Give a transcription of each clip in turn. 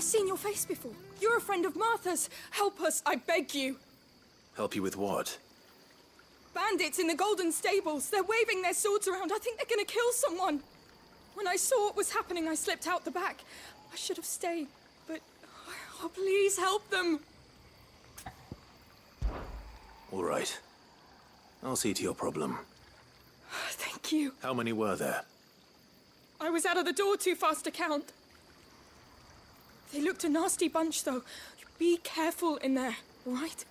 I've seen your face before. You're a friend of Martha's. Help us, I beg you. Help you with what? Bandits in the Golden Stables. They're waving their swords around. I think they're gonna kill someone. When I saw what was happening, I slipped out the back. I should have stayed, but... Oh, please help them. All right. I'll see to your problem. Thank you. How many were there? I was out of the door too fast to count. They looked a nasty bunch, though. Be careful in there, all right?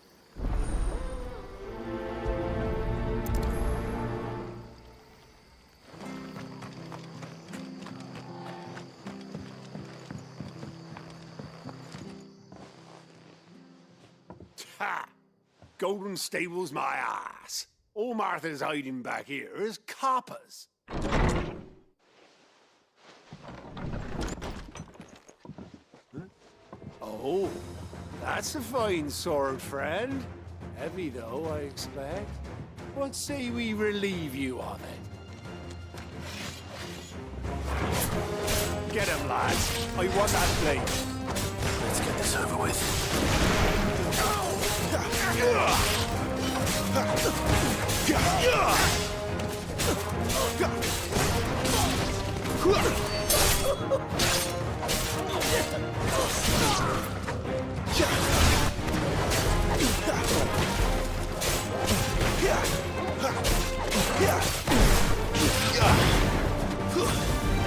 Ha! Golden Stables my ass. All Martha's hiding back here is coppers. Oh, that's a fine sword, friend. Heavy, though, I expect. What say we relieve you of it? Get him, lads. I want that blade. Let's get this over with.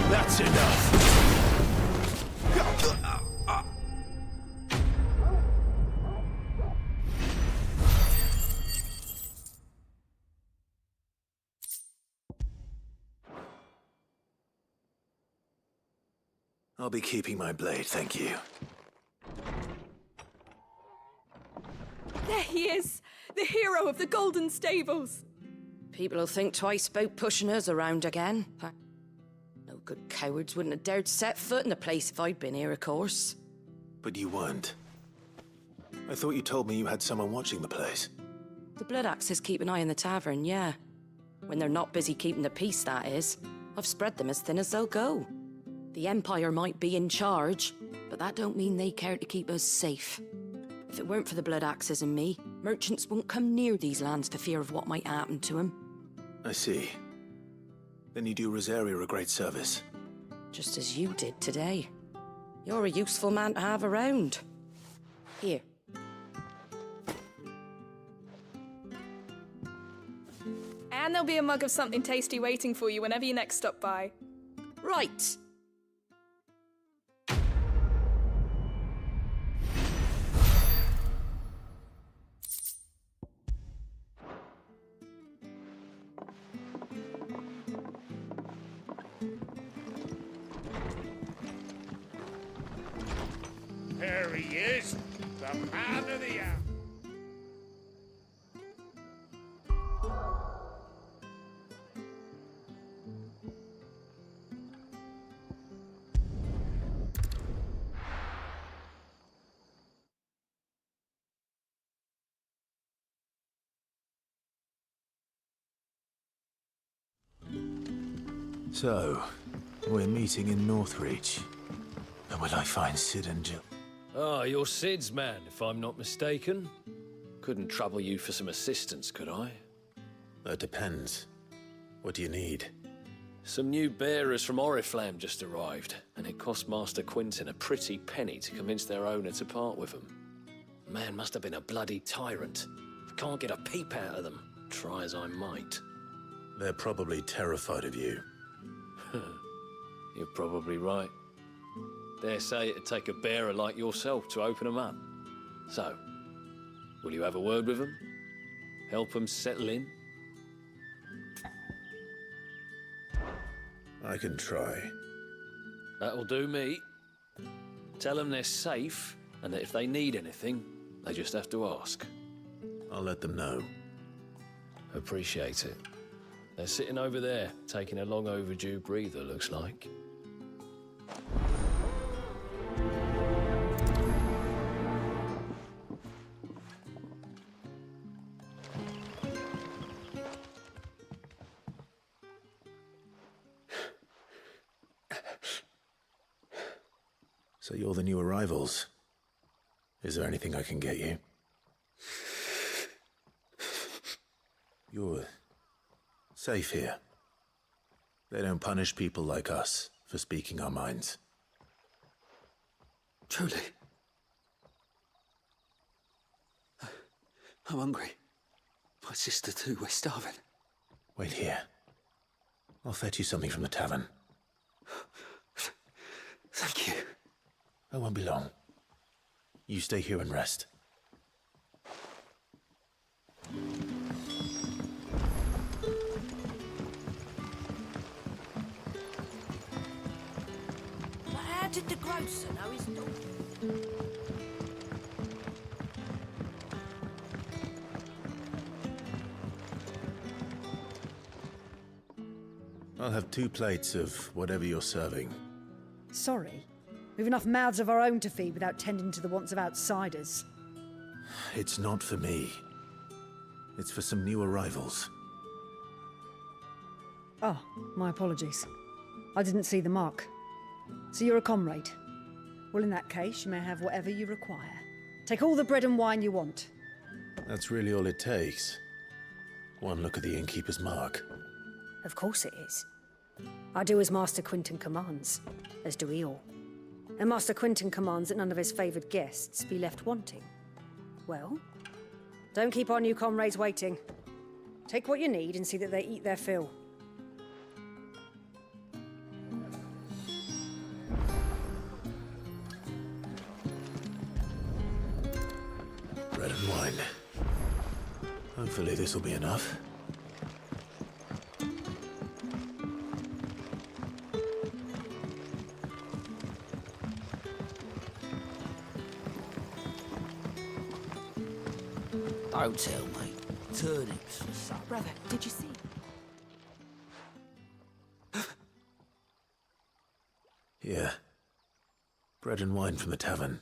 That's enough. I'll be keeping my blade, thank you. There he is, the hero of the Golden Stables. People will think twice about pushing us around again. No good cowards wouldn't have dared set foot in the place if I'd been here, of course. But you weren't. I thought you told me you had someone watching the place. The Blood Axes keep an eye on the tavern, yeah. When they're not busy keeping the peace, that is. I've spread them as thin as they'll go. The Empire might be in charge, but that don't mean they care to keep us safe. If it weren't for the Blood Axes and me, merchants won't come near these lands for fear of what might happen to them. I see. Then you do Rosaria a great service. Just as you did today. You're a useful man to have around. Here. And there'll be a mug of something tasty waiting for you whenever you next stop by. Right. There he is, the man of the hour. So, we're meeting in Northreach. And will I find Sid and Jill? Ah, you're Sid's man, if I'm not mistaken. Couldn't trouble you for some assistance, could I? That depends. What do you need? Some new bearers from Oriflamme just arrived, and it cost Master Quinton a pretty penny to convince their owner to part with them. Man must have been a bloody tyrant. Can't get a peep out of them, try as I might. They're probably terrified of you. You're probably right. Dare say it'd take a bearer like yourself to open them up. So, will you have a word with them? Help them settle in? I can try. That'll do me. Tell them they're safe, and that if they need anything, they just have to ask. I'll let them know. Appreciate it. They're sitting over there, taking a long overdue breather, looks like. So you're the new arrivals. Is there anything I can get you? You're safe here. They don't punish people like us for speaking our minds. Truly. I'm hungry. My sister too, we're starving. Wait here. I'll fetch you something from the tavern. Thank you. I won't be long. You stay here and rest. But how did the grocer know his daughter? I'll have 2 plates of whatever you're serving. Sorry. We've enough mouths of our own to feed without tending to the wants of outsiders. It's not for me. It's for some new arrivals. Oh, my apologies. I didn't see the mark. So you're a comrade. Well, in that case, you may have whatever you require. Take all the bread and wine you want. That's really all it takes. One look at the innkeeper's mark. Of course it is. I do as Master Quinton commands, as do we all. And Master Quinton commands that none of his favoured guests be left wanting. Well, don't keep our new comrades waiting. Take what you need and see that they eat their fill. Bread and wine. Hopefully this'll be enough. Don't tell me. Turnips for supper. Brother, did you see? Here. Bread and wine from the tavern.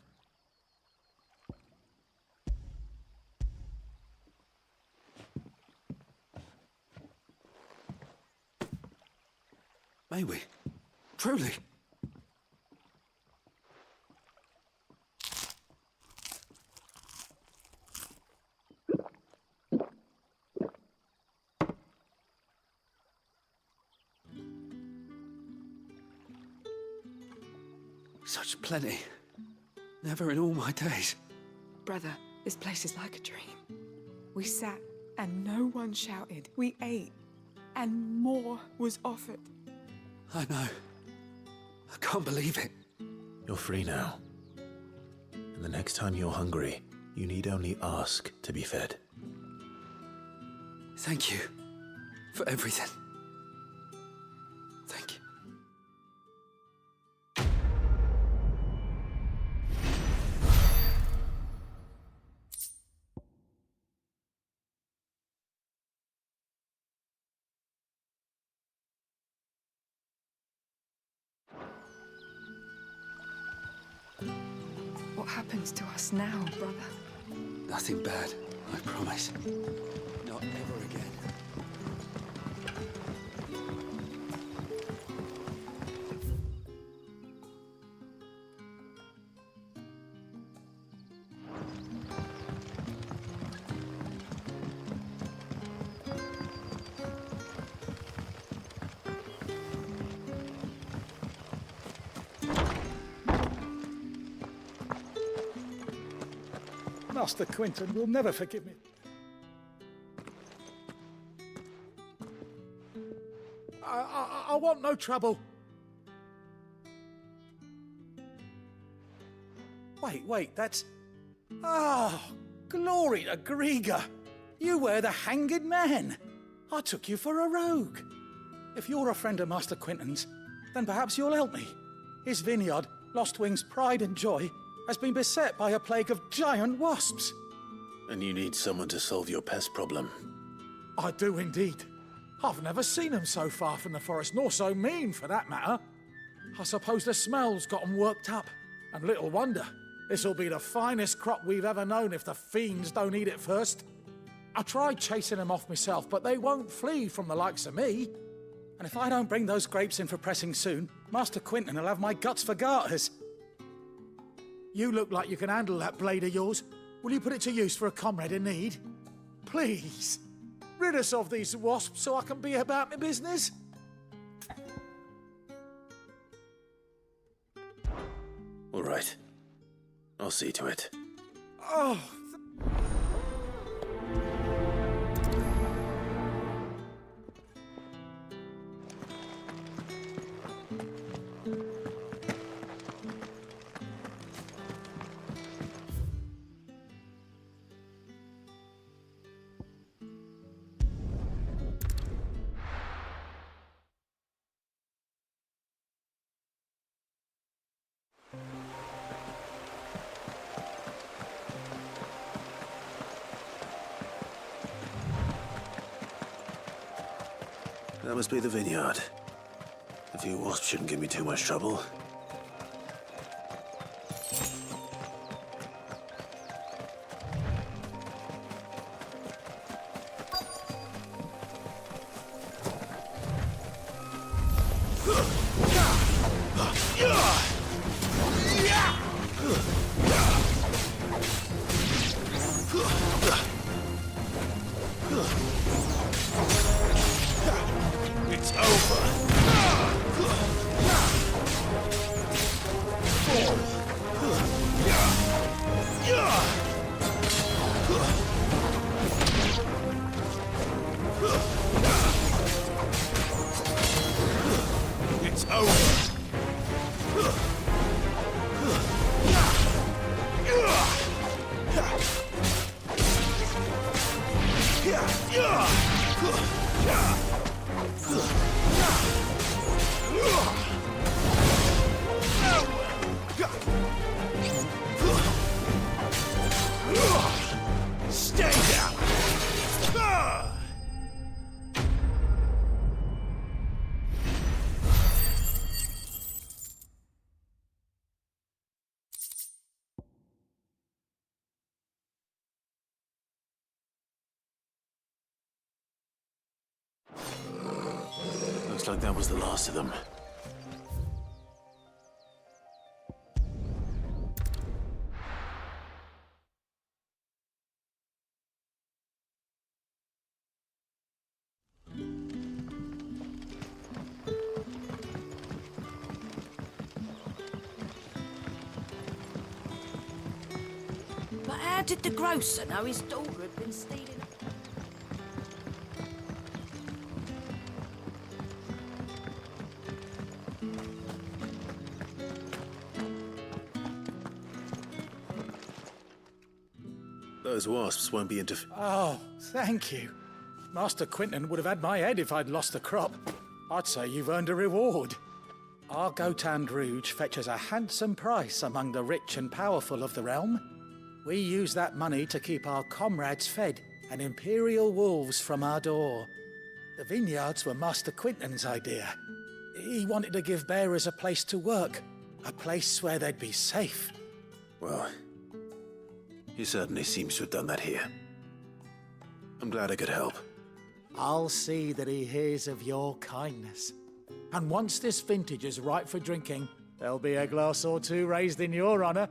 May we? Truly? Such plenty. Never in all my days. Brother, this place is like a dream. We sat and no one shouted. We ate and more was offered. I know. I can't believe it. You're free now. And the next time you're hungry, you need only ask to be fed. Thank you for everything. Thank you. What happens to us now, brother? Nothing bad, I promise. Not ever again. Master Quinton will never forgive me. I want no trouble. Wait, that's... Oh, glory to Grieger. You were the hanged man. I took you for a rogue. If you're a friend of Master Quinton's, then perhaps you'll help me. His vineyard, Lostwing's pride and joy, has been beset by a plague of giant wasps. And you need someone to solve your pest problem. I do indeed. I've never seen them so far from the forest, nor so mean, for that matter. I suppose the smell's got them worked up. And little wonder. This'll be the finest crop we've ever known if the fiends don't eat it first. I tried chasing them off myself, but they won't flee from the likes of me. And if I don't bring those grapes in for pressing soon, Master Quinton will have my guts for garters. You look like you can handle that blade of yours. Will you put it to use for a comrade in need? Please. Rid us of these wasps so I can be about my business. All right. I'll see to it. Oh, That must be the vineyard. A few wasps shouldn't give me too much trouble. It's over. It's over. Stay down. Looks like that was the last of them. But how did the grocer know his daughter had been stealing? Those wasps won't be oh, thank you. Master Quinton would have had my head if I'd lost the crop. I'd say you've earned a reward. Our Gotand Rouge fetches a handsome price among the rich and powerful of the realm. We use that money to keep our comrades fed and imperial wolves from our door. The vineyards were Master Quinton's idea. He wanted to give bearers a place to work, a place where they'd be safe. Well, he certainly seems to have done that here. I'm glad I could help. I'll see that he hears of your kindness. And once this vintage is ripe for drinking, there'll be a glass or two raised in your honor.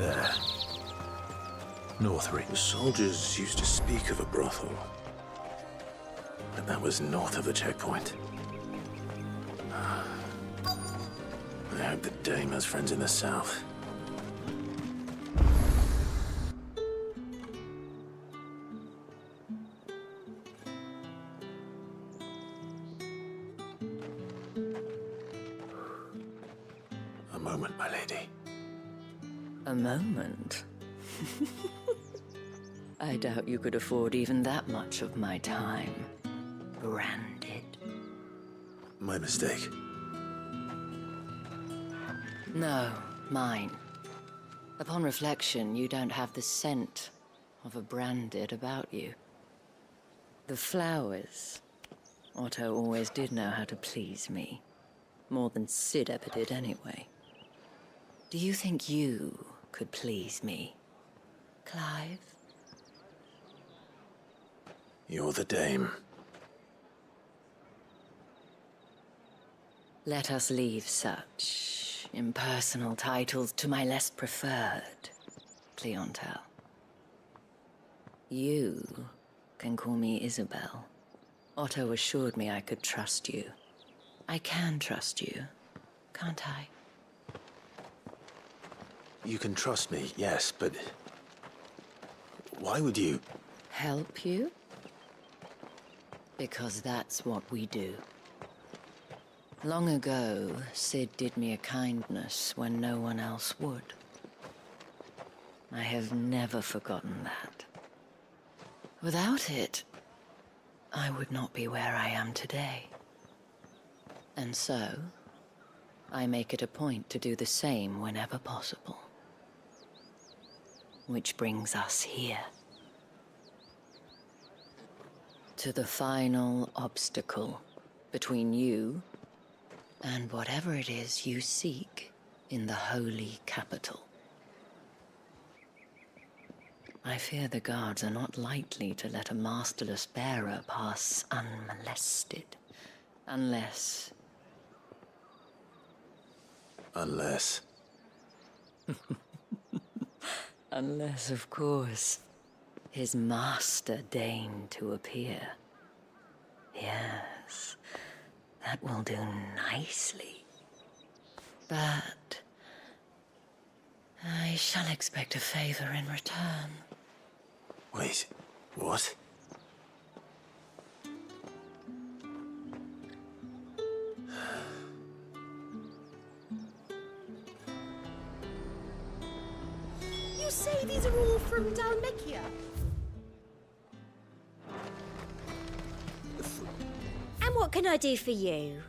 there. Northridge. The soldiers used to speak of a brothel. But that was north of the checkpoint. I hope the dame has friends in the south. A moment, my lady. A moment? I doubt you could afford even that much of my time. Branded. My mistake. No, mine. Upon reflection, you don't have the scent of a branded about you. The flowers. Otto always did know how to please me. More than Sid ever did anyway. Do you think you could please me, Clive? You're the dame. Let us leave such impersonal titles to my less preferred clientele. You can call me Isabel. Otto assured me I could trust you. I can trust you, can't I? You can trust me, yes, but... why would you? Help you? Because that's what we do. Long ago, Sid did me a kindness when no one else would. I have never forgotten that. Without it, I would not be where I am today. And so, I make it a point to do the same whenever possible. Which brings us here. To the final obstacle between you and whatever it is you seek in the holy capital. I fear the guards are not likely to let a masterless bearer pass unmolested. Unless... Unless... Unless, of course, his master deigned to appear. Yes, that will do nicely. But... I shall expect a favor in return. Wait, what? You say these are all from Dalmekia? And what can I do for you?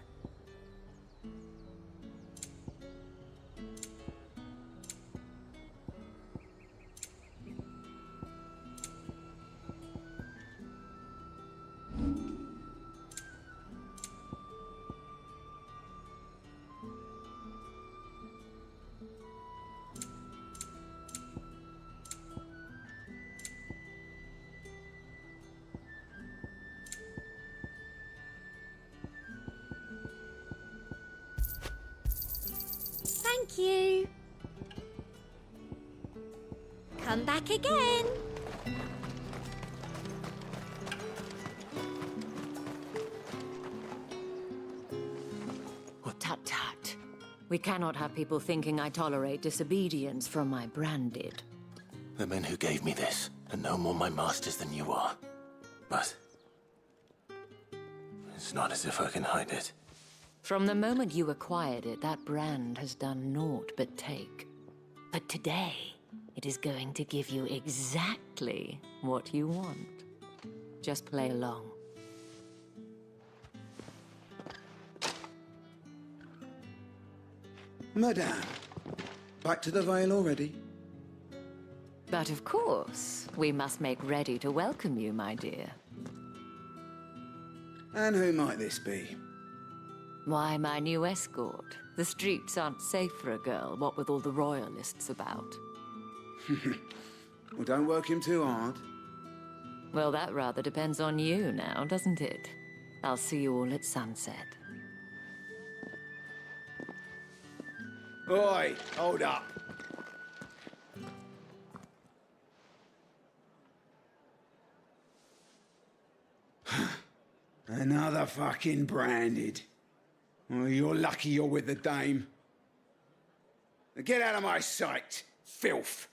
Thank you. Come back again. Tut tut. We cannot have people thinking I tolerate disobedience from my branded. The men who gave me this are no more my masters than you are. But... it's not as if I can hide it. From the moment you acquired it, that brand has done naught but take. But today, it is going to give you exactly what you want. Just play along. Madame, back to the Vale already? But of course, we must make ready to welcome you, my dear. And who might this be? Why, my new escort. The streets aren't safe for a girl, what with all the royalists about. Well, don't work him too hard. Well, that rather depends on you now, doesn't it? I'll see you all at sunset. Oi, hold up. Another fucking branded. Well, you're lucky you're with the dame. Now get out of my sight, filth.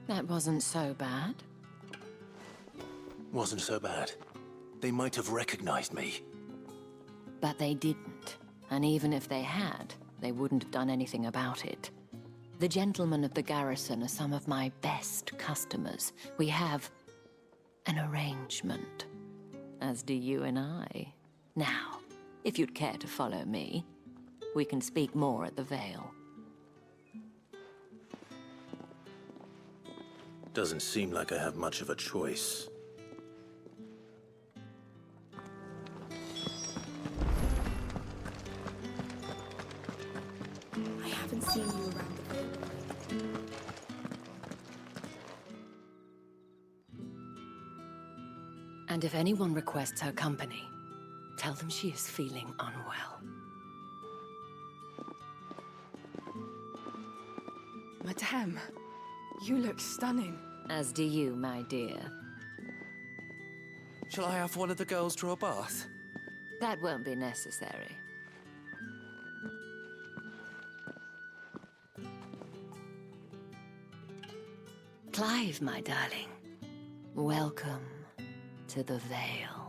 That wasn't so bad. Wasn't so bad. They might have recognized me. But they didn't. And even if they had, they wouldn't have done anything about it. The gentlemen of the garrison are some of my best customers. We have an arrangement, as do you and I. Now, if you'd care to follow me, we can speak more at the Vale. Doesn't seem like I have much of a choice. I haven't seen you around the Vale. And if anyone requests her company, tell them she is feeling unwell. Madame, you look stunning. As do you, my dear. Shall I have one of the girls draw a bath? That won't be necessary. Clive, my darling. Welcome to the Vale.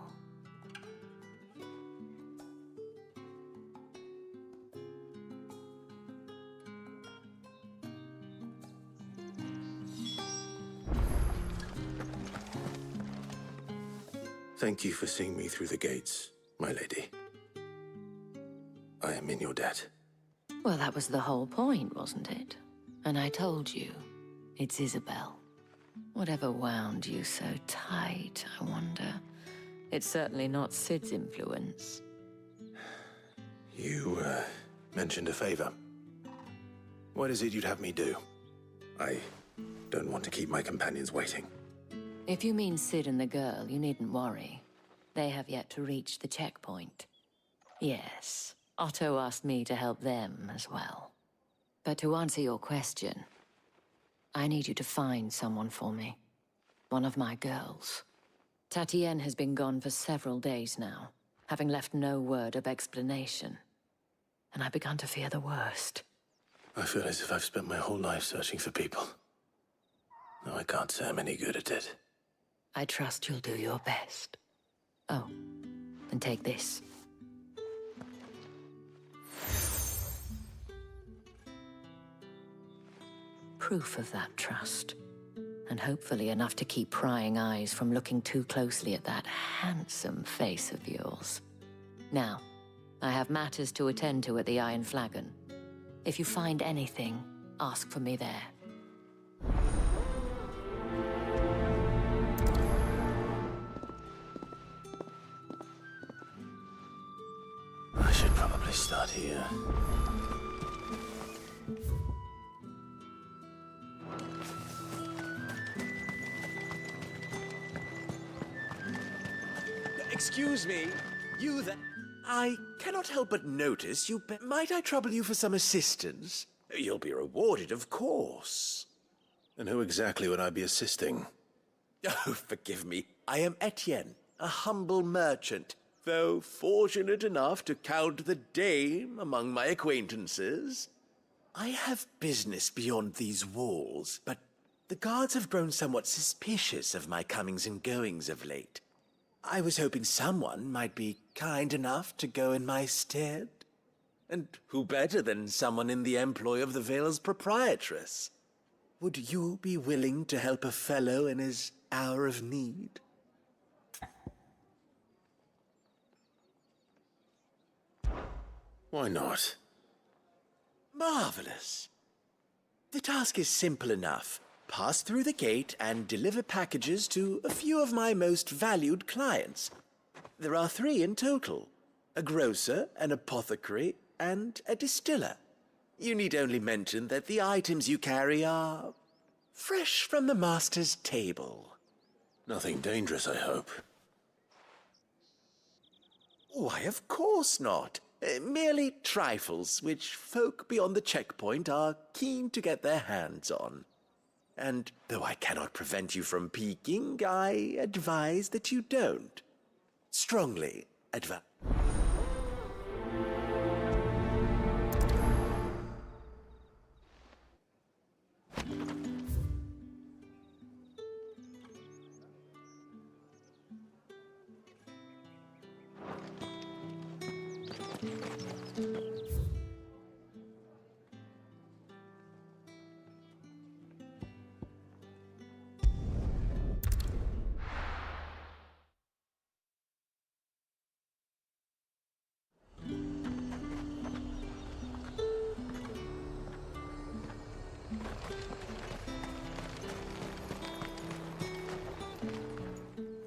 Thank you for seeing me through the gates, my lady. I am in your debt. Well, that was the whole point, wasn't it? And I told you, it's Isabel. Whatever wound you so tight, I wonder. It's certainly not Sid's influence. You, mentioned a favor. What is it you'd have me do? I don't want to keep my companions waiting. If you mean Sid and the girl, you needn't worry. They have yet to reach the checkpoint. Yes, Otto asked me to help them as well. But to answer your question, I need you to find someone for me. One of my girls. Tatienne has been gone for several days now, having left no word of explanation. And I've begun to fear the worst. I feel as if I've spent my whole life searching for people. No, I can't say I'm any good at it. I trust you'll do your best. Oh, and take this. Proof of that trust. And hopefully enough to keep prying eyes from looking too closely at that handsome face of yours. Now, I have matters to attend to at the Iron Flagon. If you find anything, ask for me there. I should probably start here. Excuse me, you there? I cannot help but notice you. Might I trouble you for some assistance? You'll be rewarded, of course. And who exactly would I be assisting? Oh, forgive me. I am Etienne, a humble merchant, though fortunate enough to count the dame among my acquaintances. I have business beyond these walls, but the guards have grown somewhat suspicious of my comings and goings of late. I was hoping someone might be kind enough to go in my stead. And who better than someone in the employ of the Vale's proprietress? Would you be willing to help a fellow in his hour of need? Why not? Marvelous. The task is simple enough. Pass through the gate and deliver packages to a few of my most valued clients. There are 3 in total: a grocer, an apothecary, and a distiller. You need only mention that the items you carry are fresh from the master's table. Nothing dangerous, I hope. Why, of course not. Merely trifles which folk beyond the checkpoint are keen to get their hands on. And though I cannot prevent you from peeking, I advise that you don't. Strongly advise.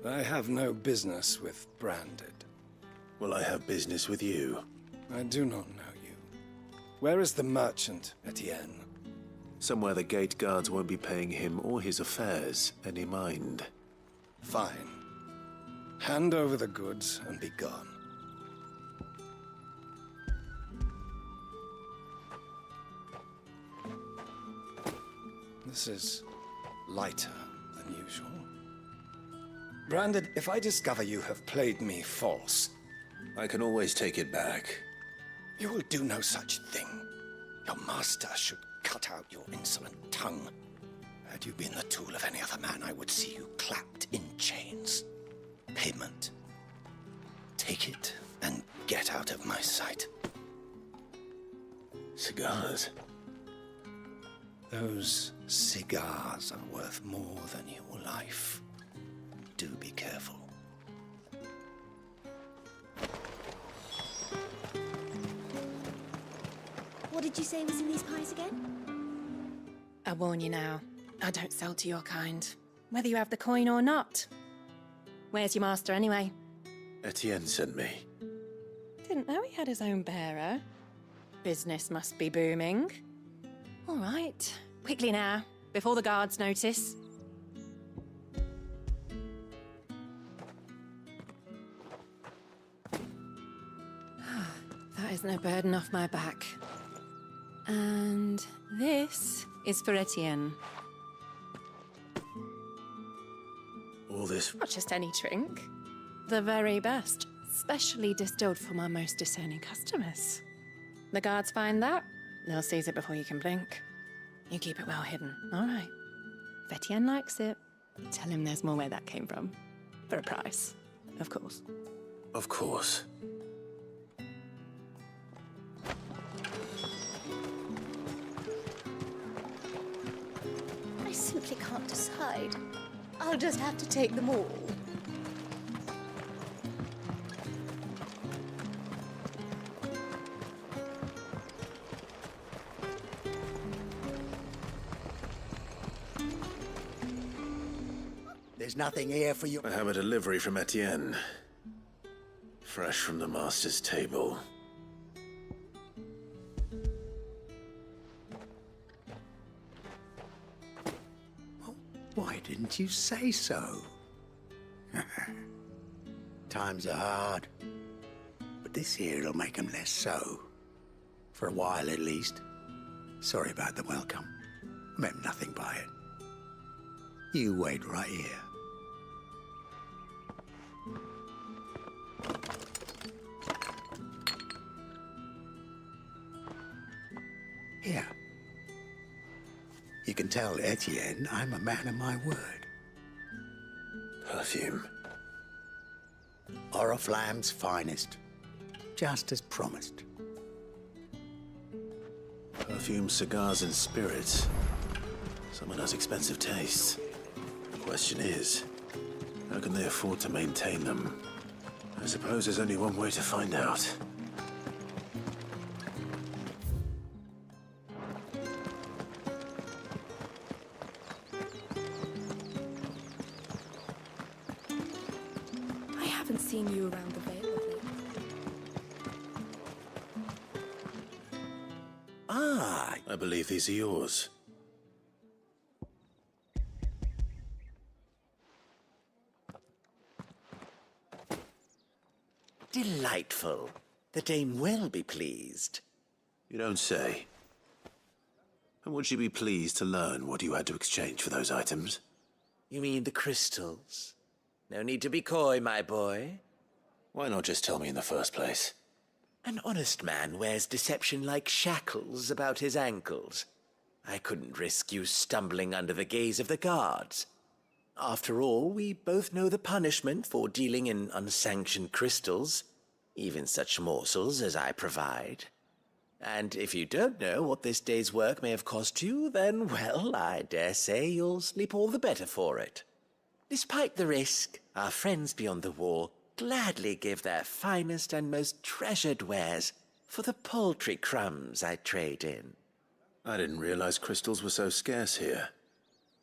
I have no business with Branded. Well, I have business with you. I do not know you. Where is the merchant, Etienne? Somewhere the gate guards won't be paying him or his affairs any mind. Fine. Hand over the goods and be gone. This is lighter than usual. Branded, if I discover you have played me false... I can always take it back. You will do no such thing. Your master should cut out your insolent tongue. Had you been the tool of any other man, I would see you clapped in chains. Payment. Take it and get out of my sight. Cigars? Those cigars are worth more than your life. Do be careful. What did you say was in these pies again? I warn you now, I don't sell to your kind, whether you have the coin or not. Where's your master anyway? Etienne sent me. Didn't know he had his own bearer. Business must be booming. All right, quickly now, before the guards notice. That is no burden off my back. And this is for Etienne. All this... Not just any drink. The very best, specially distilled for my most discerning customers. The guards find that, they'll seize it before you can blink. You keep it well hidden, all right? If Etienne likes it, tell him there's more where that came from. For a price, of course. Of course. I simply can't decide. I'll just have to take them all. There's nothing here for you. I have a delivery from Etienne. Fresh from the master's table. Why didn't you say so? Times are hard. But this here'll make 'em less so. For a while, at least. Sorry about the welcome. I meant nothing by it. You wait right here. Here. You can tell Etienne I'm a man of my word. Perfume. Oriflamme's finest. Just as promised. Perfume, cigars, and spirits. Someone has expensive tastes. The question is, how can they afford to maintain them? I suppose there's only one way to find out. I haven't seen you around the Vale of late. Ah, I believe these are yours. Delightful. The dame will be pleased. You don't say. And would she be pleased to learn what you had to exchange for those items? You mean the crystals? No need to be coy, my boy. Why not just tell me in the first place? An honest man wears deception like shackles about his ankles. I couldn't risk you stumbling under the gaze of the guards. After all, we both know the punishment for dealing in unsanctioned crystals, even such morsels as I provide. And if you don't know what this day's work may have cost you, then, well, I dare say you'll sleep all the better for it. Despite the risk, our friends beyond the wall gladly give their finest and most treasured wares for the paltry crumbs I trade in. I didn't realize crystals were so scarce here.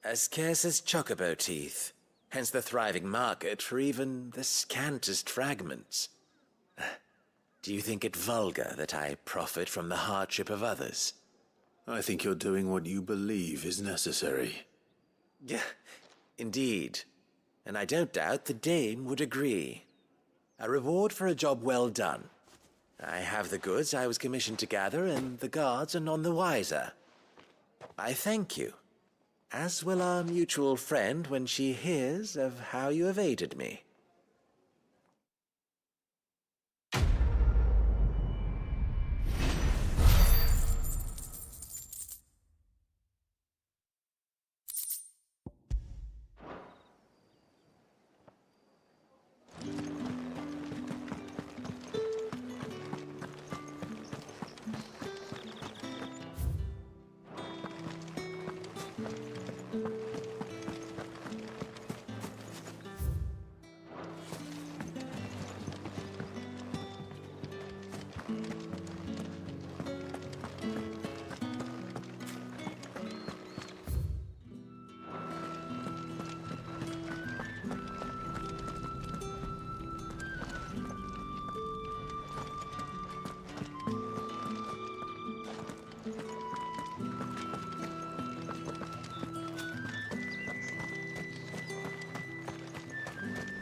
As scarce as chocobo teeth, hence the thriving market for even the scantest fragments. Do you think it vulgar that I profit from the hardship of others? I think you're doing what you believe is necessary. Yeah, indeed. And I don't doubt the dame would agree. A reward for a job well done. I have the goods I was commissioned to gather, and the guards are none the wiser. I thank you, as will our mutual friend when she hears of how you have aided me.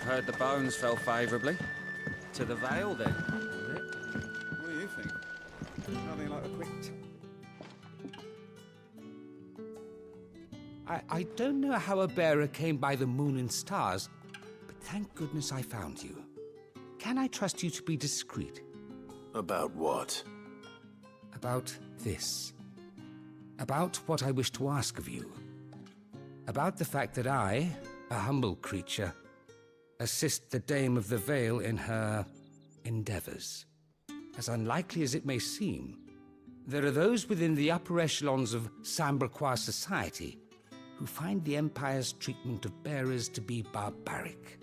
Heard the bones fell favourably. To the Vale, then, was it? What do you think? Nothing like a quick I don't know how a bearer came by the moon and stars, but thank goodness I found you. Can I trust you to be discreet? About what? About this. About what I wish to ask of you. About the fact that I, a humble creature, assist the Dame of the Vale in her endeavors. As unlikely as it may seem, there are those within the upper echelons of Samberquois society who find the Empire's treatment of bearers to be barbaric.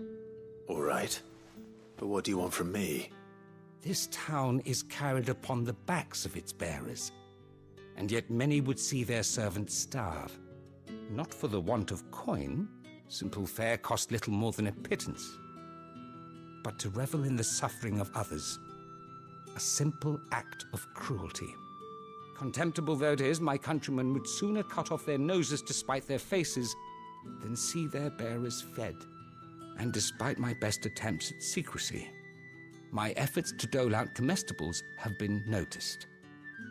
All right. But what do you want from me? This town is carried upon the backs of its bearers, and yet many would see their servants starve. Not for the want of coin. Simple fare cost little more than a pittance. But to revel in the suffering of others, a simple act of cruelty. Contemptible though it is, my countrymen would sooner cut off their noses to spite their faces than see their bearers fed. And despite my best attempts at secrecy, my efforts to dole out comestibles have been noticed.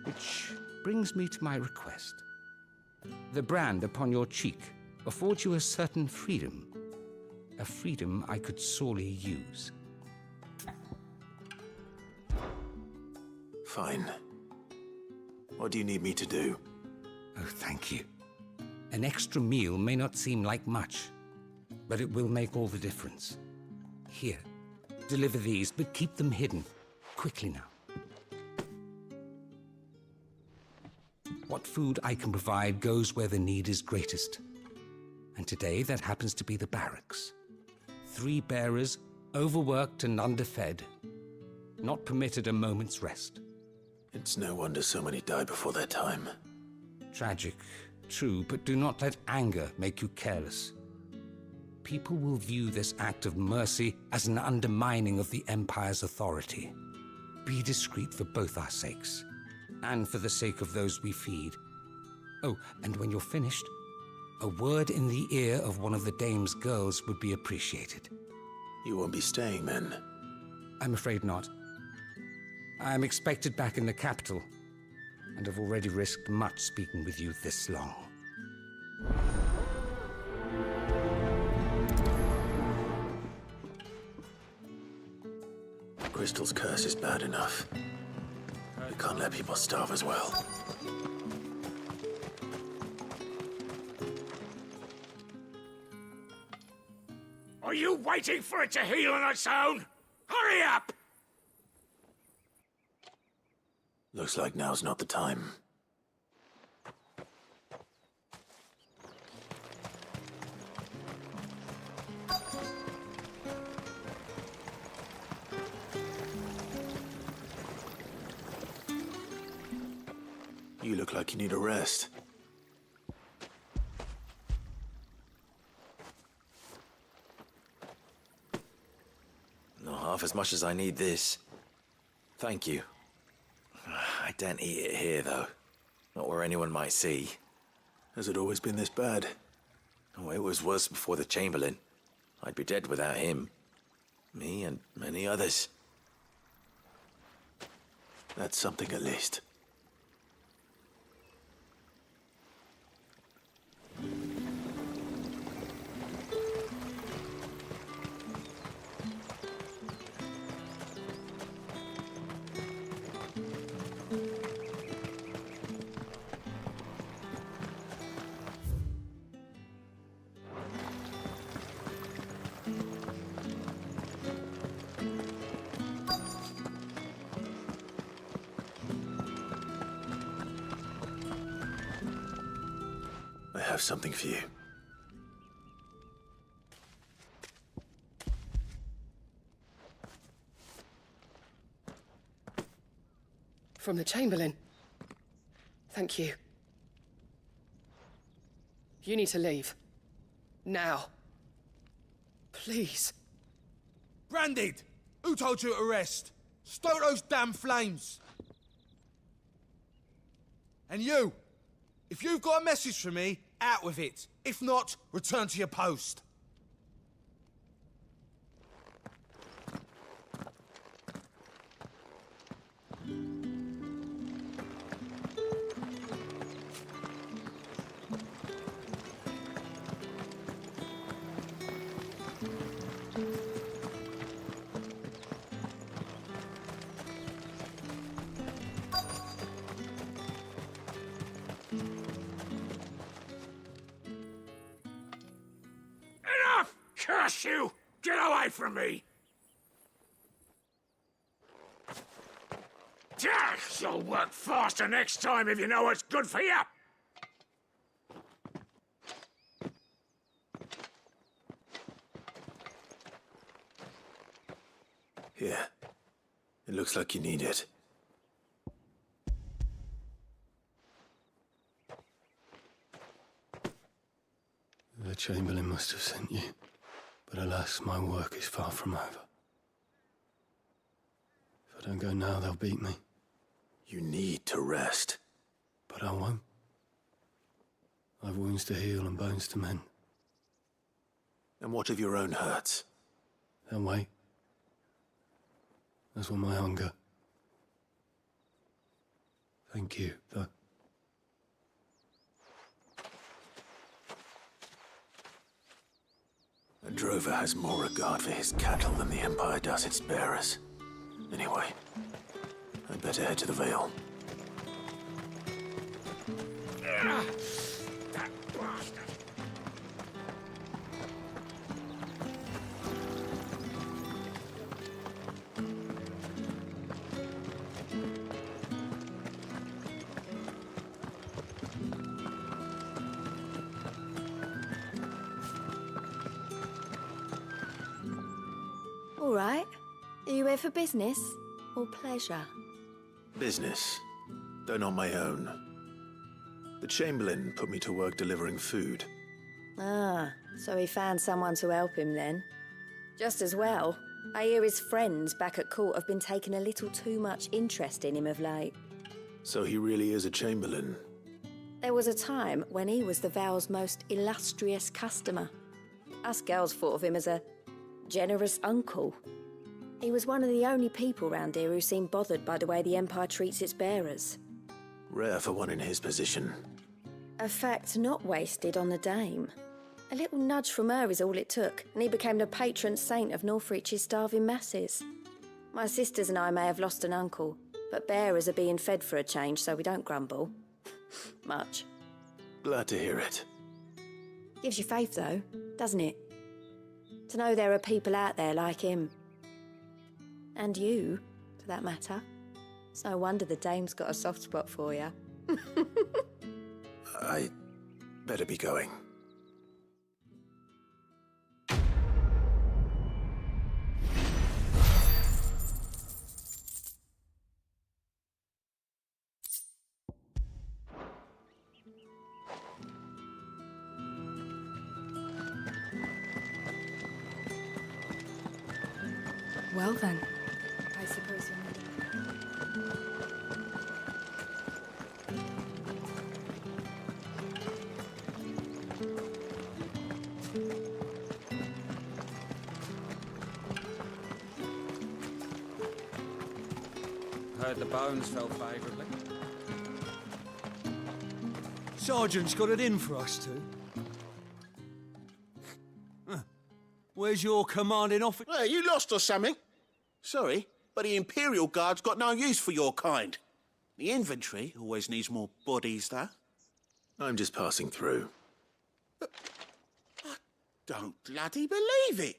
Which brings me to my request. The brand upon your cheek affords you a certain freedom. A freedom I could sorely use. Fine. What do you need me to do? Oh, thank you. An extra meal may not seem like much, but it will make all the difference. Here, deliver these, but keep them hidden. Quickly now. What food I can provide goes where the need is greatest. And today, that happens to be the barracks. 3 bearers, overworked and underfed, not permitted a moment's rest. It's no wonder so many die before their time. Tragic, true, but do not let anger make you careless. People will view this act of mercy as an undermining of the Empire's authority. Be discreet for both our sakes, and for the sake of those we feed. Oh, and when you're finished, a word in the ear of one of the Dame's girls would be appreciated. You won't be staying, then? I'm afraid not. I am expected back in the capital, and have already risked much speaking with you this long. Crystal's curse is bad enough. We can't let people starve as well. Are you waiting for it to heal on its own? Hurry up! Looks like now's not the time. You look like you need a rest. Not half as much as I need this. Thank you. I daren't eat it here, though. Not where anyone might see. Has it always been this bad? Oh, it was worse before the Chamberlain. I'd be dead without him. Me and many others. That's something at least. I have something for you. From the Chamberlain. Thank you. You need to leave. Now. Please. Branded! Who told you to rest? Stoke those damn flames! And you! If you've got a message for me, out with it. If not, return to your post. Curse you! Get away from me! You'll work faster next time if you know what's good for you! Here. It looks like you need it. The Chamberlain must have sent you. But alas, my work is far from over. If I don't go now, they'll beat me. You need to rest. But I won't. I've wounds to heal and bones to mend. And what of your own hurts? They'll wait. As will my hunger. Thank you, though. A drover has more regard for his cattle than the Empire does its bearers. Anyway, I'd better head to the Vale. That bastard! All right. Are you here for business or pleasure? Business, though not my own. The Chamberlain put me to work delivering food. Ah, so he found someone to help him then. Just as well. I hear his friends back at court have been taking a little too much interest in him of late. So he really is a Chamberlain. There was a time when he was the Vale's most illustrious customer. Us girls thought of him as a generous uncle. He was one of the only people round here who seemed bothered by the way the Empire treats its bearers. Rare for one in his position. A fact not wasted on the Dame. A little nudge from her is all it took, and he became the patron saint of Northreach's starving masses. My sisters and I may have lost an uncle, but bearers are being fed for a change, so we don't grumble. Much. Glad to hear it. Gives you faith, though, doesn't it? To know there are people out there like him. And you, for that matter. It's no wonder the Dame's got a soft spot for you. I better be going. Well then, I suppose you're not. Heard the bones fell favourably. Sergeant's got it in for us two. Where's your commanding officer? Well, you lost or something? Sorry, but the Imperial Guard's got no use for your kind. The infantry always needs more bodies, though. I'm just passing through. But I don't bloody believe it.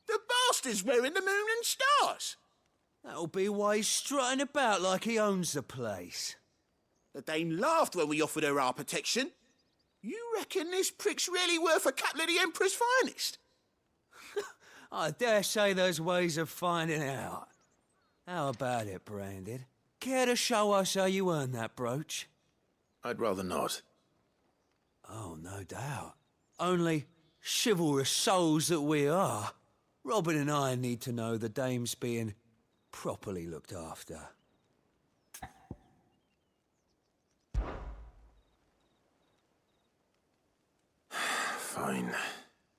The bastard's wearing the moon and stars. That'll be why he's strutting about like he owns the place. The Dame laughed when we offered her our protection. You reckon this prick's really worth a couple of the Emperor's finest? I dare say there's ways of finding out. How about it, Branded? Care to show us how you earned that brooch? I'd rather not. Oh, no doubt. Only chivalrous souls that we are, Robin and I need to know the Dame's being properly looked after. Fine.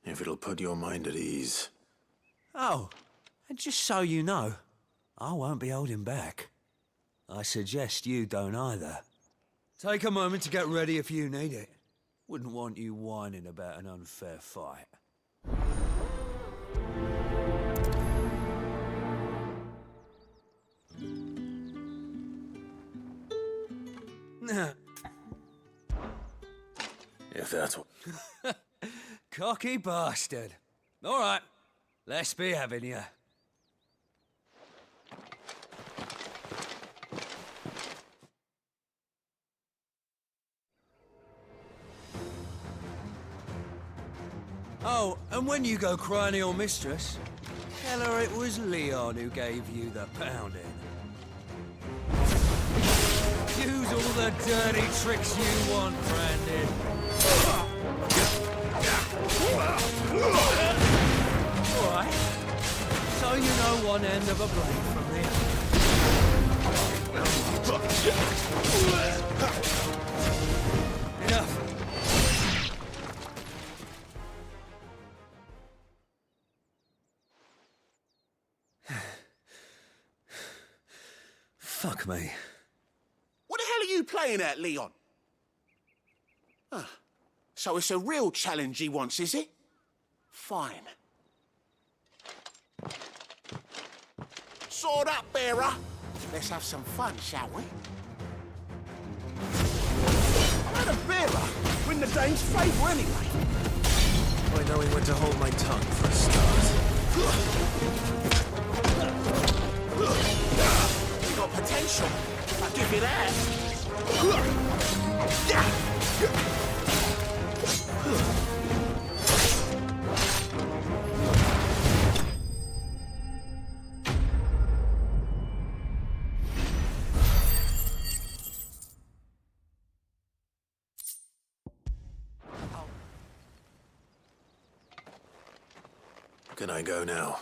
If it'll put your mind at ease. Oh, and just so you know, I won't be holding back. I suggest you don't either. Take a moment to get ready if you need it. Wouldn't want you whining about an unfair fight. If that's what... Cocky bastard. All right, let's be having you. Oh, and when you go crying to your mistress, tell her it was Leon who gave you the pounding. Use all the dirty tricks you want, Brandon. All right. So you know one end of a blade from the other. Enough. Fuck me. What the hell are you playing at, Leon? So it's a real challenge he wants, is it? Fine. Sword up, bearer. Let's have some fun, shall we? I'm not a bearer. Win the Dane's favour anyway. By knowing when to hold my tongue for a start. You got potential. I'll give you that. Can I go now?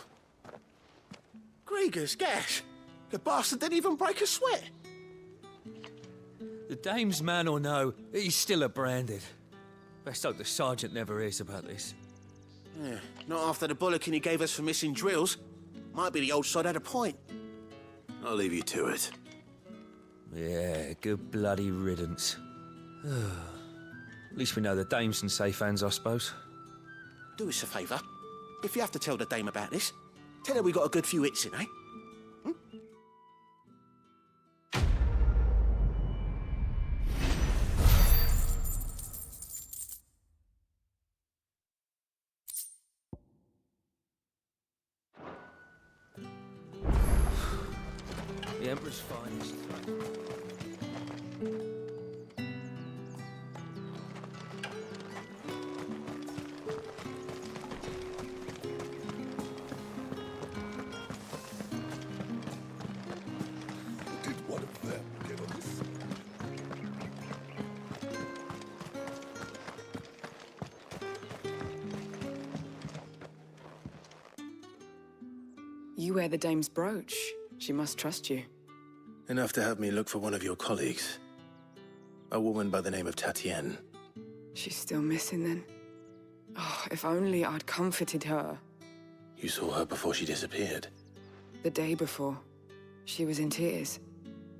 Grieger's gas. The bastard didn't even break a sweat. The Dame's man or no, he's still a Branded. Best hope the Sergeant never hears about this. Yeah, not after the bollocking he gave us for missing drills. Might be the old sod had a point. I'll leave you to it. Yeah, good bloody riddance. At least we know the dame's in safe hands, I suppose. Do us a favour. If you have to tell the dame about this, tell her we got a good few hits in, eh? The Emperor's finest. Did one of them get on this? You wear the dame's brooch. She must trust you. Enough to have me look for one of your colleagues. A woman by the name of Tatienne. She's still missing then. Oh, if only I'd comforted her. You saw her before she disappeared. The day before, she was in tears.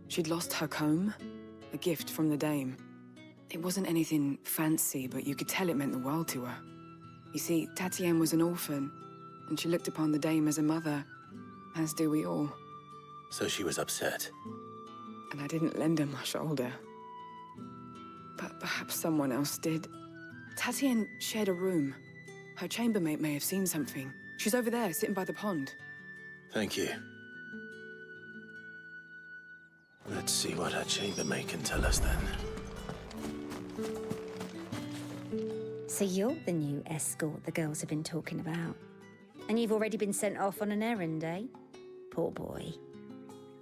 She'd lost her comb, a gift from the dame. It wasn't anything fancy, but you could tell it meant the world to her. You see, Tatienne was an orphan, and she looked upon the dame as a mother, as do we all. So she was upset. And I didn't lend her my shoulder. But perhaps someone else did. Tatienne shared a room. Her chambermaid may have seen something. She's over there, sitting by the pond. Thank you. Let's see what her chambermaid can tell us then. So you're the new escort the girls have been talking about. And you've already been sent off on an errand, eh? Poor boy.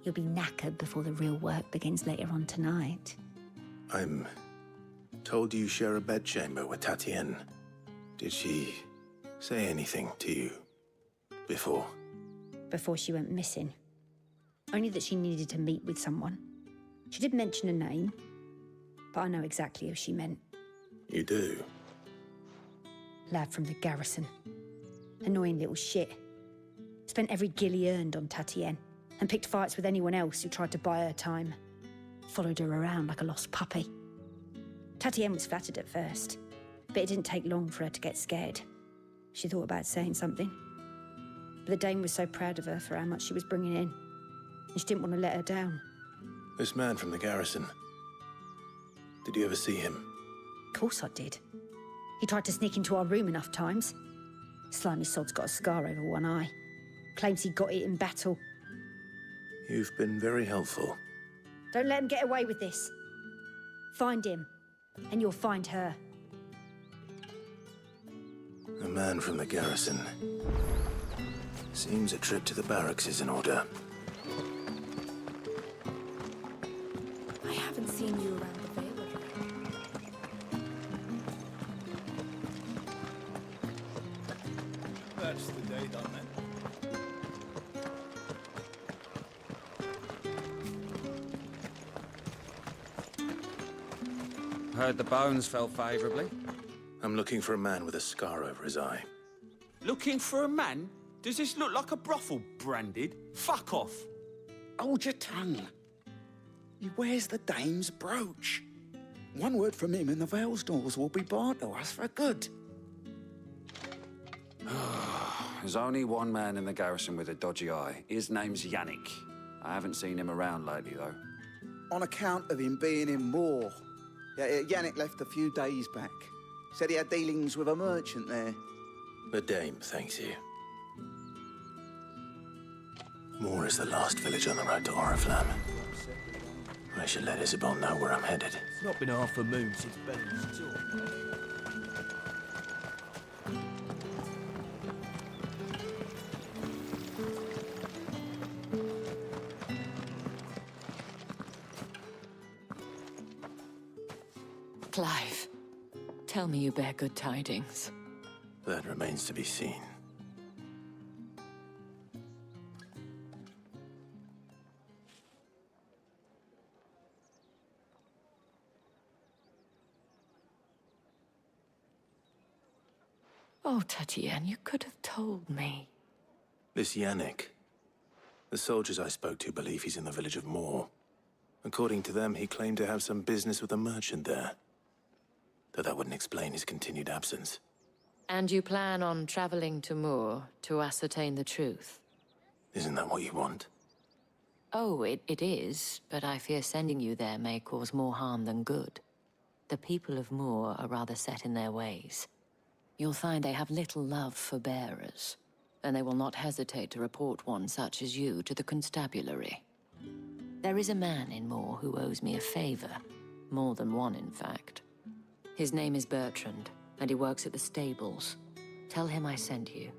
You'll be knackered before the real work begins later on tonight. I'm told you share a bedchamber with Tatienne. Did she say anything to you before? Before she went missing. Only that she needed to meet with someone. She did mention a name, but I know exactly who she meant. You do? Lad from the garrison. Annoying little shit. Spent every guil he earned on Tatienne, and picked fights with anyone else who tried to buy her time. Followed her around like a lost puppy. Tatienne was flattered at first, but it didn't take long for her to get scared. She thought about saying something. But the dame was so proud of her for how much she was bringing in, and she didn't want to let her down. This man from the garrison. Did you ever see him? Of course I did. He tried to sneak into our room enough times. Slimy sod's got a scar over one eye. Claims he got it in battle. You've been very helpful. Don't let him get away with this. Find him, and you'll find her. A man from the garrison. Seems a trip to the barracks is in order. I haven't seen you around the Vale of That's the day done then. Heard the bones fell favourably. I'm looking for a man with a scar over his eye. Looking for a man? Does this look like a brothel, Branded? Fuck off. Hold your tongue. He wears the dame's brooch. One word from him and the Vale's doors will be barred to us for good. There's only one man in the garrison with a dodgy eye. His name's Yannick. I haven't seen him around lately, though. On account of him being in war. Yeah, Yannick left a few days back. Said he had dealings with a merchant there. The dame thanks you. Moor is the last village on the road to Oriflamme. I should let Isabel know where I'm headed. It's not been half a moon since Ben's talk. Clive, tell me you bear good tidings. That remains to be seen. Oh, Tatienne, you could have told me. This Yannick, The soldiers I spoke to believe he's in the village of Moor. According to them, he claimed to have some business with a merchant there. Though that wouldn't explain his continued absence. And you plan on traveling to Moor to ascertain the truth? Isn't that what you want? Oh, it is, but I fear sending you there may cause more harm than good. The people of Moor are rather set in their ways. You'll find they have little love for bearers, and they will not hesitate to report one such as you to the constabulary. There is a man in Moor who owes me a favor. More than one, in fact. His name is Bertrand, and he works at the stables. Tell him I sent you.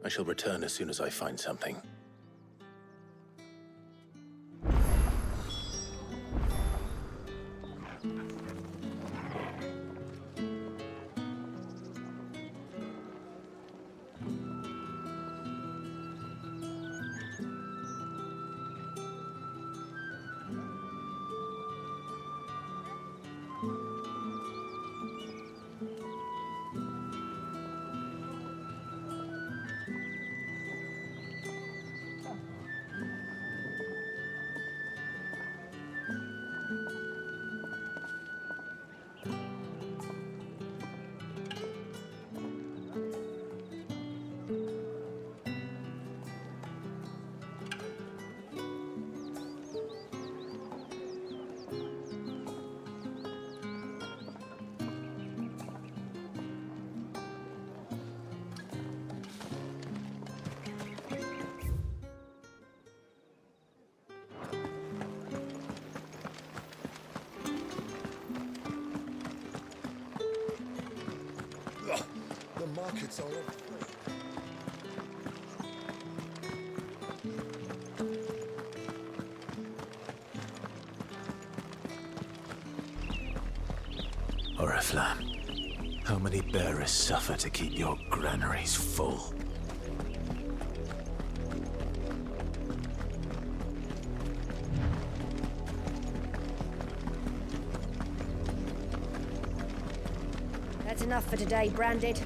I shall return as soon as I find something. The markets are all... Oriflamme, how many bearers suffer to keep your granaries full? That's enough for today, Branded.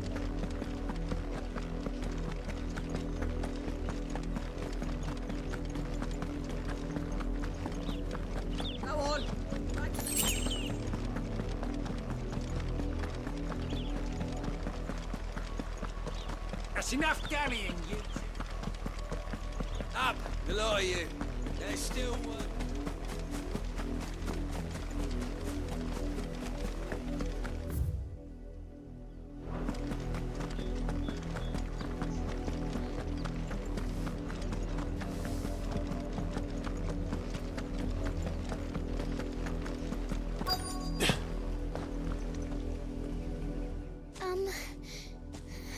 Go on. That's enough dallying, you. Up, the lot of you. There's still one.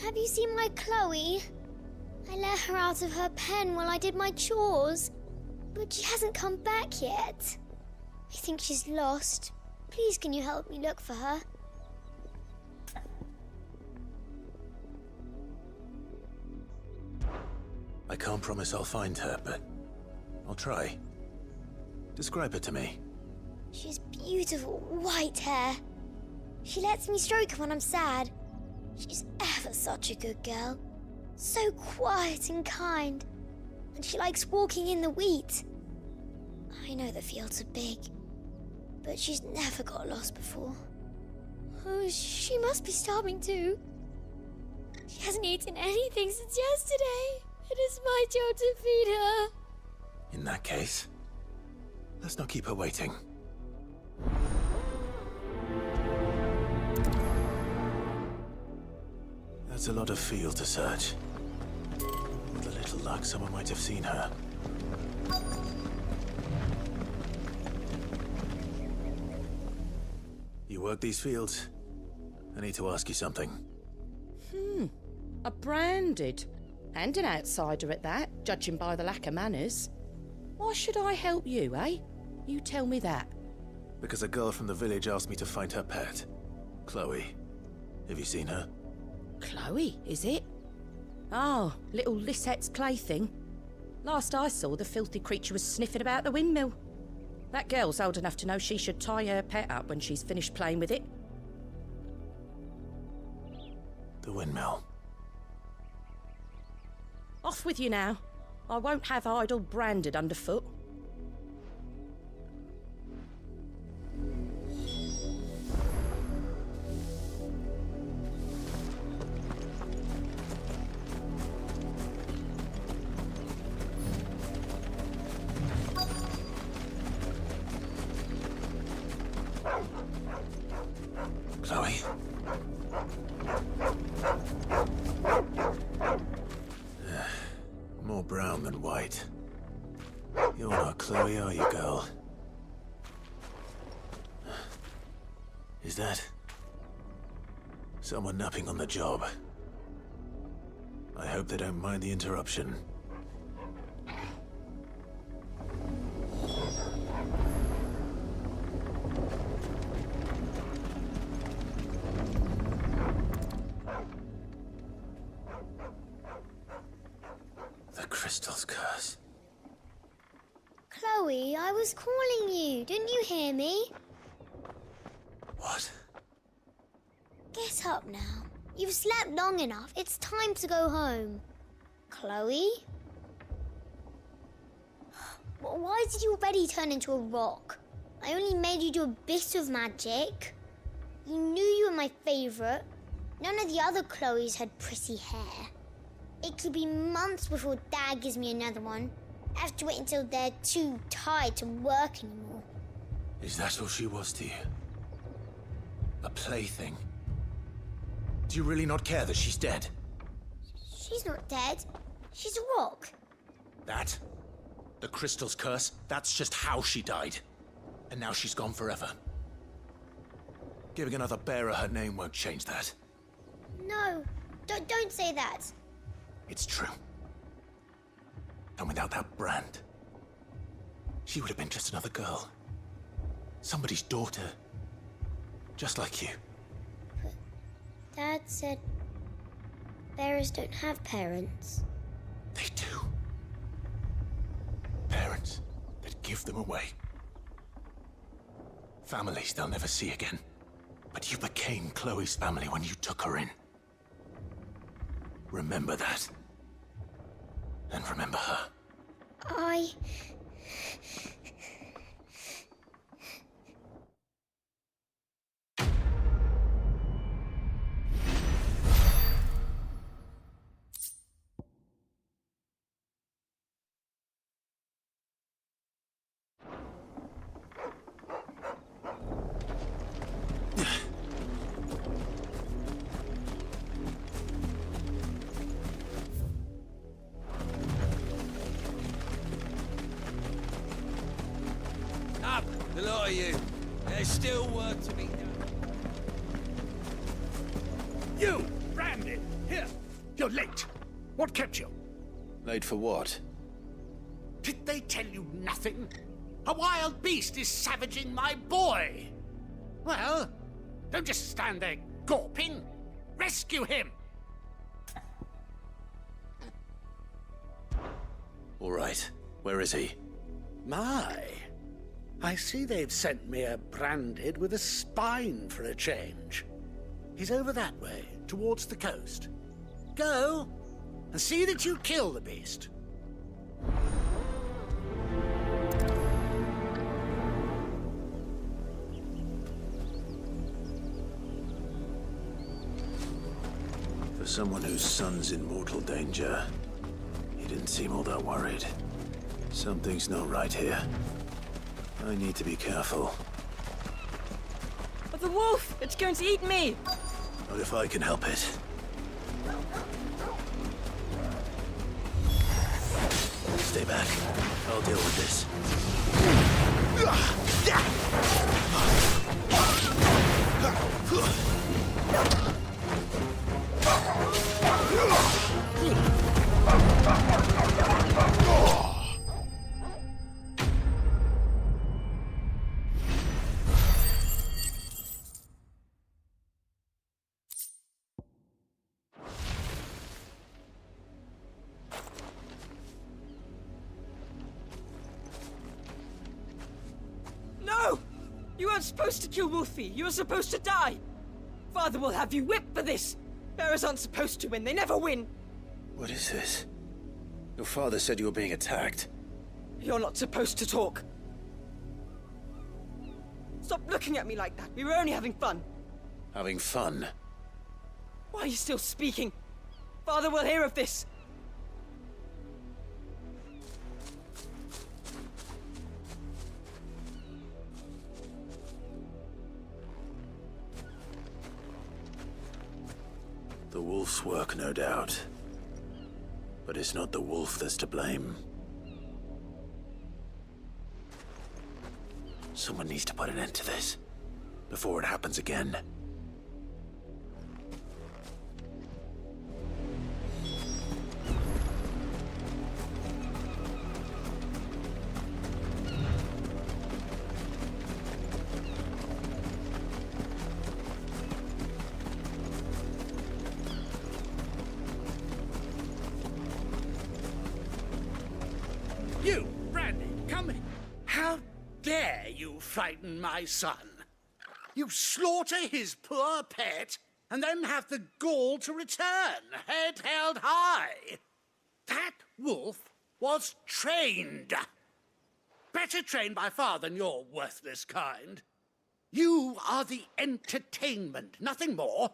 Have you seen my Chloe? I let her out of her pen while I did my chores, but she hasn't come back yet. I think she's lost. Please, can you help me look for her? I can't promise I'll find her, but I'll try. Describe her to me. She's beautiful white hair. She lets me stroke her when I'm sad. She's ever such a good girl. So quiet and kind. And she likes walking in the wheat. I know the fields are big, but she's never got lost before. Oh, she must be starving too. She hasn't eaten anything since yesterday. It is my job to feed her. In that case, let's not keep her waiting. That's a lot of field to search. With a little luck, someone might have seen her. You work these fields? I need to ask you something. A Branded. And an outsider at that, judging by the lack of manners. Why should I help you, eh? You tell me that. Because a girl from the village asked me to find her pet. Chloe. Have you seen her? Chloe, is it? Oh, little Lisette's plaything. Last I saw, the filthy creature was sniffing about the windmill. That girl's old enough to know she should tie her pet up when she's finished playing with it. The windmill. Off with you now. I won't have idle branded underfoot. Chloe? More brown than white. You're not Chloe, are you, girl? Is that someone napping on the job? I hope they don't mind the interruption. The crystal's curse. Chloe, I was calling you. Didn't you hear me? What? Get up now. You've slept long enough. It's time to go home. Chloe? Why did you already turn into a rock? I only made you do a bit of magic. You knew you were my favourite. None of the other Chloes had pretty hair. It could be months before Dad gives me another one. I have to wait until they're too tired to work anymore. Is that all she was to you? A plaything? Do you really not care that she's dead? She's not dead. She's a rock. That? The crystal's curse? That's just how she died. And now she's gone forever. Giving another bearer her name won't change that. No, don't say that. It's true. And without that brand, she would have been just another girl. Somebody's daughter. Just like you. But Dad said bearers don't have parents. They do. Parents that give them away. Families they'll never see again. But you became Chloe's family when you took her in. Remember that. And remember her. Up, the lot of you. There's still work to be done. You, Brandon! Here! You're late. What kept you? Late for what? Did they tell you nothing? A wild beast is savaging my boy! Well, don't just stand there gawping. Rescue him! All right. Where is he? My. I see they've sent me a branded with a spine for a change. He's over that way, towards the coast. Go, and see that you kill the beast. For someone whose son's in mortal danger, he didn't seem all that worried. Something's not right here. I need to be careful. But the wolf! It's going to eat me! Not if I can help it. Stay back. I'll deal with this. No! You weren't supposed to kill Wolfie. You were supposed to die. Father will have you whipped for this. Bearers aren't supposed to win. They never win. What is this? Your father said you were being attacked. You're not supposed to talk. Stop looking at me like that. We were only having fun. Having fun? Why are you still speaking? Father will hear of this. The wolf's work, no doubt. But it's not the wolf that's to blame. Someone needs to put an end to this, before it happens again. You, Brandy, come in. How dare you frighten my son? You slaughter his poor pet and then have the gall to return, head held high. That wolf was trained. Better trained by far than your worthless kind. You are the entertainment, nothing more.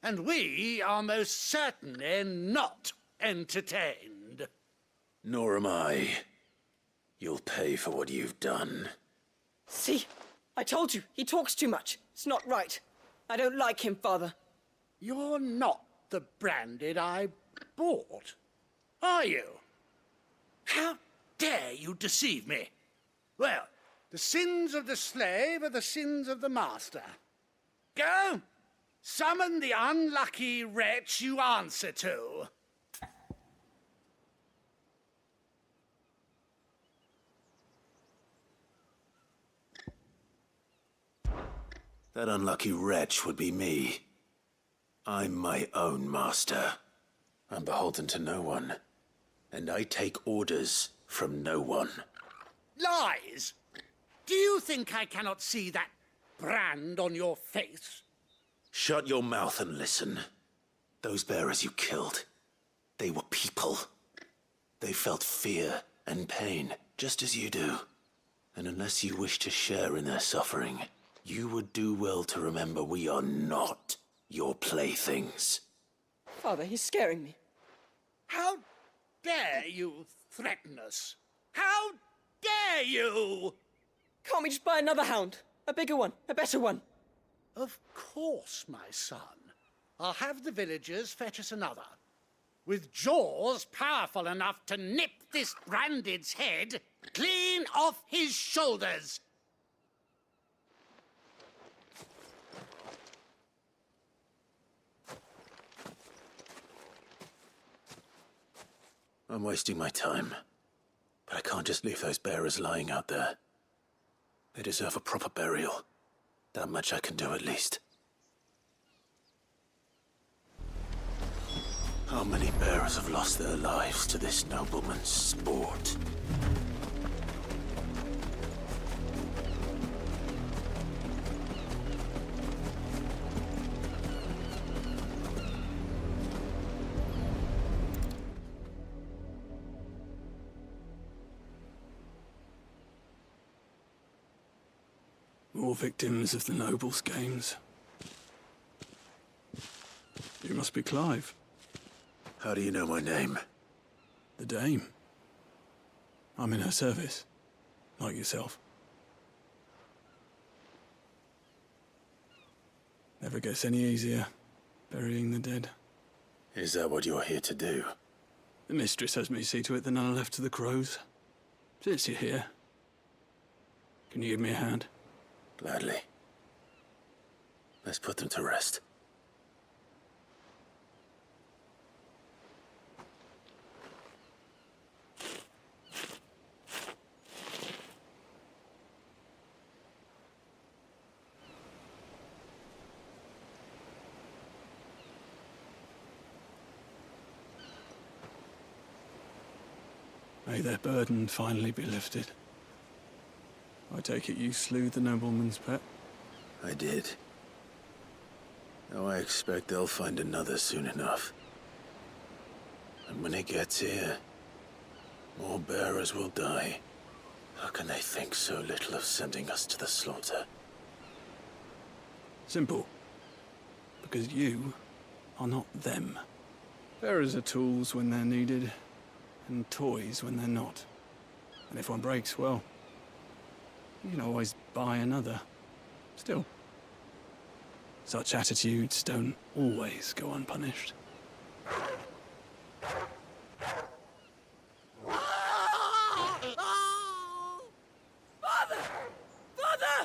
And we are most certainly not entertained. Nor am I. You'll pay for what you've done. See? I told you, he talks too much. It's not right. I don't like him, Father. You're not the Branded I bought, are you? How dare you deceive me? Well, the sins of the slave are the sins of the master. Go! Summon the unlucky wretch you answer to. That unlucky wretch would be me. I'm my own master. I'm beholden to no one. And I take orders from no one. Lies! Do you think I cannot see that brand on your face? Shut your mouth and listen. Those bearers you killed, they were people. They felt fear and pain, just as you do. And unless you wish to share in their suffering, you would do well to remember we are not your playthings. Father, he's scaring me. How dare you threaten us? How dare you? Can't we just buy another hound? A bigger one, a better one. Of course, my son. I'll have the villagers fetch us another. With jaws powerful enough to nip this Branded's head clean off his shoulders. I'm wasting my time. But I can't just leave those bearers lying out there. They deserve a proper burial. That much I can do at least. How many bearers have lost their lives to this nobleman's sport? More victims of the nobles' games. You must be Clive. How do you know my name? The Dame. I'm in her service, like yourself. Never gets any easier, burying the dead. Is that what you're here to do? The mistress has me see to it that none are left to the crows. Since you're here, can you give me a hand? Gladly. Let's put them to rest. May their burden finally be lifted. I take it you slew the nobleman's pet? I did. Now I expect they'll find another soon enough. And when it gets here, More bearers will die. How can they think so little of sending us to the slaughter? Simple. Because you are not them. Bearers are tools when they're needed, and toys when they're not. And if one breaks, well, you can always buy another. Still, such attitudes don't always go unpunished. Father! Father!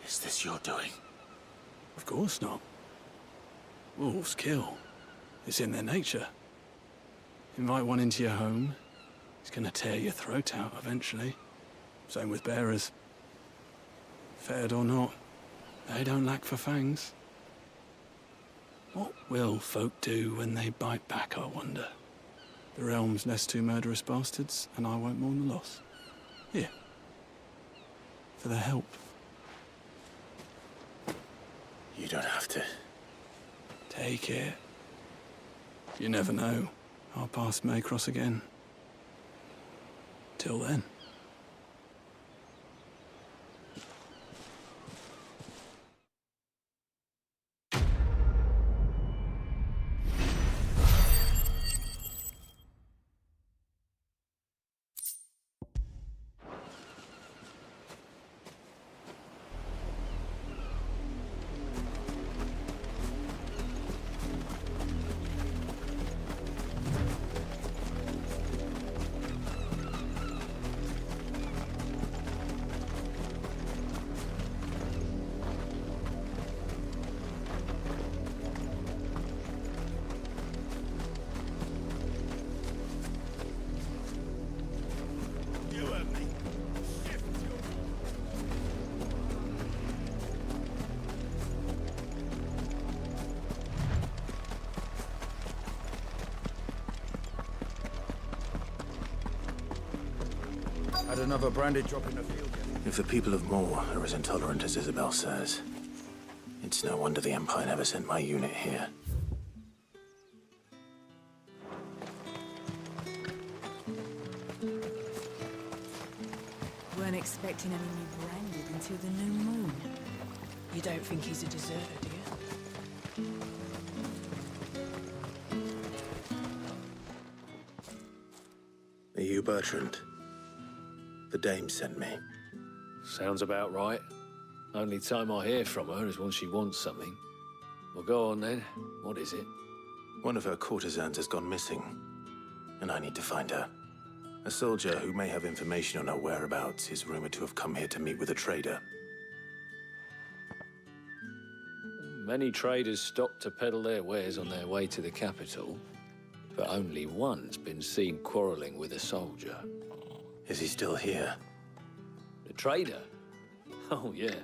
Is this your doing? Of course not. Wolves kill. It's in their nature. Invite one into your home, he's gonna tear your throat out eventually. Same with bearers. Fed or not, they don't lack for fangs. What will folk do when they bite back, I wonder? The realm's less two murderous bastards, and I won't mourn the loss. Here. For their help. You don't have to. Take it. You never know. Our paths may cross again. Till then. Had another branded drop in the field yet? If the people of Moor are as intolerant as Isabel says, it's no wonder the Empire never sent my unit here. Weren't expecting any new branded until the new moon. You don't think he's a deserter, do you? Are you Bertrand? The dame sent me. Sounds about right. Only time I hear from her is when she wants something. Well, go on then. What is it? One of her courtesans has gone missing, and I need to find her. A soldier who may have information on her whereabouts is rumored to have come here to meet with a trader. Many traders stop to peddle their wares on their way to the capital, but only one's been seen quarreling with a soldier. Is he still here? The trader? Oh, yeah.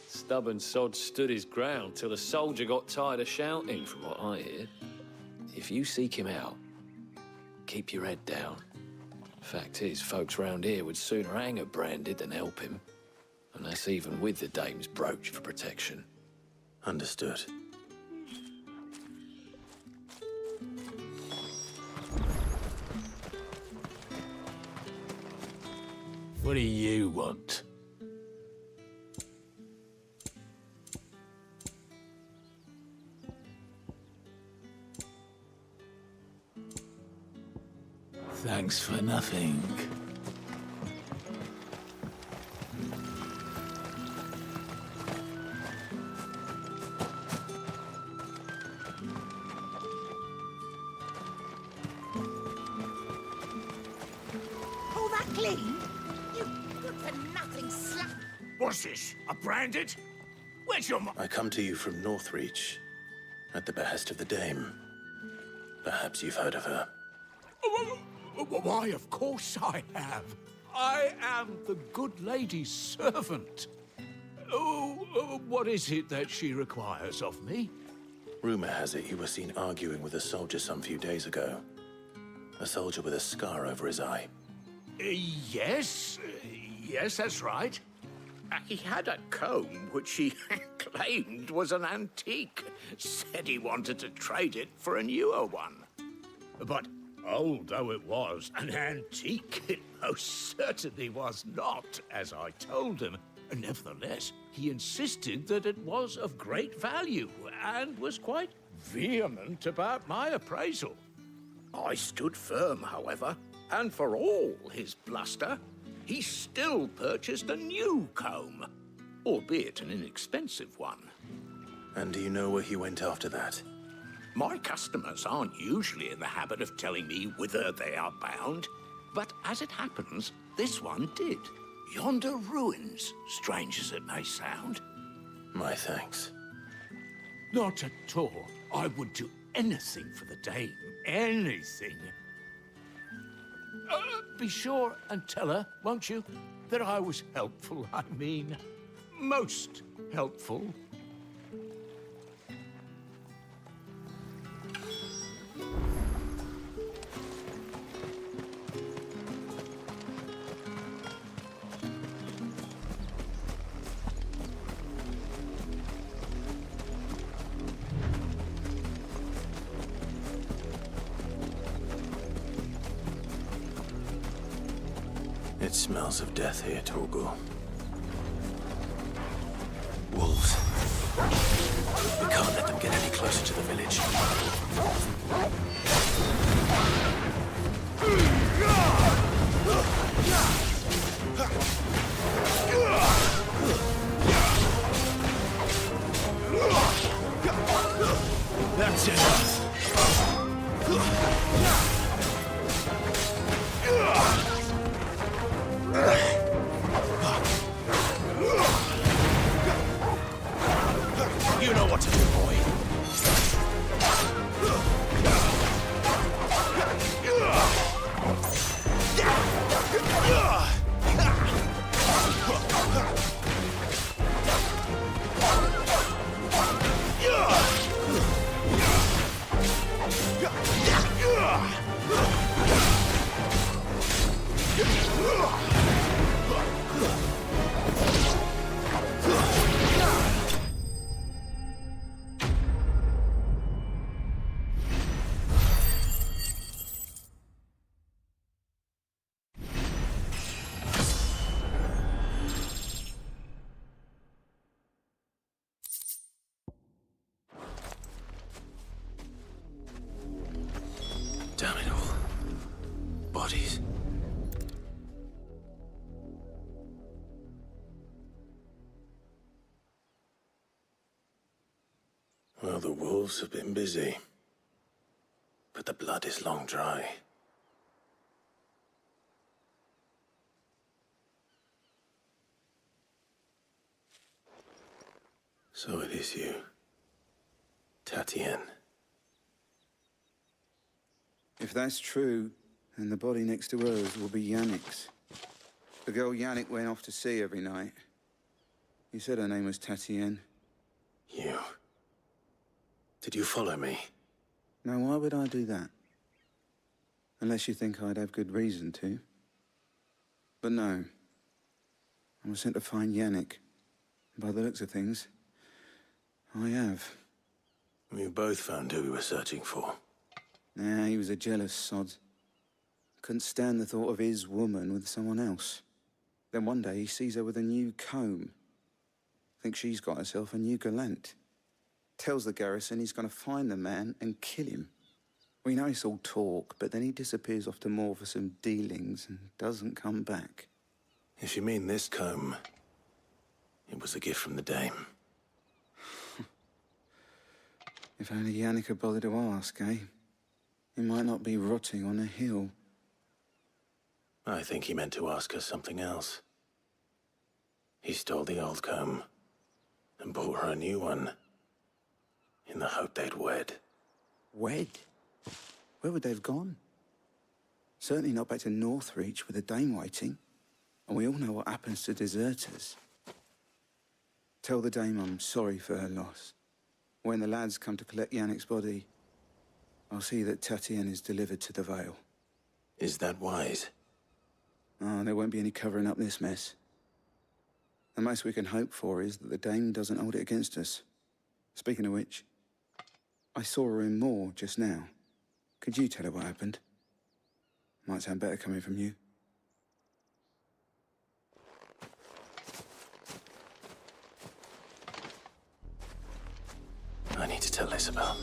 Stubborn sod stood his ground till the soldier got tired of shouting, from what I hear. If you seek him out, keep your head down. Fact is, folks round here would sooner hang a branded than help him. And that's even with the dame's brooch for protection. Understood. What do you want? Thanks for nothing. All that clean? You good-for-nothing slut! What's this? A branded? Where's your I come to you from Northreach, at the behest of the dame. Perhaps you've heard of her. Why, of course I have. I am the good lady's servant. What is it that she requires of me? Rumor has it you were seen arguing with a soldier some few days ago. A soldier with a scar over his eye. Yes, that's right. He had a comb which he claimed was an antique. Said he wanted to trade it for a newer one. But old though it was, an antique it most certainly was not, as I told him. Nevertheless, he insisted that it was of great value, and was quite vehement about my appraisal. I stood firm, however, and for all his bluster, he still purchased a new comb, albeit an inexpensive one. And do you know where he went after that? My customers aren't usually in the habit of telling me whither they are bound, but as it happens, this one did. Yonder ruins, strange as it may sound. My thanks. Not at all. I would do anything for the dame. Anything. Be sure and tell her, won't you, that I was helpful. I mean, most helpful. It smells of death here, Torgal. Wolves. We can't let them get any closer to the village. That's enough. You know what to do, boy. Damn it all. Bodies. Well, the wolves have been busy. But the blood is long dry. So it is you, Tatienne. If that's true, then the body next to hers will be Yannick's. The girl Yannick went off to sea every night. You said her name was Tatienne. You. Did you follow me? Now, why would I do that? Unless you think I'd have good reason to. But no. I was sent to find Yannick. By the looks of things, I have. We both found who we were searching for. Nah, he was a jealous sod. Couldn't stand the thought of his woman with someone else. Then one day he sees her with a new comb. Thinks she's got herself a new gallant. Tells the garrison he's going to find the man and kill him. We know it's all talk, but then he disappears off to Moor for some dealings and doesn't come back. If you mean this comb, it was a gift from the dame. If only Yannick had bothered to ask, eh? He might not be rotting on a hill. I think he meant to ask her something else. He stole the old comb and bought her a new one in the hope they'd wed. Wed? Where would they have gone? Certainly not back to Northreach with a dame waiting. And we all know what happens to deserters. Tell the dame I'm sorry for her loss. When the lads come to collect Yannick's body, I'll see that Tatienne is delivered to the Vale. Is that wise? Oh, there won't be any covering up this mess. The most we can hope for is that the dame doesn't hold it against us. Speaking of which, I saw her in Moor just now. Could you tell her what happened? Might sound better coming from you. I need to tell Isabel.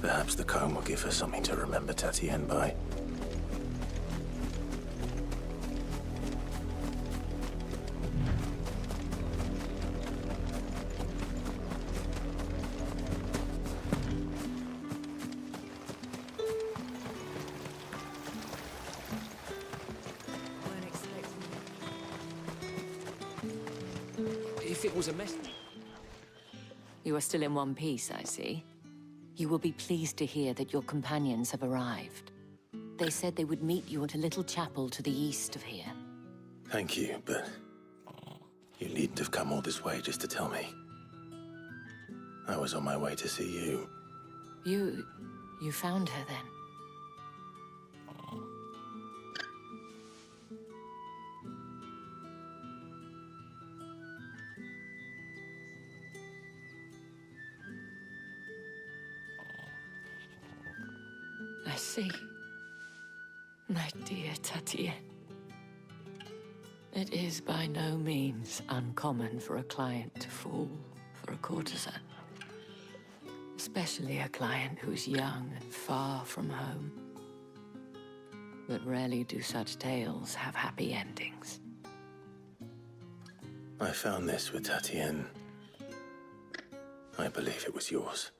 Perhaps the comb will give her something to remember Tatienne by. If it was a mess... You are still in one piece, I see. You will be pleased to hear that your companions have arrived. They said they would meet you at a little chapel to the east of here. Thank you, but you needn't have come all this way just to tell me. I was on my way to see you. You found her then? I see. My dear Tatienne. It is by no means uncommon for a client to fall for a courtesan. Especially a client who's young and far from home. But rarely do such tales have happy endings. I found this with Tatienne. I believe it was yours.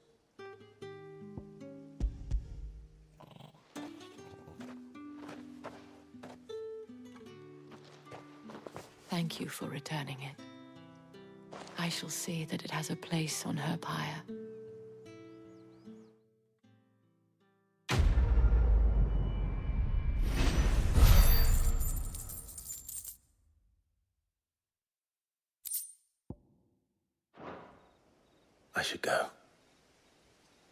Thank you for returning it. I shall see that it has a place on her pyre. I should go.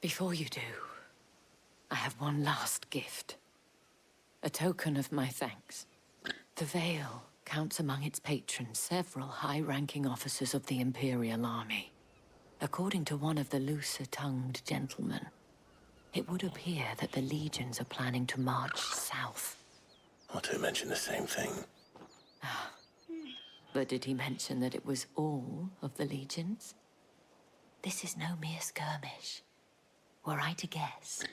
Before you do, I have one last gift. A token of my thanks. The Vale counts among its patrons several high-ranking officers of the Imperial Army. According to one of the looser-tongued gentlemen, it would appear that the legions are planning to march south. Otto mentioned the same thing. But did he mention that it was all of the legions? This is no mere skirmish. Were I to guess,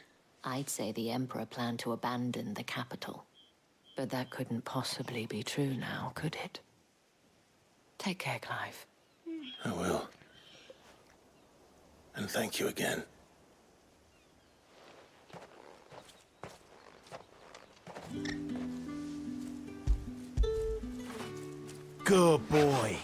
I'd say the Emperor planned to abandon the capital. But that couldn't possibly be true now, could it? Take care, Clive. I will. And thank you again. Good boy.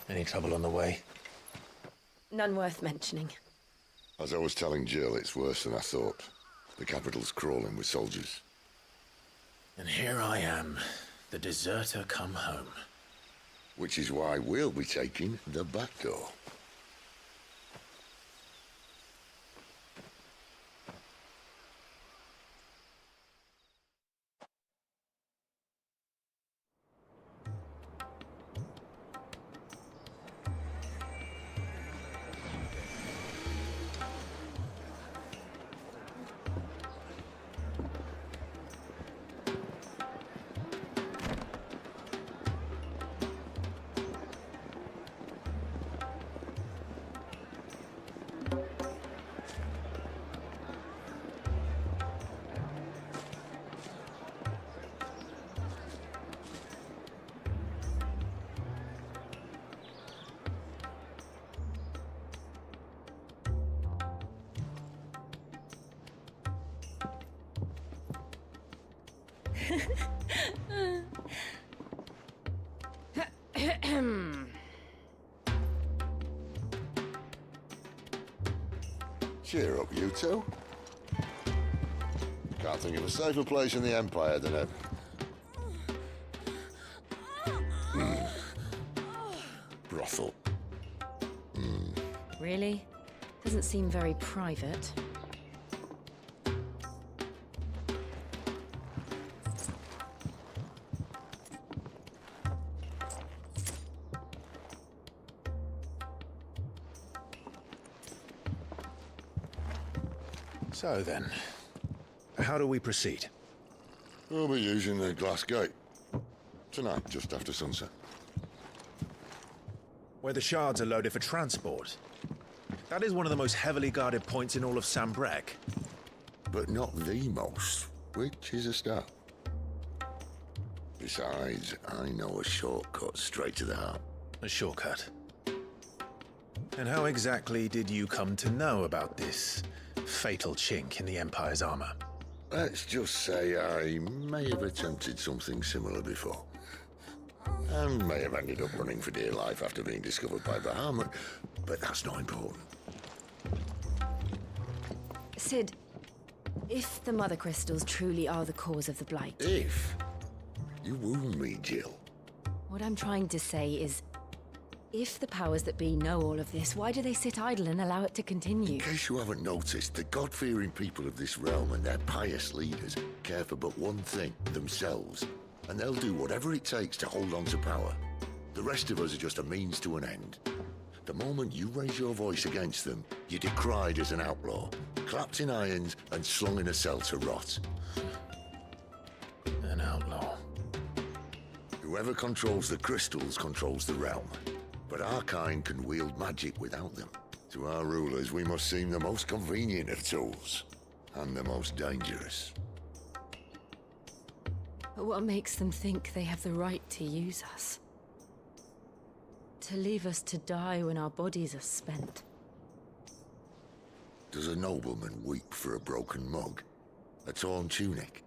Any trouble on the way? None worth mentioning. As I was telling Jill, it's worse than I thought. The capital's crawling with soldiers. And here I am, the deserter come home. Which is why we'll be taking the back door. Cheer up, you two. Can't think of a safer place in the Empire than it. Brothel. Really? Doesn't seem very private. So then, how do we proceed? We'll be using the glass gate. Tonight, just after sunset. Where the shards are loaded for transport. That is one of the most heavily guarded points in all of Sambrec. But not the most, which is a start. Besides, I know a shortcut straight to the heart. A shortcut? And how exactly did you come to know about this fatal chink in the Empire's armor? Let's just say I may have attempted something similar before. And may have ended up running for dear life after being discovered by Bahamut, but that's not important. Sid, if the Mother Crystals truly are the cause of the Blight... If? You wound me, Jill. What I'm trying to say is, if the powers that be know all of this, why do they sit idle and allow it to continue? In case you haven't noticed, the God-fearing people of this realm and their pious leaders care for but one thing, themselves. And they'll do whatever it takes to hold on to power. The rest of us are just a means to an end. The moment you raise your voice against them, you're decried as an outlaw, clapped in irons and slung in a cell to rot. An outlaw. Whoever controls the crystals controls the realm. But our kind can wield magic without them. To our rulers, we must seem the most convenient of tools, and the most dangerous. But what makes them think they have the right to use us? To leave us to die when our bodies are spent? Does a nobleman weep for a broken mug? A torn tunic?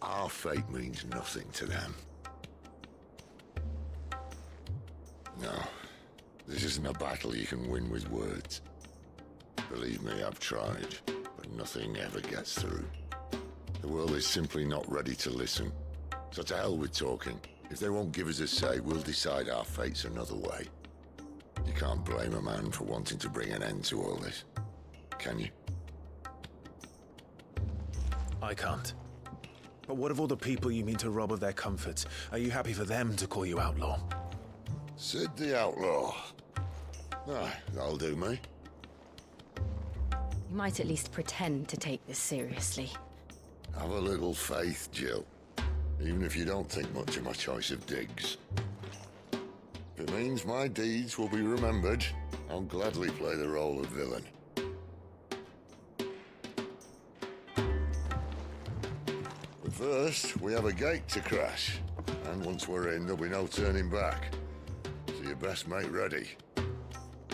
Our fate means nothing to them. No, this isn't a battle you can win with words. Believe me, I've tried, but nothing ever gets through. The world is simply not ready to listen. So to hell with talking. If they won't give us a say, we'll decide our fates another way. You can't blame a man for wanting to bring an end to all this, can you? I can't. But what of all the people you mean to rob of their comforts? Are you happy for them to call you outlaw? Sid the Outlaw. Ah, that'll do me. You might at least pretend to take this seriously. Have a little faith, Jill. Even if you don't think much of my choice of digs. If it means my deeds will be remembered, I'll gladly play the role of villain. But first, we have a gate to crash. And once we're in, there'll be no turning back. So you best make ready.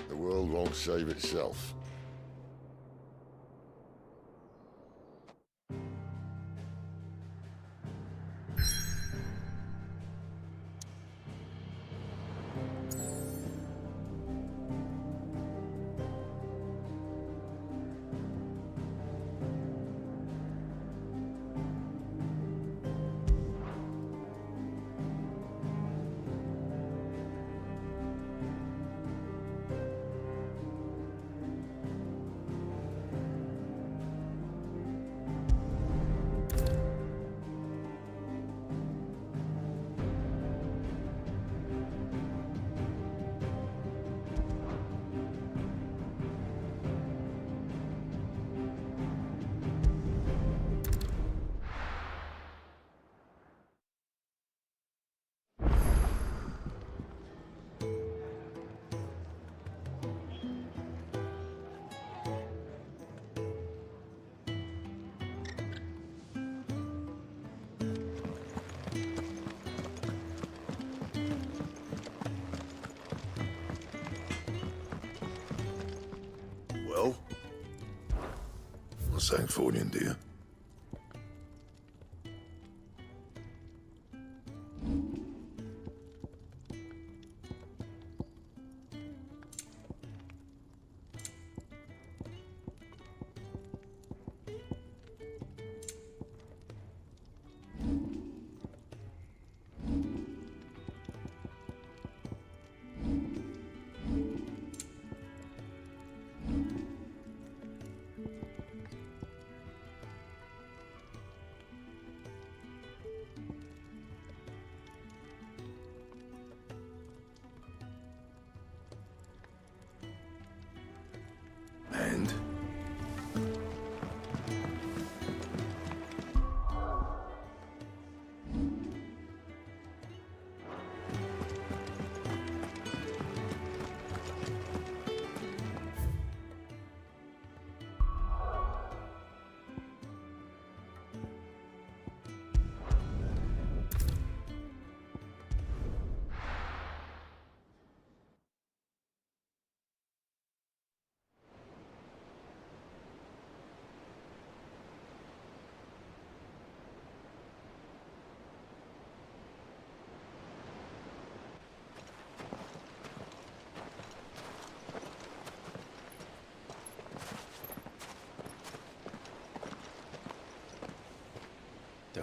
The world won't save itself. Well? What's that for you, dear?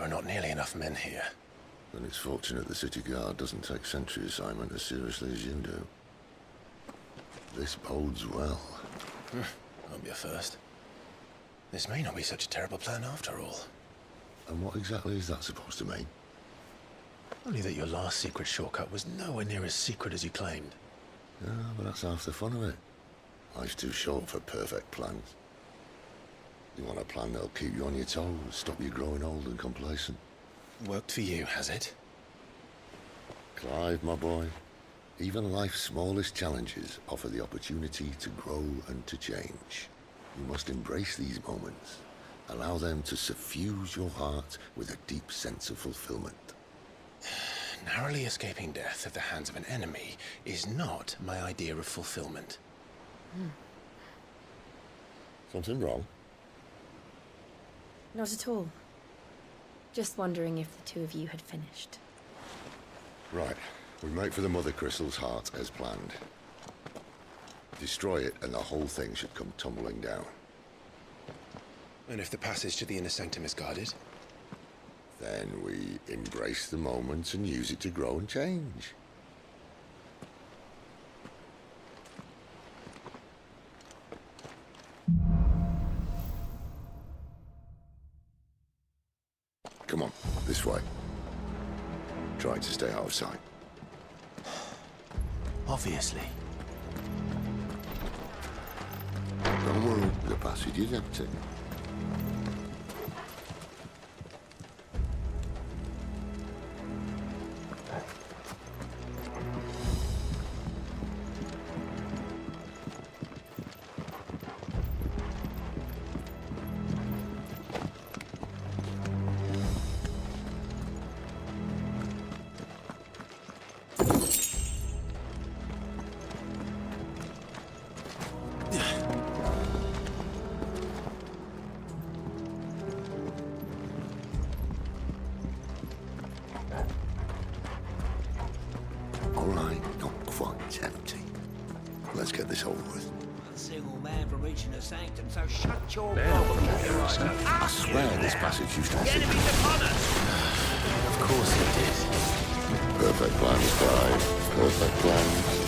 are not nearly enough men here. Then it's fortunate the city guard doesn't take sentry assignment as seriously as you do. This bodes well. Won't be a first. This may not be such a terrible plan after all. And what exactly is that supposed to mean? Only that your last secret shortcut was nowhere near as secret as you claimed. Yeah, but that's half the fun of it. Life's too short for perfect plans. You want a plan that'll keep you on your toes, stop you growing old and complacent. Worked for you, has it? Clive, my boy, even life's smallest challenges offer the opportunity to grow and to change. You must embrace these moments. Allow them to suffuse your heart with a deep sense of fulfillment. Narrowly escaping death at the hands of an enemy is not my idea of fulfillment. Something wrong? Not at all. Just wondering if the two of you had finished. Right. We make for the Mother Crystal's heart as planned. Destroy it and the whole thing should come tumbling down. And if the passage to the inner sanctum is guarded? Then we embrace the moment and use it to grow and change. Come on, this way. Trying to stay out of sight. Obviously. Don't worry, the passage is empty. Let's get this over with. One single man for reaching the sanctum, so shut your Man, mouth. I swear this passage used to The have enemy's upon us! Of course it did. perfect plans, Clive. Perfect plans.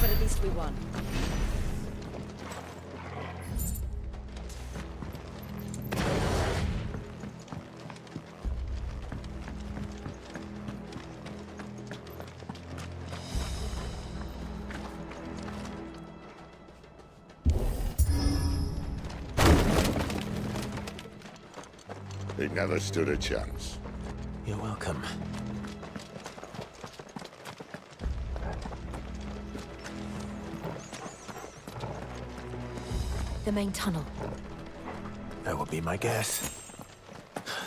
But at least we won. It never stood a chance. You're welcome. The main tunnel. That would be my guess.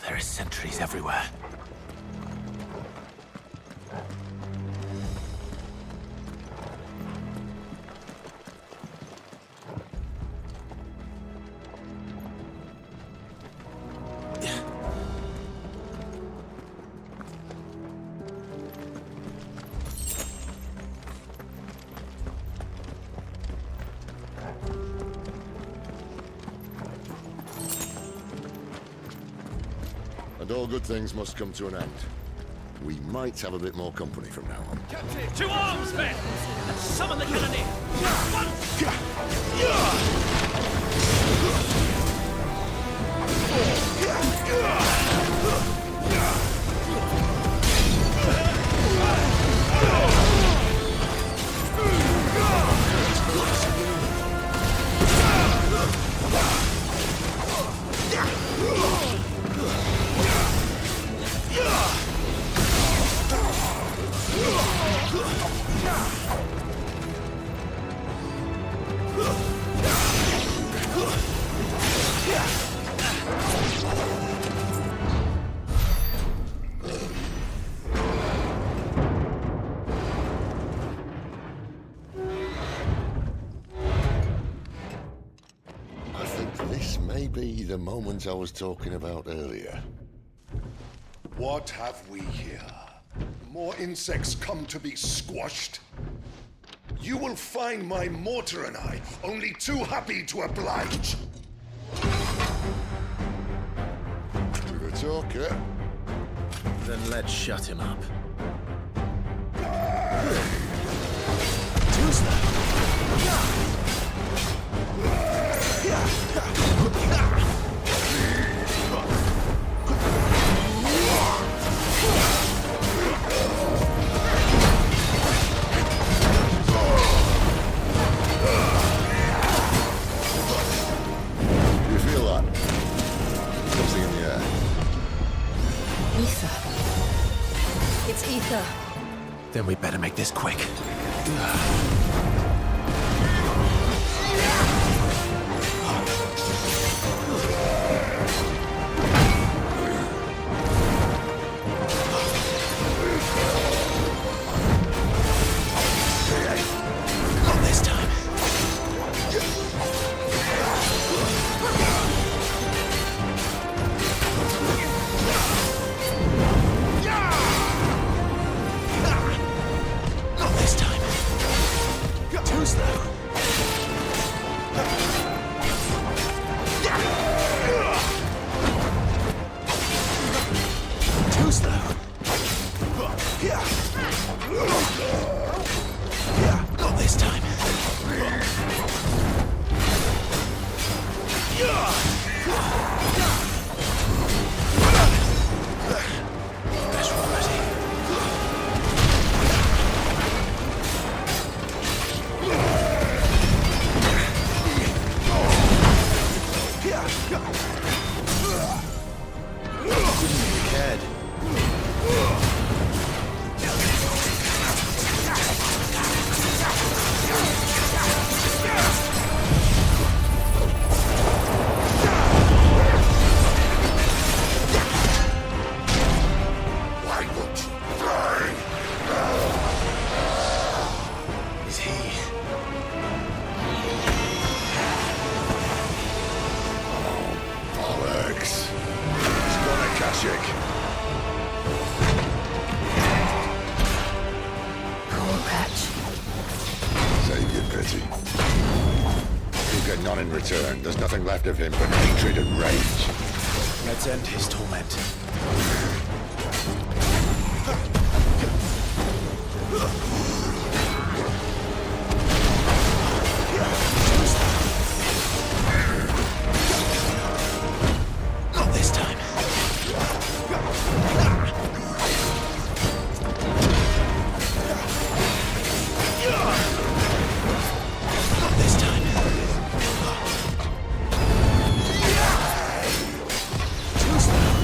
There are sentries everywhere. And all good things must come to an end. We might have a bit more company from now on. Captain, to arms, men! And summon the cannoneer! be the moment I was talking about earlier. What have we here? More insects come to be squashed? You will find my mortar and I only too happy to oblige. With a talker. Then let's shut him up. You feel that? Something in the air. Ether. It's ether. Then we better make this quick. Not this time. Not this time. Too slow. Too slow. Not this time. That's right. Head. Why won't you die? Is he? Bollocks. He's got a Kashik. Poor Patch. Save your pity. You get none in return. There's nothing left of him but hatred and rage. Let's end his torment. Not this time. Not this time. Too slow.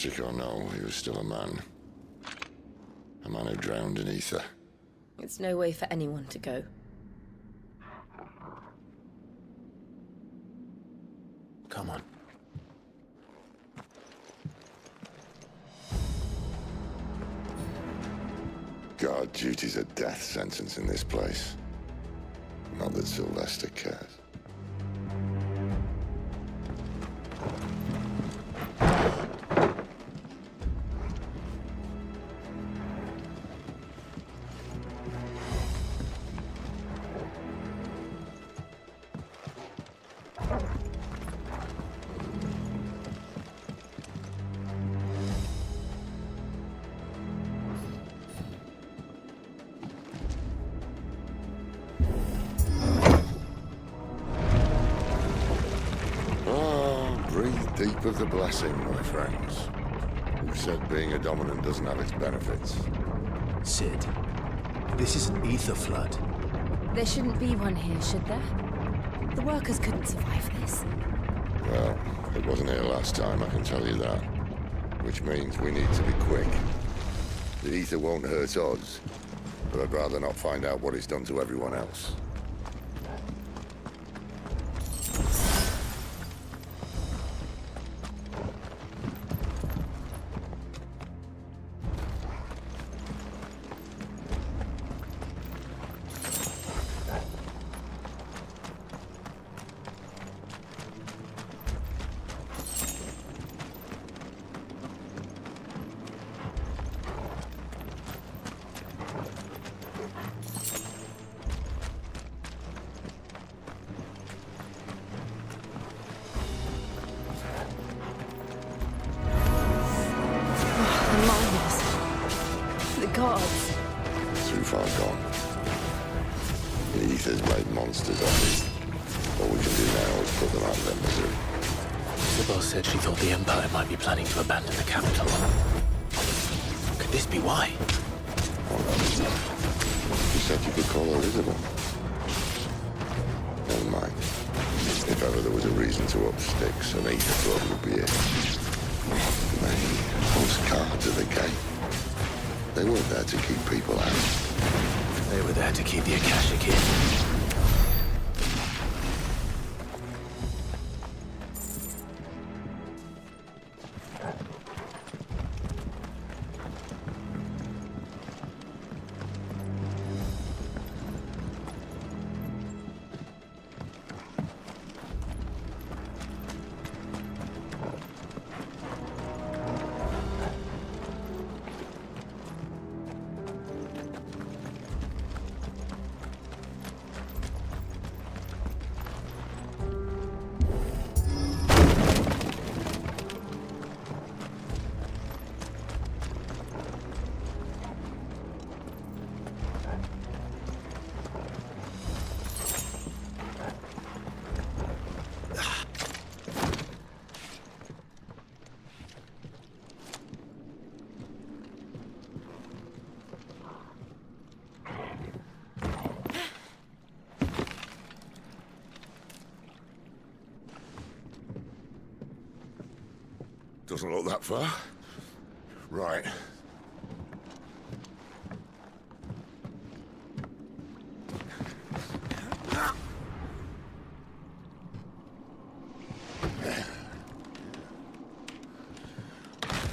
Magic or no, he was still a man. A man who drowned in ether. It's no way for anyone to go. Come on. Guard duty's a death sentence in this place. Not that Sylvester cares. Deep of the blessing, my friends. Who said being a dominant doesn't have its benefits? Sid, this is an ether flood. There shouldn't be one here, should there? The workers couldn't survive this. Well, it wasn't here last time, I can tell you that. Which means we need to be quick. The ether won't hurt us, but I'd rather not find out what it's done to everyone else. Gods. Too far gone. The ether's made monsters of us. All we can do now is put them out of their misery. Sybil said she thought the Empire might be planning to abandon the capital. Could this be why? Oh, no. You said you could call her Isabel. Never mind. If ever there was a reason to up sticks, an ether flood would be it. Those guards at the gate. They weren't there to keep people out. They were there to keep the Akashic in. Doesn't look that far. Right.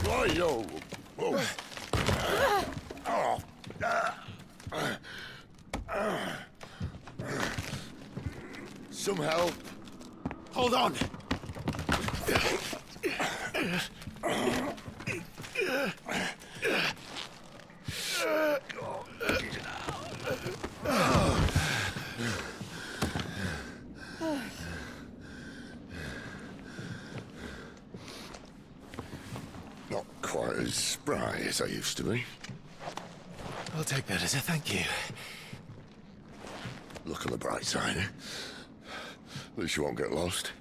Right-o. Whoa. Some help. Hold on. Not quite as spry as I used to be. I'll take that as a thank you. Look on the bright side, eh? At least you won't get lost.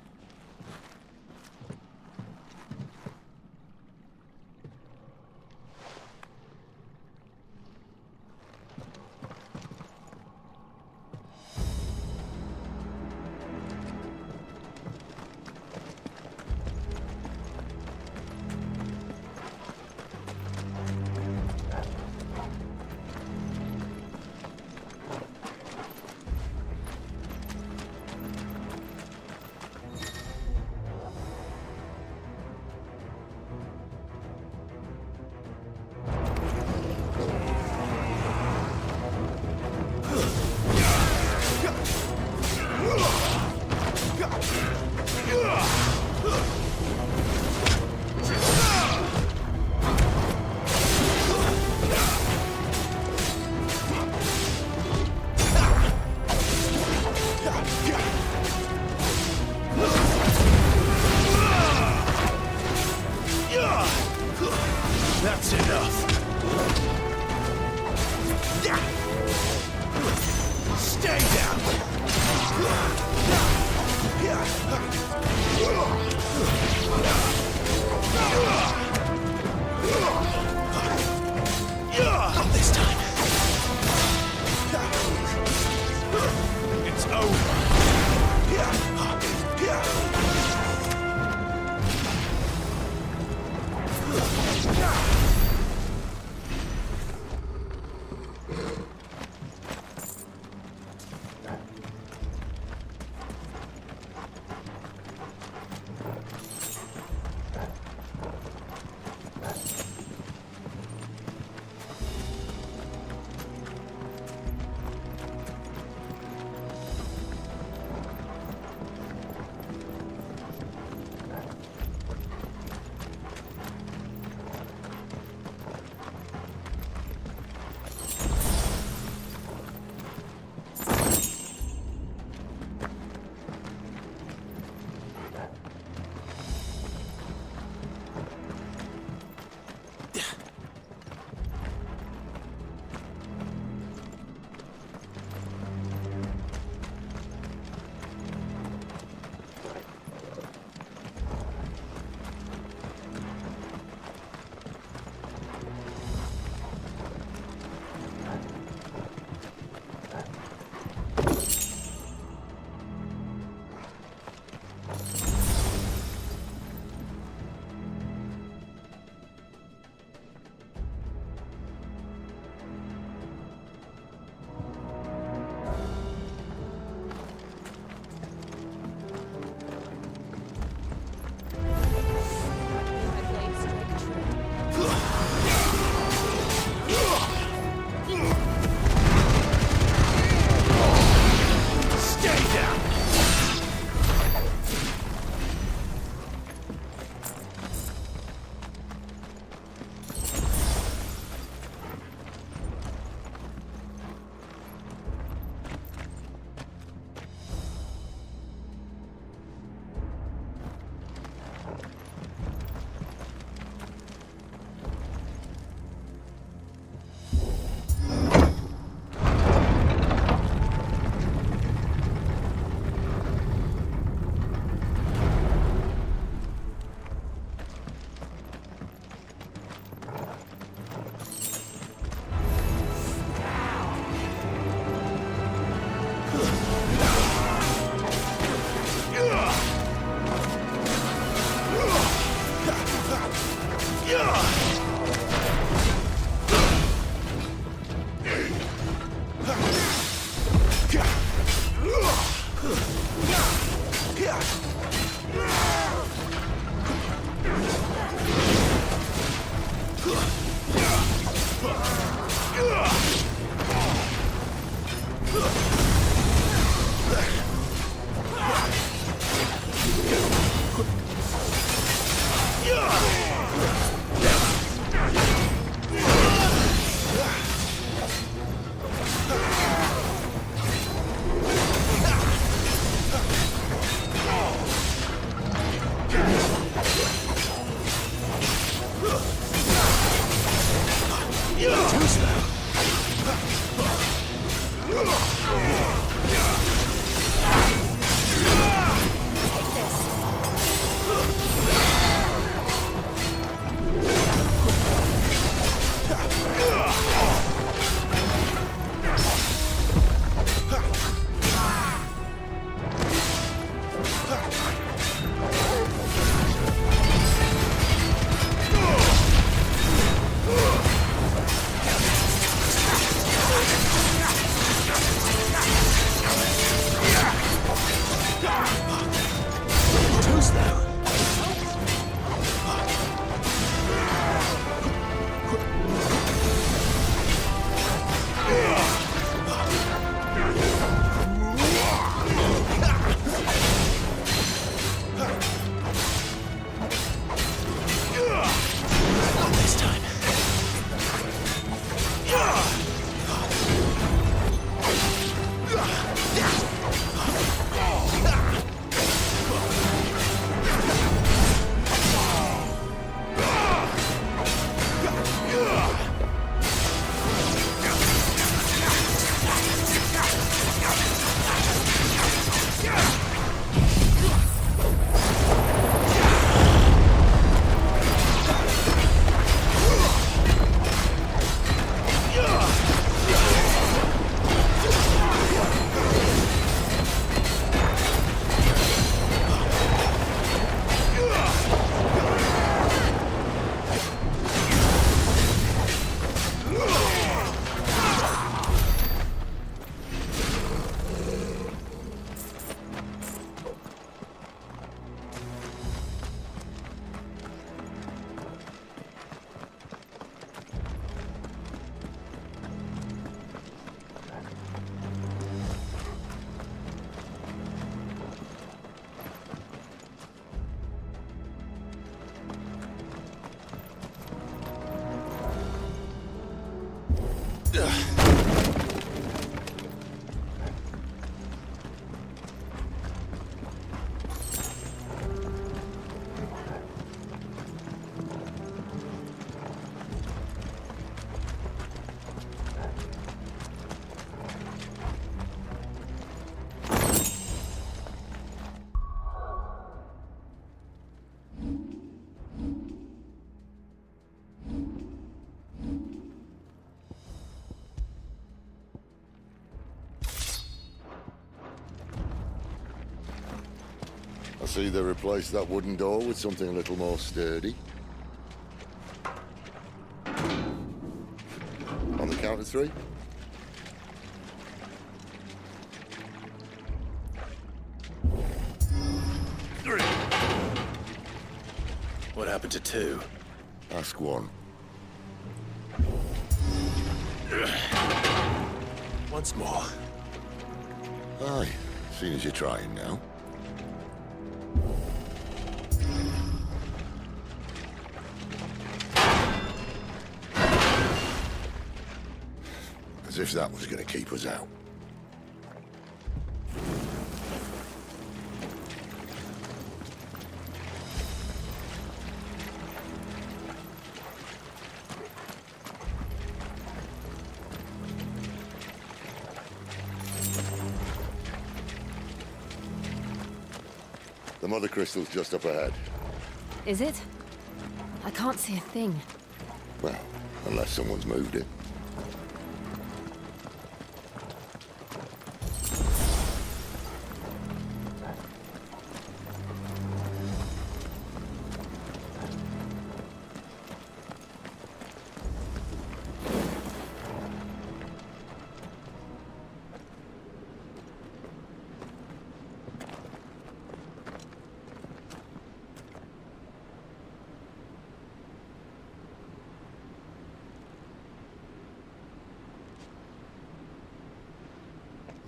Stay down! Not this time. It's over. I see they replaced that wooden door with something a little more sturdy. On the count of 3. What happened to 2? Ask 1. Once more. Aye, seeing as you're trying now. As if that was going to keep us out. The mother crystal's just up ahead. Is it? I can't see a thing. Well, unless someone's moved it.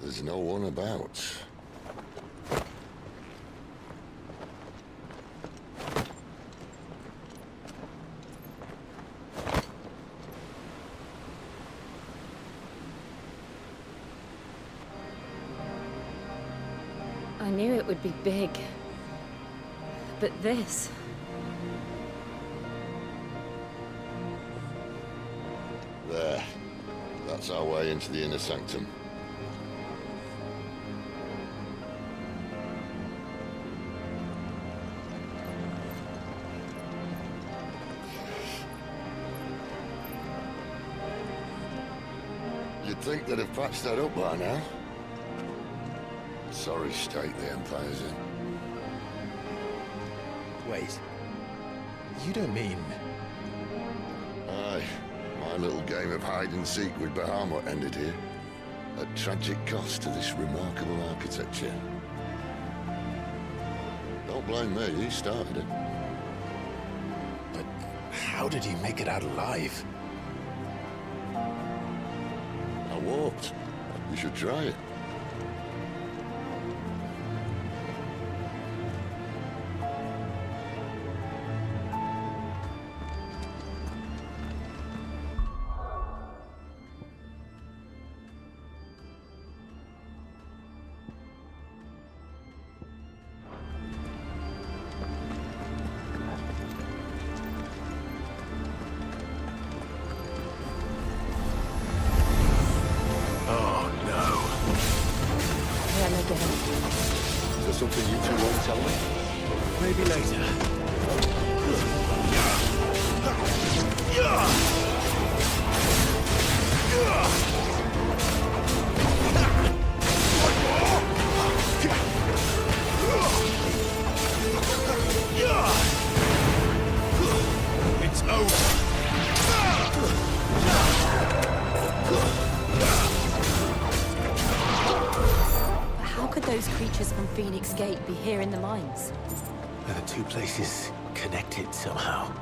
There's no one about. I knew it would be big. But this... There. That's our way into the inner sanctum. You'd think they'd have patched that up by now. Sorry state the Empire's in. Wait. You don't mean... Aye. My little game of hide-and-seek with Bahamut ended here. At tragic cost to this remarkable architecture. Don't blame me, he started it. But how did he make it out alive? I walked. You should try it. Is there something you two won't tell me? Maybe later. It's over. How could those creatures from Phoenix Gate be here in the mines? Are the two places connected somehow?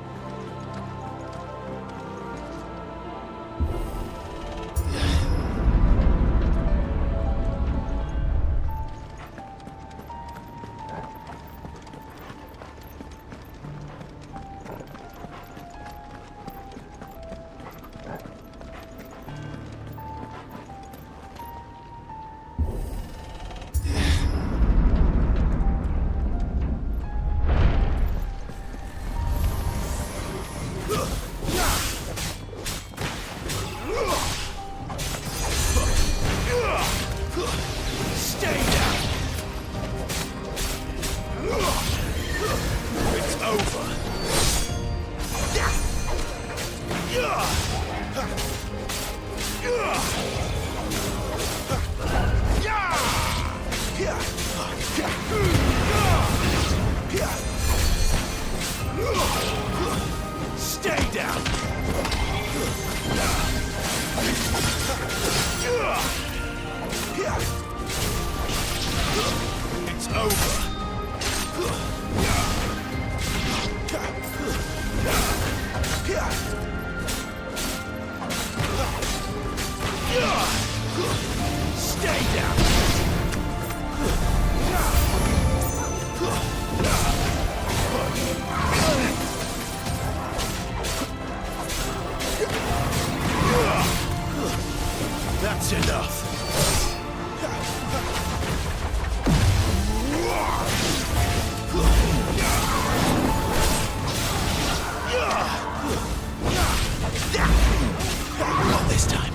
Stay down! It's over! Stay down! That's enough. Not this time.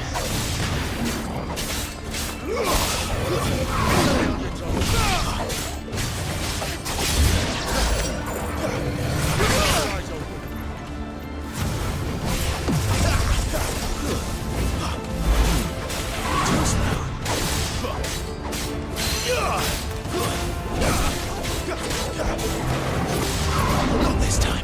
Not this time.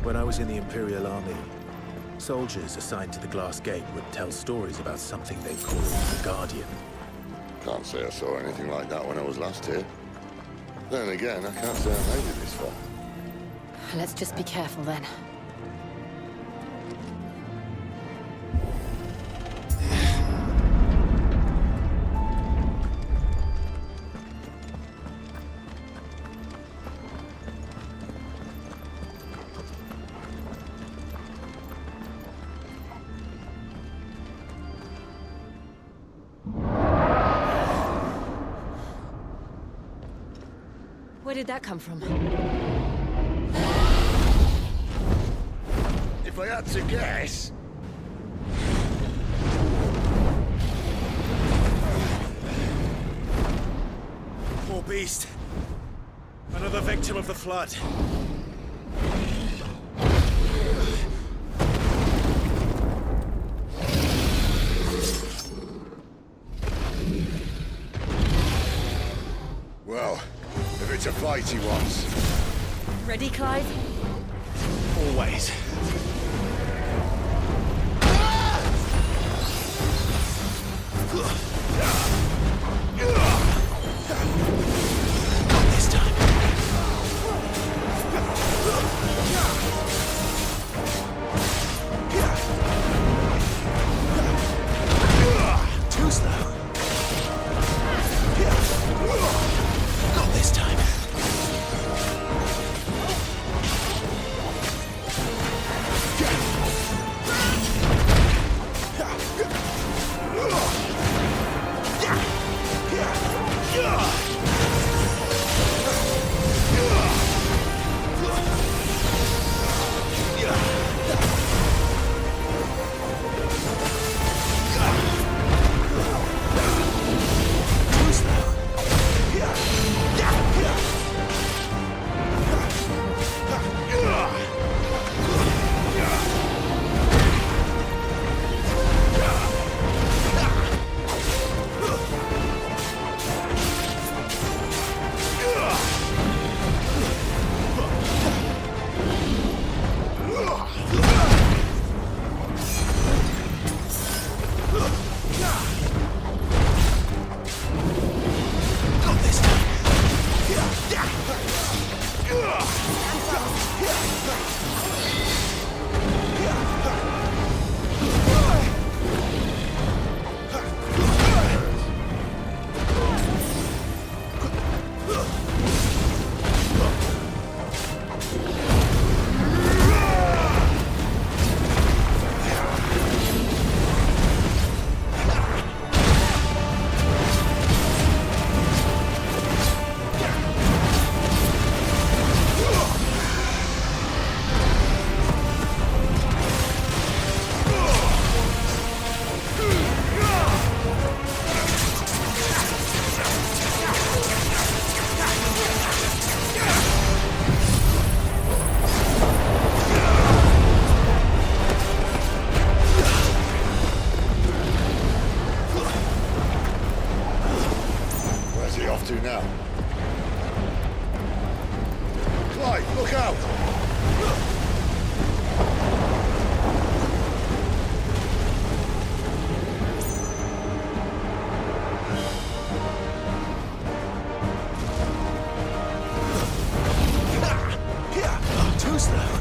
When I was in the Imperial Army, soldiers assigned to the Glass Gate would tell stories about something they called the Guardian. Can't say I saw anything like that when I was last here. Then again, I can't say I made it this far. Let's just be careful then. Where did that come from? If I had to guess... Poor beast. Another victim of the flood. Well, if it's a fight he wants. Ready, Clive? Always. Not this time. Too slow. Not this time. Now. Clyde, look out! Too slow.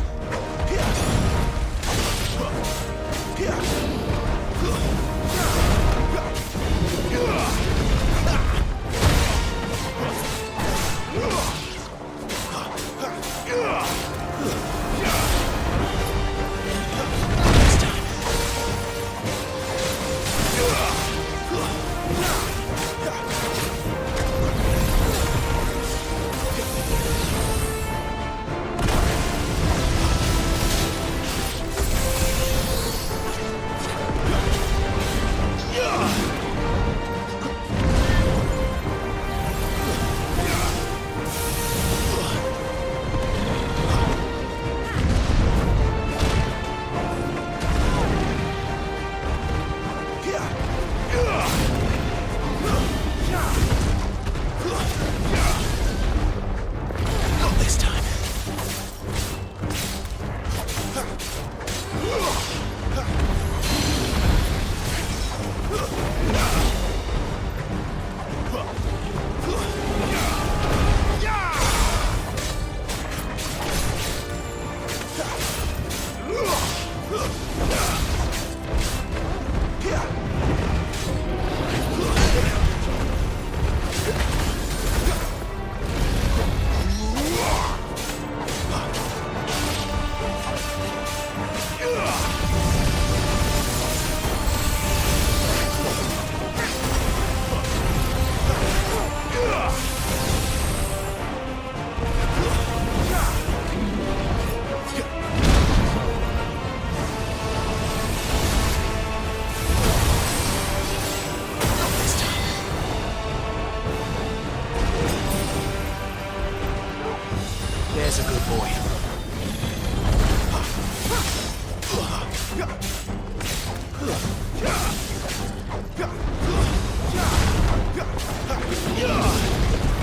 There's a good boy.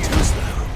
Too slow.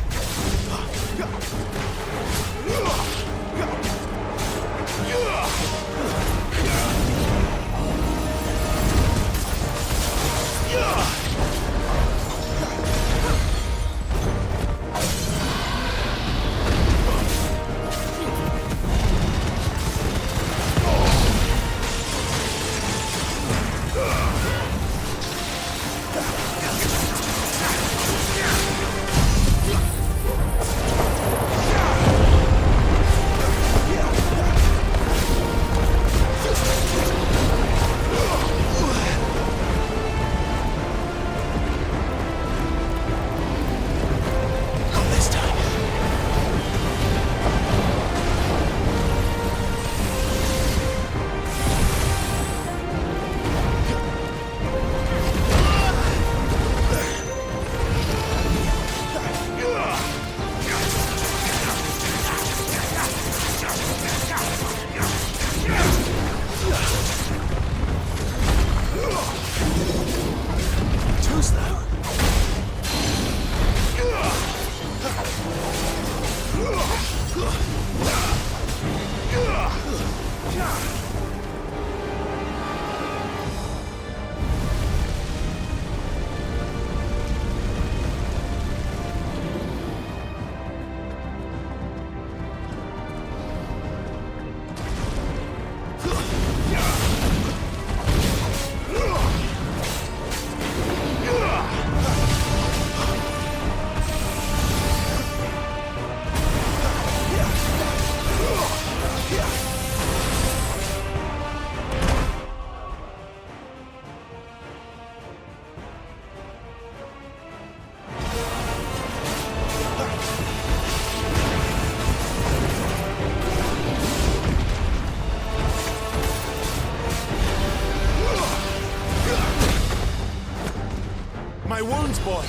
bronze boy.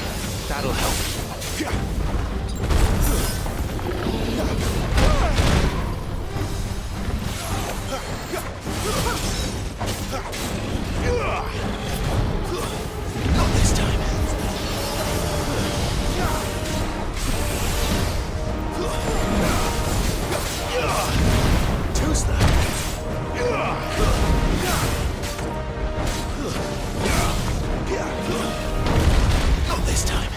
That'll help. Not this time. Who's that? Not this time.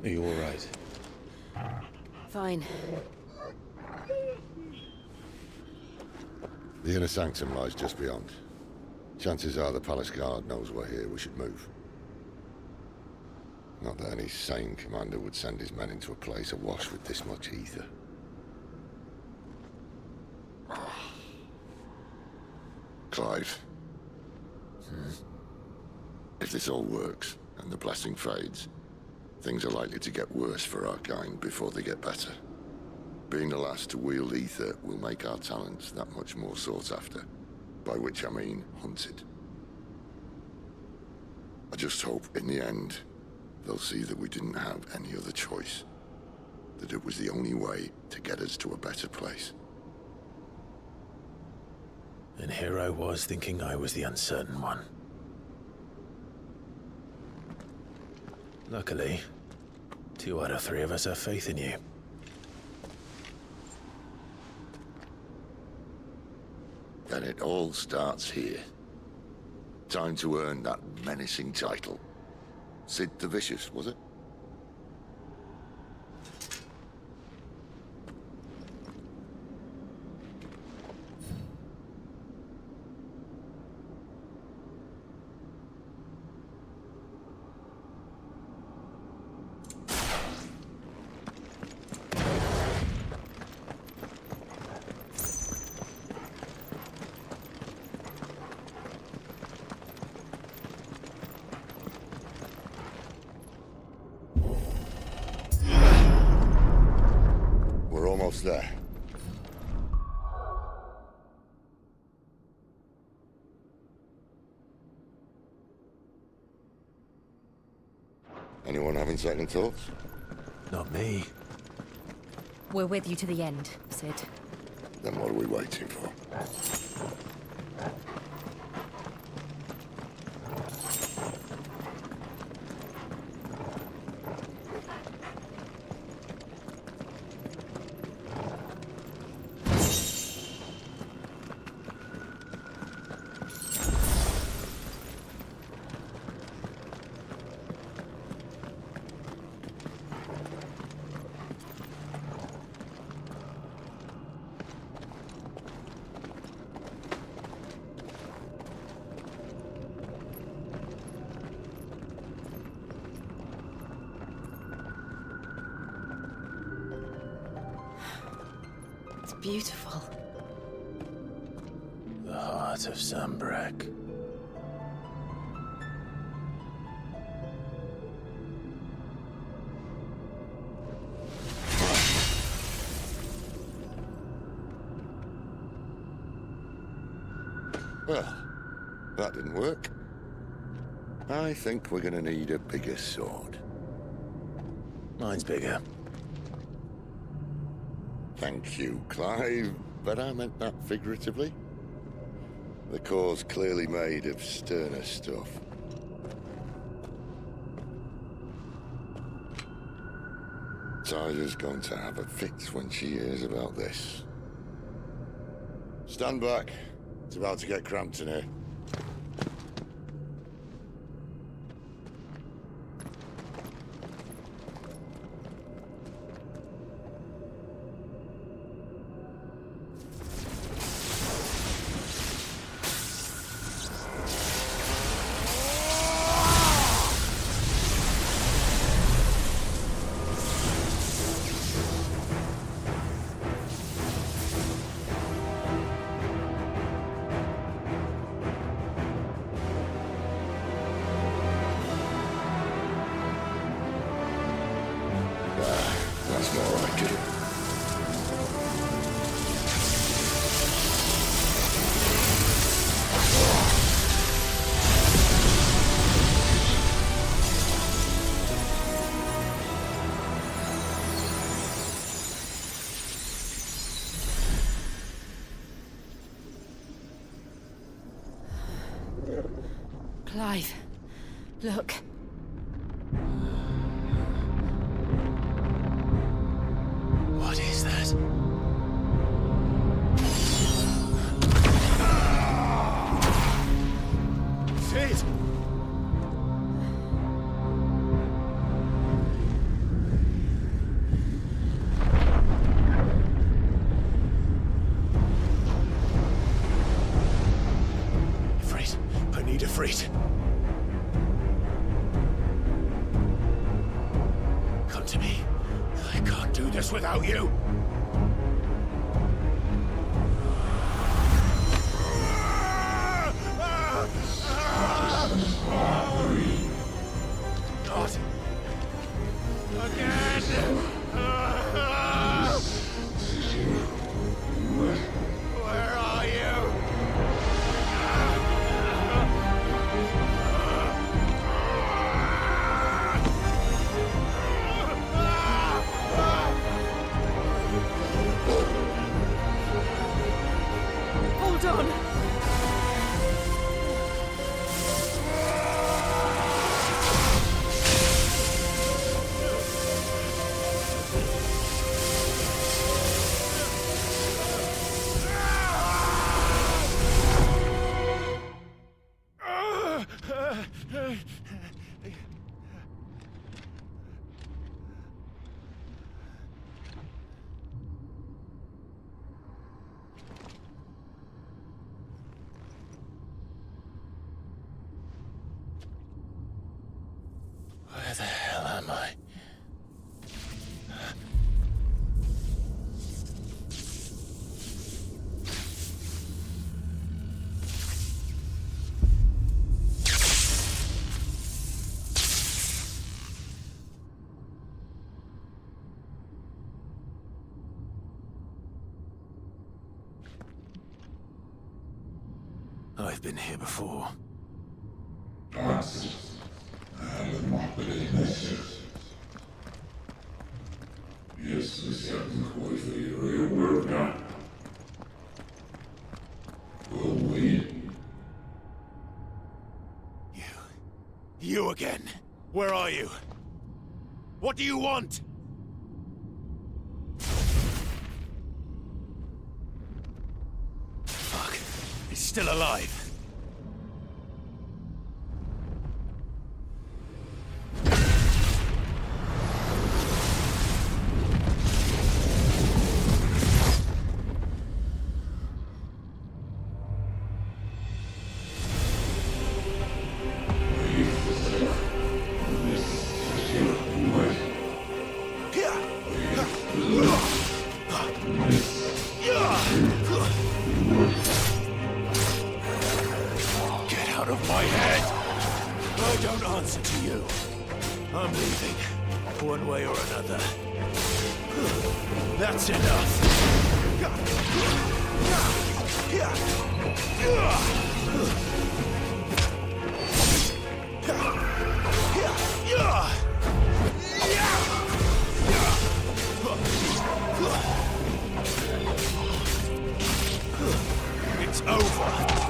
Are you all right? Fine. The inner sanctum lies just beyond. Chances are the palace guard knows we're here. We should move. Not that any sane commander would send his men into a place awash with this much ether. Clive. If this all works, and the blessing fades, things are likely to get worse for our kind before they get better. Being the last to wield ether will make our talents that much more sought after, by which I mean hunted. I just hope, in the end, they'll see that we didn't have any other choice. That it was the only way to get us to a better place. And here I was thinking I was the uncertain one. Luckily, 2 out of 3 of us have faith in you. Then it all starts here. Time to earn that menacing title. Sid the Vicious, was it? We're almost there. Anyone having second thoughts? Not me. We're with you to the end, Sid. Then what are we waiting for? Beautiful. The heart of Zambrak. Well, that didn't work. I think we're gonna need a bigger sword. Mine's bigger. Thank you, Clive, but I meant that figuratively. The core's clearly made of sterner stuff. Tyler's going to have a fit when she hears about this. Stand back. It's about to get cramped in here. Clive, look. What is that? Sid! Ifrit, I need Ifrit. Come to me. I can't do this without you. Not again. Where are you? Hold on. Where the hell am I? I've been here before. You again? Where are you? What do you want? Fuck. He's still alive. Get out of my head! I don't answer to you. I'm leaving, one way or another. That's enough. It's over.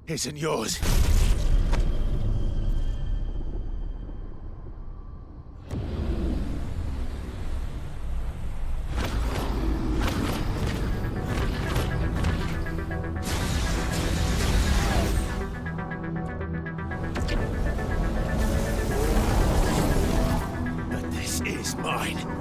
isn't yours. But this is mine.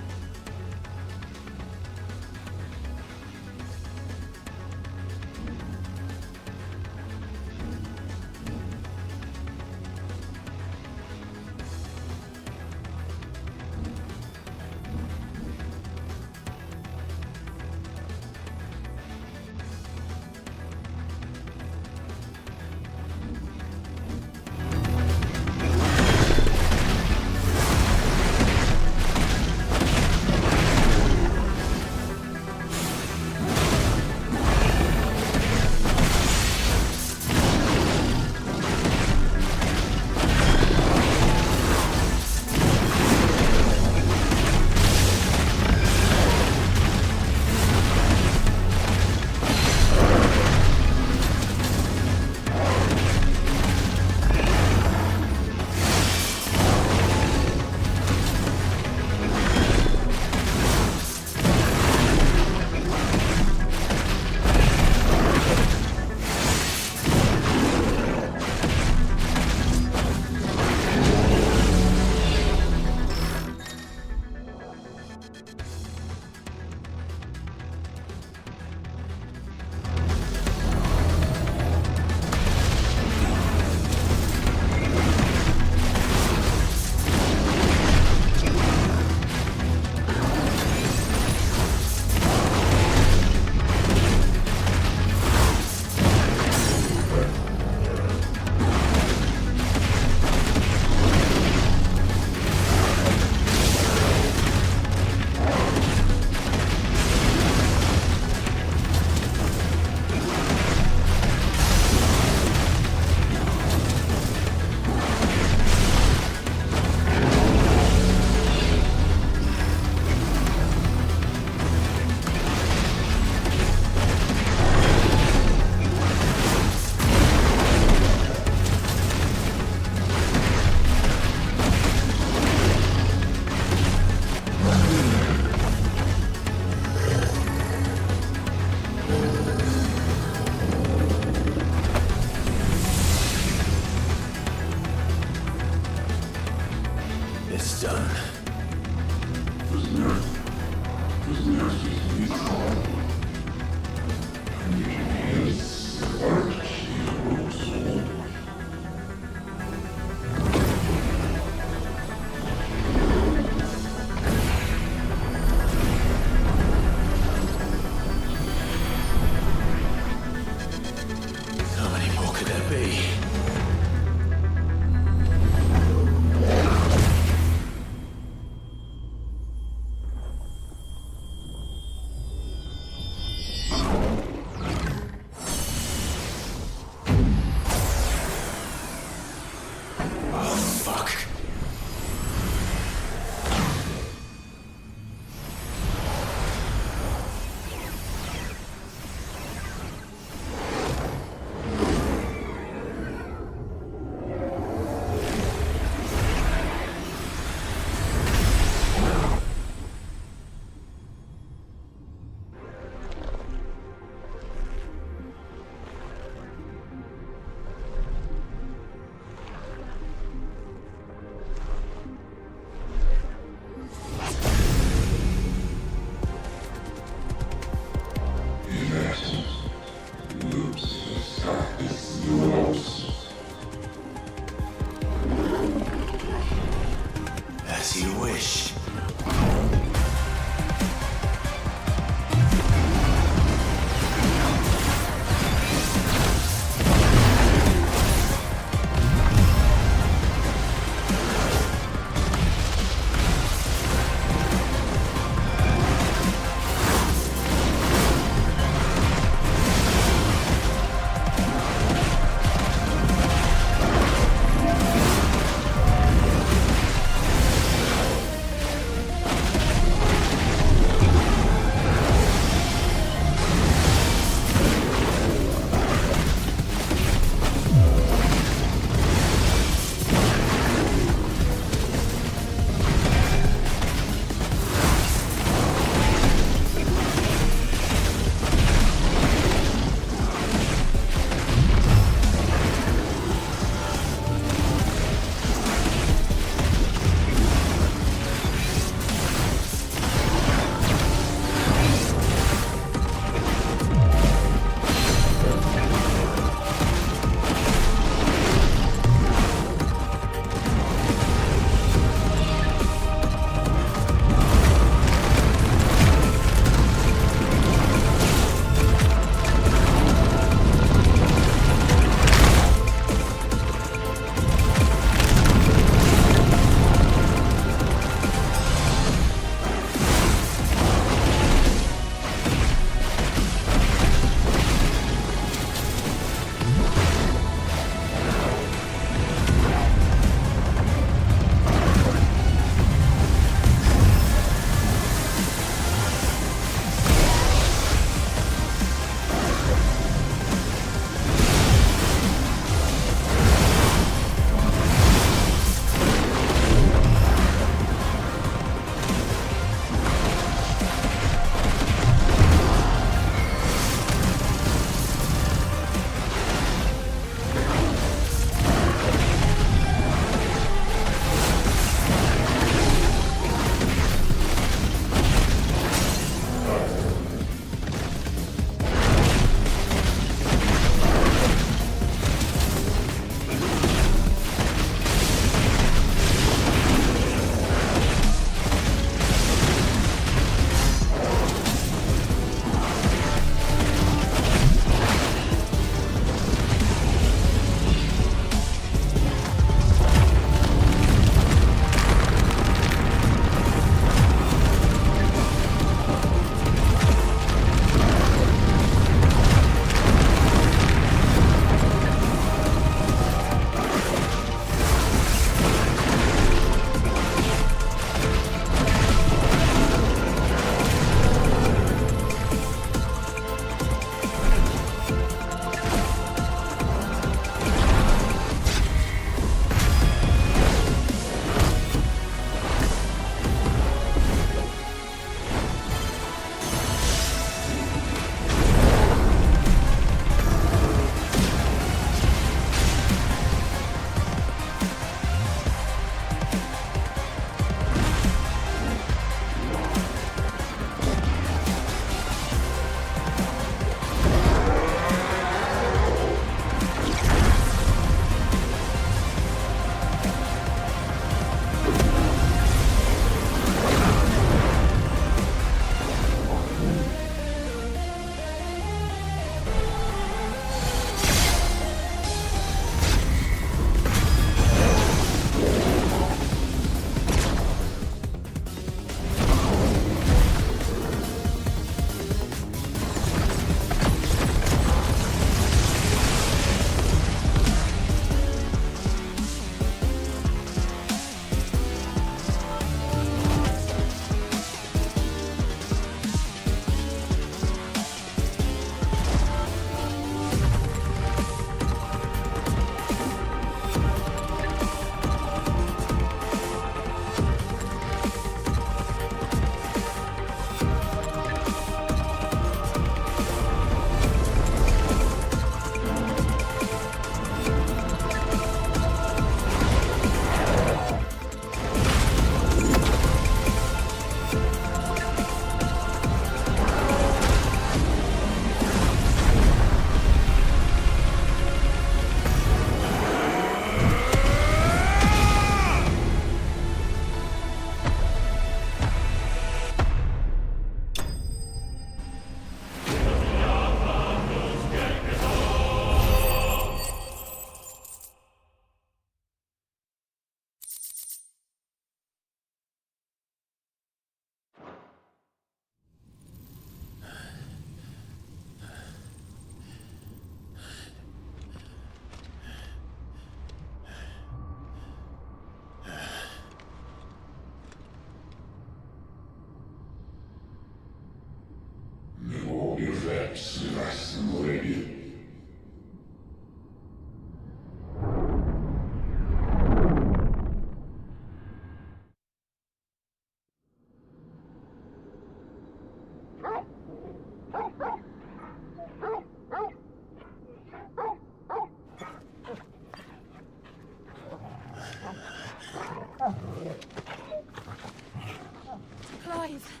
alive.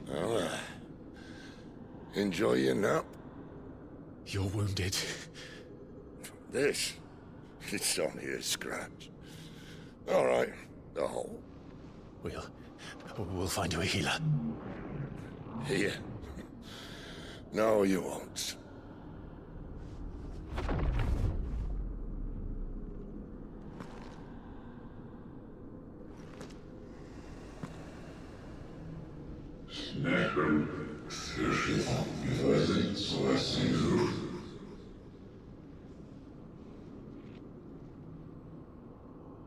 Well, enjoy your nap. You're wounded. This? It's only a scratch. All right, the hole. We'll find you a healer. Here? No, you won't.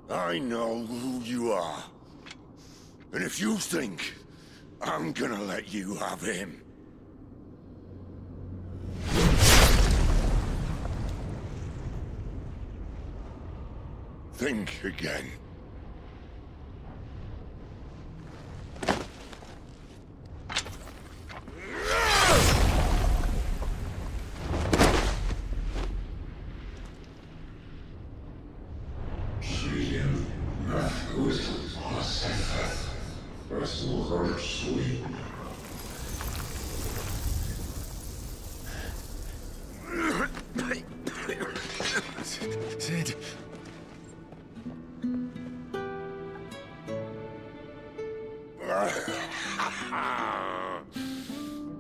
I know who you are. And if you think I'm gonna let you have him... think again. Sid.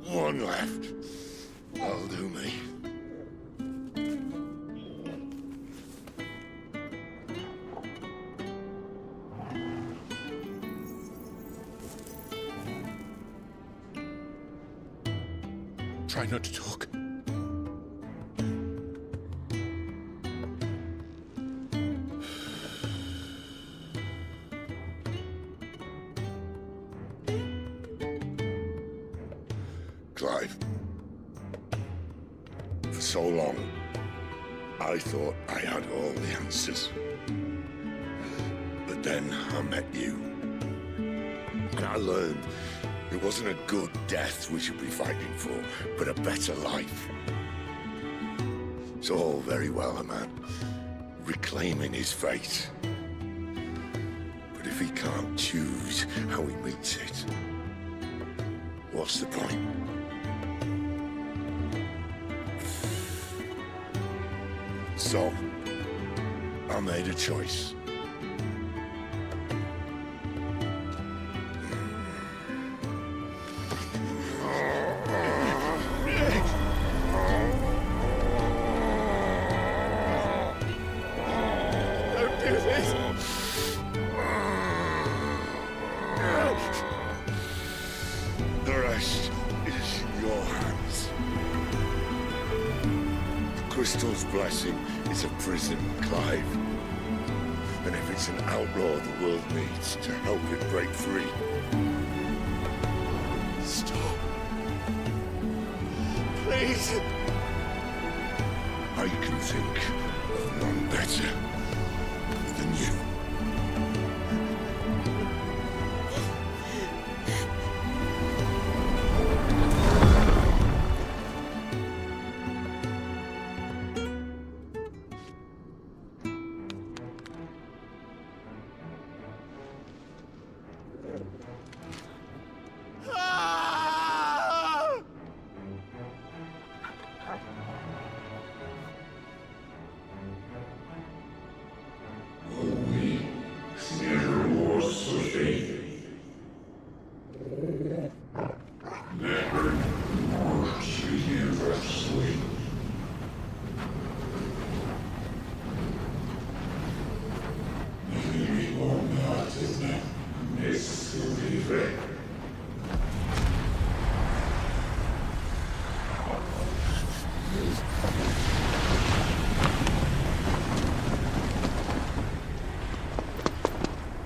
One left. That'll do me. Try not to talk. Clive. For so long, I thought I had all the answers. But then I met you. And I learned it wasn't a good death we should be fighting for, but a better life. It's all very well, a man reclaiming his fate. But if he can't choose how he meets it, what's the point? So, I made a choice. Don't do this! The rest is in your hands. Crystal's blessing is a prison, Clive. And if it's an outlaw the world needs to help it break free... Stop. Please. I can think of none better than you.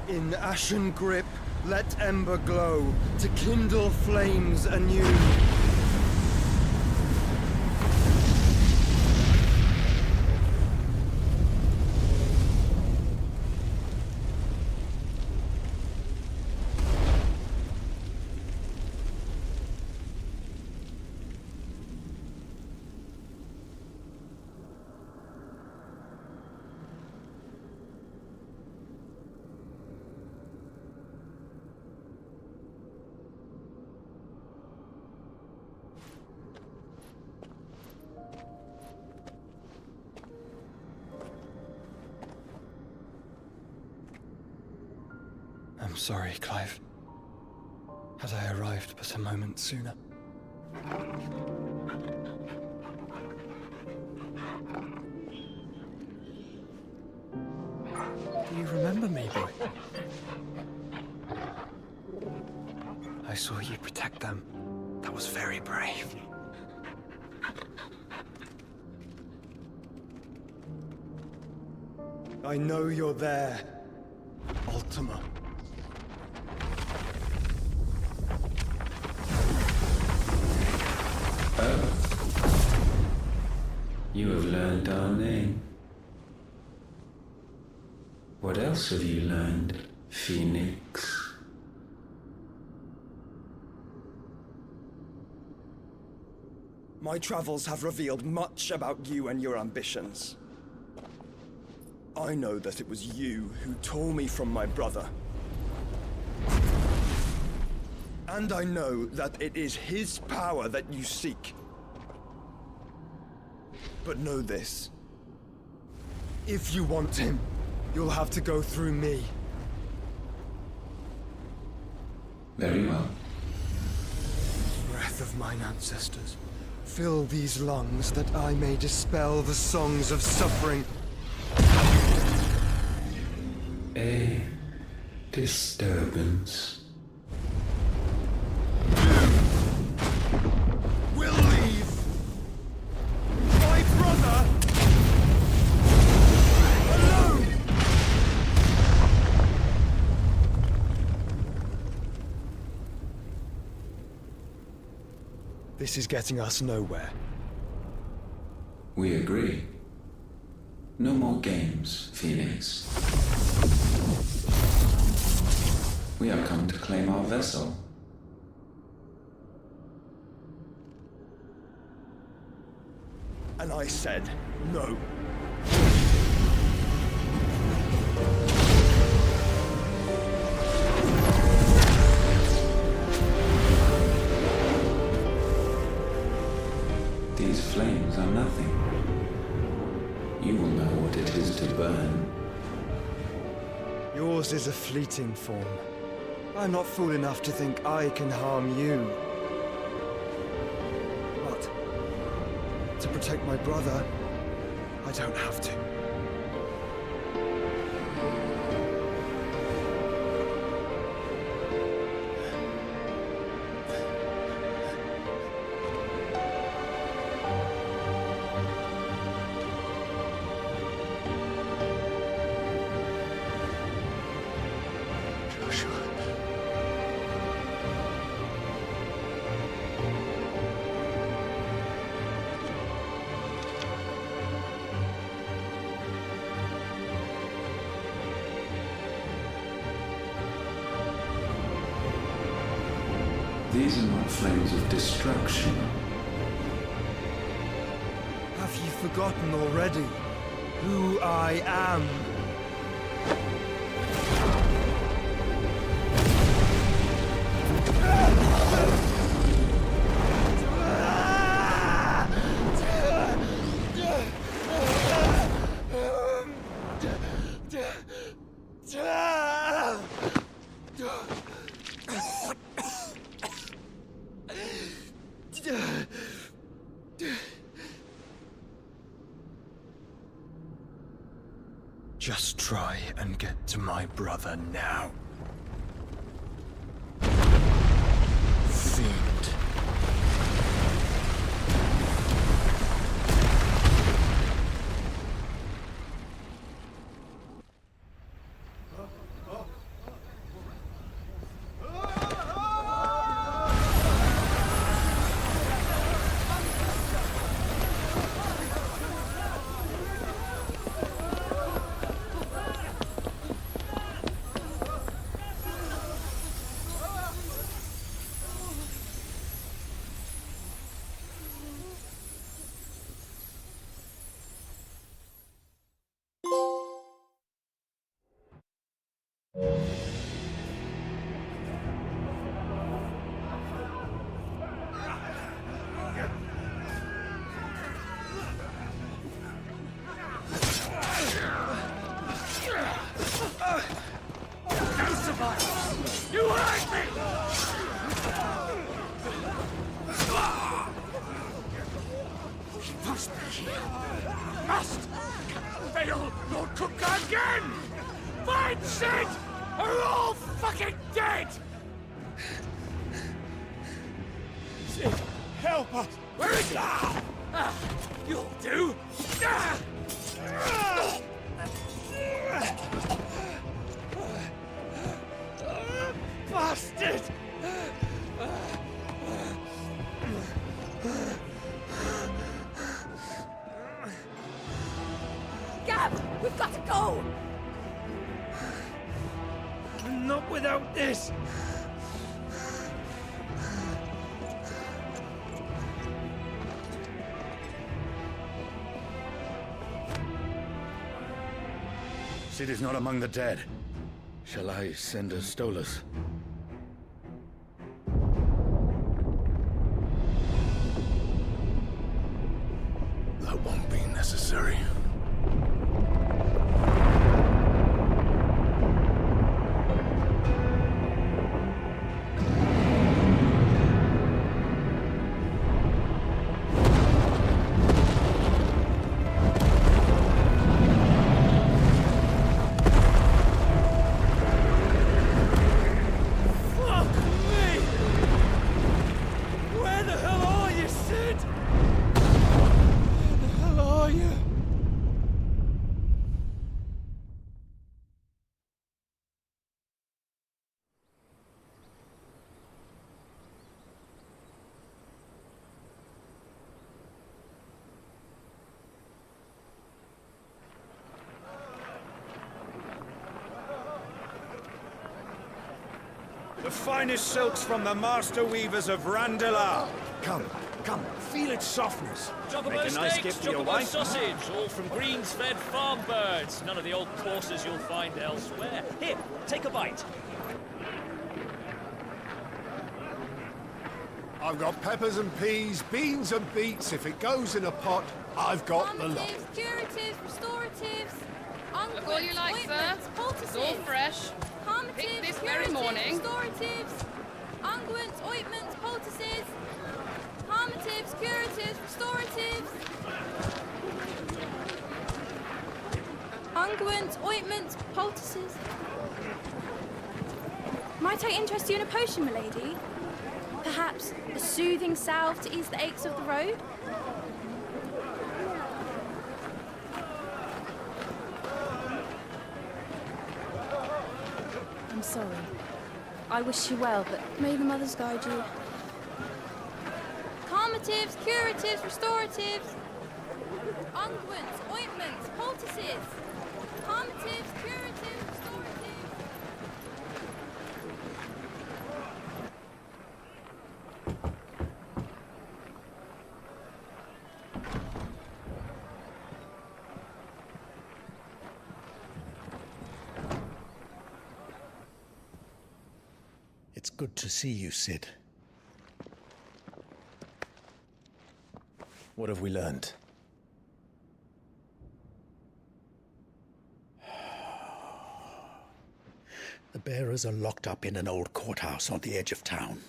In ashen grip, let ember glow, to kindle flames anew. I'm sorry, Clive. Had I arrived but a moment sooner. Do you remember me, boy? I saw you protect them. That was very brave. I know you're there, Ultima. You have learned our name. What else have you learned, Phoenix? My travels have revealed much about you and your ambitions. I know that it was you who tore me from my brother. And I know that it is his power that you seek. But know this. If you want him, you'll have to go through me. Very well. Breath of mine ancestors, fill these lungs that I may dispel the songs of suffering. A disturbance. We'll leave! My brother! Alone! This is getting us nowhere. We agree. No more games, Phoenix. We have come to claim our vessel. And I said no. These flames are nothing. You will know what it is to burn. Yours is a fleeting form. I'm not fool enough to think I can harm you. But to protect my brother, I don't have to. These are not flames of destruction. Have you forgotten already who I am? Just try and get to my brother now. Fiend. fail, you'll cook again! Find Sid! Or you're all fucking dead! Sid, help us! Where is he? You'll do! Bastard! Gab, we've got to go! Not without this! Sid is not among the dead. Shall I send a Stolas? That won't be necessary. The finest silks from the master weavers of Randalar. Come, feel its softness. Chocobo steaks, chocobo sausage, all from greens-fed farm birds. None of the old courses you'll find elsewhere. Here, take a bite. I've got peppers and peas, beans and beets. If it goes in a pot, I've got the lot. Curatives, restoratives, Look all you like, sir. It's all fresh. Picked this very morning. Restoratives, unguents, ointments, poultices, harmatives, curatives, restoratives. Unguents, ointments, poultices. Might I interest you in a potion, milady? Perhaps a soothing salve to ease the aches of the road? I'm sorry. I wish you well, but may the mothers guide you. Calmatives, curatives, restoratives. Unguents, ointments, poultices. Calmatives, curatives, restoratives. It's good to see you, Sid. What have we learned? The bearers are locked up in an old courthouse on the edge of town.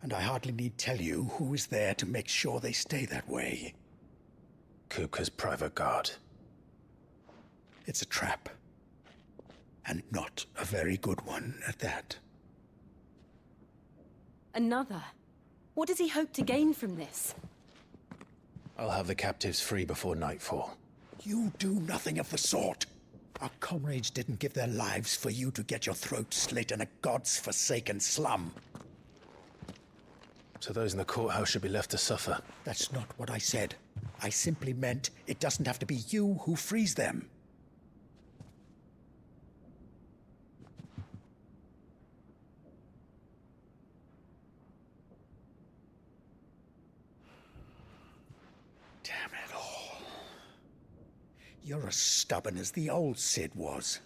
And I hardly need tell you who is there to make sure they stay that way. Kupka's private guard. It's a trap. And not a very good one at that. Another? What does he hope to gain from this? I'll have the captives free before nightfall. You do nothing of the sort. Our comrades didn't give their lives for you to get your throat slit in a god's-forsaken slum. So those in the courthouse should be left to suffer. That's not what I said. I simply meant it doesn't have to be you who frees them. You're as stubborn as the old Sid was.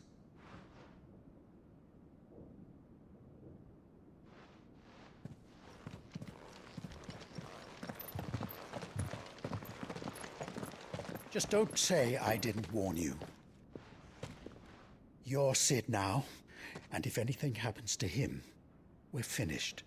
Just don't say I didn't warn you. You're Sid now, and if anything happens to him, we're finished.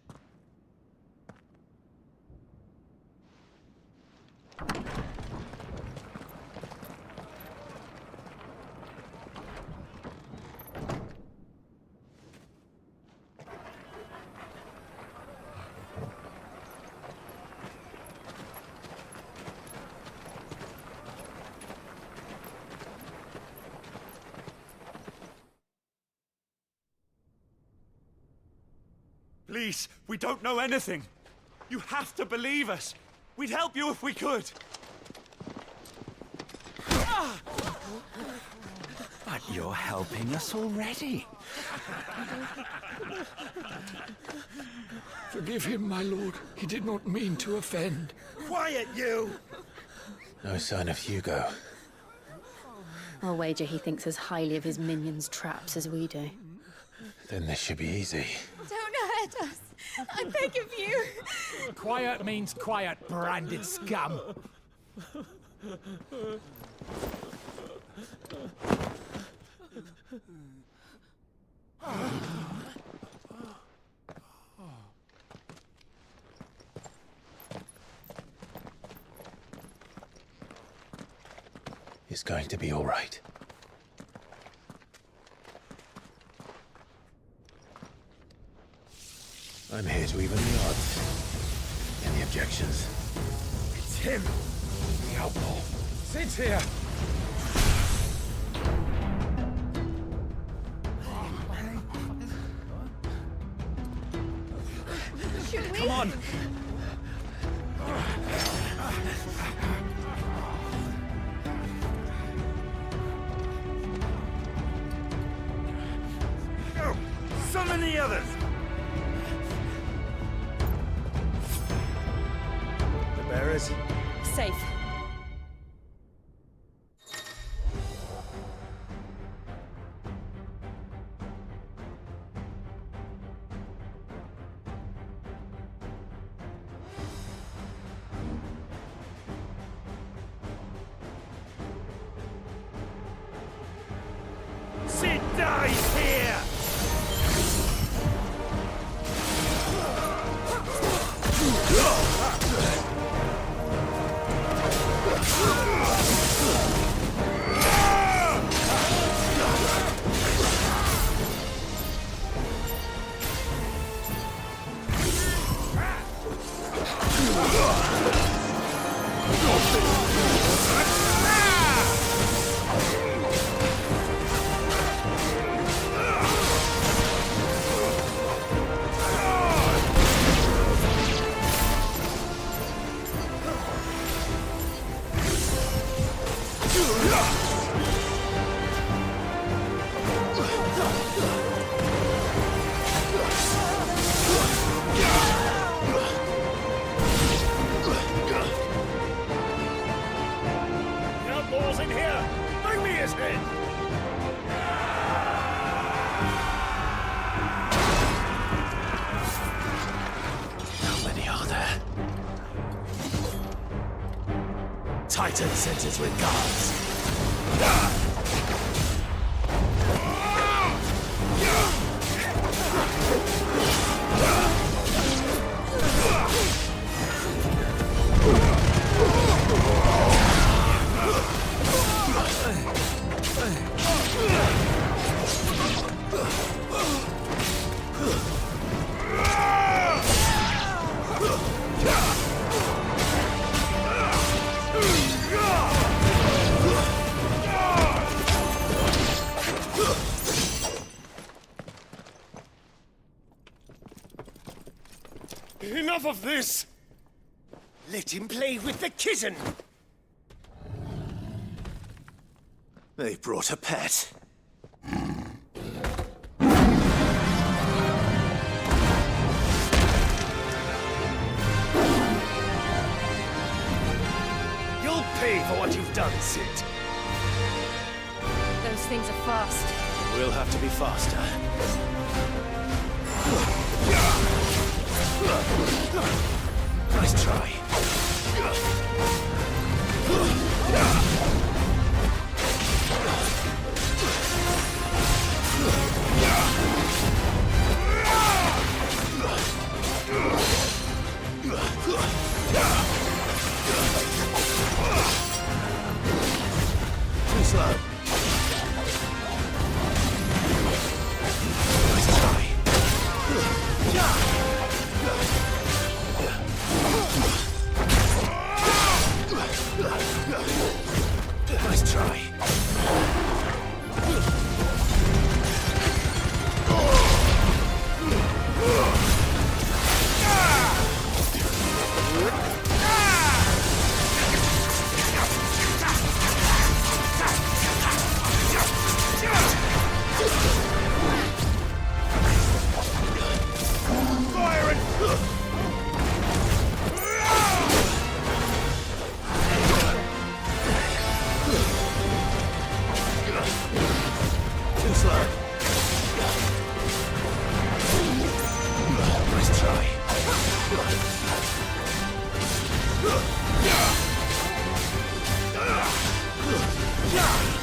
Please, we don't know anything. You have to believe us. We'd help you if we could. But you're helping us already. Forgive him, my lord. He did not mean to offend. Quiet, you! No sign of Hugo. I'll wager he thinks as highly of his minions' traps as we do. Then this should be easy. Don't hurt us. I beg of you. Quiet means quiet, branded scum. It's going to be all right. I'm here to even the odds. Any objections? It's him! The outlaw. Sit here! Should we? Come on! Go! Summon the others! The bearers? Safe. Sid dies here! Outlaws in here! Bring me his head! How many are there? Titan sends his regards. Enough of this! Let him play with the kitten! They brought a pet. You'll pay for what you've done, Sid. Those things are fast. We'll have to be faster. Nice try. Too slow. Nice try. Nice try. Enough!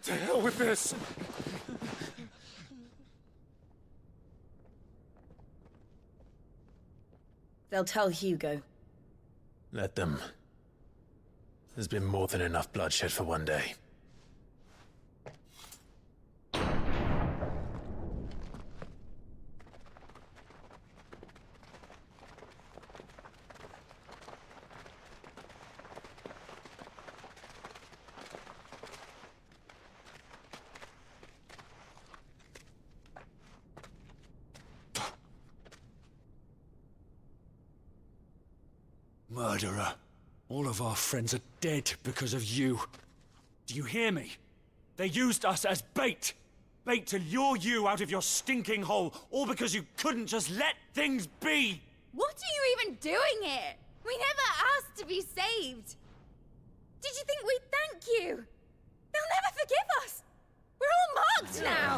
To hell with this! They'll tell Hugo. Let them. There's been more than enough bloodshed for one day. Murderer. All of our friends are dead because of you. Do you hear me? They used us as bait. Bait to lure you out of your stinking hole, all because you couldn't just let things be. What are you even doing here? We never asked to be saved. Did you think we'd thank you? They'll never forgive us. We're all marked now.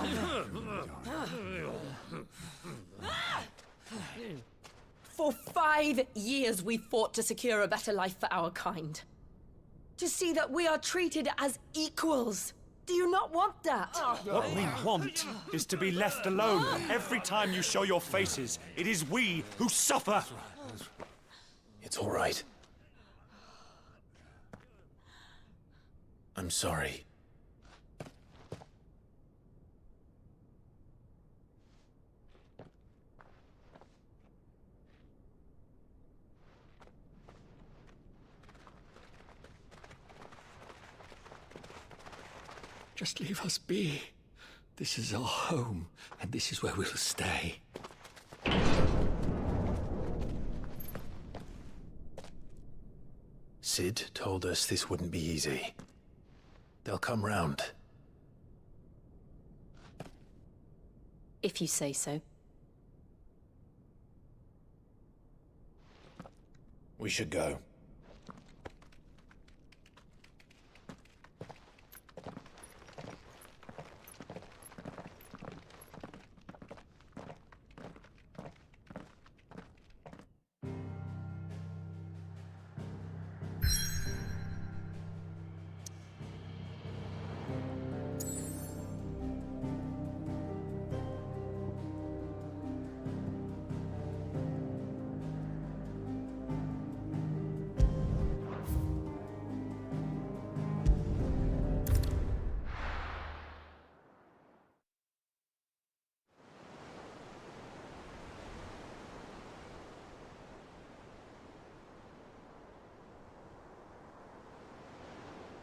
For 5 years we fought to secure a better life for our kind. To see that we are treated as equals. Do you not want that? What we want is to be left alone. Every time you show your faces, it is we who suffer. It's all right. I'm sorry. Just leave us be. This is our home, and this is where we'll stay. Sid told us this wouldn't be easy. They'll come round. If you say so. We should go.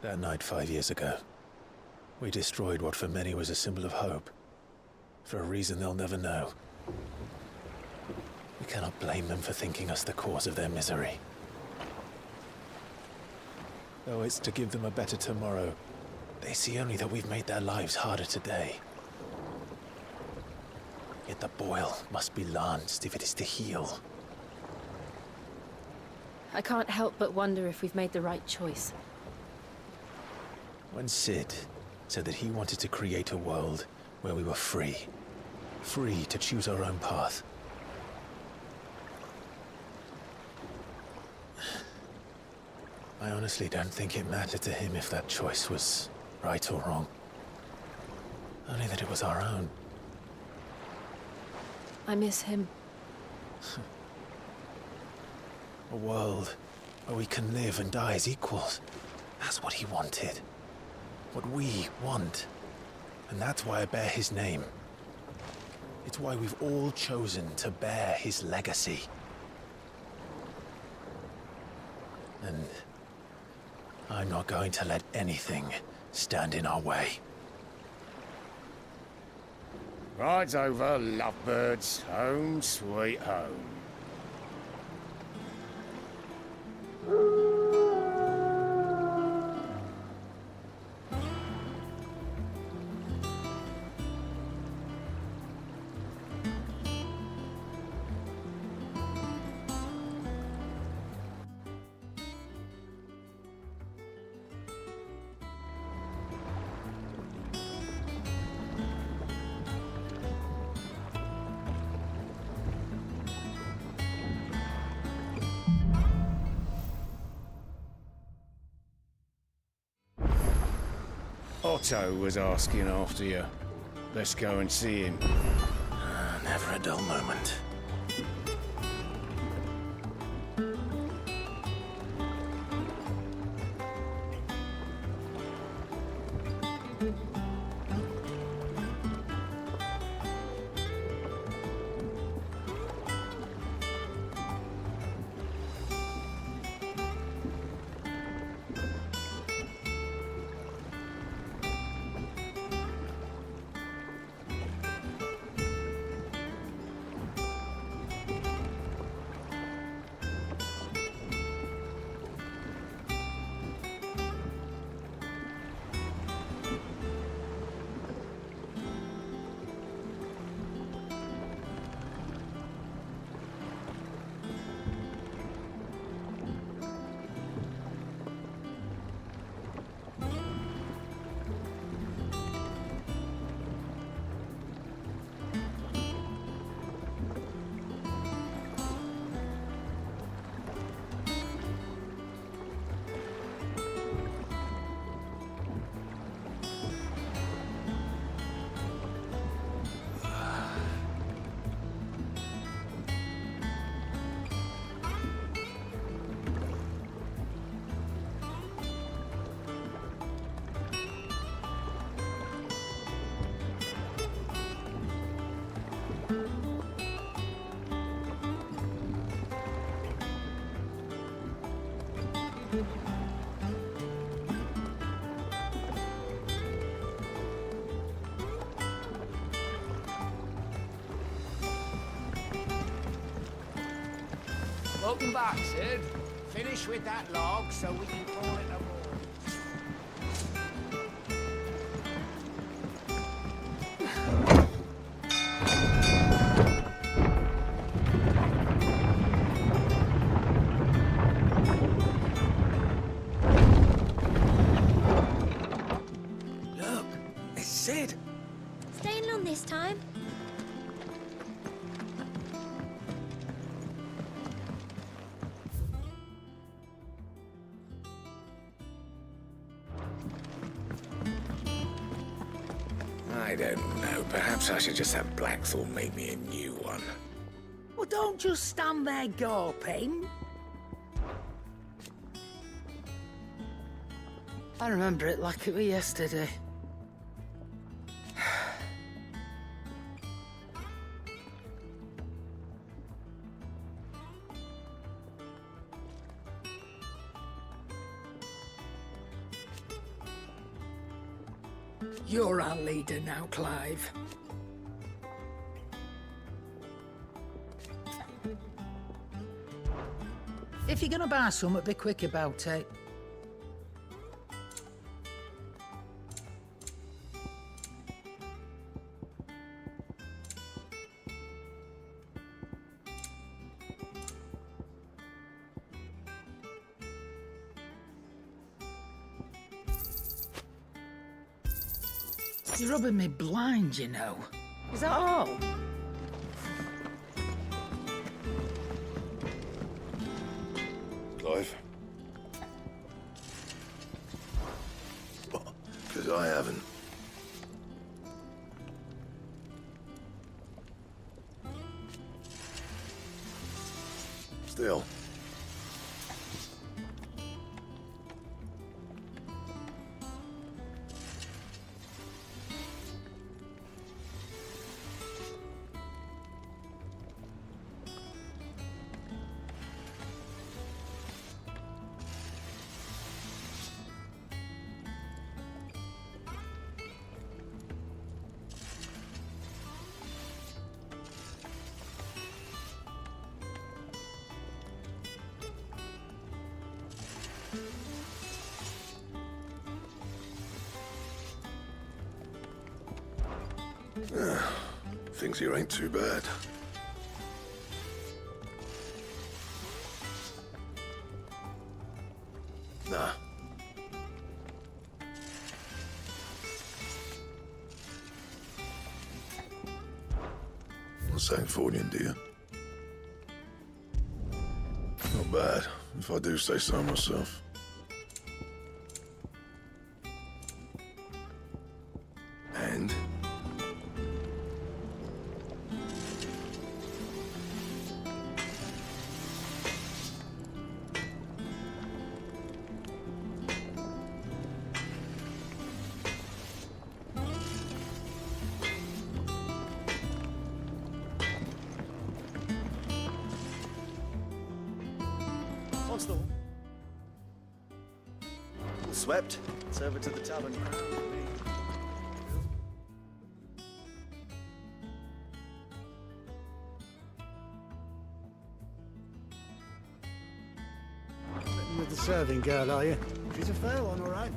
That night 5 years ago, we destroyed what for many was a symbol of hope. For a reason they'll never know. We cannot blame them for thinking us the cause of their misery. Though it's to give them a better tomorrow, they see only that we've made their lives harder today. Yet the boil must be lanced if it is to heal. I can't help but wonder if we've made the right choice. When Sid said that he wanted to create a world where we were free. Free to choose our own path. I honestly don't think it mattered to him if that choice was right or wrong. Only that it was our own. I miss him. A world where we can live and die as equals. That's what he wanted. What we want. And that's why I bear his name. It's why we've all chosen to bear his legacy. And I'm not going to let anything stand in our way. Rides over, lovebirds, home sweet home. Otto was asking after you. Let's go and see him. Never a dull moment. Welcome back, Sid. Finish with that log so we can call it a Look, it's Sid. Staying long this time? I don't know. Perhaps I should just have Blackthorn make me a new one. Well, don't just stand there gawping. I remember it like it was yesterday. You're our leader now, Clive. If you're gonna buy something, be quick about it. You're rubbing me blind, you know. Is that all? Clive? Because I haven't. Still. Things here ain't too bad. Nah. Not Sancfordian, do you? Not bad, if I do say so myself. And? Constable. All swept. It's over to the tavern. With the serving girl, are you? She's a fair one, all right.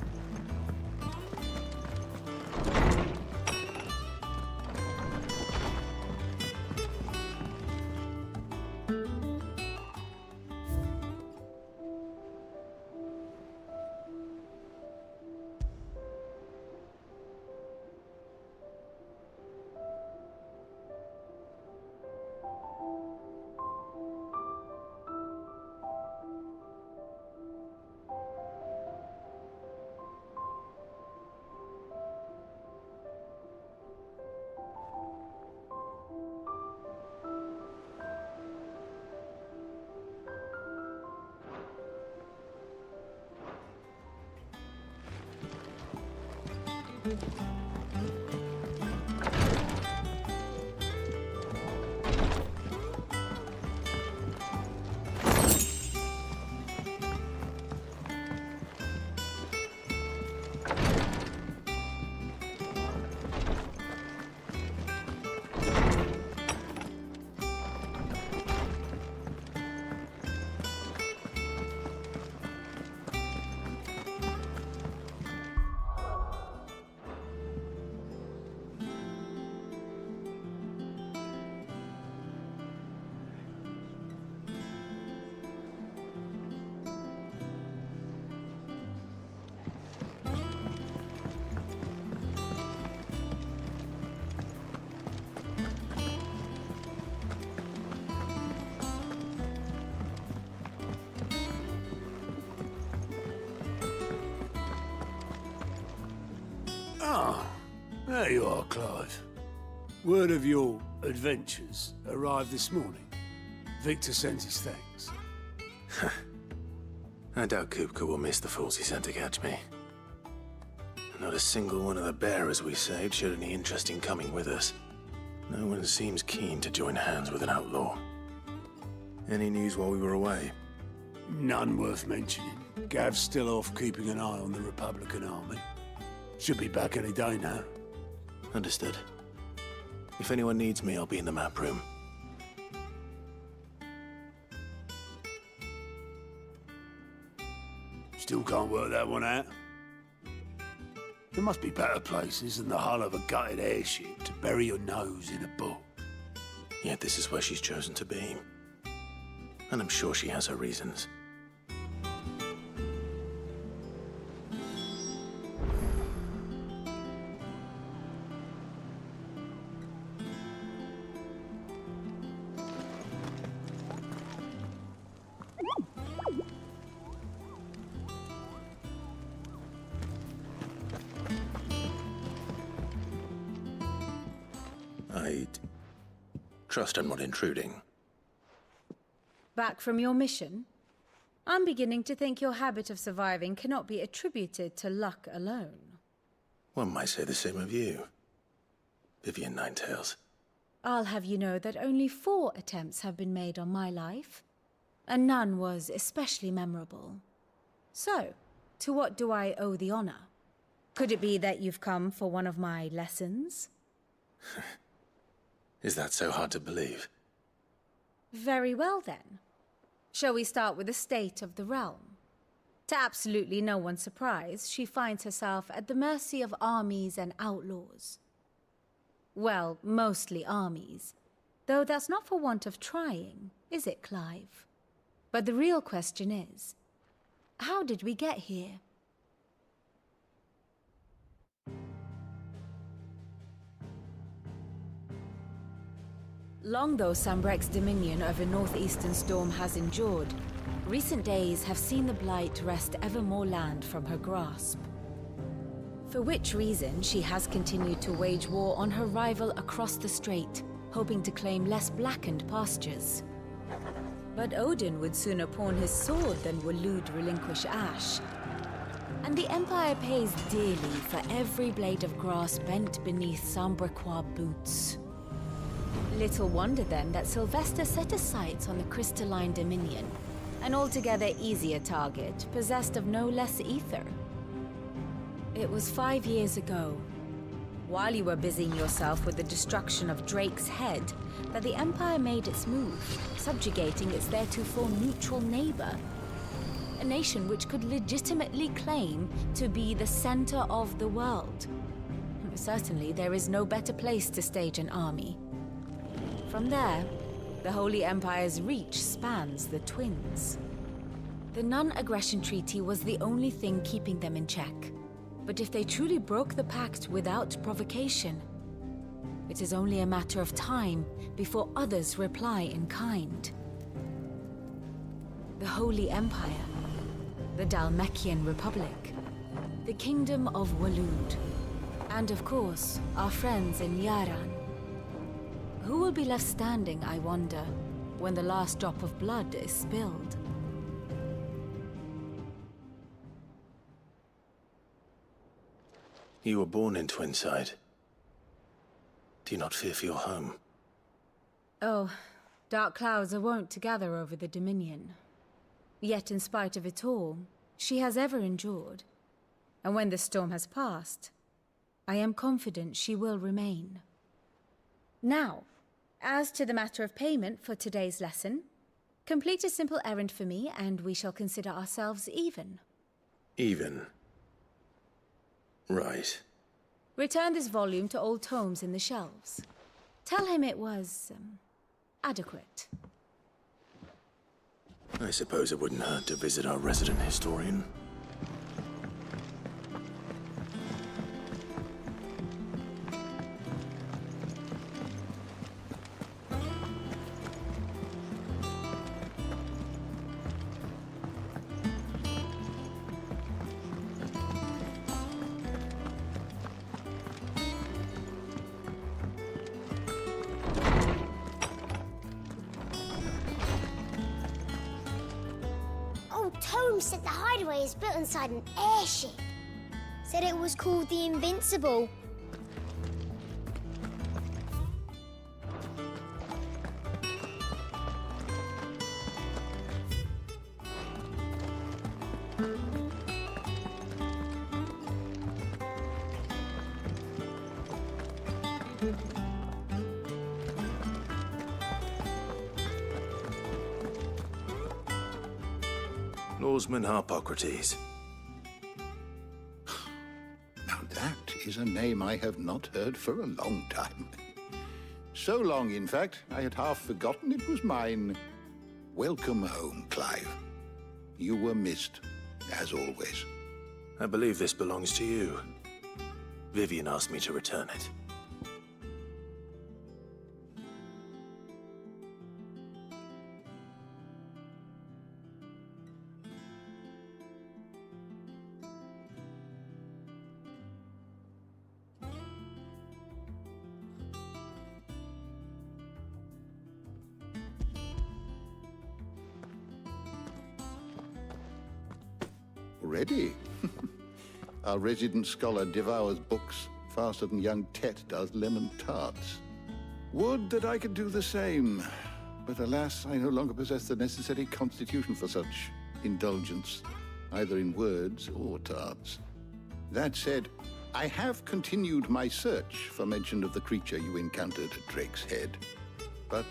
Ah, there you are, Clive. Word of your adventures arrived this morning. Victor sends his thanks. I doubt Kupka will miss the fools he sent to catch me. Not a single one of the bearers we saved showed any interest in coming with us. No one seems keen to join hands with an outlaw. Any news while we were away? None worth mentioning. Gav's still off keeping an eye on the Republican army. Should be back any day now. Understood. If anyone needs me, I'll be in the map room. Still can't work that one out. There must be better places than the hull of a gutted airship to bury your nose in a book. Yet this is where she's chosen to be. And I'm sure she has her reasons. Trust I'm not intruding. Back from your mission? I'm beginning to think your habit of surviving cannot be attributed to luck alone. One might say the same of you, Vivian Ninetails. I'll have you know that only 4 attempts have been made on my life, and none was especially memorable. So, to what do I owe the honor? Could it be that you've come for one of my lessons? Is that so hard to believe? Very well then. Shall we start with the state of the realm? To absolutely no one's surprise, she finds herself at the mercy of armies and outlaws. Well, mostly armies. Though that's not for want of trying, is it, Clive? But the real question is, how did we get here? Long though Sambrek's dominion over northeastern Storm has endured, recent days have seen the Blight wrest ever more land from her grasp. For which reason, she has continued to wage war on her rival across the strait, hoping to claim less blackened pastures. But Odin would sooner pawn his sword than Waloed relinquish Ash. And the Empire pays dearly for every blade of grass bent beneath Sambrequois boots. Little wonder then that Sylvester set his sights on the crystalline dominion, an altogether easier target, possessed of no less ether. It was 5 years ago, while you were busying yourself with the destruction of Drake's head, that the Empire made its move, subjugating its theretofore neutral neighbor. A nation which could legitimately claim to be the center of the world. Certainly, there is no better place to stage an army. From there, the Holy Empire's reach spans the Twins. The non-aggression treaty was the only thing keeping them in check. But if they truly broke the pact without provocation, it is only a matter of time before others reply in kind. The Holy Empire, the Dhalmekian Republic, the Kingdom of Waloed, and of course, our friends in Yaran. Who will be left standing, I wonder, when the last drop of blood is spilled? You were born in Twinside. Do you not fear for your home? Oh, dark clouds are wont to gather over the Dominion. Yet in spite of it all, she has ever endured. And when the storm has passed, I am confident she will remain. Now, as to the matter of payment for today's lesson, complete a simple errand for me and we shall consider ourselves even. Even? Right. Return this volume to old tomes in the shelves. Tell him it was, adequate. I suppose it wouldn't hurt to visit our resident historian. Holmes said the hideaway is built inside an airship. Said it was called the Invincible. Lawsman Harpocrates. Now that is a name I have not heard for a long time. So long, in fact, I had half forgotten it was mine. Welcome home, Clive. You were missed, as always. I believe this belongs to you. Vivian asked me to return it. Already? Our resident scholar devours books faster than young Tet does lemon tarts. Would that I could do the same. But alas, I no longer possess the necessary constitution for such indulgence, either in words or tarts. That said, I have continued my search for mention of the creature you encountered at Drake's Head. But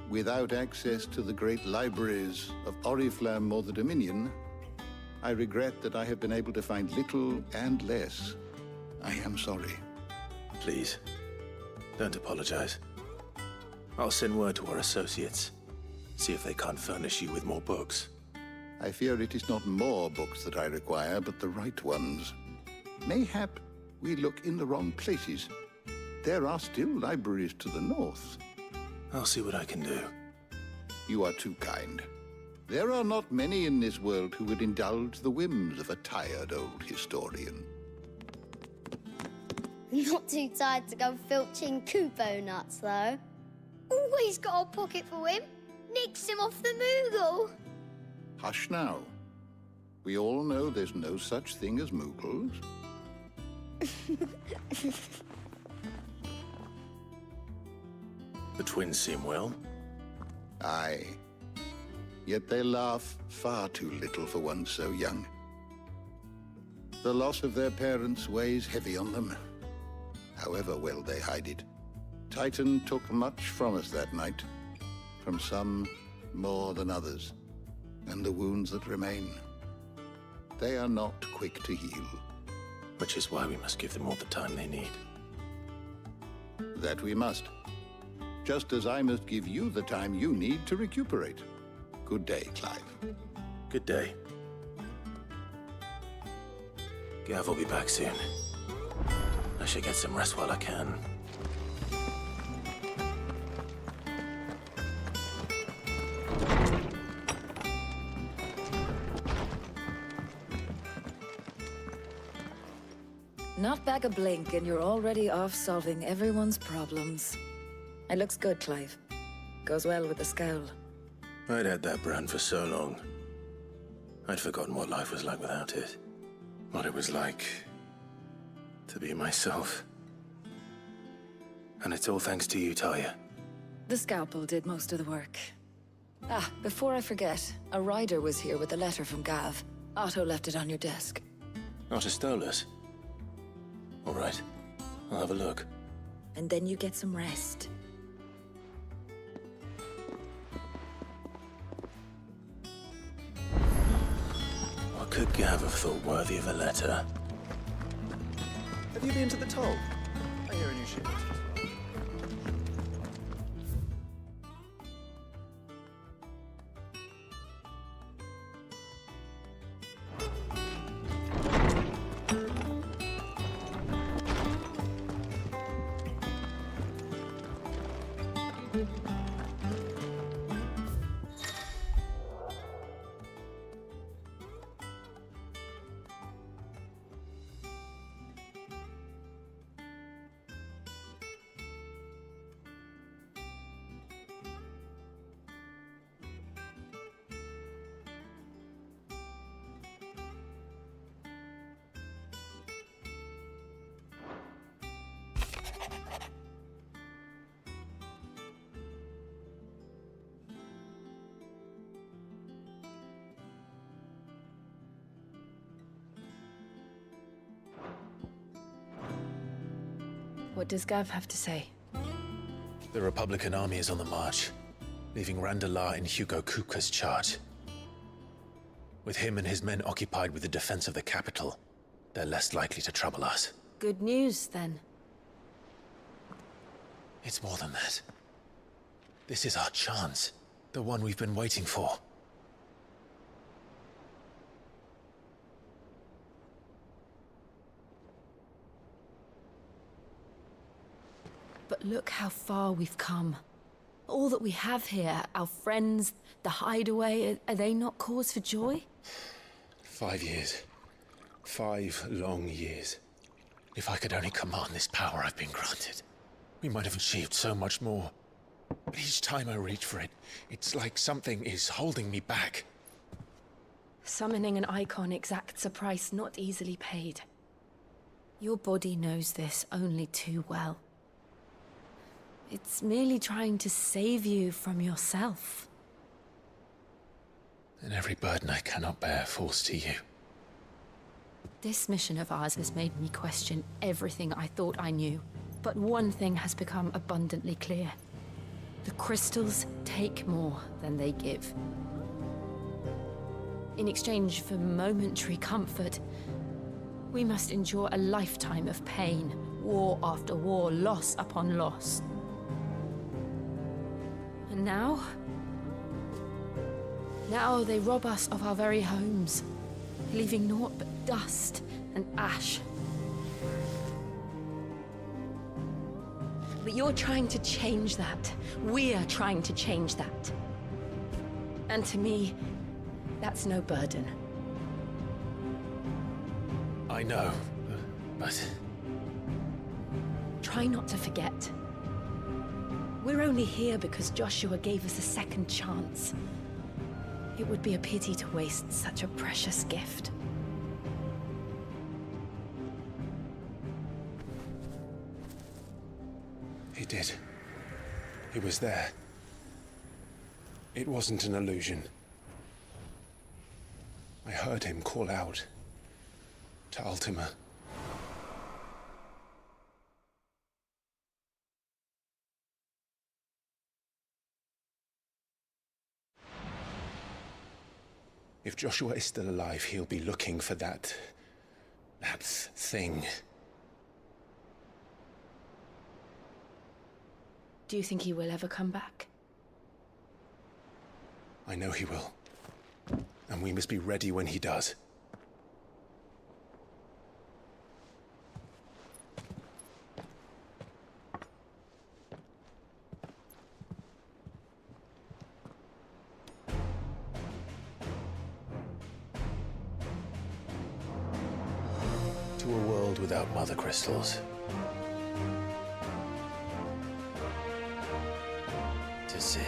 without access to the great libraries of Oriflamme or the Dominion, I regret that I have been able to find little and less. I am sorry. Please, don't apologize. I'll send word to our associates. See if they can't furnish you with more books. I fear it is not more books that I require, but the right ones. Mayhap we look in the wrong places. There are still libraries to the north. I'll see what I can do. You are too kind. There are not many in this world who would indulge the whims of a tired old historian. Not too tired to go filching Kupo nuts, though. Always got a pocket for him. Nicks him off the Moogle. Hush now. We all know there's no such thing as Moogles. The twins seem well. Aye. Yet they laugh far too little for one so young. The loss of their parents weighs heavy on them, however well they hide it. Titan took much from us that night, from some more than others, and the wounds that remain, they are not quick to heal. Which is why we must give them all the time they need. That we must. Just as I must give you the time you need to recuperate. Good day, Clive. Good day. Gav will be back soon. I should get some rest while I can. Not back a blink and you're already off solving everyone's problems. It looks good, Clive. Goes well with the scowl. I'd had that brand for so long. I'd forgotten what life was like without it. What it was like to be myself. And it's all thanks to you, Talia. The scalpel did most of the work. Ah, before I forget, a rider was here with a letter from Gav. Otto left it on your desk. Otto stole us. All right, I'll have a look. And then you get some rest. What could Gav have thought worthy of a letter? Have you been to the toll? I hear a new ship. What does Gav have to say? The Republican army is on the march, leaving Randalar in Hugo Kuka's charge. With him and his men occupied with the defense of the capital, they're less likely to trouble us. Good news, then. It's more than that. This is our chance. The one we've been waiting for. But look how far we've come. All that we have here, our friends, the hideaway, are they not cause for joy? 5 years. 5 long years. If I could only command this power I've been granted, we might have achieved so much more. But each time I reach for it, it's like something is holding me back. Summoning an icon exacts a price not easily paid. Your body knows this only too well. It's merely trying to save you from yourself. And every burden I cannot bear falls to you. This mission of ours has made me question everything I thought I knew. But one thing has become abundantly clear. The crystals take more than they give. In exchange for momentary comfort, we must endure a lifetime of pain, war after war, loss upon loss. And now they rob us of our very homes, leaving naught but dust and ash. But you're trying to change that. We're trying to change that. And to me, that's no burden. I know, but... Try not to forget. We're only here because Joshua gave us a second chance. It would be a pity to waste such a precious gift. He did. He was there. It wasn't an illusion. I heard him call out to Ultima. If Joshua is still alive, he'll be looking for that thing. Do you think he will ever come back? I know he will. And we must be ready when he does. To a world without mother crystals. To Sid.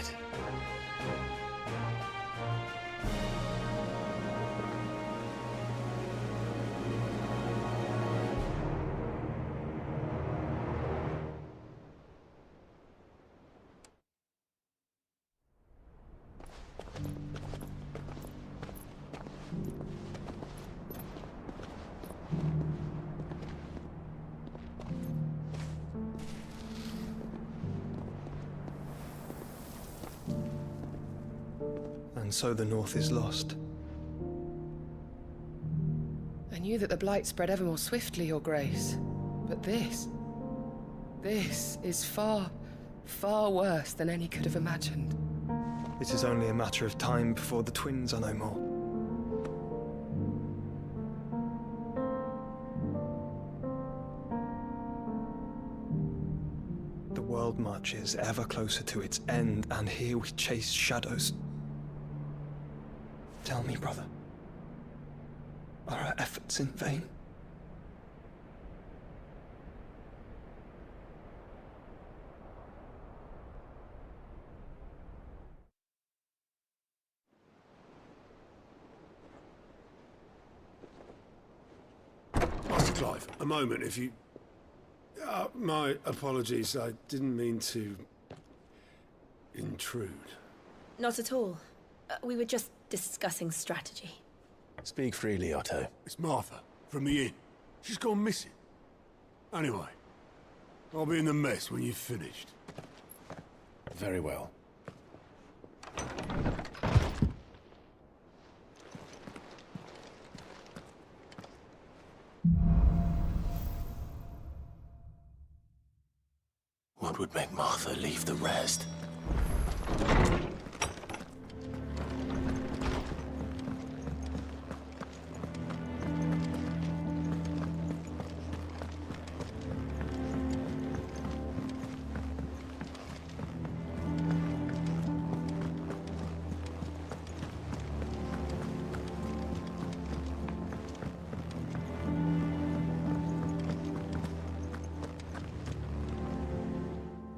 And so the North is lost. I knew that the Blight spread ever more swiftly, Your Grace. But this is far, far worse than any could have imagined. It is only a matter of time before the twins are no more. The world marches ever closer to its end, and here we chase shadows. Tell me, brother, are our efforts in vain? Master Clive, a moment, if you... my apologies, I didn't mean to... intrude. Not at all. We were just discussing strategy. Speak freely, Otto. It's Martha, from the inn. She's gone missing. Anyway, I'll be in the mess when you've finished. Very well. What would make Martha leave the rest?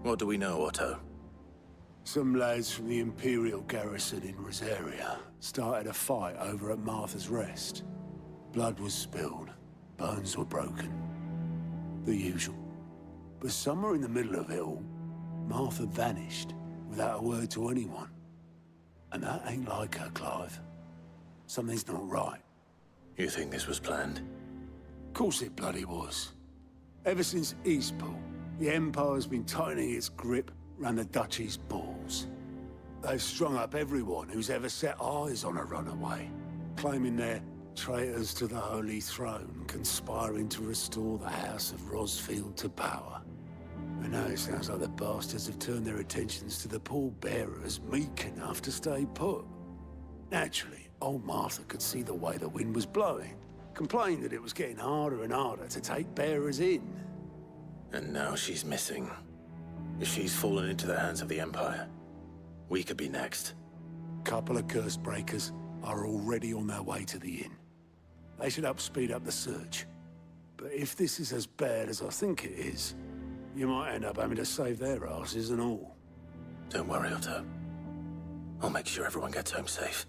What do we know, Otto? Some lads from the Imperial garrison in Rosaria started a fight over at Martha's Rest. Blood was spilled, bones were broken. The usual. But somewhere in the middle of it all, Martha vanished without a word to anyone. And that ain't like her, Clive. Something's not right. You think this was planned? Course it bloody was. Ever since Eastpool, the Empire's been tightening its grip round the Duchy's balls. They've strung up everyone who's ever set eyes on a runaway, claiming they're traitors to the Holy Throne, conspiring to restore the House of Rosfield to power. And now it sounds like the bastards have turned their attentions to the pallbearers meek enough to stay put. Naturally, old Martha could see the way the wind was blowing, complained that it was getting harder and harder to take bearers in. And now she's missing. If she's fallen into the hands of the Empire, we could be next. Couple of curse breakers are already on their way to the inn. They should help speed up the search. But if this is as bad as I think it is, you might end up having to save their asses and all. Don't worry, Otto. I'll make sure everyone gets home safe.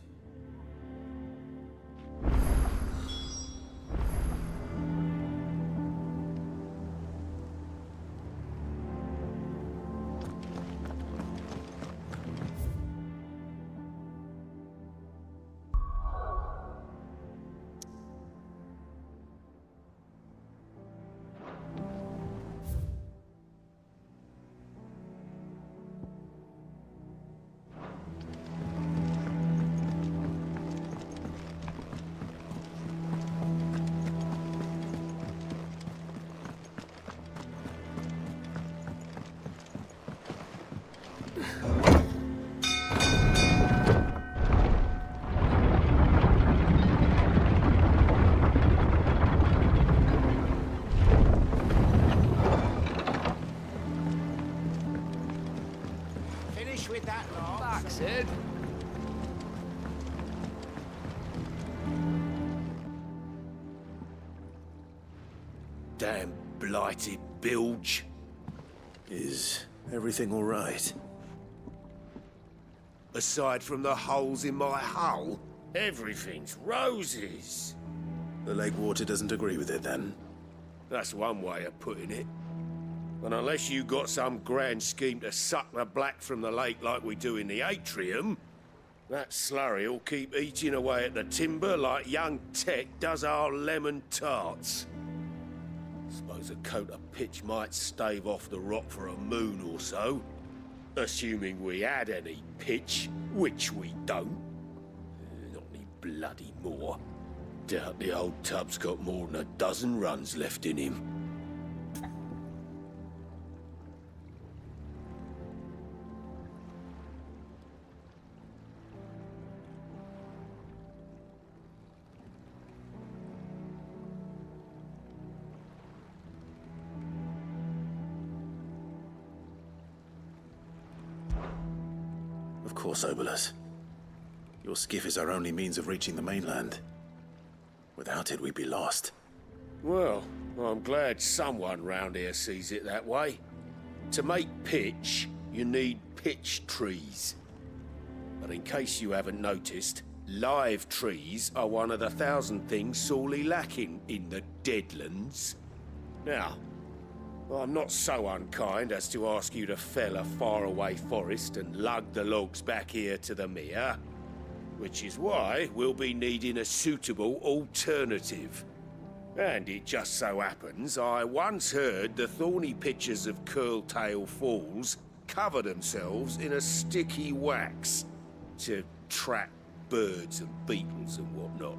Finish with that log. Back, Sid. Damn blighted bilge. Is everything all right? Aside from the holes in my hull, everything's roses. The lake water doesn't agree with it, then? That's one way of putting it. And unless you got some grand scheme to suck the black from the lake like we do in the atrium, that slurry'll keep eating away at the timber like young Tech does our lemon tarts. Suppose a coat of pitch might stave off the rock for a moon or so. Assuming we had any pitch, which we don't. Not any bloody more. Doubt the old tub's got more than a dozen runs left in him. Of course, Obolus. Your skiff is our only means of reaching the mainland. Without it, we'd be lost. Well, I'm glad someone round here sees it that way. To make pitch, you need pitch trees. But in case you haven't noticed, live trees are one of the 1,000 things sorely lacking in the Deadlands. Now, I'm not so unkind as to ask you to fell a faraway forest and lug the logs back here to the mere, which is why we'll be needing a suitable alternative. And it just so happens I once heard the thorny pitchers of Curltail Falls cover themselves in a sticky wax to trap birds and beetles and whatnot.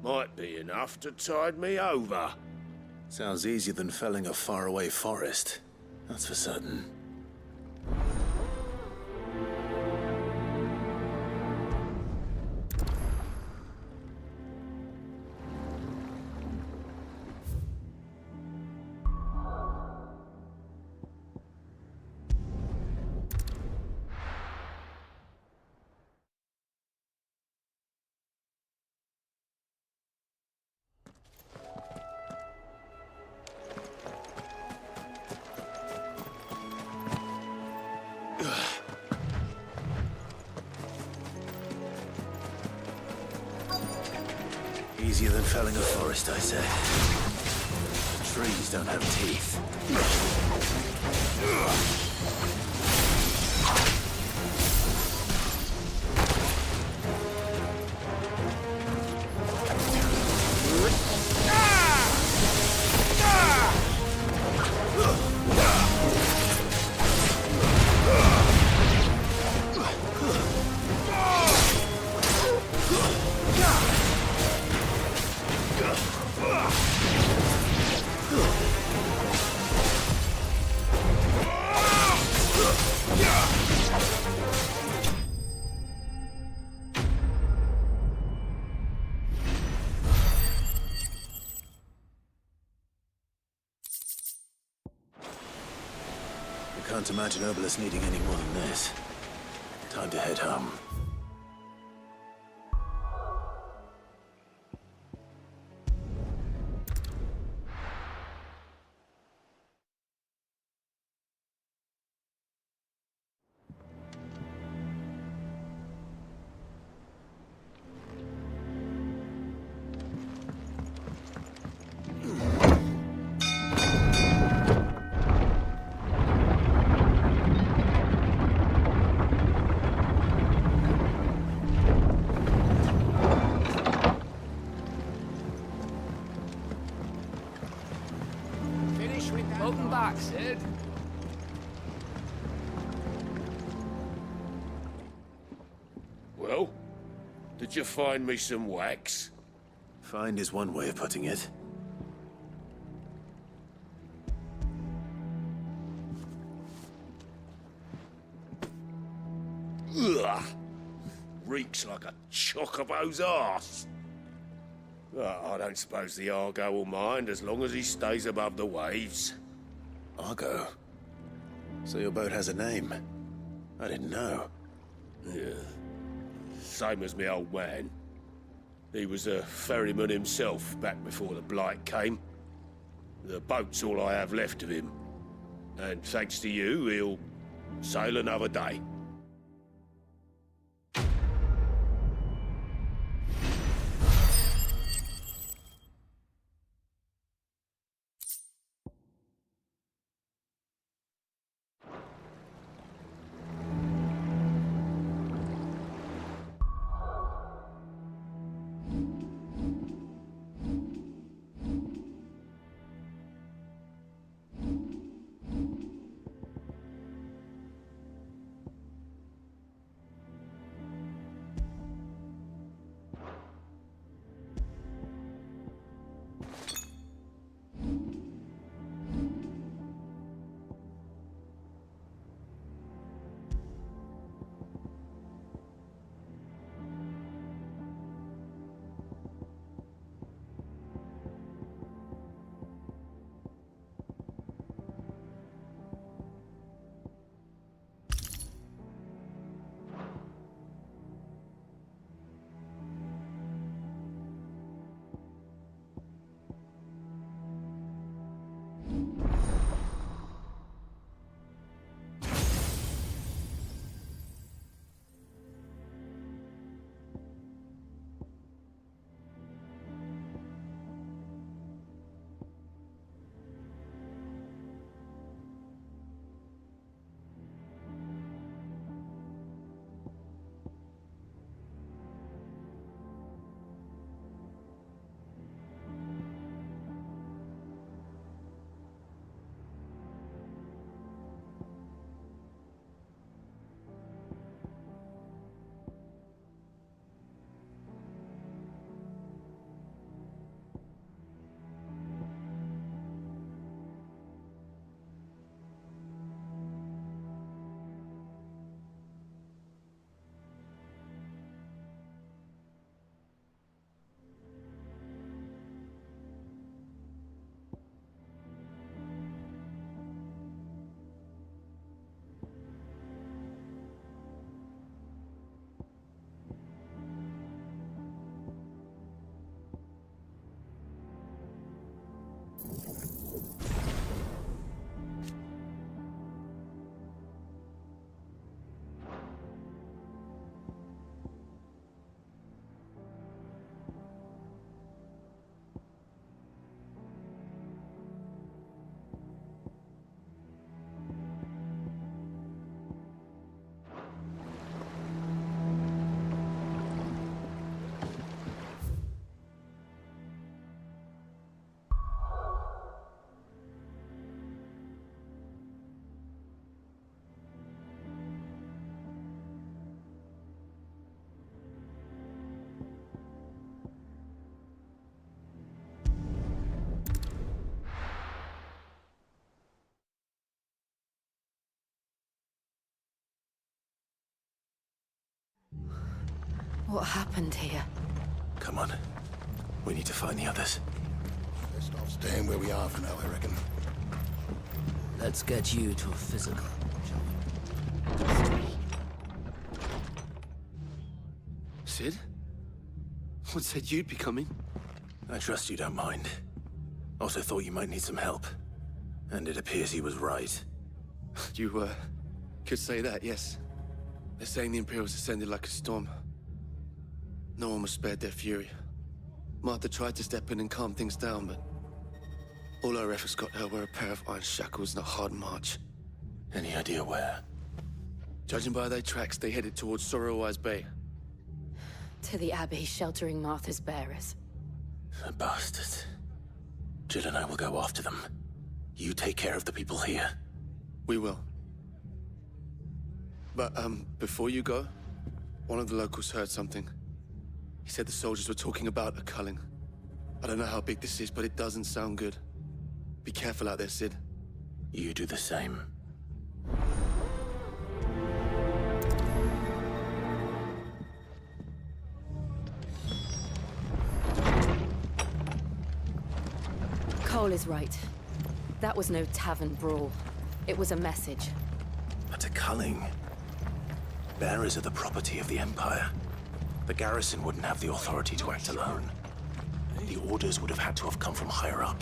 Might be enough to tide me over. Sounds easier than felling a faraway forest. That's for certain. Easier than felling a forest, I said. Trees don't have teeth. I can't imagine Obelisk needing any more than this. Time to head home. Welcome back, Sid. Well, did you find me some wax? Find is one way of putting it. Ugh! Reeks like a chocobo's arse. I don't suppose the Argo will mind as long as he stays above the waves. Argo? So your boat has a name? I didn't know. Yeah. Same as me old man. He was a ferryman himself back before the Blight came. The boat's all I have left of him. And thanks to you, he'll sail another day. What happened here? Come on. We need to find the others. Best off staying where we are for now, I reckon. Let's get you to a physical, shall we? Sid? What said you'd be coming? I trust you don't mind. Also thought you might need some help. And it appears he was right. You, could say that, yes. They're saying the Imperials ascended like a storm. No one was spared their fury. Martha tried to step in and calm things down, but all our efforts got her were a pair of iron shackles and a hard march. Any idea where? Judging by their tracks, they headed towards Sorrowwise Bay. To the Abbey, sheltering Martha's bearers. The bastards. Jill and I will go after them. You take care of the people here. We will. But, before you go, one of the locals heard something. He said the soldiers were talking about a culling. I don't know how big this is, but it doesn't sound good. Be careful out there, Sid. You do the same. Cole is right. That was no tavern brawl. It was a message. But a culling. Bearers are the property of the Empire. The garrison wouldn't have the authority to act alone. The orders would have had to have come from higher up.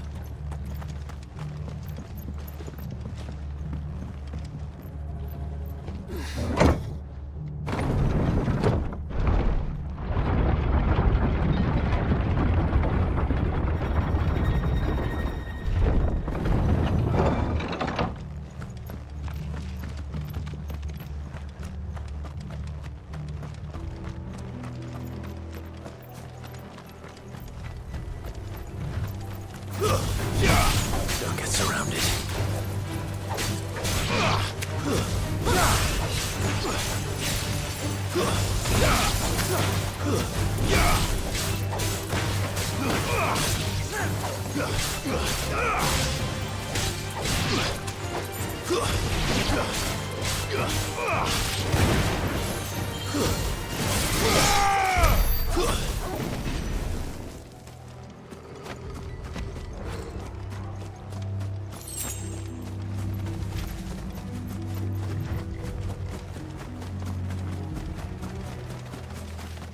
Don't get surrounded.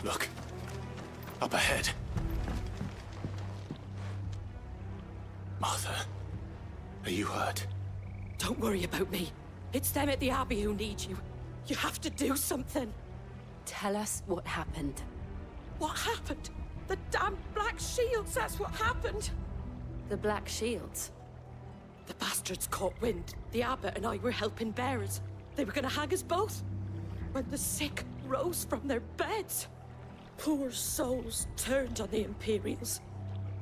Look. Up ahead. Martha, are you hurt? Don't worry about me. It's them at the Abbey who need you. You have to do something. Tell us what happened. What happened? The damn Black Shields, that's what happened. The Black Shields? The bastards caught wind. The Abbot and I were helping bearers. They were gonna hang us both. When the sick rose from their beds. Poor souls turned on the Imperials.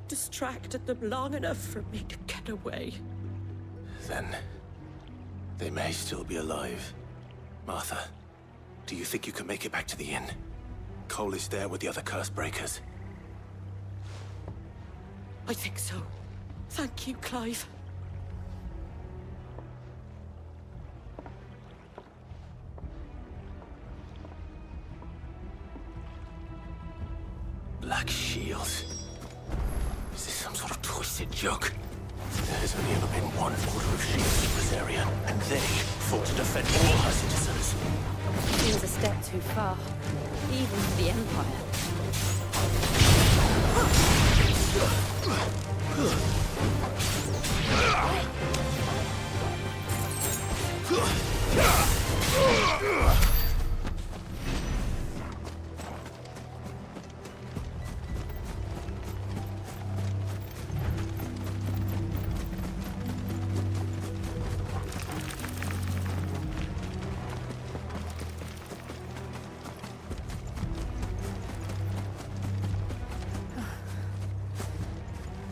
Distracted them long enough for me to get away. Then, they may still be alive. Martha, do you think you can make it back to the inn? Cole is there with the other curse breakers. I think so. Thank you, Clive. Black Shields. Is this some sort of twisted joke? There has only ever been one order of shields in this area, and they fought to defend all her citizens. Seems a step too far, even for the Empire.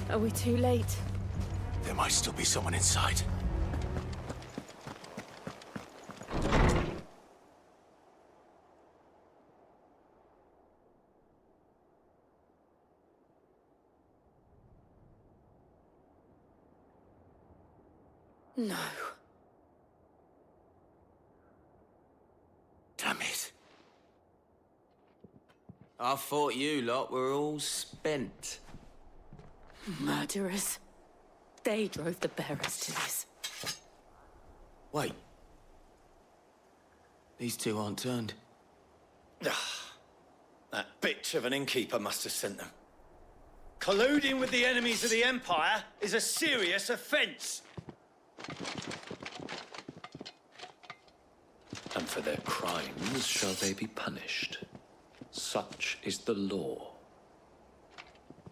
Are we too late? There might still be someone inside. No. Damn it. I thought you lot were all spent. Murderers. They drove the bearers to this. Wait. These two aren't turned. That bitch of an innkeeper must have sent them. Colluding with the enemies of the Empire is a serious offence. And for their crimes shall they be punished. Such is the law.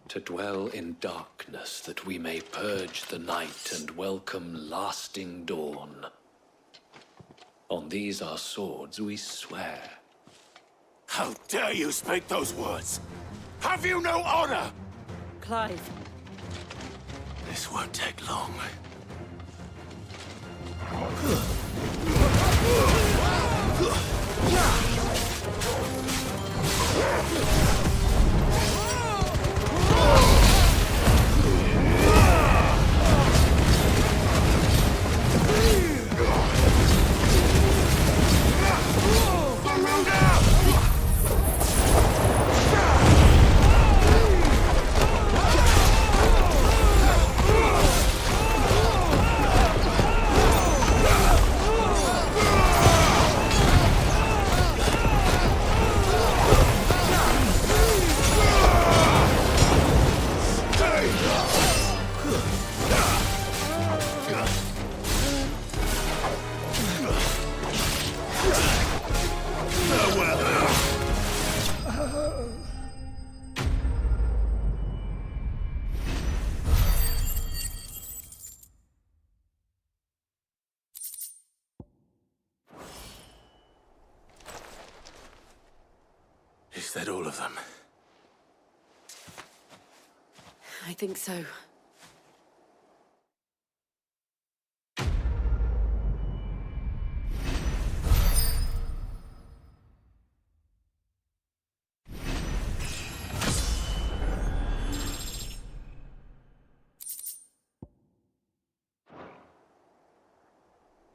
To dwell in darkness that we may purge the night and welcome lasting dawn. On these our swords we swear. How dare you speak those words? Have you no honor? Clive. This won't take long. Is that all of them? I think so.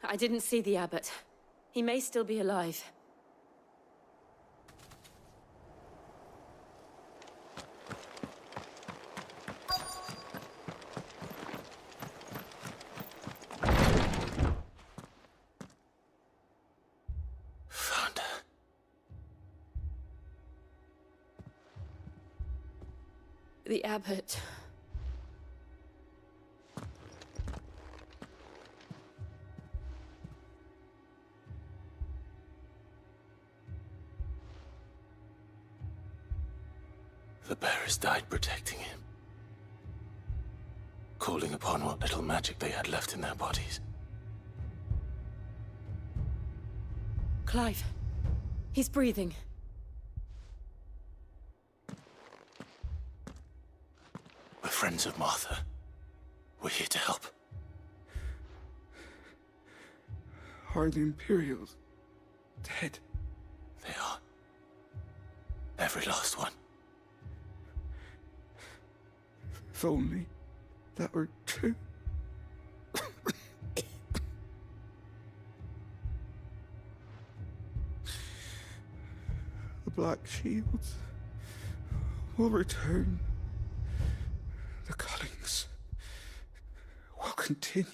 I didn't see the abbot. He may still be alive. Found her. The abbot. The bearers died protecting him. Calling upon what little magic they had left in their bodies. Clive. He's breathing. We're friends of Martha. We're here to help. Are the Imperials dead? They are. Every last one. If only that were true. The Black Shields will return. The cullings will continue.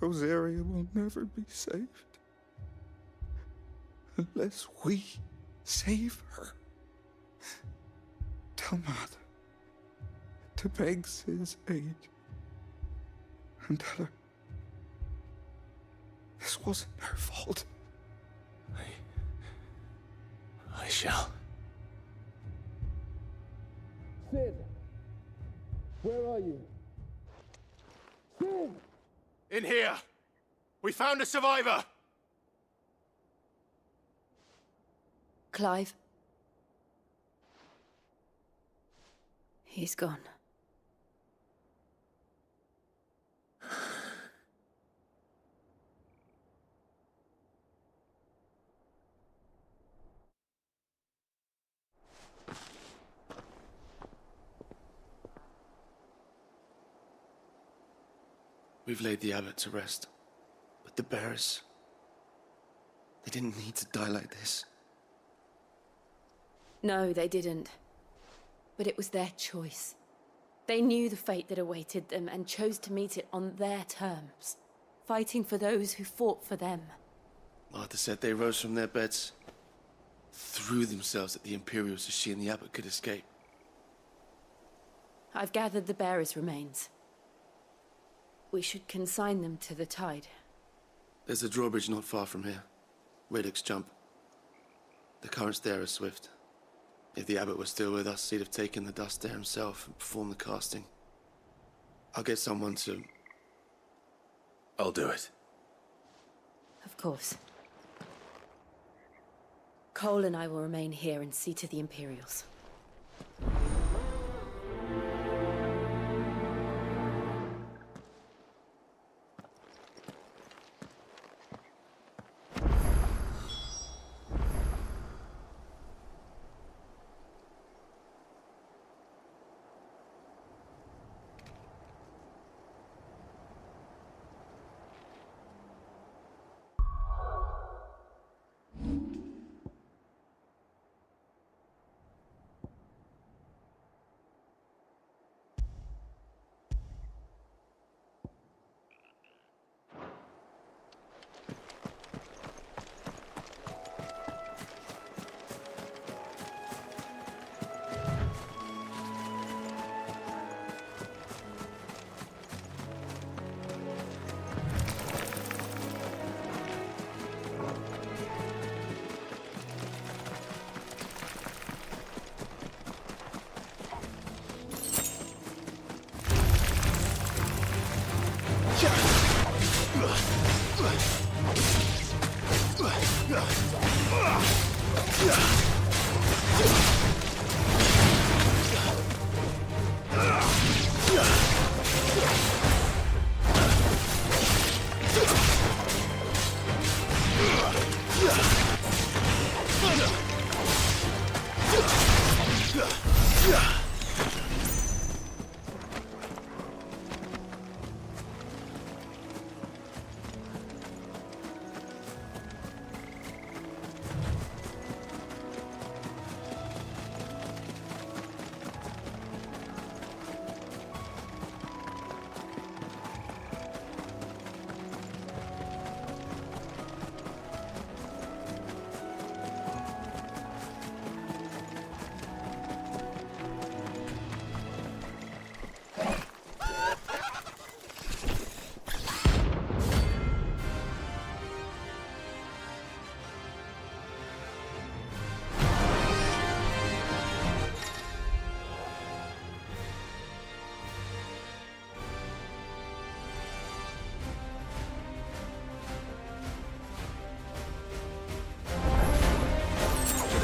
Rosaria will never be saved unless we save her. Tell Mother to beg Cid's aid and tell her this wasn't her fault. I shall. Cid! Where are you? Cid! In here! We found a survivor! Clive. He's gone. We've laid the abbot to rest, but the bearers, they didn't need to die like this. No, they didn't. But it was their choice. They knew the fate that awaited them and chose to meet it on their terms, fighting for those who fought for them. Martha said they rose from their beds, threw themselves at the Imperials so she and the Abbot could escape. I've gathered the bearers' remains. We should consign them to the tide. There's a drawbridge not far from here. Radix Jump. The currents there are swift. If the Abbot was still with us, he'd have taken the dust there himself and performed the casting. I'll get someone to... I'll do it. Of course. Cole and I will remain here and see to the Imperials.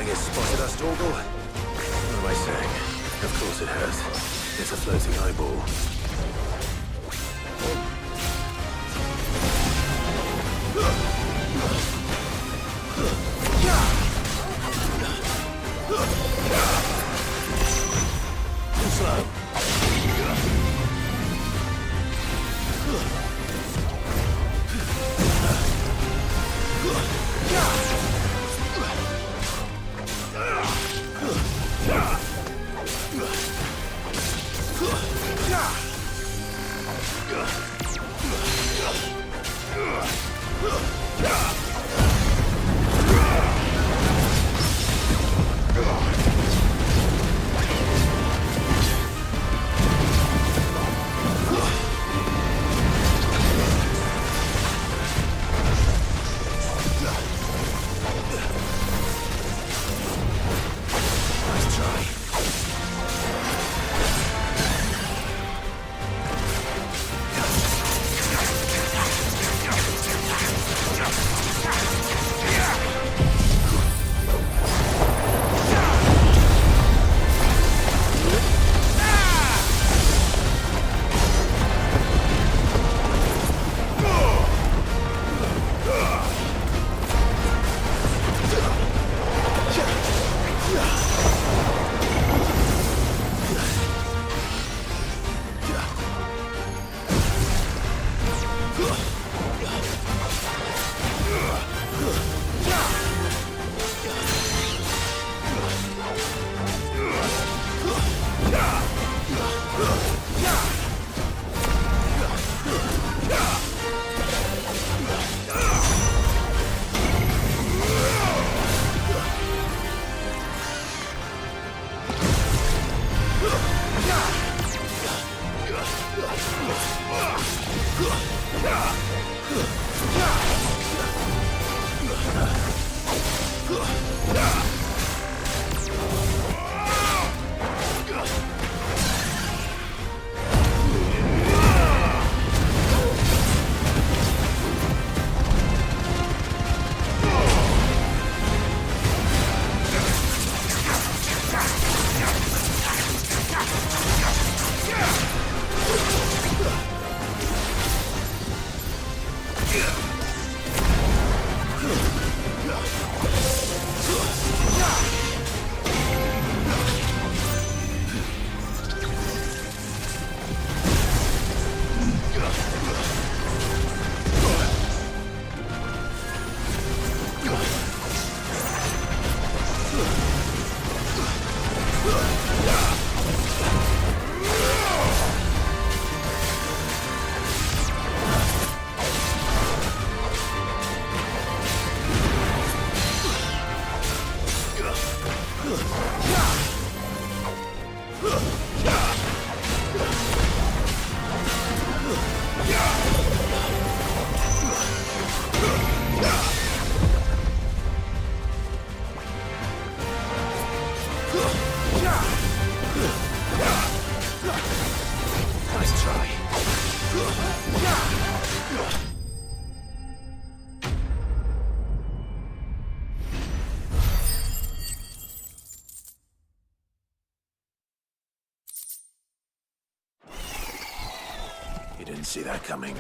Spotted us, Torgal? What am I saying? Of course it has. It's a floating eyeball. Too slow. Nice try. You didn't see that coming.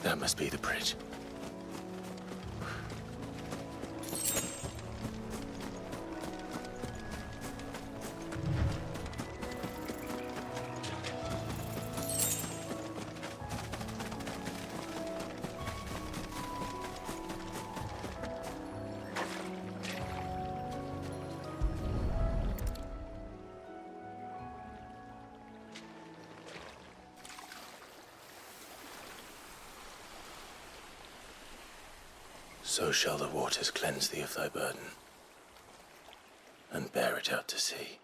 That must be the bridge. So shall the waters cleanse thee of thy burden, and bear it out to sea.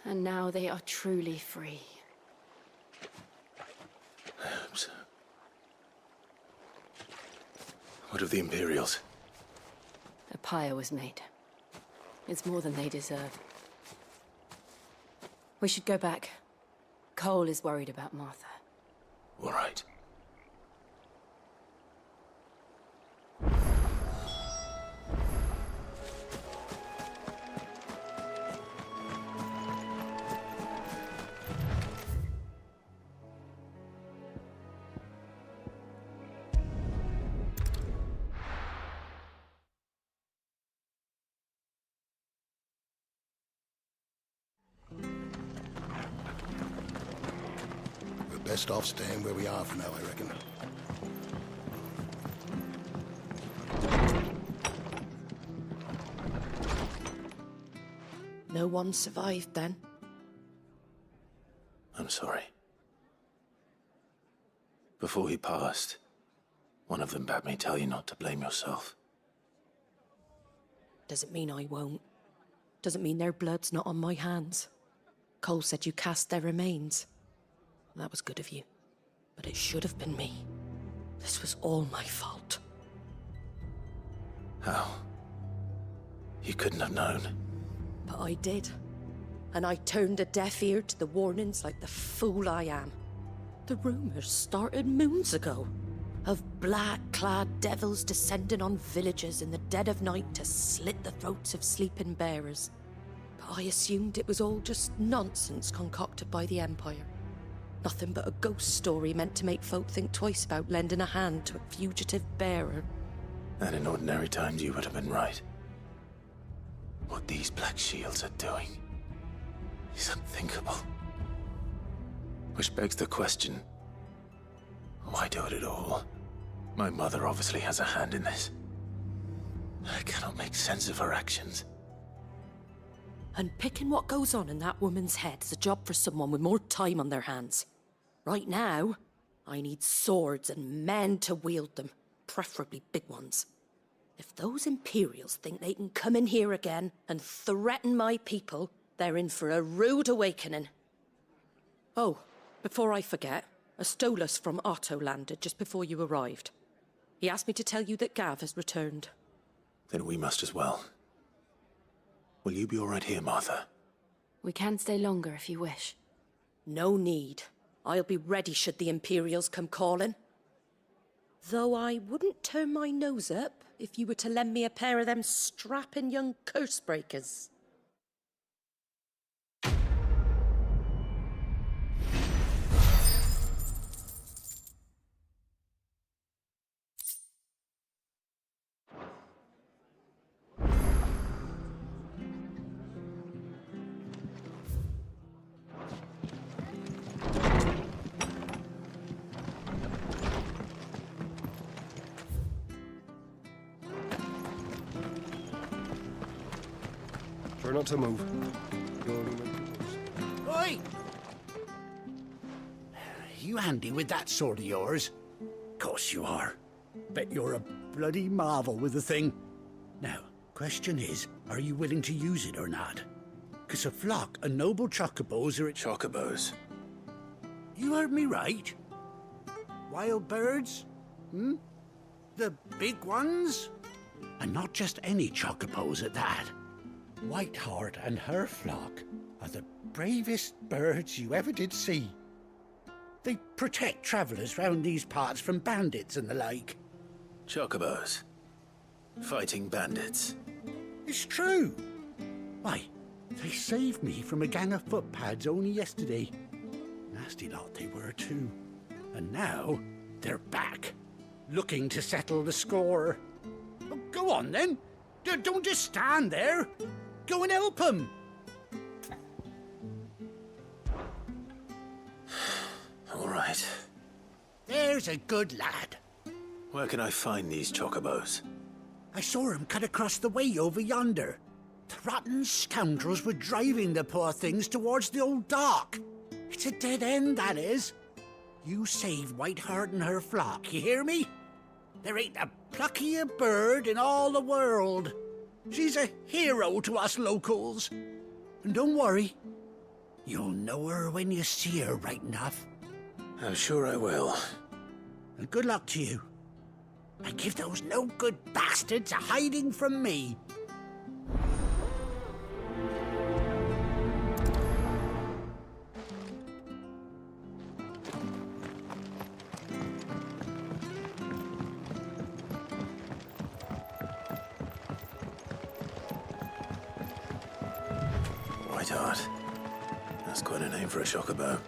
And now they are truly free. I hope so. What of the Imperials? A pyre was made. It's more than they deserve. We should go back. Cole is worried about Martha. All right. Best off staying where we are for now, I reckon. No one survived then? I'm sorry. Before he passed, one of them bade me tell you not to blame yourself. Doesn't mean I won't. Doesn't mean their blood's not on my hands. Cole said you cast their remains. That was good of you. But it should have been me. This was all my fault. How? You couldn't have known. But I did. And I turned a deaf ear to the warnings like the fool I am. The rumors started moons ago. Of black-clad devils descending on villages in the dead of night to slit the throats of sleeping bearers. But I assumed it was all just nonsense concocted by the Empire. Nothing but a ghost story meant to make folk think twice about lending a hand to a fugitive bearer. And in ordinary times you would have been right. What these Black Shields are doing is unthinkable. Which begs the question, why do it at all? My mother obviously has a hand in this. I cannot make sense of her actions. Unpicking what goes on in that woman's head is a job for someone with more time on their hands. Right now, I need swords and men to wield them, preferably big ones. If those Imperials think they can come in here again and threaten my people, they're in for a rude awakening. Oh, before I forget, a Stolas from Otto landed just before you arrived. He asked me to tell you that Gav has returned. Then we must as well. Will you be all right here, Martha? We can stay longer if you wish. No need. I'll be ready should the Imperials come calling. Though I wouldn't turn my nose up if you were to lend me a pair of them strapping young curse-breakers. Try not to move. Oi! You handy with that sword of yours? Course you are. Bet you're a bloody marvel with the thing. Now, question is, are you willing to use it or not? 'Cause a flock of noble chocobos are at... Chocobos? You heard me right. Wild birds? Hmm? The big ones? And not just any chocobos at that. Whiteheart and her flock are the bravest birds you ever did see. They protect travellers round these parts from bandits and the like. Chocobos. Fighting bandits. It's true. Why, they saved me from a gang of footpads only yesterday. Nasty lot they were too. And now they're back, looking to settle the score. Oh, go on then. Don't just stand there. Go and help them. All right. There's a good lad. Where can I find these chocobos? I saw him cut across the way over yonder. The rotten scoundrels were driving the poor things towards the old dock. It's a dead end, that is. You save Whiteheart and her flock, you hear me? There ain't a pluckier bird in all the world. She's a hero to us locals. And don't worry, you'll know her when you see her right enough. I'm sure I will. And good luck to you. And give those no-good bastards a hiding from me. Whiteheart. That's quite a name for a chocobo.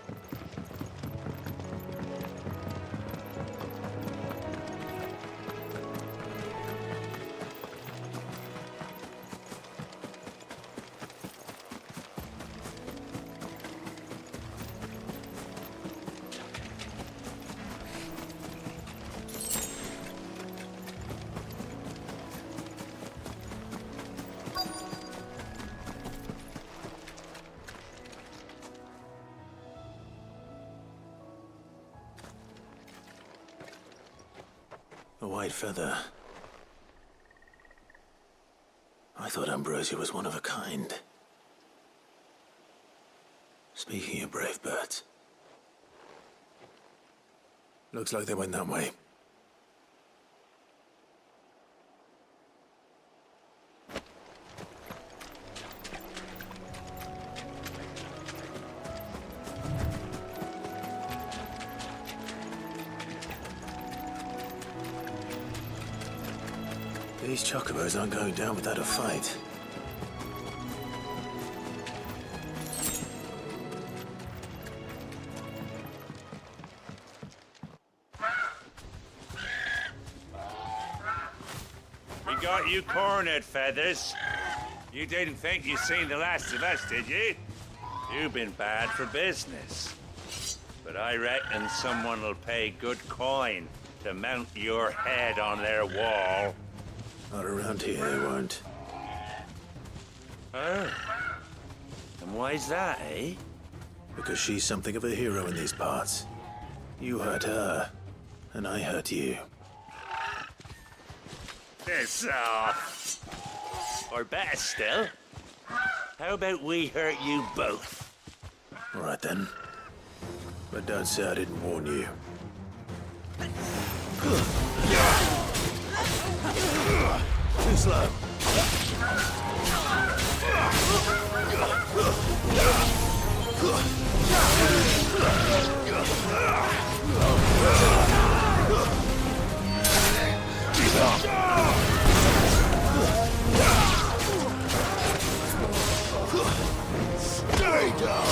A white feather. I thought Ambrosia was one of a kind. Speaking of brave birds. Looks like they went that way. These chocobos aren't going down without a fight. We got you cornered, Feathers. You didn't think you'd seen the last of us, did you? You've been bad for business. But I reckon someone will pay good coin to mount your head on their wall. Not around here, they won't. Oh. And why's that, eh? Because she's something of a hero in these parts. You hurt her, and I hurt you. Piss off. Or better still, how about we hurt you both? All right then. But don't say I didn't warn you. Too slow. Stay down!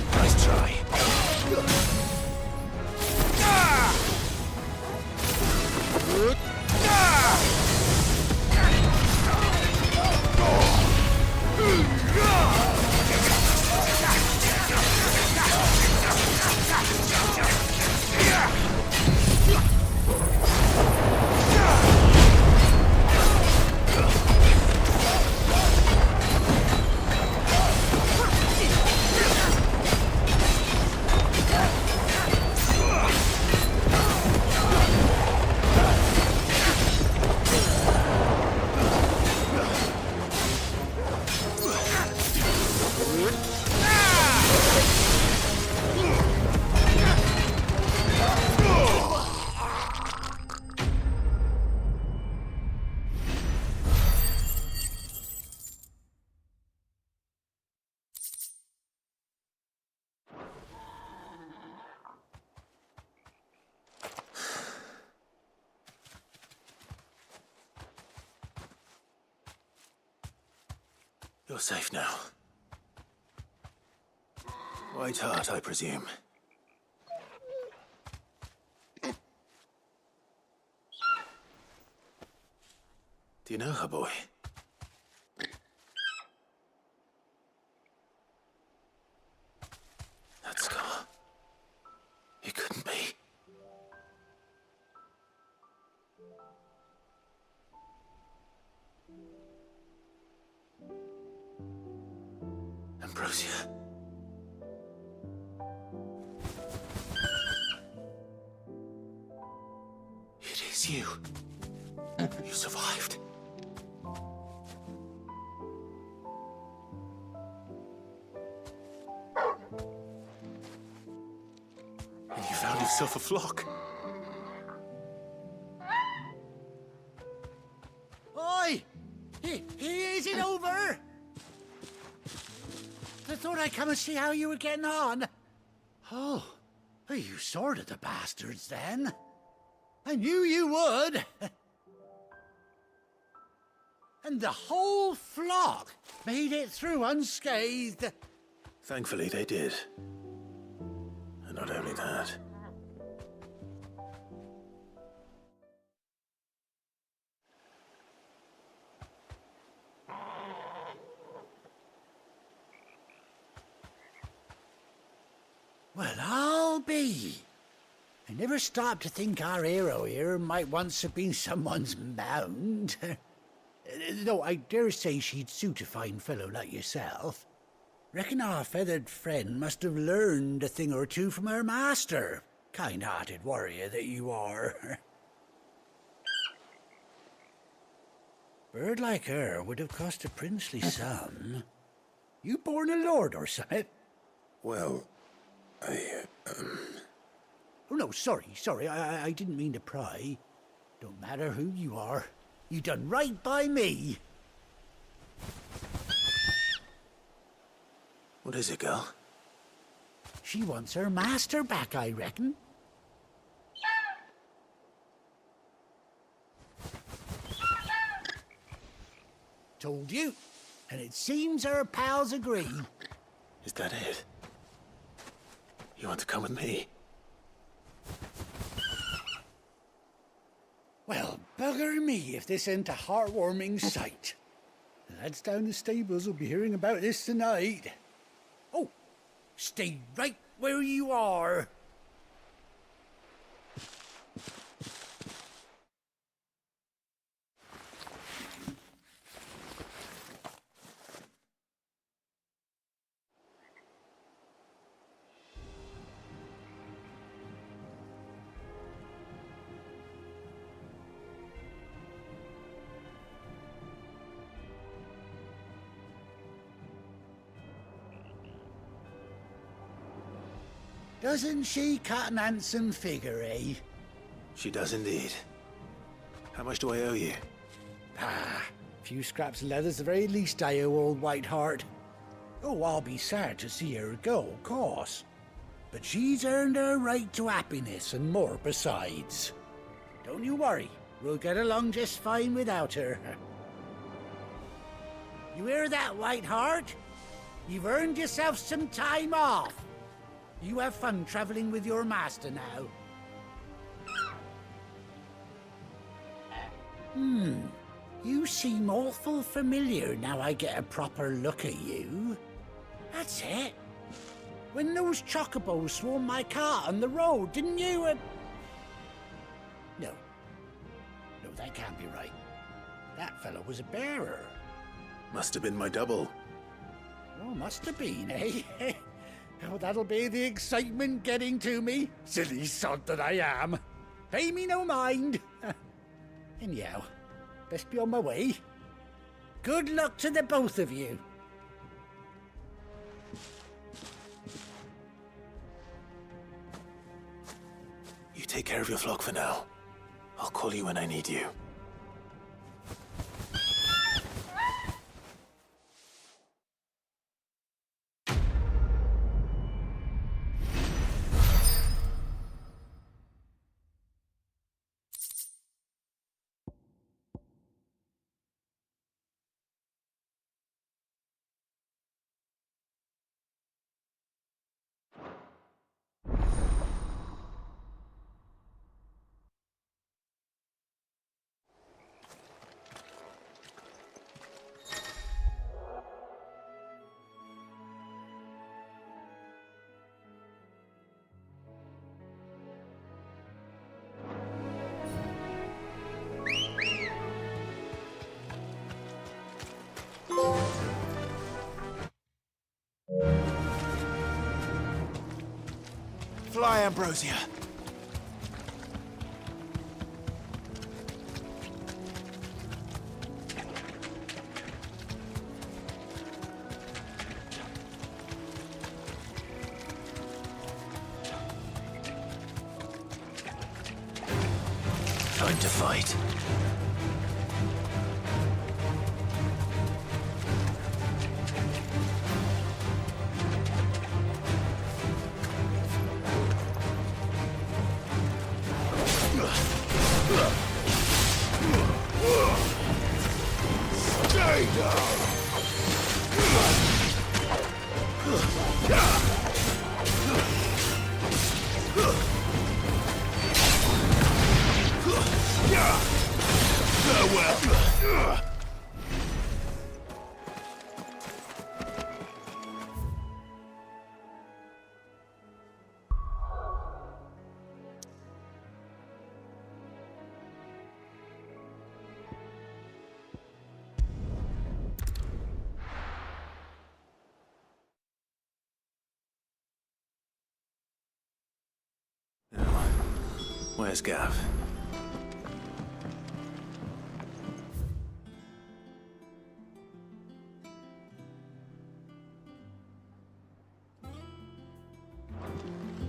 Nice try. You're safe now. White Heart, I presume. Do you know her, boy? That scar. It couldn't be. Ambrosia. It is you. You survived. And you found yourself a flock. Oi! Is it over? I thought I'd come and see how you were getting on. Oh, you sorted the bastards then. I knew you would. And the whole flock made it through unscathed. Thankfully, they did. And not only that. Well, I'll be. I never stopped to think our hero here might once have been someone's mount. Though I dare say she'd suit a fine fellow like yourself. Reckon our feathered friend must have learned a thing or two from her master. Kind-hearted warrior that you are. Bird like her would have cost a princely sum. You born a lord or something? Well, Oh, no, sorry. I didn't mean to pry. Don't matter who you are. You done right by me. What is it, girl? She wants her master back, I reckon. Told you. And it seems her pals agree. Is that it? You want to come with me? Well, bugger me if this ain't a heartwarming sight. The lads down the stables will be hearing about this tonight. Oh, stay right where you are. Doesn't she cut an handsome figure, eh? She does indeed. How much do I owe you? Ah, a few scraps of leather's the very least I owe old Whiteheart. Oh, I'll be sad to see her go, of course. But she's earned her right to happiness and more besides. Don't you worry, we'll get along just fine without her. You hear that, Whiteheart? You've earned yourself some time off. You have fun traveling with your master now. You seem awful familiar now I get a proper look at you. That's it. When those chocobos swarmed my cart on the road, didn't you? No, that can't be right. That fellow was a bearer. Must have been my double. Oh, must have been, eh? Oh, that'll be the excitement getting to me. Silly sod that I am. Pay me no mind. Anyhow, best be on my way. Good luck to the both of you. You take care of your flock for now. I'll call you when I need you. Fly, Ambrosia. Time to fight. Stay down! Farewell! Where's Gav?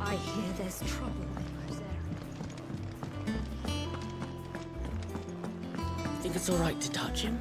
I hear there's trouble in those areas. Think it's all right to touch him?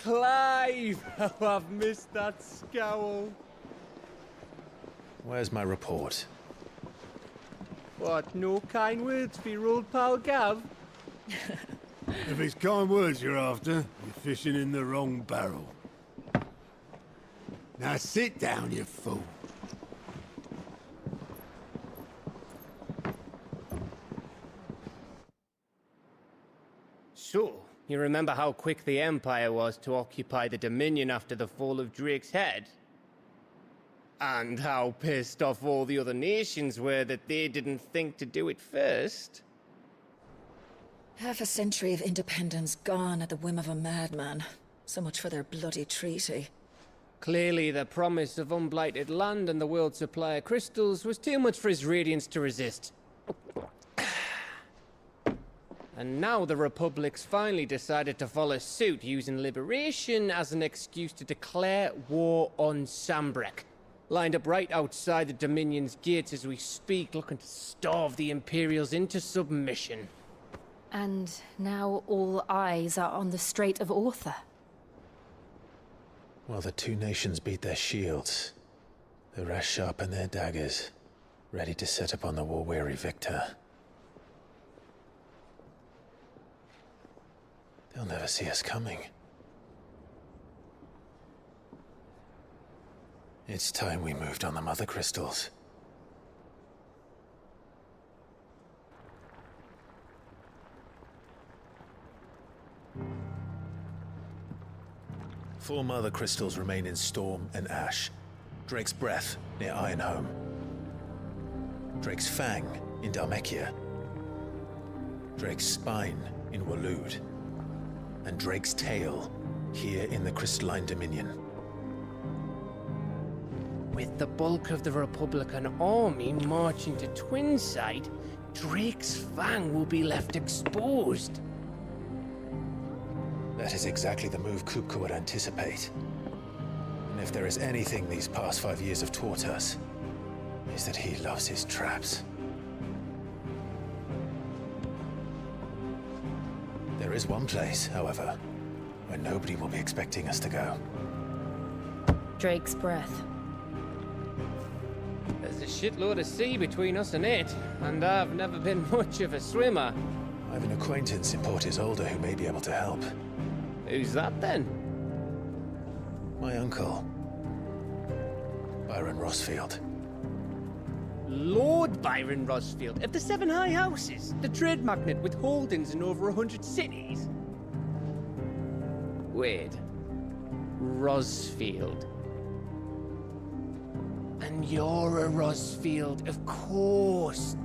Clive! Oh, I've missed that scowl. Where's my report? What, no kind words for your old pal Gav? If it's kind words you're after, you're fishing in the wrong barrel. Now sit down, you fool. So, you remember how quick the Empire was to occupy the Dominion after the fall of Drake's head? And how pissed off all the other nations were that they didn't think to do it first? Half a century of independence gone at the whim of a madman. So much for their bloody treaty. Clearly, the promise of unblighted land and the world's supply of crystals was too much for his radiance to resist. And now the Republic's finally decided to follow suit, using liberation as an excuse to declare war on Sambrek. Lined up right outside the Dominion's gates as we speak, looking to starve the Imperials into submission. And now all eyes are on the Strait of Author. While the two nations beat their shields, the rest sharpen their daggers, ready to set upon the war-weary victor. They'll never see us coming. It's time we moved on the Mother Crystals. Four Mother Crystals remain in Storm and Ash. Drake's Breath, near Ironhome. Drake's Fang, in Dhalmekia. Drake's Spine, in Waloed. And Drake's Tail, here in the Crystalline Dominion. With the bulk of the Republican army marching to Twinside, Drake's Fang will be left exposed. That is exactly the move Kupka would anticipate. And if there is anything these past 5 years have taught us, is that he loves his traps. There is one place, however, where nobody will be expecting us to go. Drake's Breath. There's a shitload of sea between us and it, and I've never been much of a swimmer. I have an acquaintance in Port Isolde who may be able to help. Who's that then? My uncle, Byron Rosfield. Lord Byron Rosfield of the Seven High Houses, the trade magnate with holdings in over 100 cities. Wait, Rosfield. And you're a Rosfield, of course.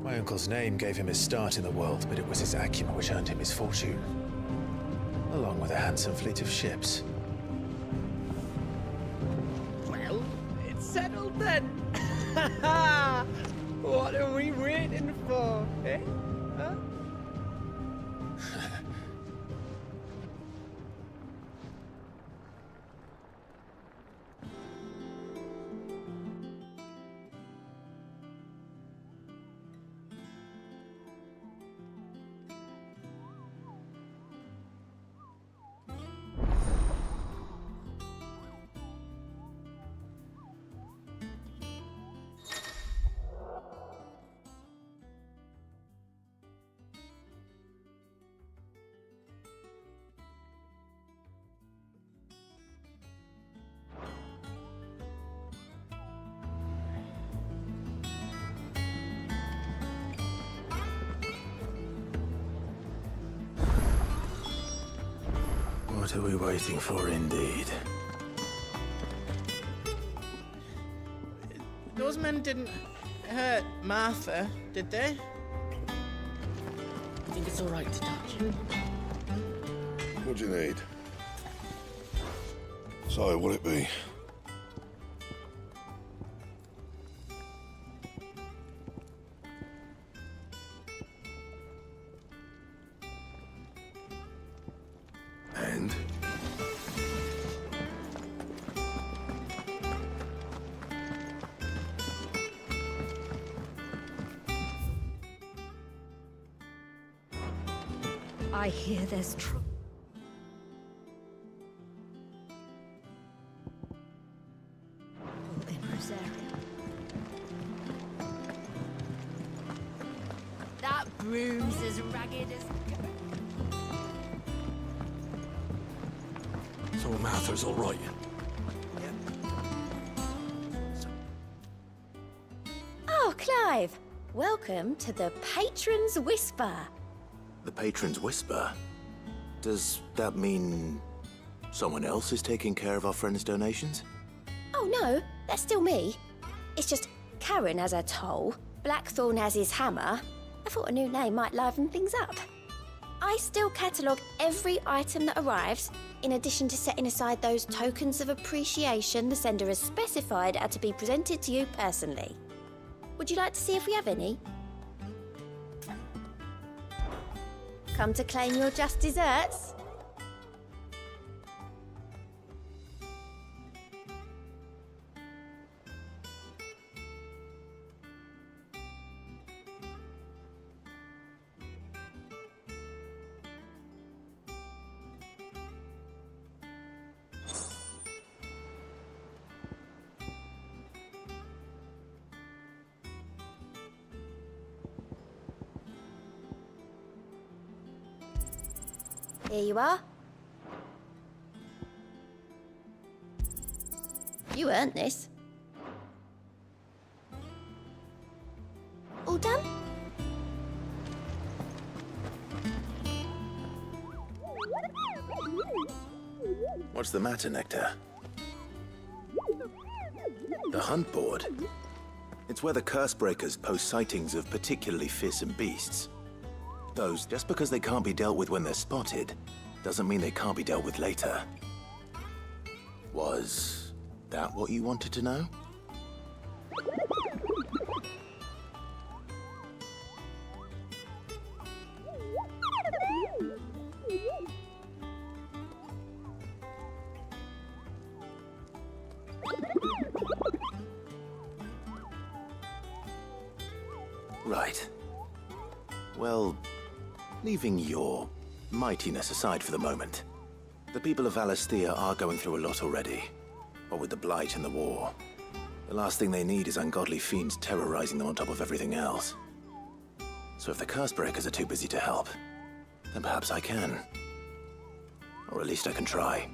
My uncle's name gave him his start in the world, but it was his acumen which earned him his fortune. Along with a handsome fleet of ships. Well, it's settled then. What are we waiting for, eh? Huh? What are we waiting for, indeed? Those men didn't hurt Martha, did they? I think it's all right to touch. What do you need? So, what'll it be? And? I hear there's trouble. In Rosaria. That broom's as ragged as... So Martha's all right. Oh, Clive! Welcome to the Patron's Whisper. The Patron's Whisper? Does that mean someone else is taking care of our friend's donations? Oh no, that's still me. It's just Karen has her toll, Blackthorn has his hammer. I thought a new name might liven things up. I still catalogue every item that arrives, in addition to setting aside those tokens of appreciation the sender has specified are to be presented to you personally. Would you like to see if we have any? Come to claim your just desserts? Here you are. You earned this. All done? What's the matter, Nectar? The hunt board? It's where the curse breakers post sightings of particularly fearsome beasts. Those, just because they can't be dealt with when they're spotted, doesn't mean they can't be dealt with later. Was that what you wanted to know? Right. Well, leaving your mightiness aside for the moment, the people of Alastia are going through a lot already. What with the Blight and the war, the last thing they need is ungodly fiends terrorizing them on top of everything else. So if the Cursebreakers are too busy to help, then perhaps I can. Or at least I can try.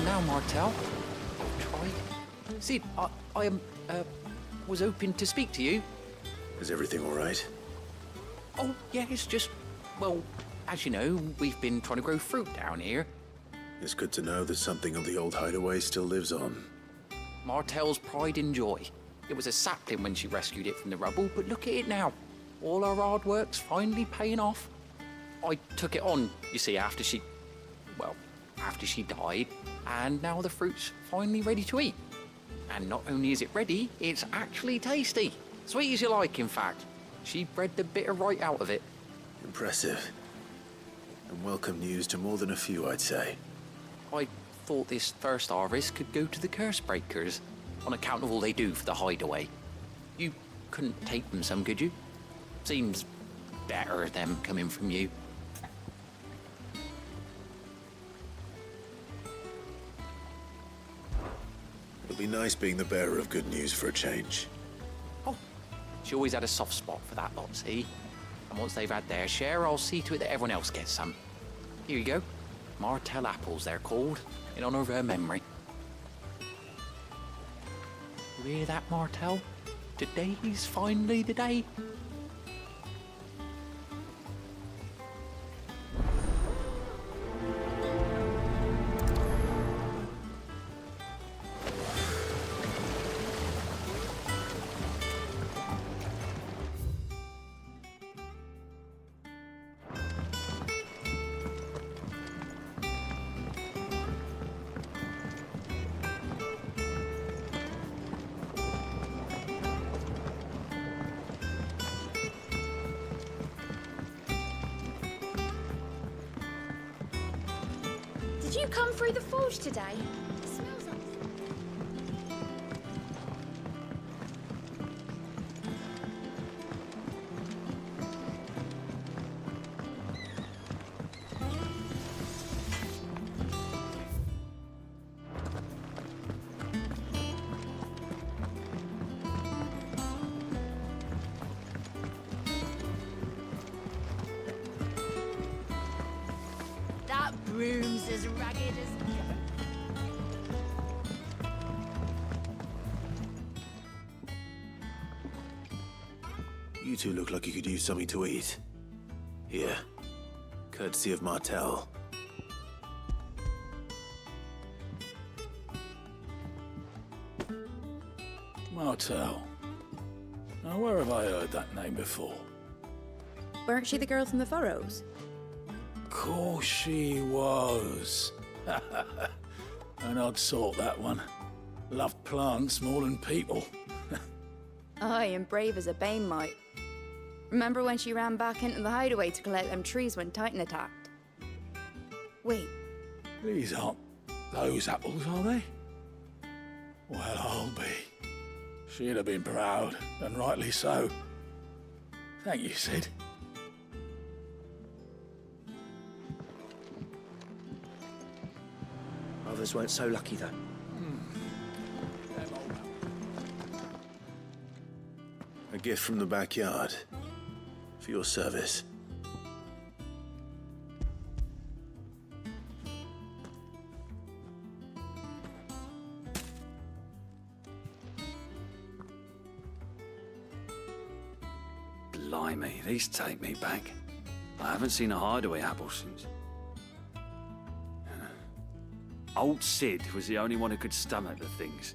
now, Martel. Try. Sid, I was hoping to speak to you. Is everything all right? Oh, yeah, it's just, well, as you know, we've been trying to grow fruit down here. It's good to know that something of the old hideaway still lives on. Martel's pride and joy. It was a sapling when she rescued it from the rubble, but look at it now. All our hard work's finally paying off. I took it on, you see, after she died, and now the fruit's finally ready to eat. And not only is it ready, it's actually tasty. Sweet as you like, in fact. She bred the bitter right out of it. Impressive. And welcome news to more than a few, I'd say. I thought this first harvest could go to the curse breakers, on account of all they do for the hideaway. You couldn't take them some, could you? Seems better them coming from you. It'll be nice being the bearer of good news for a change. Oh, she always had a soft spot for that lot, see? And once they've had their share, I'll see to it that everyone else gets some. Here you go. Martel apples, they're called, in honor of her memory. You hear that, Martel? Today's finally the day. Did you come through the forge today? It smells like... That broom's as ragged as... You two look like you could use something to eat. Here. Courtesy of Martel. Martel. Now, where have I heard that name before? Weren't she the girl from the Furrows? Course she was. An odd sort, that one. Loved plants more than people. Aye, and brave as a bane mite. Remember when she ran back into the hideaway to collect them trees when Titan attacked? Wait, These aren't those apples, are they? Well, I'll be. She'd have been proud, and rightly so. Thank you, Sid. Others weren't so lucky, though. A gift from the backyard. For your service. Blimey, these take me back. I haven't seen a hideaway apple since. Old Sid was the only one who could stomach the things.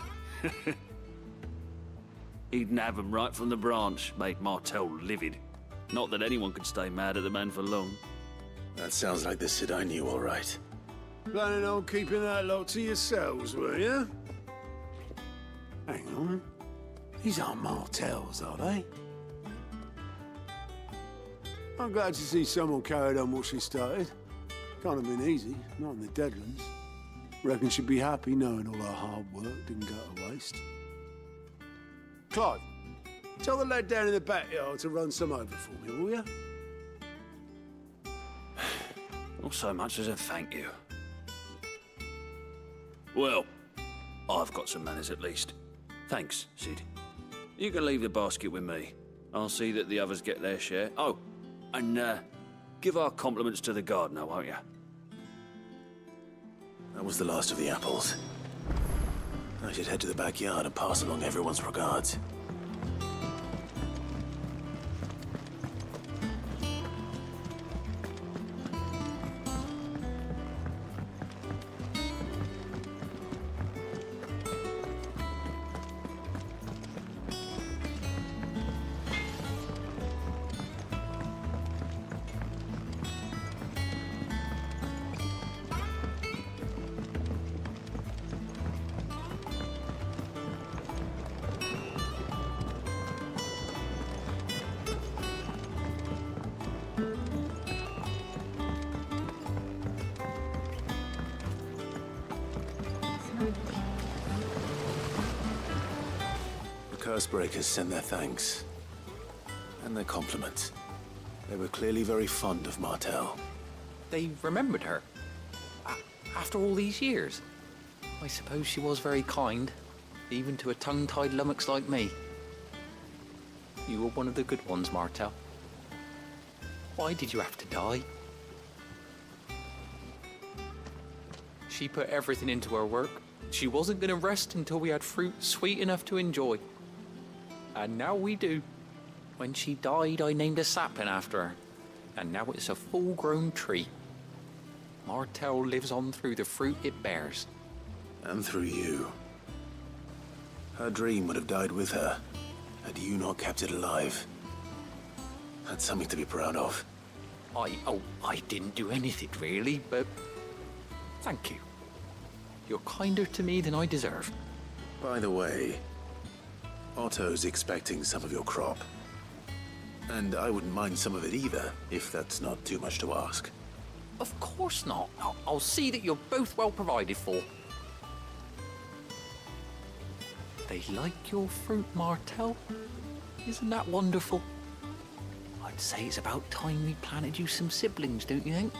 He'd nab them right from the branch, made Martel livid. Not that anyone could stay mad at the man for long. That sounds like the Sid I knew, all right. Planning on keeping that lot to yourselves, were you? Hang on. These aren't Martels, are they? I'm glad to see someone carried on what she started. Can't have been easy, not in the Deadlands. Reckon she'd be happy knowing all her hard work didn't go to waste. Clive, tell the lad down in the backyard to run some over for me, will you? Not so much as a thank you. Well, I've got some manners at least. Thanks, Sid. You can leave the basket with me. I'll see that the others get their share. Oh, and give our compliments to the gardener, won't you? That was the last of the apples. I should head to the backyard and pass along everyone's regards. Cursebreakers sent their thanks. And their compliments. They were clearly very fond of Martel. They remembered her. After all these years. I suppose she was very kind, even to a tongue-tied lummox like me. You were one of the good ones, Martel. Why did you have to die? She put everything into her work. She wasn't going to rest until we had fruit sweet enough to enjoy. And now we do. When she died, I named a sapling after her. And now it's a full-grown tree. Martel lives on through the fruit it bears. And through you. Her dream would have died with her, had you not kept it alive. That's something to be proud of. I didn't do anything really, but thank you. You're kinder to me than I deserve. By the way, Otto's expecting some of your crop. And I wouldn't mind some of it either, if that's not too much to ask. Of course not. I'll see that you're both well provided for. They like your fruit, Martel. Isn't that wonderful? I'd say it's about time we planted you some siblings, don't you think?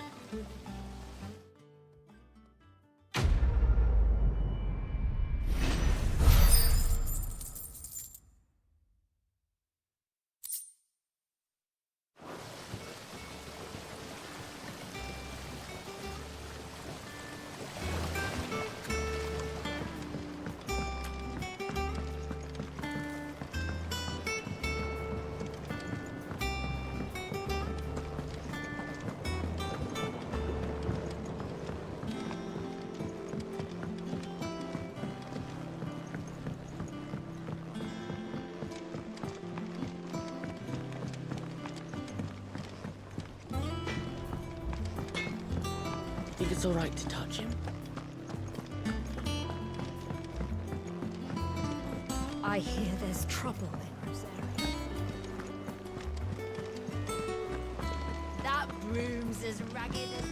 Think it's all right to touch him? I hear there's trouble in Rosaria. That broom's as ragged as...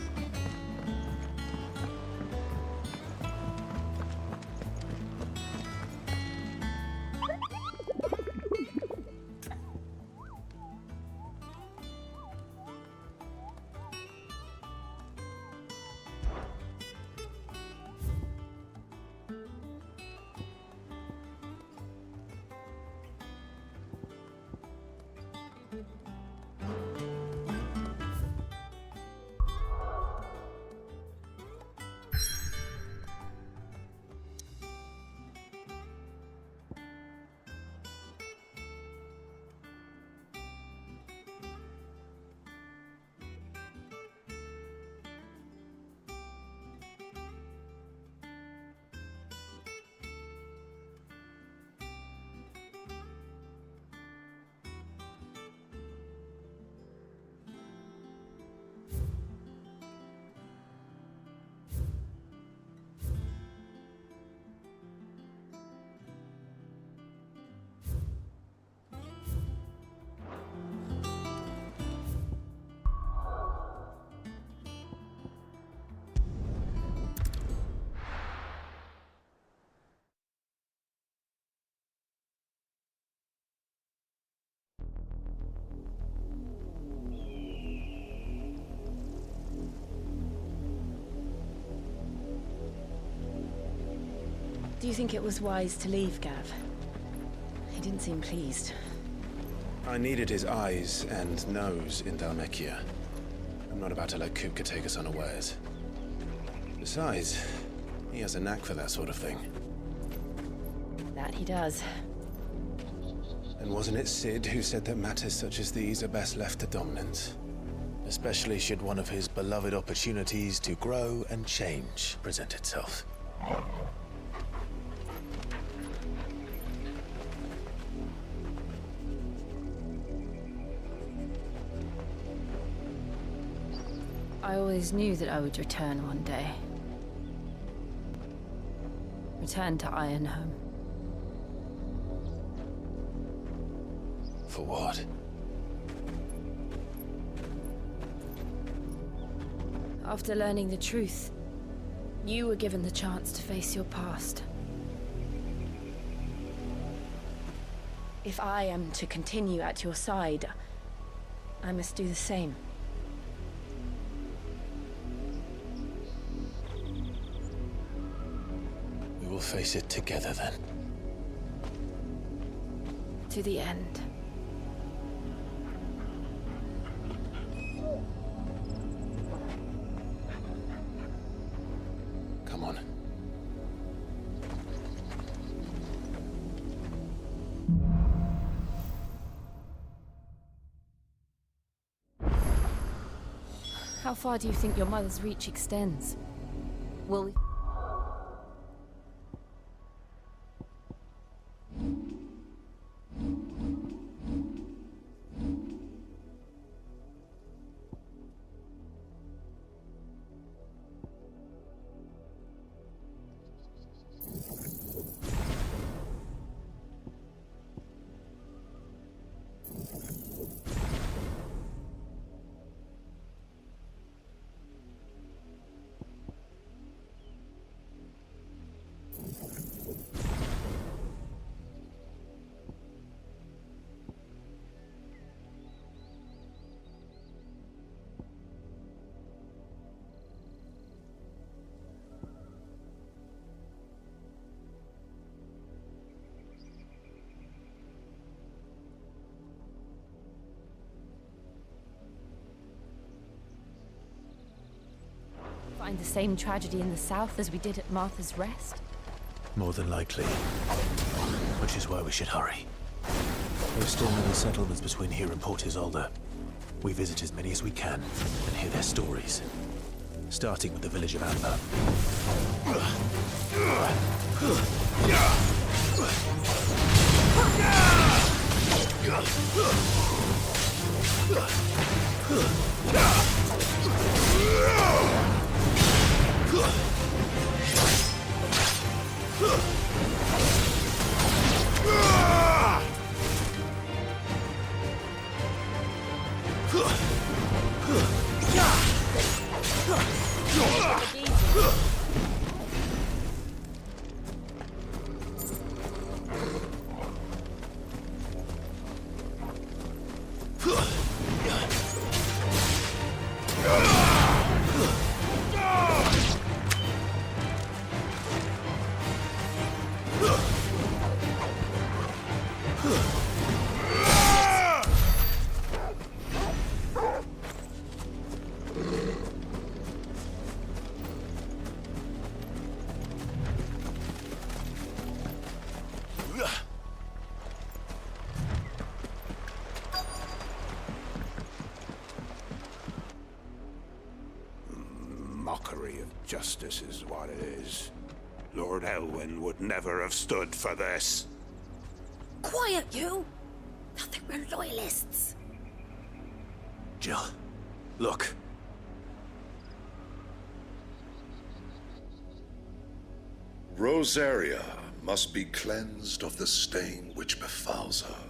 Do you think it was wise to leave, Gav? He didn't seem pleased. I needed his eyes and nose in Dhalmekia. I'm not about to let Kupka take us unawares. Besides, He has a knack for that sort of thing. That he does. And wasn't it Sid who said that matters such as these are best left to dominance? Especially should one of his beloved opportunities to grow and change present itself. I always knew that I would return one day. Return to Ironhome. For what? After learning the truth, you were given the chance to face your past. If I am to continue at your side, I must do the same. We will face it together then. To the end. Come on. How far do you think your mother's reach extends? Will... Find the same tragedy in the south as we did at Martha's Rest? More than likely. Which is why we should hurry. There are still many settlements between here and Port Isolde. We visit as many as we can and hear their stories. Starting with the village of Amber. Mockery of justice is what it is. Lord Elwyn would never have stood for this. Quiet, you! Nothing, we're loyalists. Jill, look. Rosaria must be cleansed of the stain which befouls her,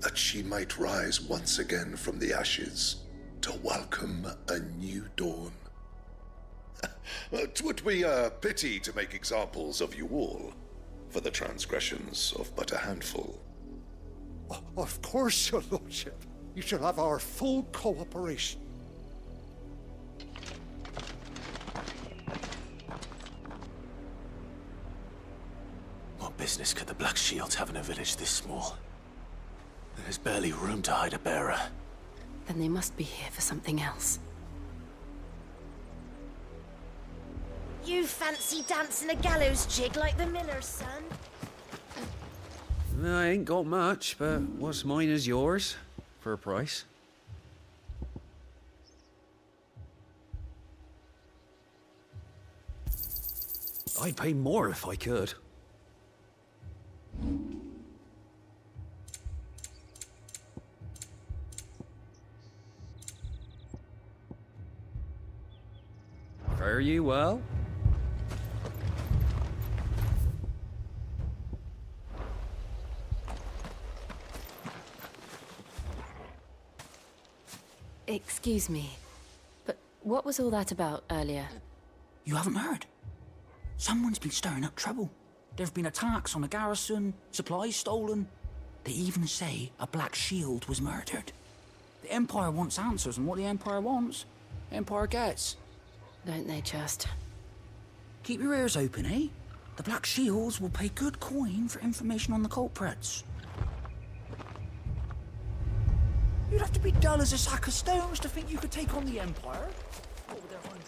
that she might rise once again from the ashes to welcome a new dawn. 'Twould be a pity to make examples of you all, for the transgressions of but a handful. Of course, your lordship. You shall have our full cooperation. What business could the Black Shields have in a village this small? There's barely room to hide a bearer. Then they must be here for something else. You fancy dancing a gallows jig like the miller's son? I ain't got much, but what's mine is yours, for a price. I'd pay more if I could. Fare you well? Excuse me, but what was all that about earlier? You haven't heard? Someone's been stirring up trouble. There have been attacks on the garrison, supplies stolen. They even say a Black Shield was murdered. The Empire wants answers, and what the Empire wants, Empire gets. Don't they just? Keep your ears open, eh? The Black Shields will pay good coin for information on the culprits. You'd have to be dull as a sack of stones to think you could take on the Empire. What with their 100...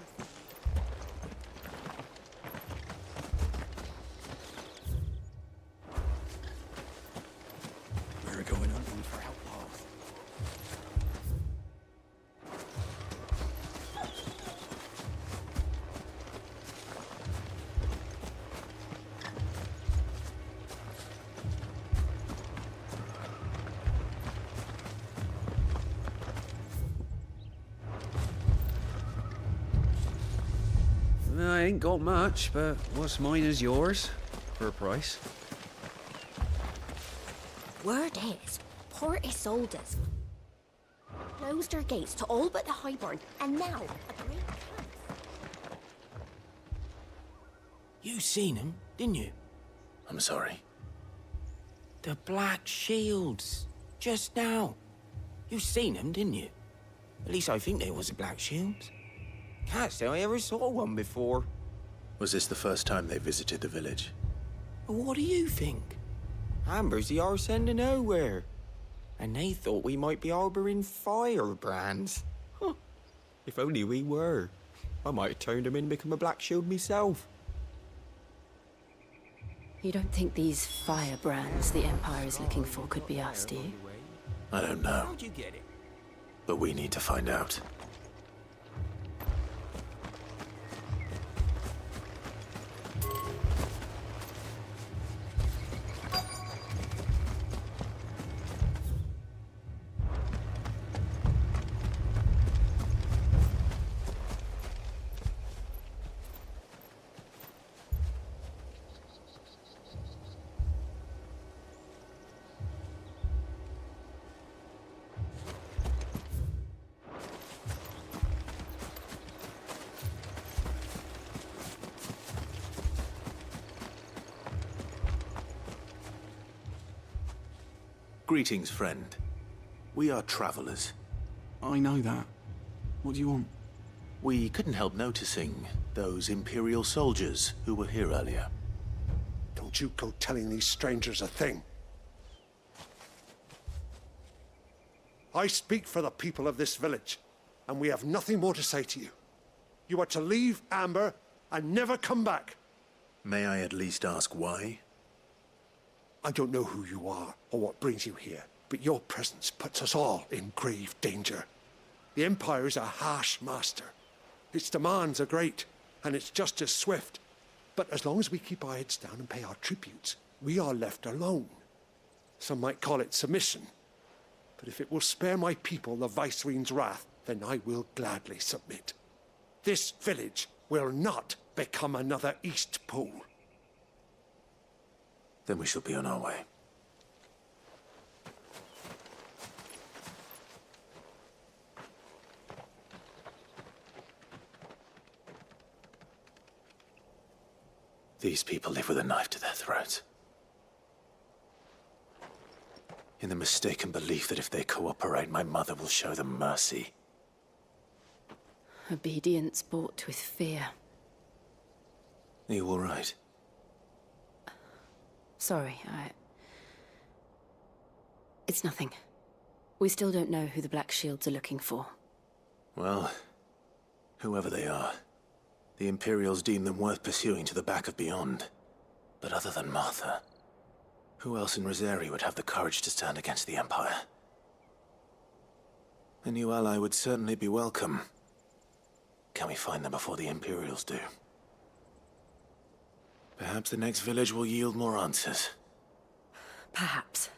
We're going hunting for outlaws. I ain't got much, but what's mine is yours, for a price. Word is, Port Isolde's closed their gates to all but the Highborn, and now a great You seen him, didn't you? I'm sorry. The Black Shields. Just now. You seen them, didn't you? At least I think they was the Black Shields. Can't say I ever saw one before. Was this the first time they visited the village? What do you think? Amber's the arse end of nowhere. And they thought we might be harbouring firebrands. Huh. If only we were. I might have turned them in and become a Black Shield myself. You don't think these firebrands the Empire is looking for could be us, do you? I don't know. How'd you get it? But we need to find out. Greetings, friend. We are travelers. I know that. What do you want? We couldn't help noticing those Imperial soldiers who were here earlier. Don't you go telling these strangers a thing. I speak for the people of this village, and we have nothing more to say to you. You are to leave Amber and never come back. May I at least ask why? I don't know who you are or what brings you here, but your presence puts us all in grave danger. The Empire is a harsh master. Its demands are great, and its justice swift. But as long as we keep our heads down and pay our tributes, we are left alone. Some might call it submission. But if it will spare my people the Viceroy's wrath, then I will gladly submit. This village will not become another Eastpool. Then we shall be on our way. These people live with a knife to their throats. In the mistaken belief that if they cooperate, my mother will show them mercy. Obedience bought with fear. Are you all right? Sorry, It's nothing. We still don't know who the Black Shields are looking for. Well, whoever they are, The Imperials deem them worth pursuing to the back of beyond. But other than Martha, who else in Rosari would have the courage to stand against the Empire? A new ally would certainly be welcome. Can we find them before the Imperials do? Perhaps the next village will yield more answers. Perhaps.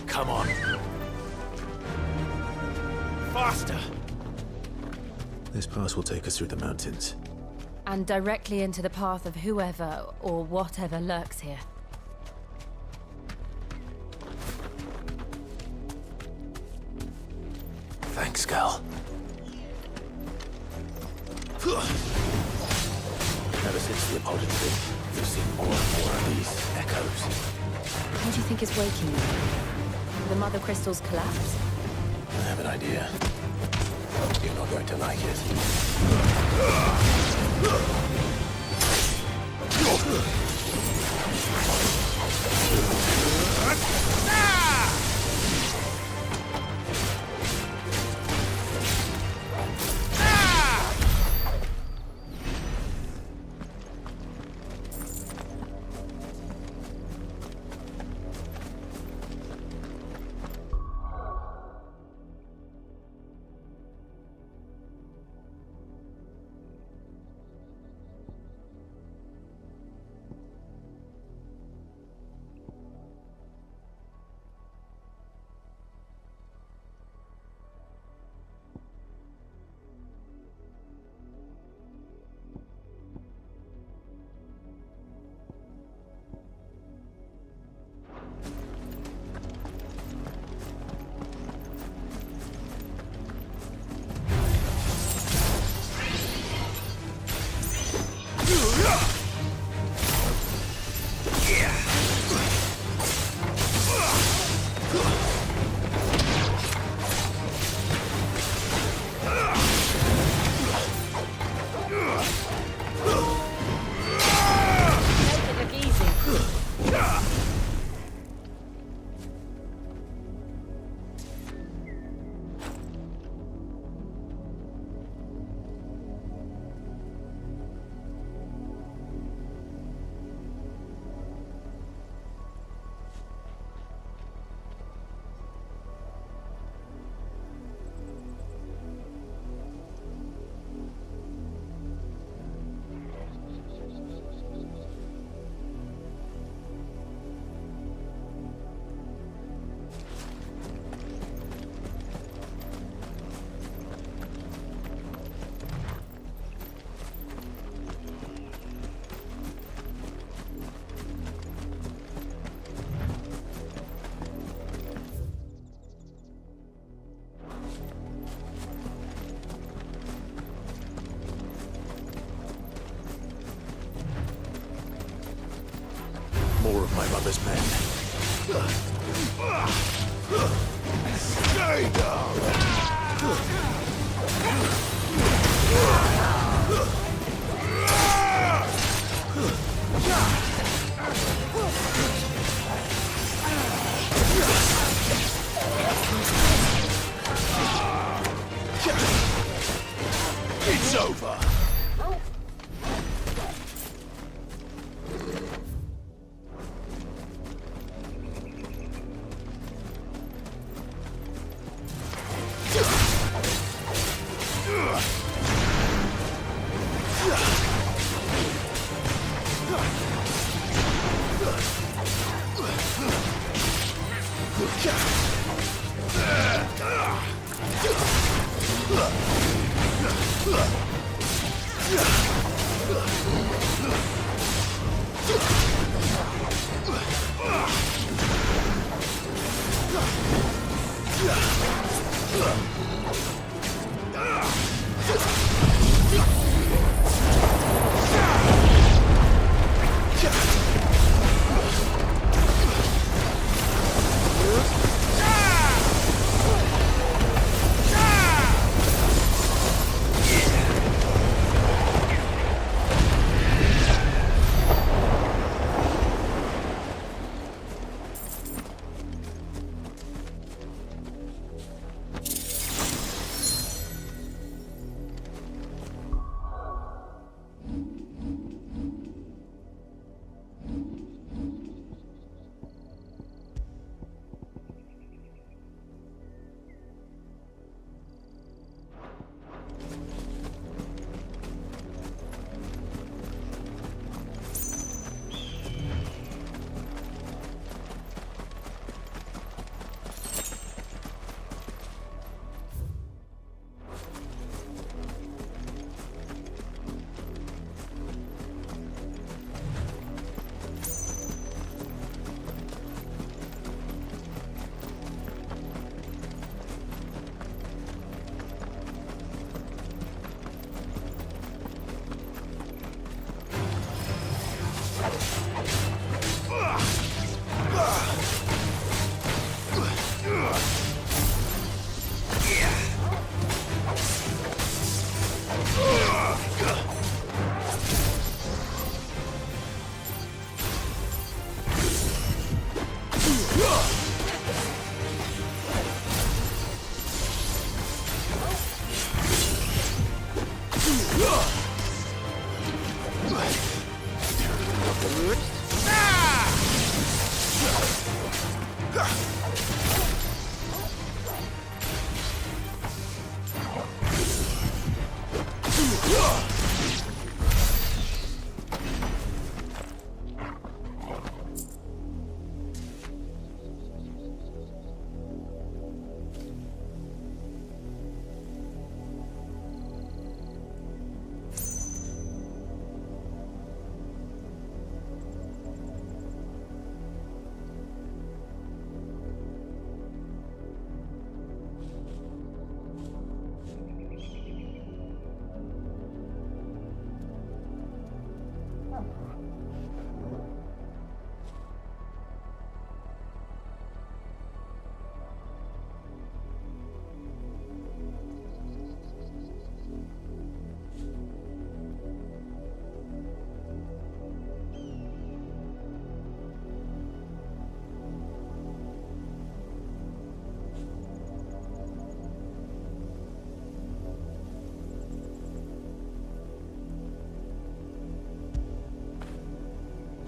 Come on. Faster! This pass will take us through the mountains. And directly into the path of whoever or whatever lurks here. Thanks, Gal. Ever since the apology, we've seen more and more of these echoes. What do you think is waking you? The Mother Crystal's collapse? I have an idea. You're not going to like it. More of my mother's men. Stay down! It's over!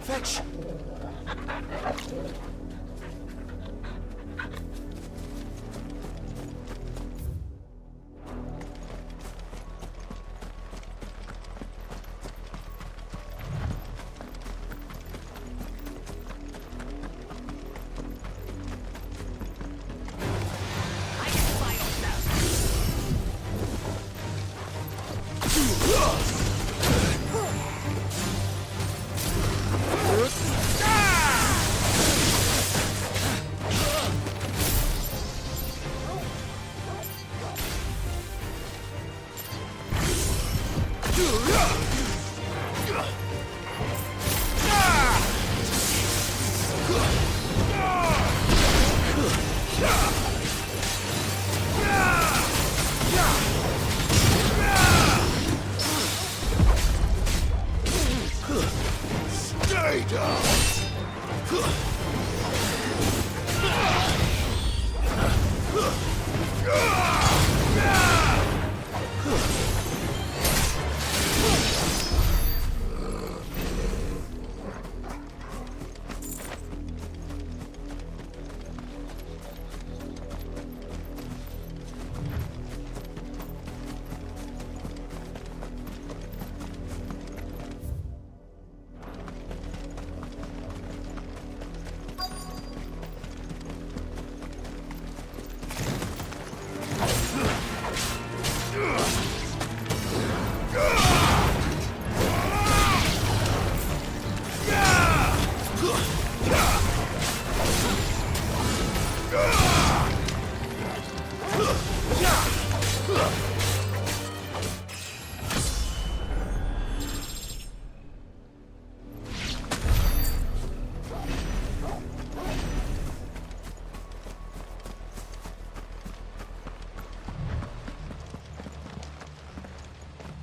Fetch!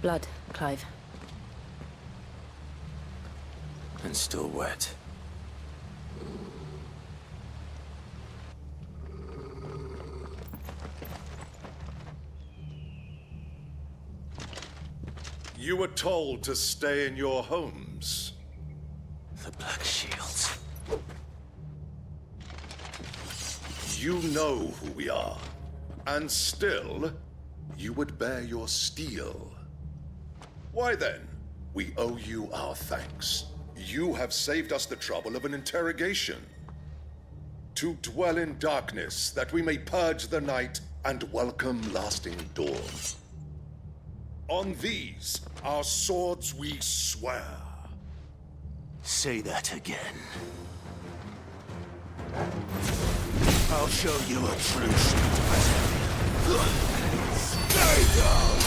Blood, Clive. And still wet. You were told to stay in your homes. The Black Shields. You know who we are. And still, you would bear your steel. Why then, we owe you our thanks. You have saved us the trouble of an interrogation. To dwell in darkness, that we may purge the night and welcome lasting dawn. On these, our swords we swear. Say that again. I'll show you a true Stay down!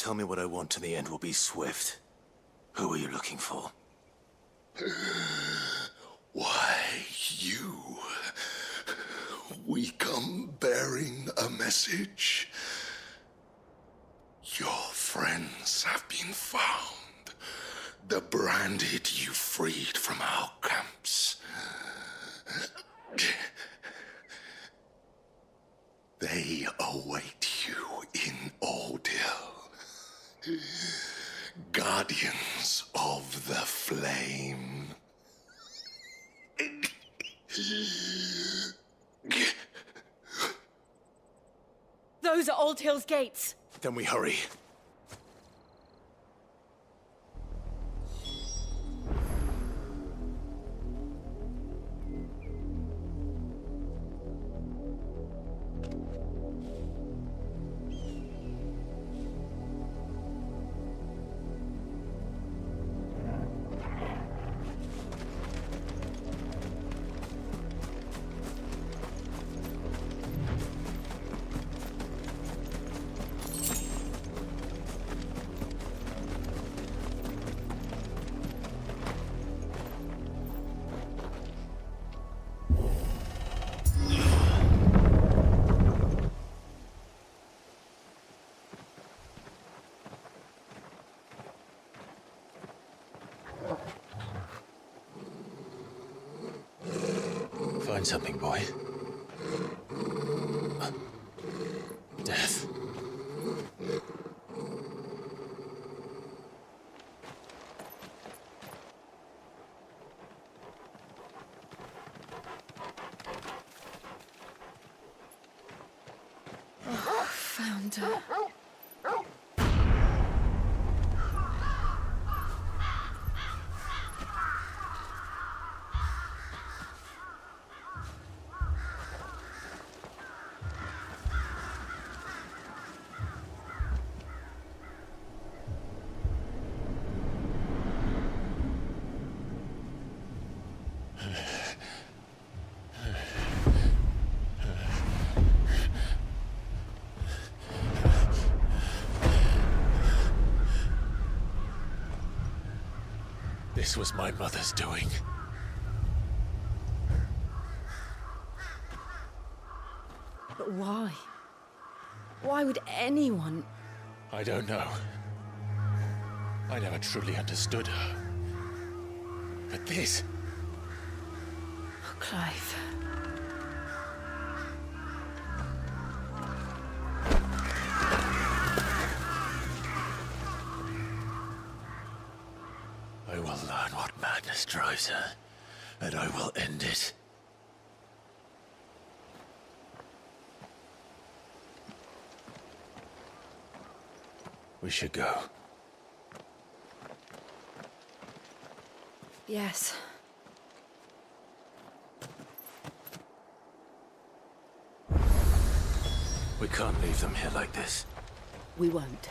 tell me what I want and the end will be swift. Who are you looking for? Why, you. We come bearing a message. Your friends have been found. The branded you freed from our camps. They await you in Odil. Guardians of the Flame. Those are Old Hill's gates. Then we hurry. Find something, boy. Death. Oh, found her. This was my mother's doing. But why? Why would anyone... I don't know. I never truly understood her. But this... Oh, Clive. I will learn what madness drives her, and I will end it. We should go. Yes. We can't leave them here like this. We won't.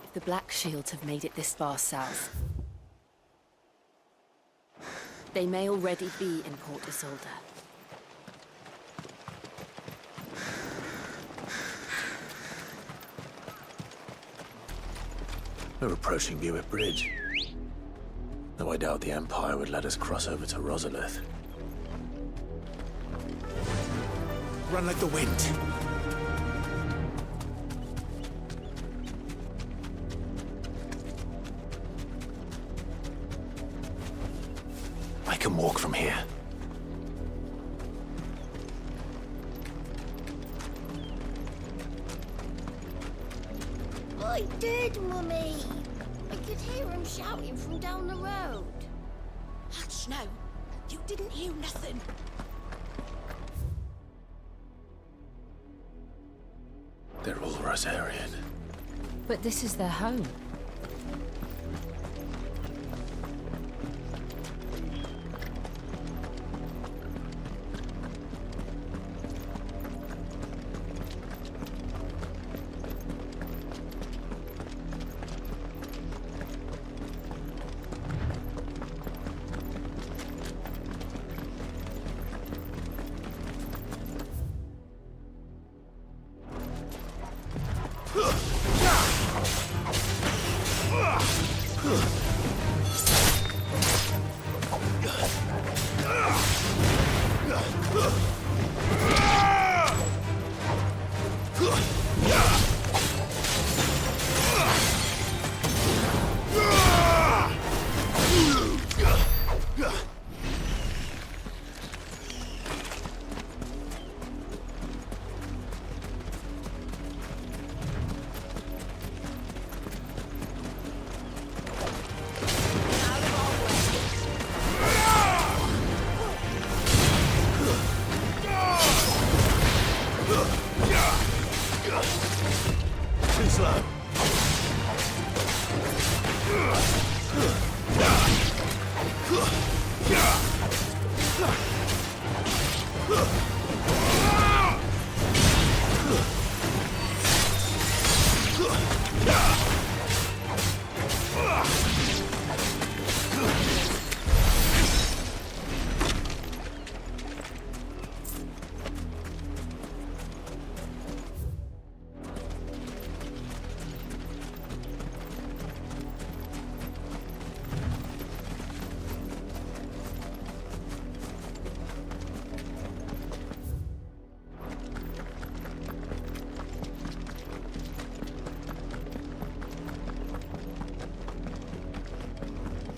If the Black Shields have made it this far south, they may already be in Port Isolde. We're approaching Buick Bridge. Though I doubt the Empire would let us cross over to Rosalith. Run like the wind. I can walk from here. I did, Mummy. I could hear him shouting from down the road. Hush, no. You didn't hear nothing. They're all Rosarian. But this is their home. Too slow.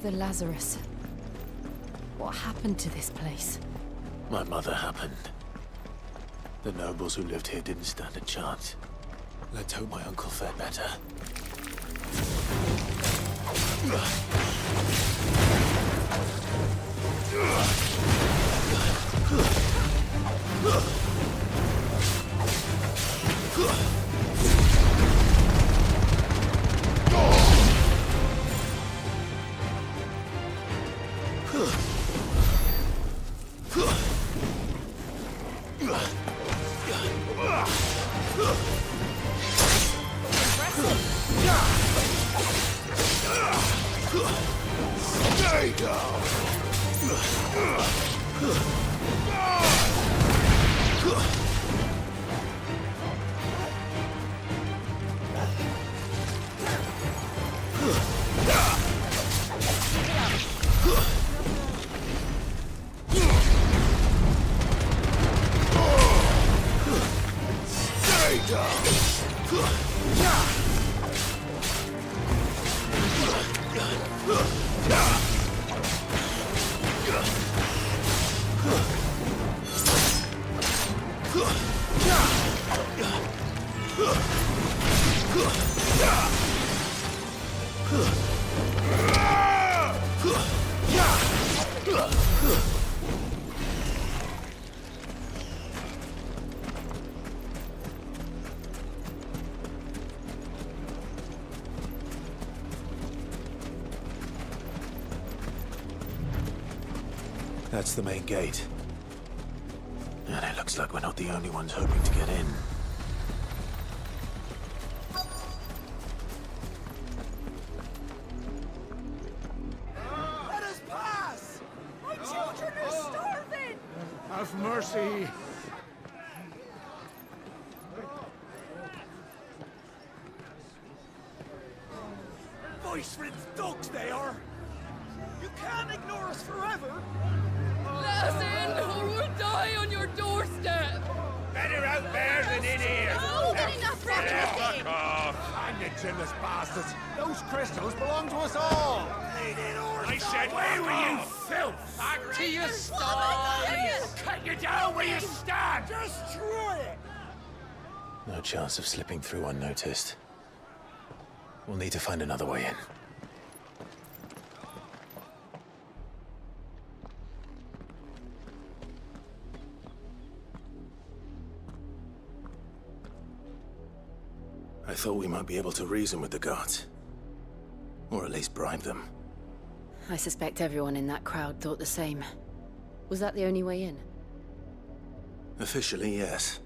The Lazarus. What happened to this place? My mother happened. The nobles who lived here didn't stand a chance. Let's hope my uncle fared better. Stay down! Stay down! That's the main gate. And it looks like we're not the only ones hoping to get in. Let us pass! My children are starving! Have mercy. Voice-riddled dogs they are! You can't ignore us forever! Let us in, or we'll die on your doorstep! Better out there than in here! No, getting that Fuck off! Hang the chinless bastards! Those crystals belong to us all! I said, where were you, filth? Back to your sties! Cut you down where you stand! Destroy it! No chance of slipping through unnoticed. We'll need to find another way in. I thought we might be able to reason with the guards. Or at least bribe them. I suspect everyone in that crowd thought the same. Was that the only way in? Officially, yes.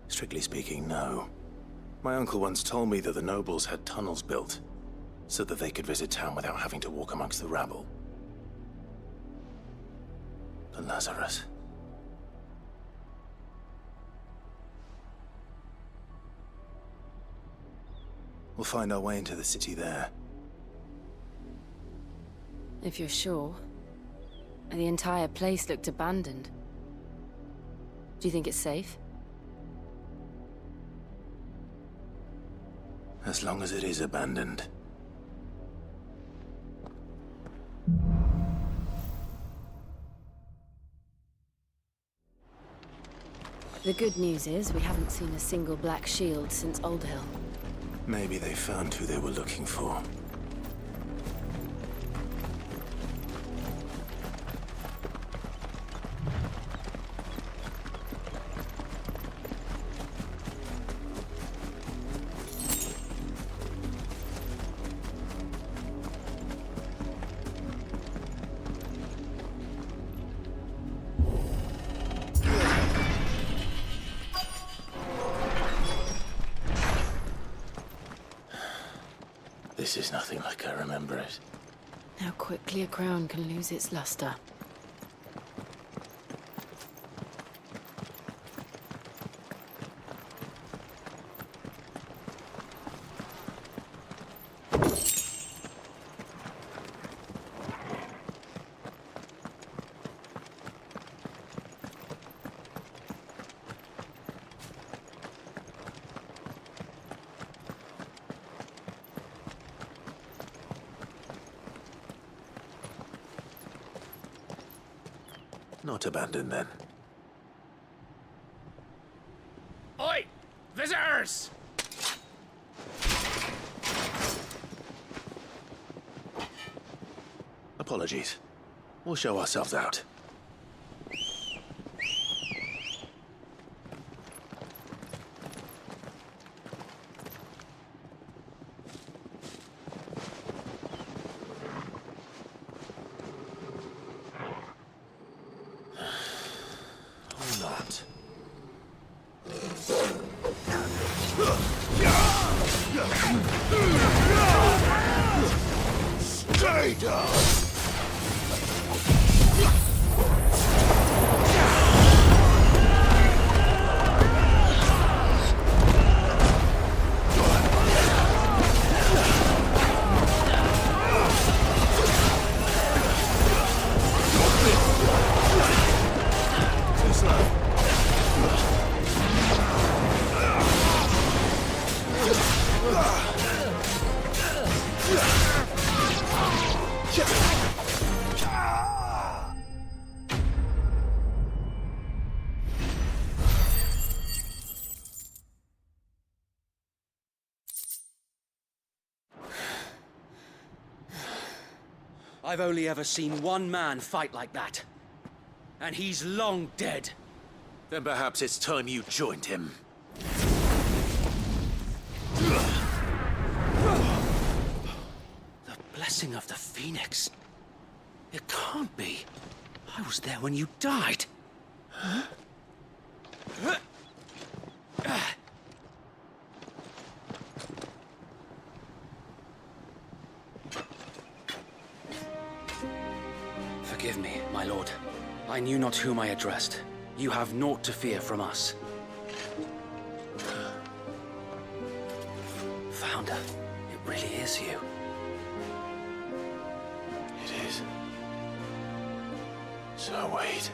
Strictly speaking, no. My uncle once told me that the nobles had tunnels built, so that they could visit town without having to walk amongst the rabble. The Lazarus. We'll find our way into the city there. If you're sure. The entire place looked abandoned. Do you think it's safe? As long as it is abandoned. The good news is we haven't seen a single black shield since Old Hill. Maybe they found who they were looking for. This is nothing like I remember it. How quickly a crown can lose its luster. Not abandoned, then. Oi! Visitors! Apologies. We'll show ourselves out. Stay down! I've only ever seen one man fight like that. And he's long dead. Then perhaps it's time you joined him. The blessing of the Phoenix. It can't be. I was there when you died. Huh? Forgive me, my lord. I knew not whom I addressed. You have naught to fear from us. Founder, it really is you. It is. So wait.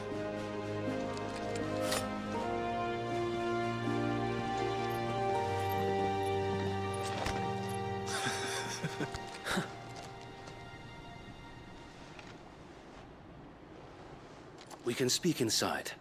We can speak inside.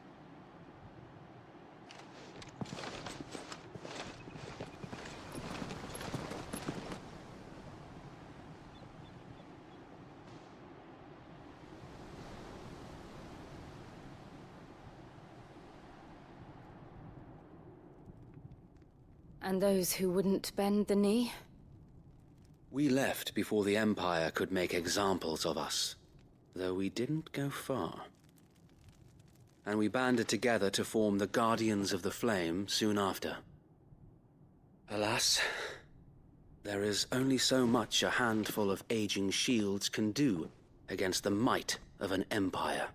And those who wouldn't bend the knee? We left before the Empire could make examples of us, though we didn't go far. And we banded together to form the Guardians of the Flame soon after. Alas, there is only so much a handful of aging shields can do against the might of an empire.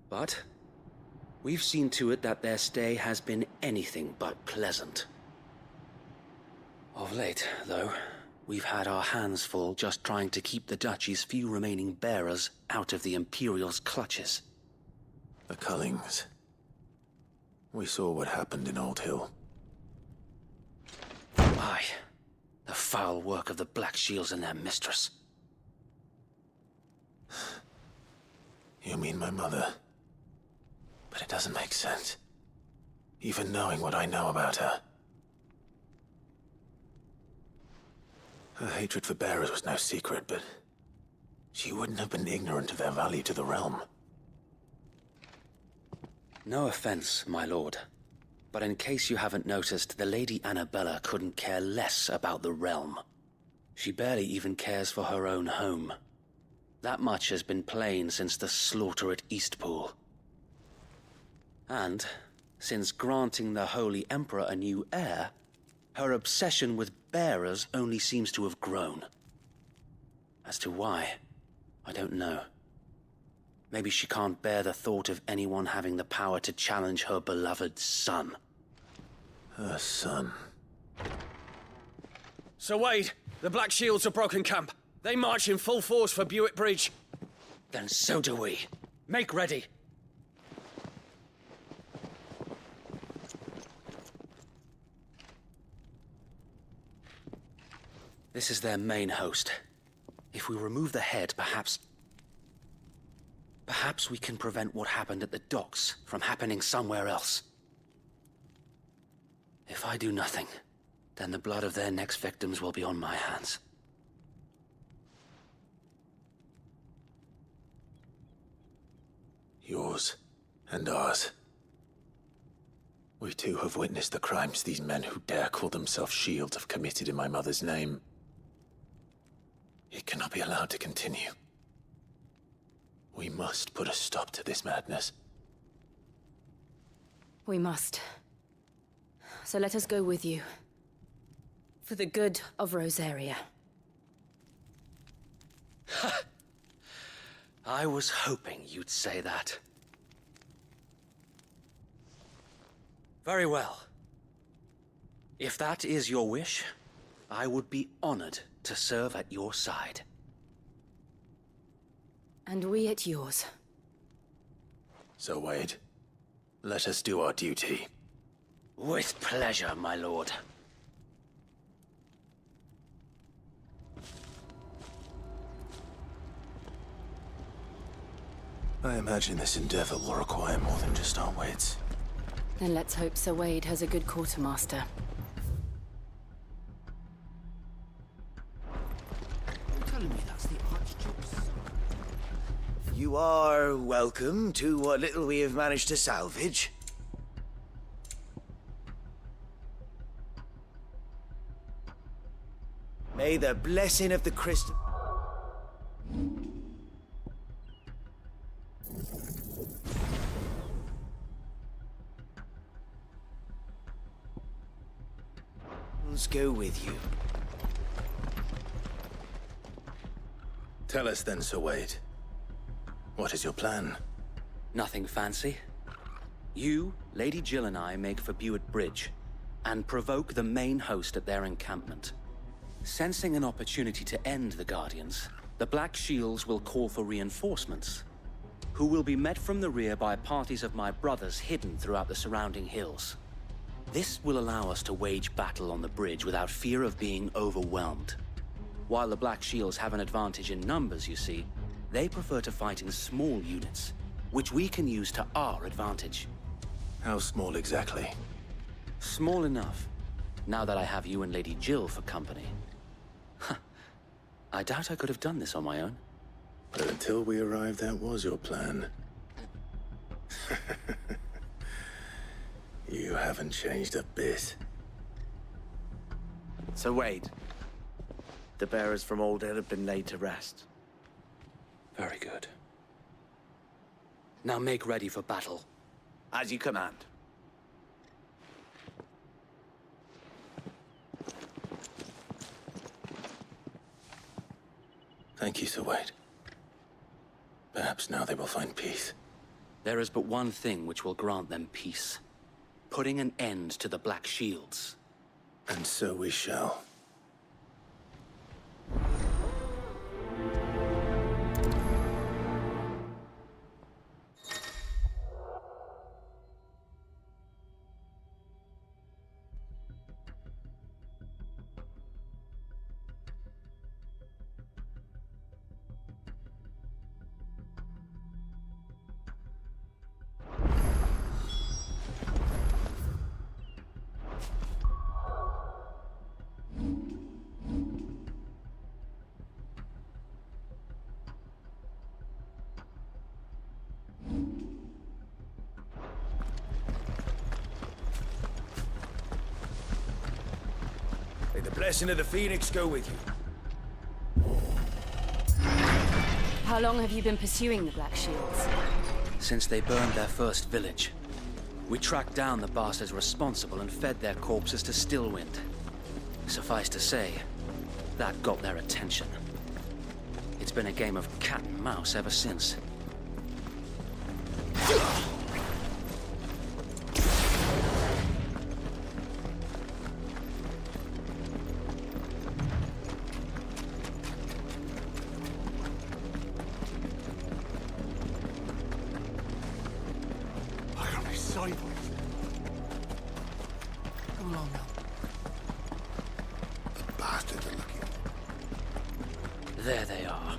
But we've seen to it that their stay has been anything but pleasant. Of late, though, We've had our hands full just trying to keep the Duchy's few remaining bearers out of the Imperial's clutches. The Cullings. We saw what happened in Old Hill. Aye. The foul work of the Black Shields and their mistress. You mean my mother? But it doesn't make sense. Even knowing what I know about her. Her hatred for bearers was no secret, but she wouldn't have been ignorant of their value to the realm. No offense, my lord. But in case you haven't noticed, the Lady Annabella couldn't care less about the realm. She barely even cares for her own home. That much has been plain since the slaughter at Eastpool. And, since granting the Holy Emperor a new heir, her obsession with bearers only seems to have grown. As to why, I don't know. Maybe she can't bear the thought of anyone having the power to challenge her beloved son. Her son. Sir Wade, the Black Shields have broken camp. They march in full force for Buick Bridge. Then so do we. Make ready. This is their main host. If we remove the head, perhaps we can prevent what happened at the docks from happening somewhere else. If I do nothing, then the blood of their next victims will be on my hands. Yours and ours. We too have witnessed the crimes these men who dare call themselves shields have committed in my mother's name. It cannot be allowed to continue. We must put a stop to this madness. We must. So let us go with you. For the good of Rosaria. I was hoping you'd say that. Very well. If that is your wish, I would be honored to serve at your side. And we at yours. So, Wade, let us do our duty. With pleasure, my lord. I imagine this endeavor will require more than just our wits. Then let's hope Sir Wade has a good quartermaster. You're telling me that's the Archduke's son? You are welcome to what little we have managed to salvage. May the blessing of the crystal... go with you. Tell us then, Sir Wade. What is your plan? Nothing fancy. You, Lady Jill and I make for Buick Bridge, and provoke the main host at their encampment. Sensing an opportunity to end the Guardians, the Black Shields will call for reinforcements, who will be met from the rear by parties of my brothers hidden throughout the surrounding hills. This will allow us to wage battle on the bridge without fear of being overwhelmed. While the Black Shields have an advantage in numbers, you see, they prefer to fight in small units, which we can use to our advantage. How small exactly? Small enough, now that I have you and Lady Jill for company. I doubt I could have done this on my own. But until we arrived, that was your plan. You haven't changed a bit. So Wade, the bearers from Old Hill have been laid to rest. Very good. Now make ready for battle. As you command. Thank you, Sir Wade. Perhaps now they will find peace. There is but one thing which will grant them peace. Putting an end to the Black Shields. And so we shall. May the blessing of the Phoenix go with you. How long have you been pursuing the Black Shields? Since they burned their first village. We tracked down the bastards responsible and fed their corpses to Stillwind. Suffice to say, that got their attention. It's been a game of cat and mouse ever since. Come along now. The bastards are looking. There they are.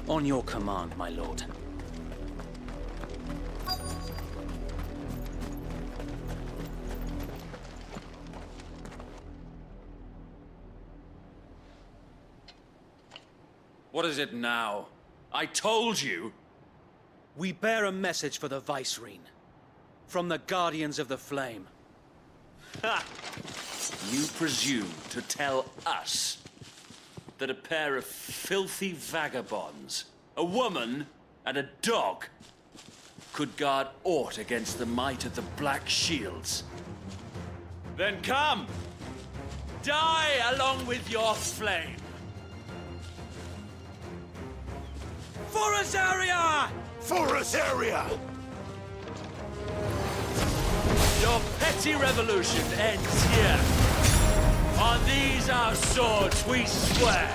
On your command, my lord. What is it now? I told you! We bear a message for the Vicereine. From the Guardians of the Flame. Ha! You presume to tell us that a pair of filthy vagabonds, a woman and a dog, could guard aught against the might of the Black Shields? Then come! Die along with your flame! For Azaria! For Azaria! Your petty revolution ends here. On these our swords we swear.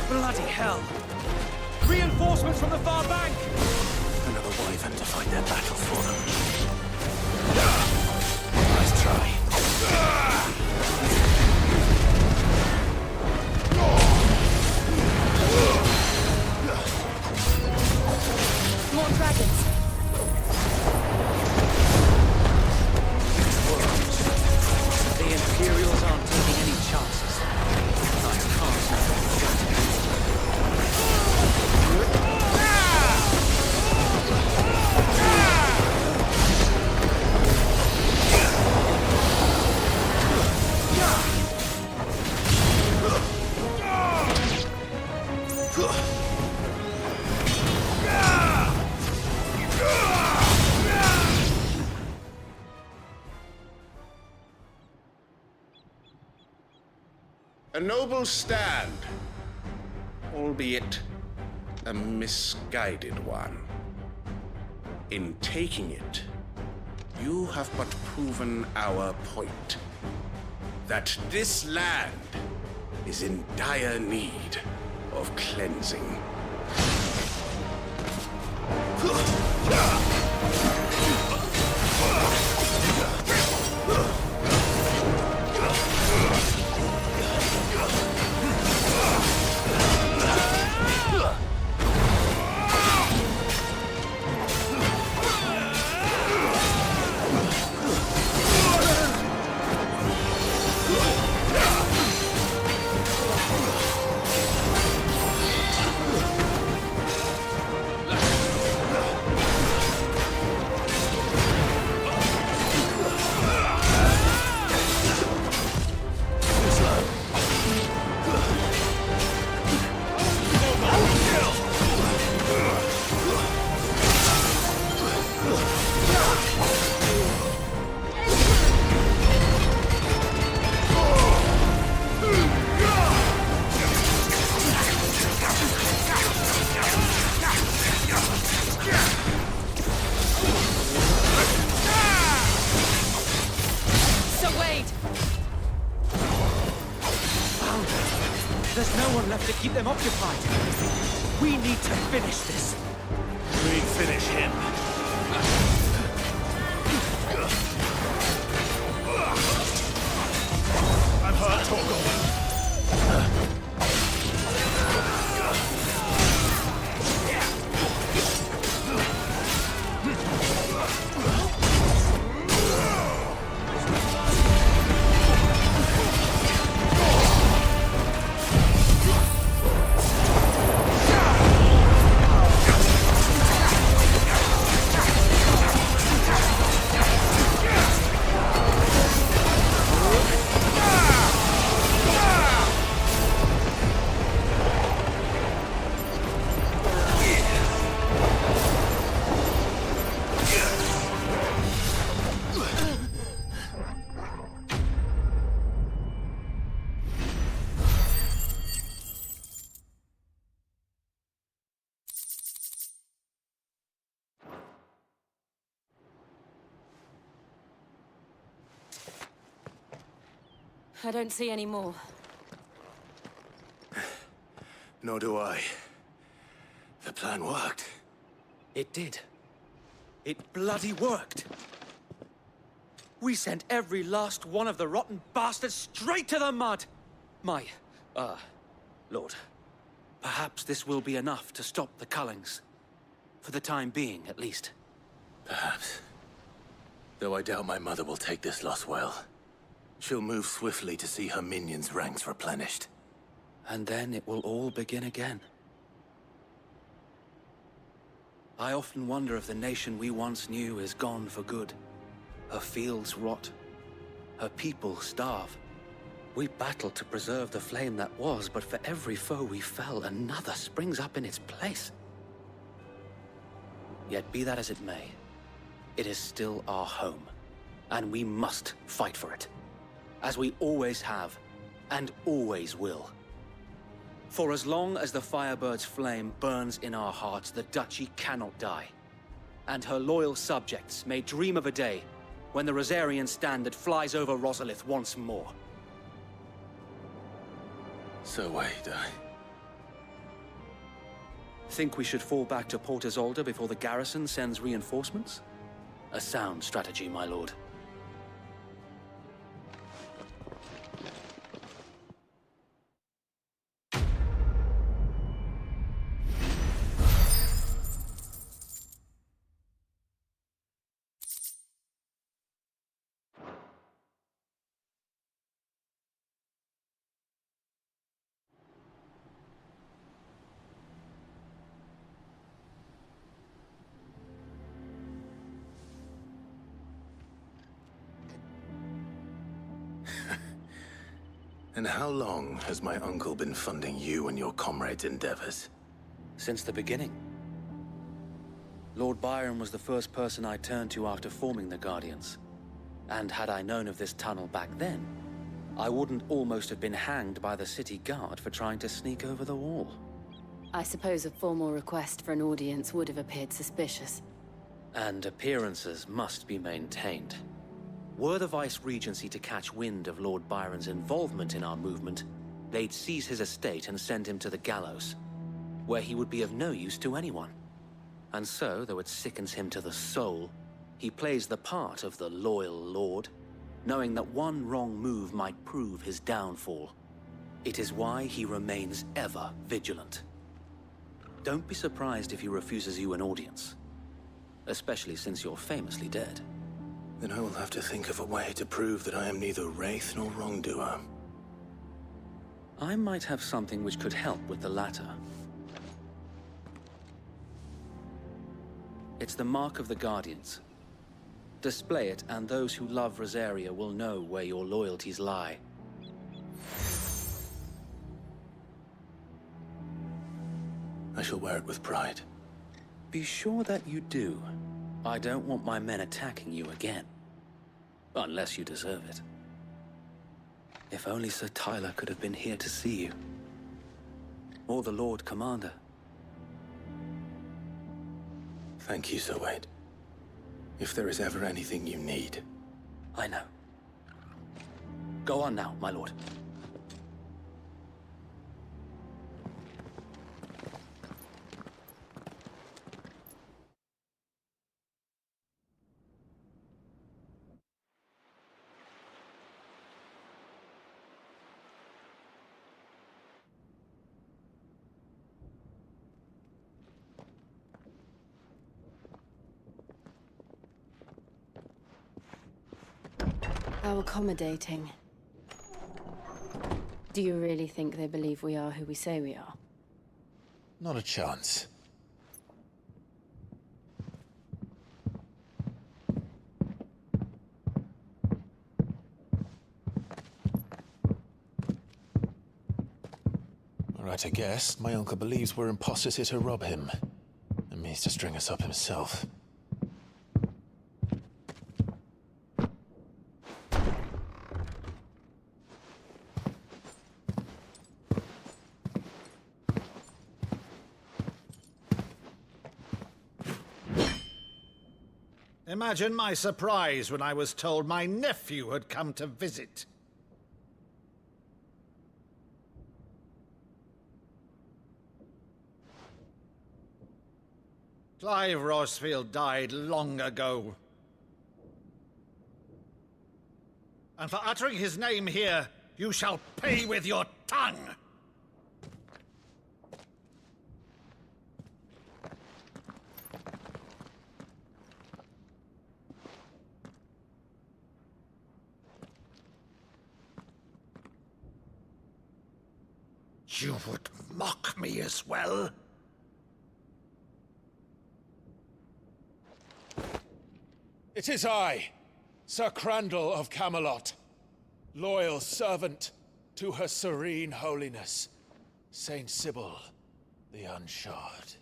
Bloody hell! Reinforcements from the far bank! Another wyvern to fight their battle for them. Nice try. More dragons. The Imperials aren't taking any chances. I can't. A noble stand, albeit a misguided one. In taking it, you have but proven our point. That this land is in dire need of cleansing. There's no one left to keep them occupied. We need to finish this. We finish him. I'm hurt, Torgal. I don't see any more. Nor do I. The plan worked. It did. It bloody worked. We sent every last one of the rotten bastards straight to the mud! Lord, perhaps this will be enough to stop the Cullings. For the time being, at least. Perhaps. Though I doubt my mother will take this loss well. She'll move swiftly to see her minions' ranks replenished. And then it will all begin again. I often wonder if the nation we once knew is gone for good. Her fields rot. Her people starve. We battled to preserve the flame that was, but for every foe we fell, another springs up in its place. Yet be that as it may, it is still our home, and we must fight for it, as we always have, and always will. For as long as the Firebird's flame burns in our hearts, the Duchy cannot die, and her loyal subjects may dream of a day when the Rosarian standard flies over Rosalith once more. So wait, Think we should fall back to Port Isolde before the garrison sends reinforcements? A sound strategy, my lord. And how long has my uncle been funding you and your comrades' endeavors? Since the beginning. Lord Byron was the first person I turned to after forming the Guardians. And had I known of this tunnel back then, I wouldn't almost have been hanged by the city guard for trying to sneak over the wall. I suppose a formal request for an audience would have appeared suspicious. And appearances must be maintained. Were the Vice-Regency to catch wind of Lord Byron's involvement in our movement, they'd seize his estate and send him to the gallows, where he would be of no use to anyone. And so, though it sickens him to the soul, he plays the part of the loyal lord, knowing that one wrong move might prove his downfall. It is why he remains ever vigilant. Don't be surprised if he refuses you an audience, especially since you're famously dead. Then I will have to think of a way to prove that I am neither wraith nor wrongdoer. I might have something which could help with the latter. It's the mark of the Guardians. Display it, and those who love Rosaria will know where your loyalties lie. I shall wear it with pride. Be sure that you do. I don't want my men attacking you again. Unless you deserve it. If only Sir Tyler could have been here to see you. Or the Lord Commander. Thank you, Sir Wade. If there is ever anything you need. I know. Go on now, my lord. How accommodating. Do you really think they believe we are who we say we are? Not a chance. Right, I guess. My uncle believes we're imposters here to rob him. And means to string us up himself. Imagine my surprise when I was told my nephew had come to visit. Clive Rosfield died long ago. And for uttering his name here, you shall pay with your tongue! You would mock me as well? It is I, Sir Crandall of Camelot, loyal servant to Her Serene Holiness, Saint Sybil the Unshod.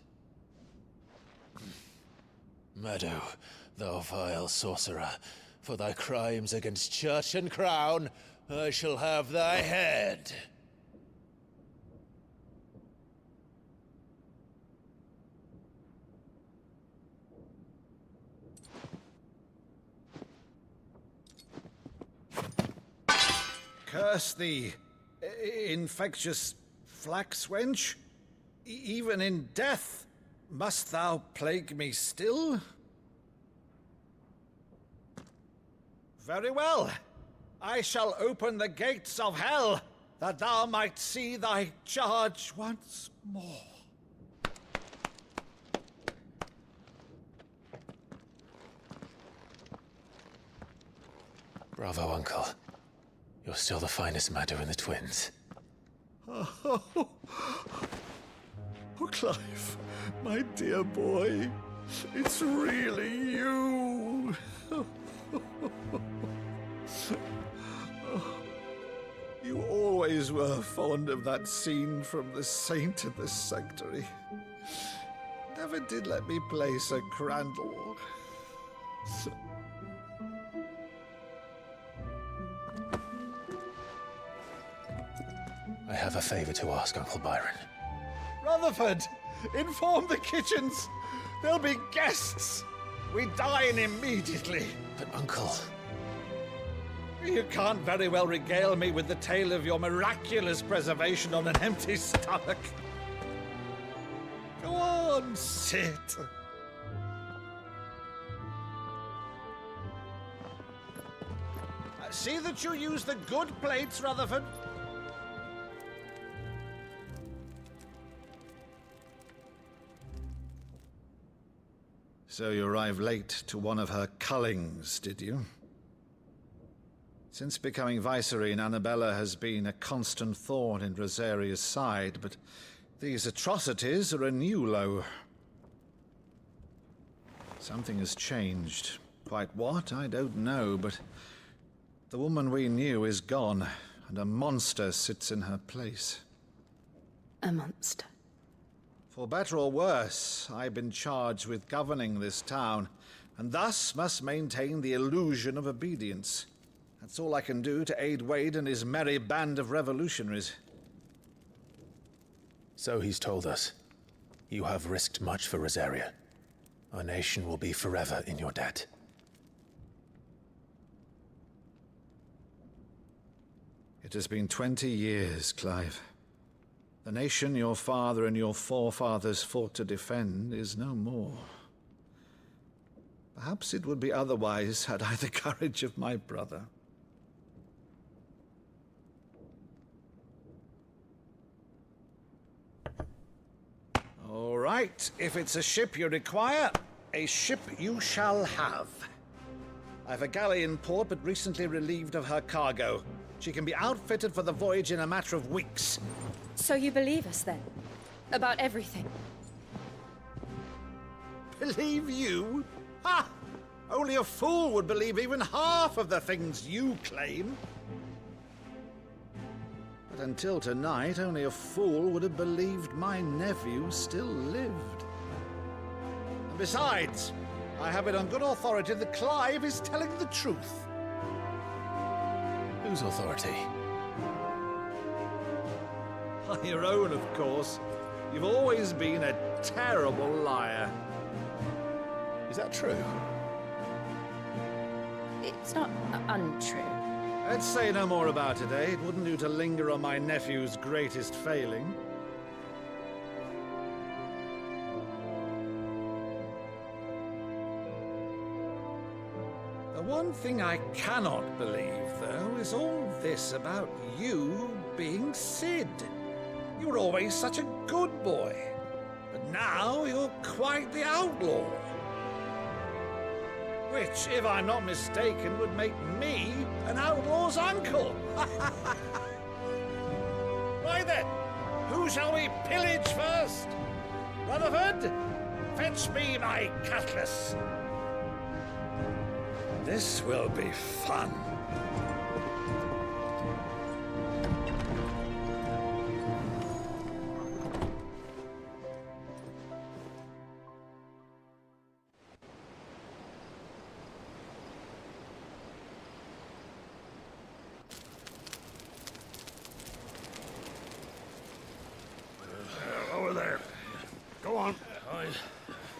Meadow, thou vile sorcerer, for thy crimes against church and crown, I shall have thy head. Curse thee, infectious flax wench. Even in death, must thou plague me still? Very well. I shall open the gates of hell, that thou might see thy charge once more. Bravo, Uncle. You're still the finest Meadow in the twins. Oh, Clive, my dear boy, it's really you. You always were fond of that scene from The Saint in the Sanctuary. Never did let me play Sir Crandall. I have a favor to ask, Uncle Byron. Rutherford, inform the kitchens. There'll be guests. We dine immediately. But, Uncle... You can't very well regale me with the tale of your miraculous preservation on an empty stomach. Go on, sit. See that you use the good plates, Rutherford. So you arrived late to one of her cullings, did you? Since becoming Vicereine, Annabella has been a constant thorn in Rosaria's side, but these atrocities are a new low. Something has changed. Quite what, I don't know, but the woman we knew is gone, and a monster sits in her place. A monster? For better or worse, I've been charged with governing this town, and thus must maintain the illusion of obedience. That's all I can do to aid Wade and his merry band of revolutionaries. So he's told us. You have risked much for Rosaria. Our nation will be forever in your debt. It has been 20 years, Clive. The nation your father and your forefathers fought to defend is no more. Perhaps it would be otherwise had I the courage of my brother. All right, if it's a ship you require, a ship you shall have. I've a galley in port, but recently relieved of her cargo. She can be outfitted for the voyage in a matter of weeks. So you believe us, then? About everything? Believe you? Ha! Only a fool would believe even half of the things you claim. But until tonight, only a fool would have believed my nephew still lived. And besides, I have it on good authority that Clive is telling the truth. Whose authority? On your own, of course. You've always been a terrible liar. Is that true? It's not untrue. Let's say no more about it, eh? It wouldn't do to linger on my nephew's greatest failing. one thing I cannot believe, though, is all this about you being Sid. You were always such a good boy, but now you're quite the outlaw. Which, if I'm not mistaken, would make me an outlaw's uncle. Why then, who shall we pillage first? Rutherford, fetch me my cutlass. This will be fun. Over there. Go on.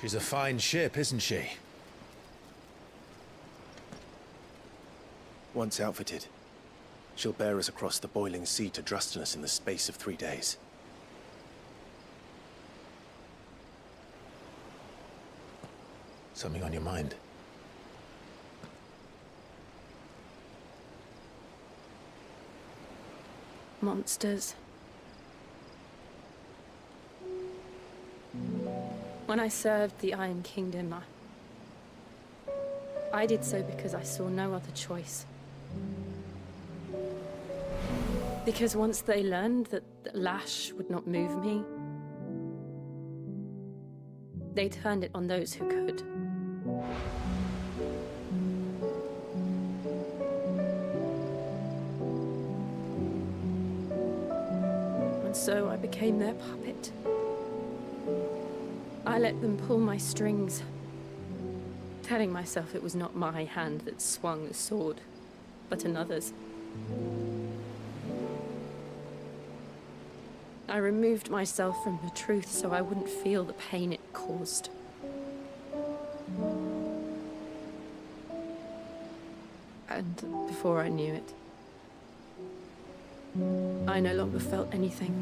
She's a fine ship, isn't she? Once outfitted, she'll bear us across the boiling sea to Drustinus in the space of 3 days. Something on your mind? Monsters. When I served the Iron Kingdom, I did so because I saw no other choice. Because once they learned that Lash would not move me, they turned it on those who could. And so I became their puppet. I let them pull my strings, telling myself it was not my hand that swung the sword, but another's. I removed myself from the truth so I wouldn't feel the pain it caused. And before I knew it, I no longer felt anything.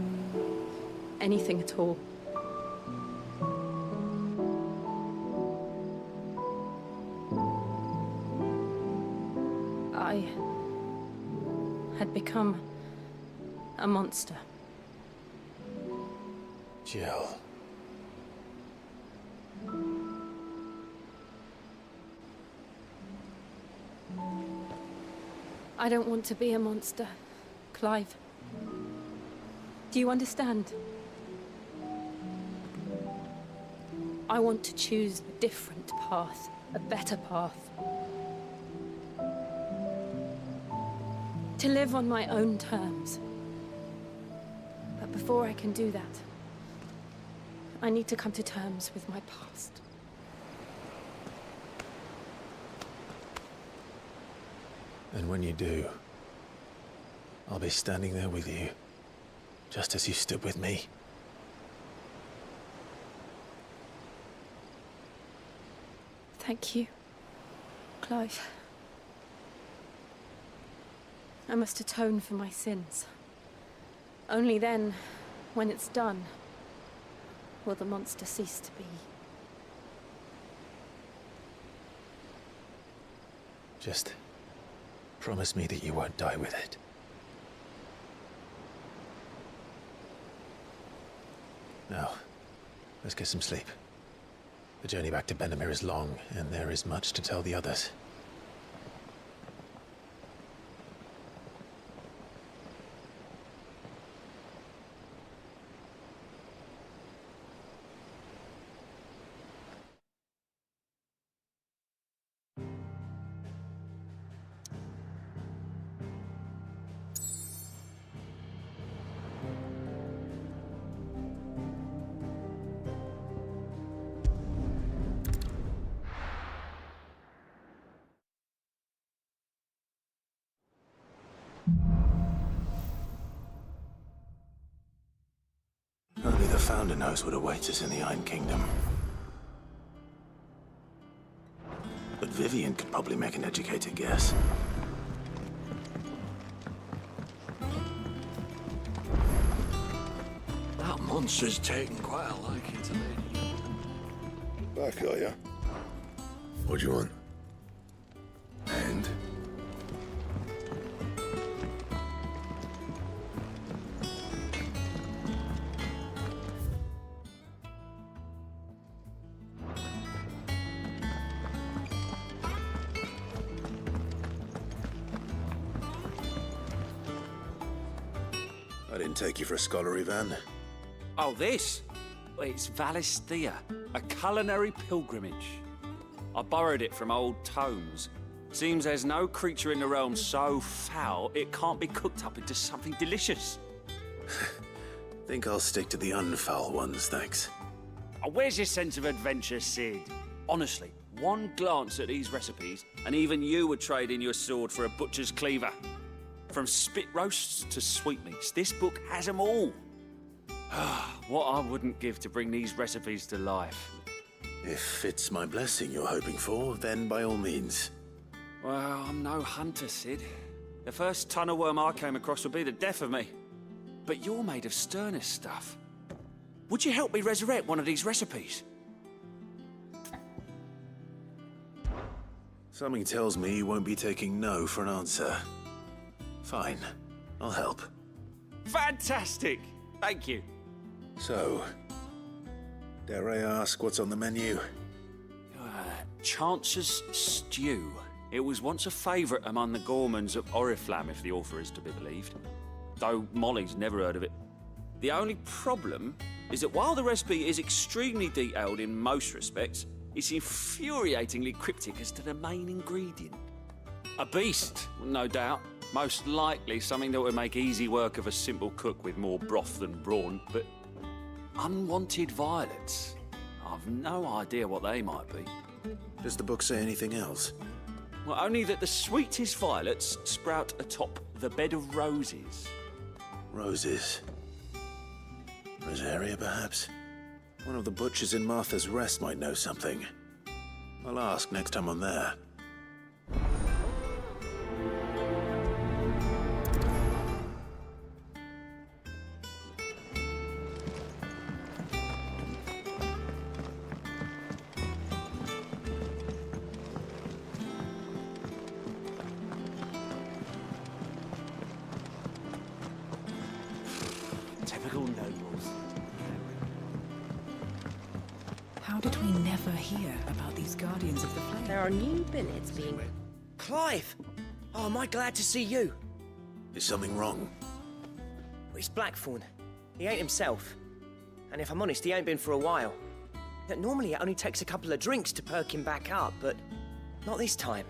Anything at all. I had become a monster. Jill. I don't want to be a monster, Clive. Do you understand? I want to choose a different path, a better path. To live on my own terms. But before I can do that, I need to come to terms with my past. And when you do, I'll be standing there with you, just as you stood with me. Thank you, Clive. I must atone for my sins. Only then, when it's done, will the monster cease to be. Just promise me that you won't die with it. Now, let's get some sleep. The journey back to Benamir is long, and there is much to tell the others. Only the Founder knows what awaits us in the Iron Kingdom. But Vivian could probably make an educated guess. That monster's taken quite a liking to me. Back, are ya? What do you want? I didn't take you for a scholar, Ivan. Oh, this? Well, it's Valisthea, a culinary pilgrimage. I borrowed it from old tomes. Seems there's no creature in the realm so foul it can't be cooked up into something delicious. Think I'll stick to the unfoul ones, thanks. Oh, where's your sense of adventure, Sid? Honestly, one glance at these recipes, and even you would trade in your sword for a butcher's cleaver. From spit roasts to sweetmeats, this book has them all. What I wouldn't give to bring these recipes to life. If it's my blessing you're hoping for, then by all means. Well, I'm no hunter, Sid. The first tunnel worm I came across would be the death of me. But you're made of sterner stuff. Would you help me resurrect one of these recipes? Something tells me you won't be taking no for an answer. Fine, I'll help. Fantastic! Thank you. So, dare I ask what's on the menu? Chance's Stew. It was once a favourite among the gourmands of Oriflamme, if the author is to be believed. Though Molly's never heard of it. The only problem is that while the recipe is extremely detailed in most respects, it's infuriatingly cryptic as to the main ingredient. A beast, no doubt. Most likely something that would make easy work of a simple cook with more broth than brawn, but unwanted violets. I've no idea what they might be. Does the book say anything else? Well, only that the sweetest violets sprout atop the bed of roses. Roses. Rosaria, perhaps? One of the butchers in Martha's Rest might know something. I'll ask next time I'm there. Typical nobles. How did we never hear about these Guardians of the Flame? There are new billets being... Clive! Oh, am I glad to see you? Is something wrong? Well, it's Blackthorn. He ain't himself. And if I'm honest, he ain't been for a while. Normally it only takes a couple of drinks to perk him back up, but not this time.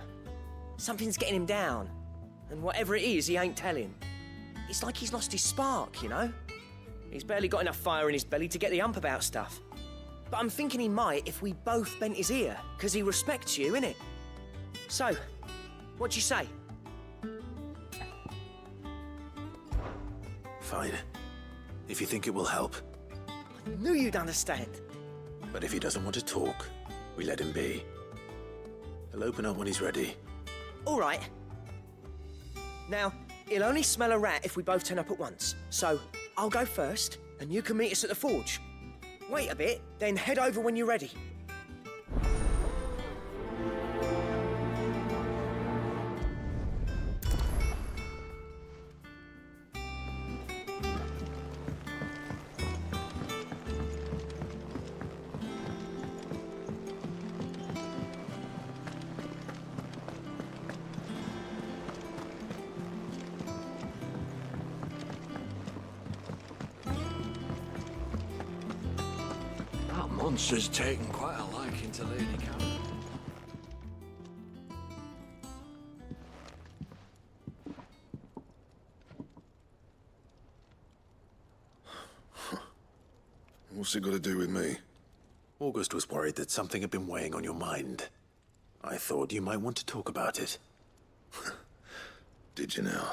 Something's getting him down. And whatever it is, he ain't telling. It's like he's lost his spark, you know? He's barely got enough fire in his belly to get the ump about stuff. But I'm thinking he might if we both bent his ear, because he respects you, innit? So, what do you say? Fine. If you think it will help. I knew you'd understand. But if he doesn't want to talk, we let him be. He'll open up when he's ready. All right. Now, he'll only smell a rat if we both turn up at once. So, I'll go first, and you can meet us at the forge. Wait a bit, then head over when you're ready. Monster's taken quite a liking to Lady Karen. What's it got to do with me? August was worried that something had been weighing on your mind. I thought you might want to talk about it. Did you now?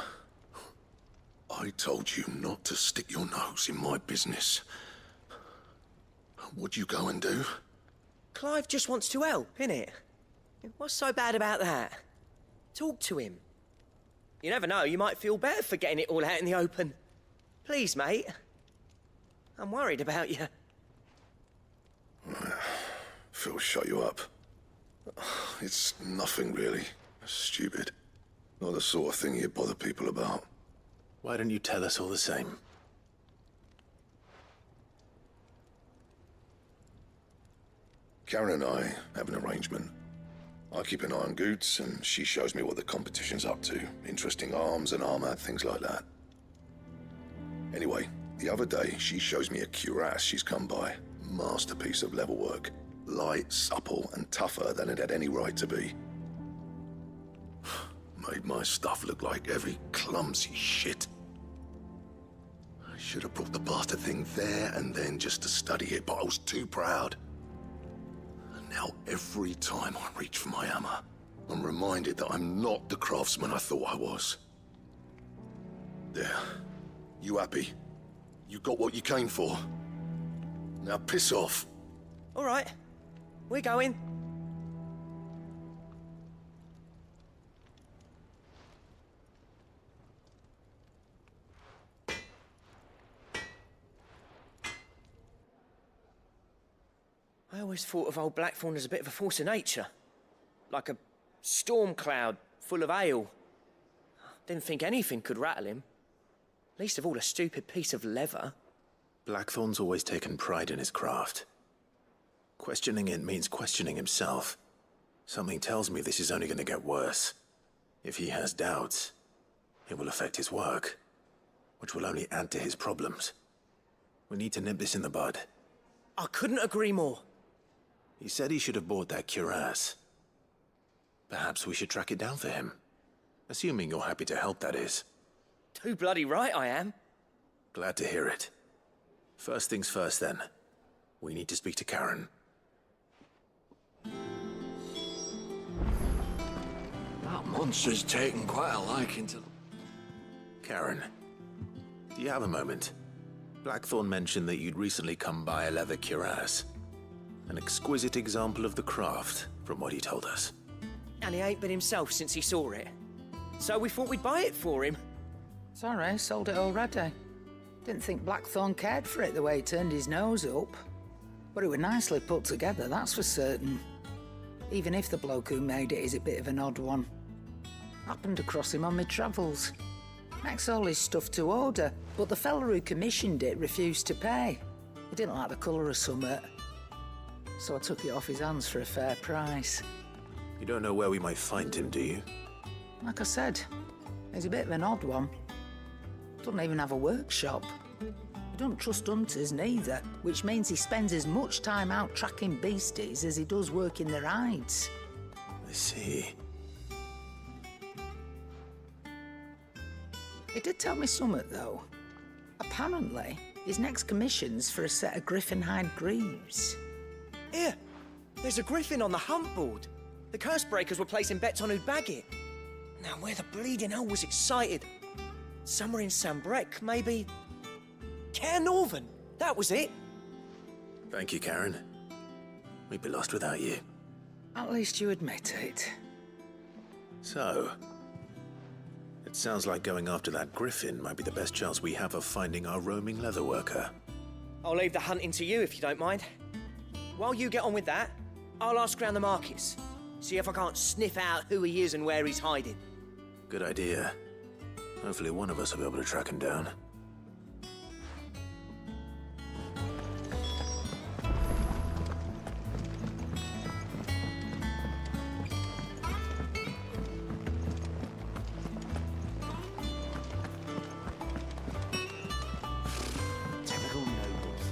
I told you not to stick your nose in my business. What'd you go and do? Clive just wants to help, innit? What's so bad about that? Talk to him. You never know, you might feel better for getting it all out in the open. Please, mate. I'm worried about you. Phil shut you up. It's nothing really. Stupid. Not the sort of thing you bother people about. Why don't you tell us all the same? Karen and I have an arrangement. I keep an eye on Goots, and she shows me what the competition's up to. Interesting arms and armor, things like that. Anyway, the other day, she shows me a cuirass she's come by. Masterpiece of level work. Light, supple, and tougher than it had any right to be. Made my stuff look like every clumsy shit. I should have brought the bastard thing there and then just to study it, but I was too proud. And now every time I reach for my hammer, I'm reminded that I'm not the craftsman I thought I was. There. You happy? You got what you came for. Now piss off. All right. We're going. I always thought of old Blackthorn as a bit of a force of nature. Like a storm cloud full of ale. Didn't think anything could rattle him. Least of all a stupid piece of leather. Blackthorn's always taken pride in his craft. Questioning it means questioning himself. Something tells me this is only going to get worse. If he has doubts, it will affect his work, which will only add to his problems. We need to nip this in the bud. I couldn't agree more. He said he should have bought that cuirass. Perhaps we should track it down for him. Assuming you're happy to help, that is. Too bloody right I am. Glad to hear it. First things first, then. We need to speak to Karen. That monster's taken quite a liking to... Karen, do you have a moment? Blackthorn mentioned that you'd recently come by a leather cuirass. An exquisite example of the craft, from what he told us. And he ain't been himself since he saw it. So we thought we'd buy it for him. Sorry, sold it already. Didn't think Blackthorn cared for it the way he turned his nose up. But it was nicely put together, that's for certain. Even if the bloke who made it is a bit of an odd one. Happened across him on my travels. Makes all his stuff to order, but the fella who commissioned it refused to pay. He didn't like the colour of summit. So I took it off his hands for a fair price. You don't know where we might find him, do you? Like I said, he's a bit of an odd one. Doesn't even have a workshop. He don't trust hunters neither, which means he spends as much time out tracking beasties as he does working their hides. I see. He did tell me something, though. Apparently, his next commission's for a set of griffin hide greaves. Here, there's a griffin on the hunt board. The curse breakers were placing bets on who'd bag it. Now, where the bleeding hell was it sighted? Somewhere in Sambrec, maybe? Care Northern, that was it. Thank you, Karen. We'd be lost without you. At least you admit it. So, it sounds like going after that griffin might be the best chance we have of finding our roaming leatherworker. I'll leave the hunting to you if you don't mind. While you get on with that, I'll ask around the markets. See if I can't sniff out who he is and where he's hiding. Good idea. Hopefully one of us will be able to track him down. Typical nobles.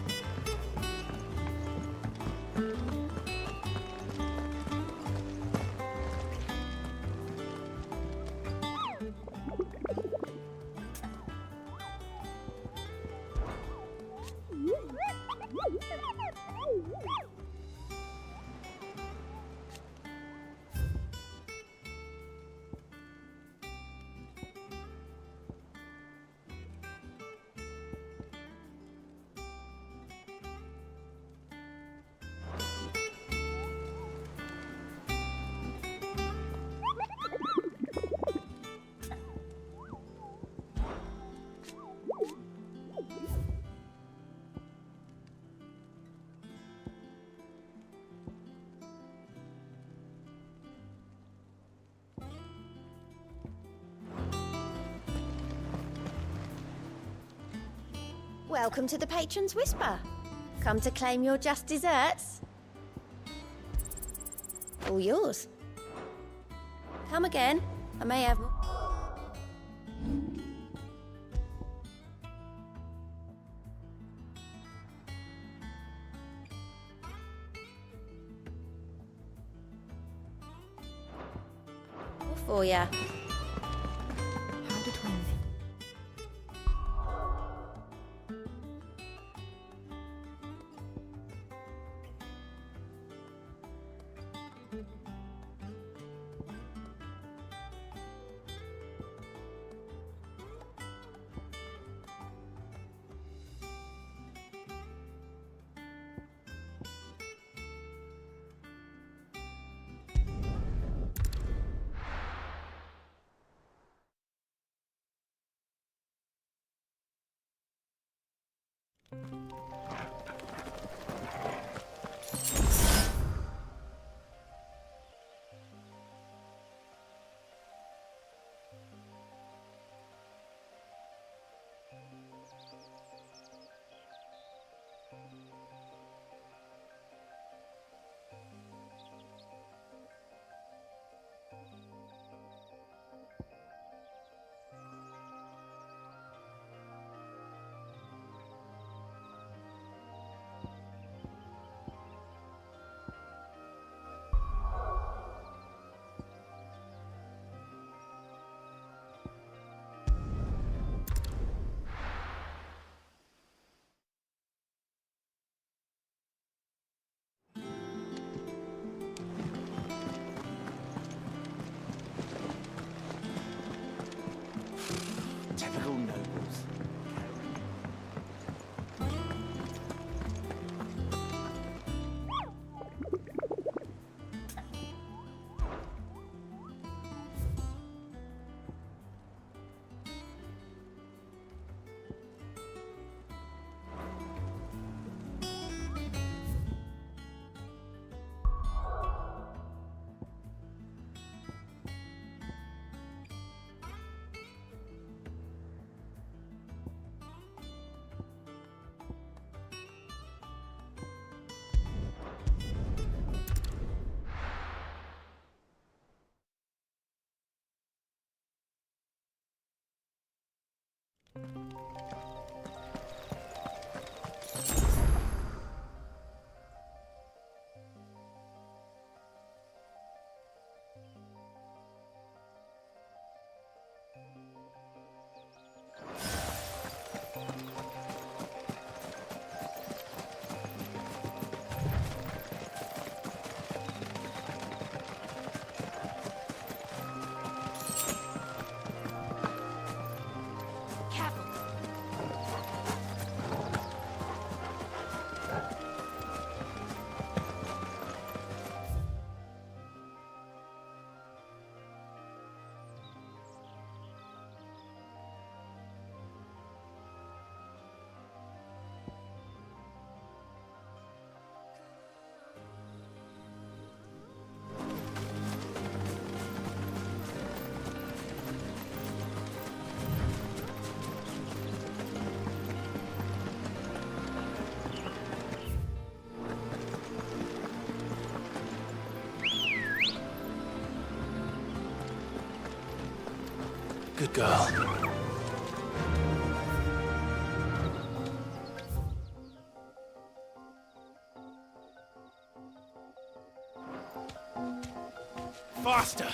Welcome to the Patron's Whisper. Come to claim your just desserts? All yours. Come again. I may have more. for ya. How did we... Typical nobles. Good girl. Faster!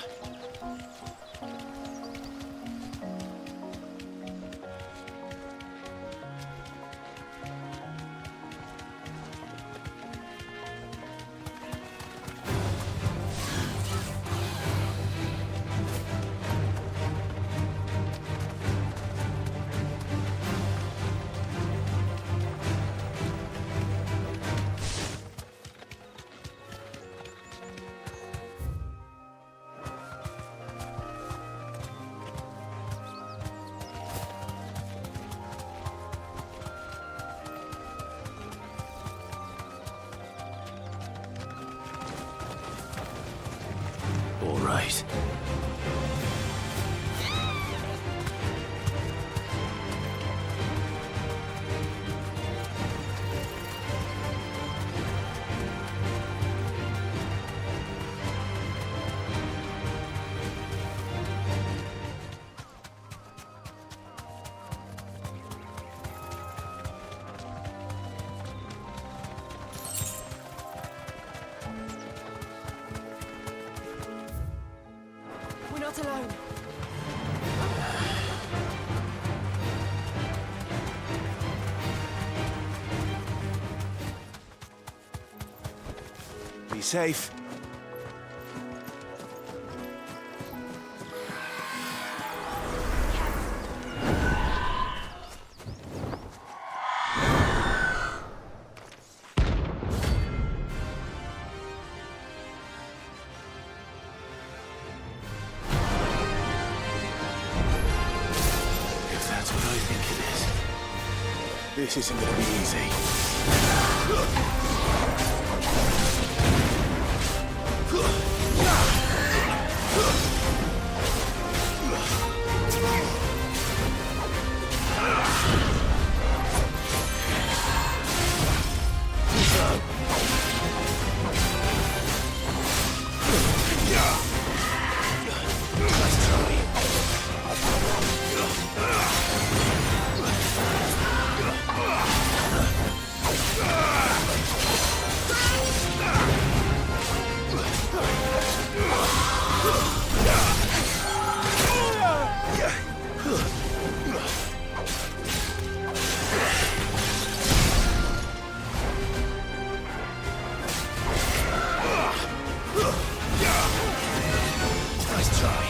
All right. not alone. Be safe. If that's what I think it is, this isn't gonna be easy. Nice try.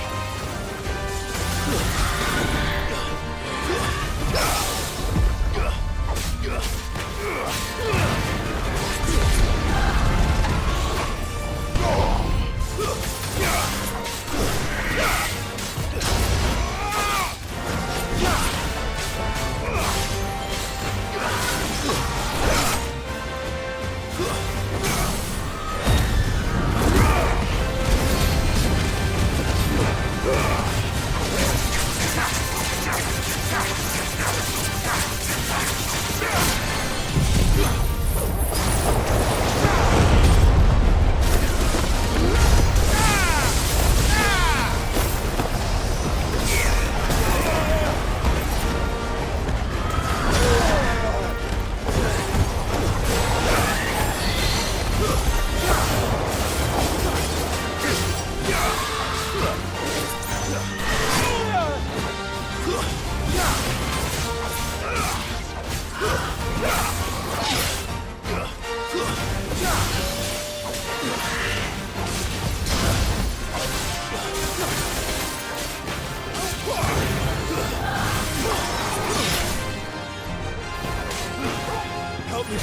Help me, boy.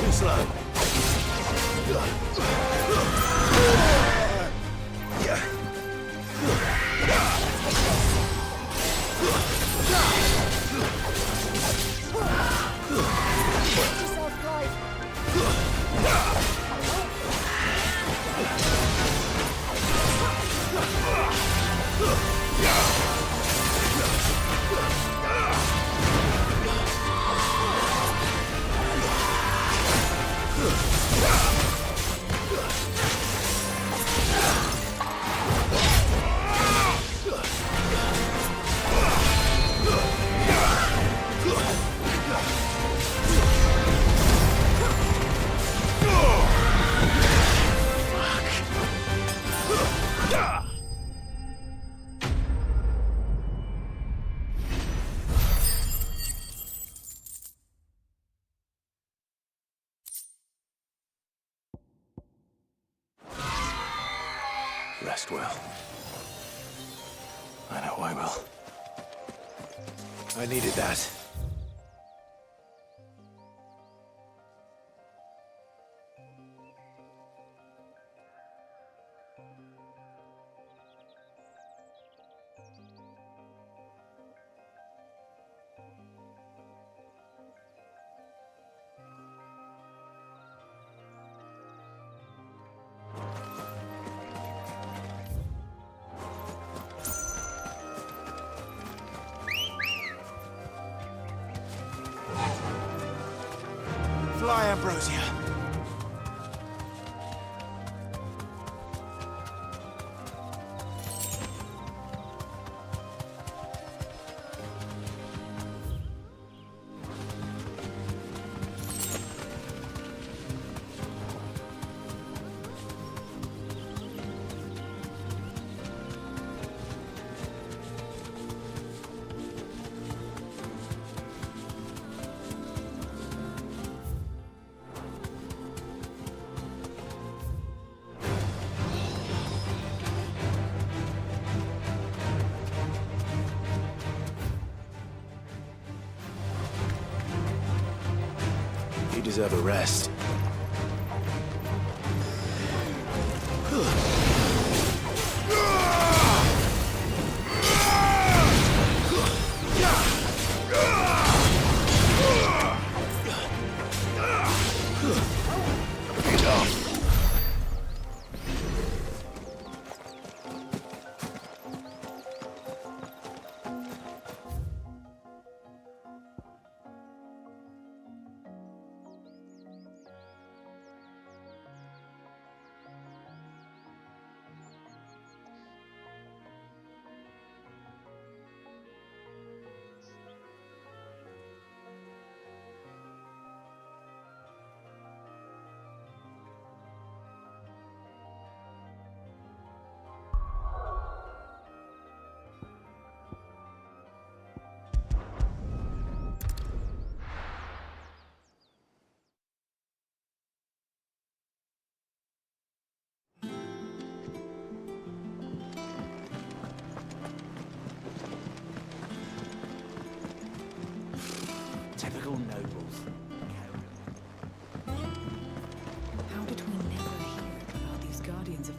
Too slow. Rest well. I know I will. I needed that. lie, Ambrosia. You deserve a rest. Typical nobles. How did we never hear about these guardians of...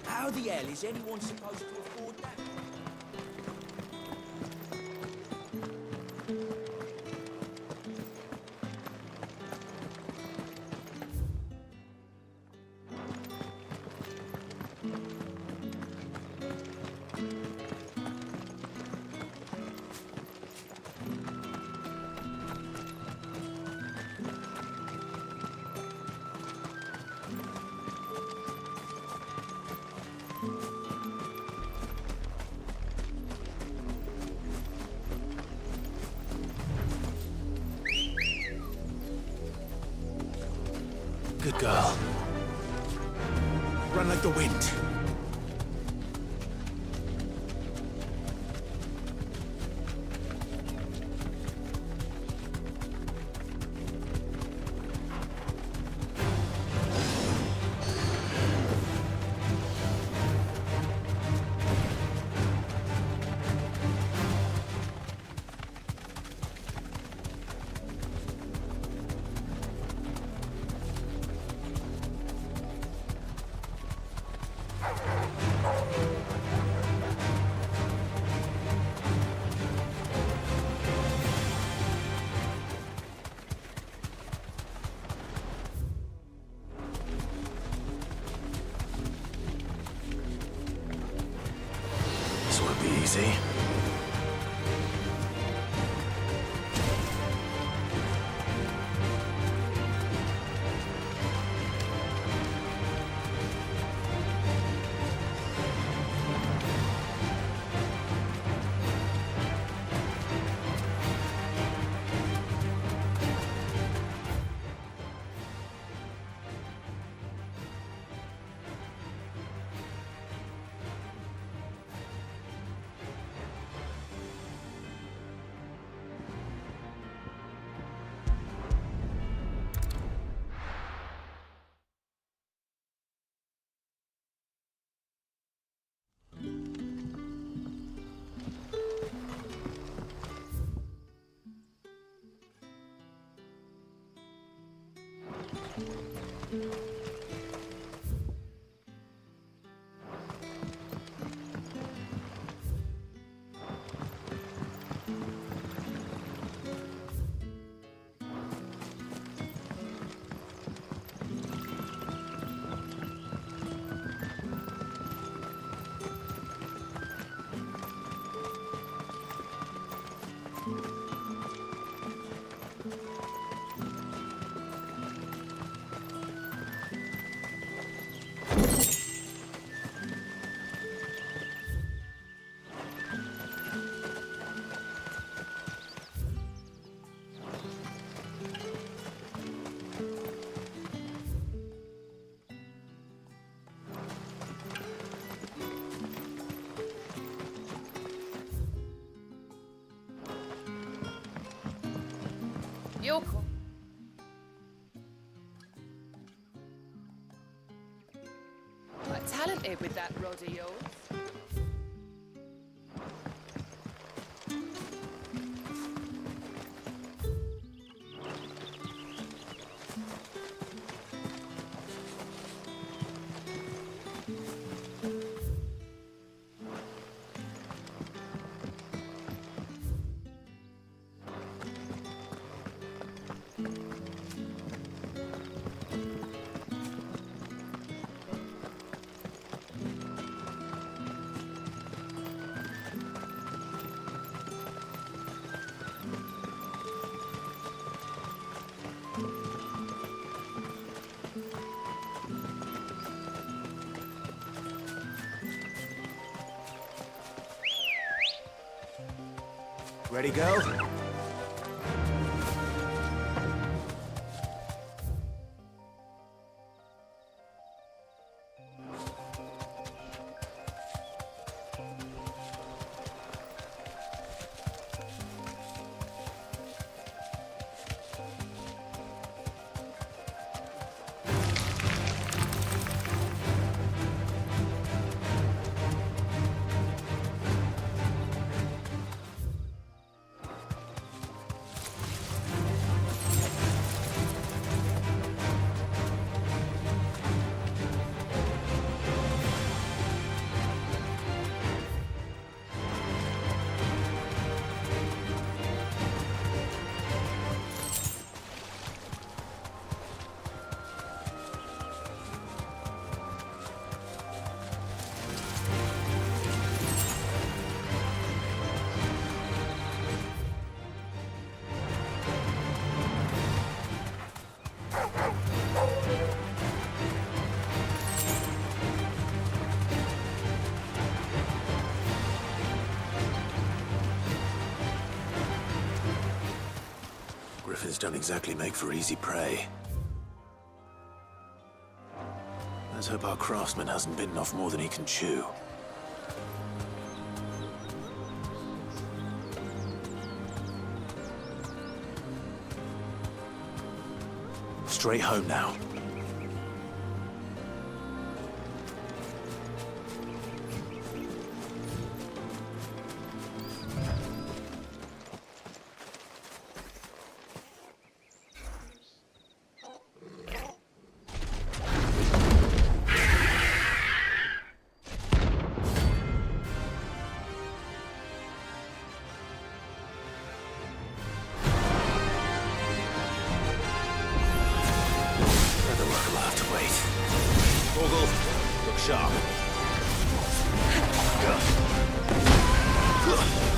How the hell is anyone supposed to afford that? Good girl. Run like the wind. easy. Yoko. Quite talented with that rod of yours. Ready, go? Griffins don't exactly make for easy prey. Let's hope our craftsman hasn't bitten off more than he can chew. Straight home now. Look sharp. Let's try.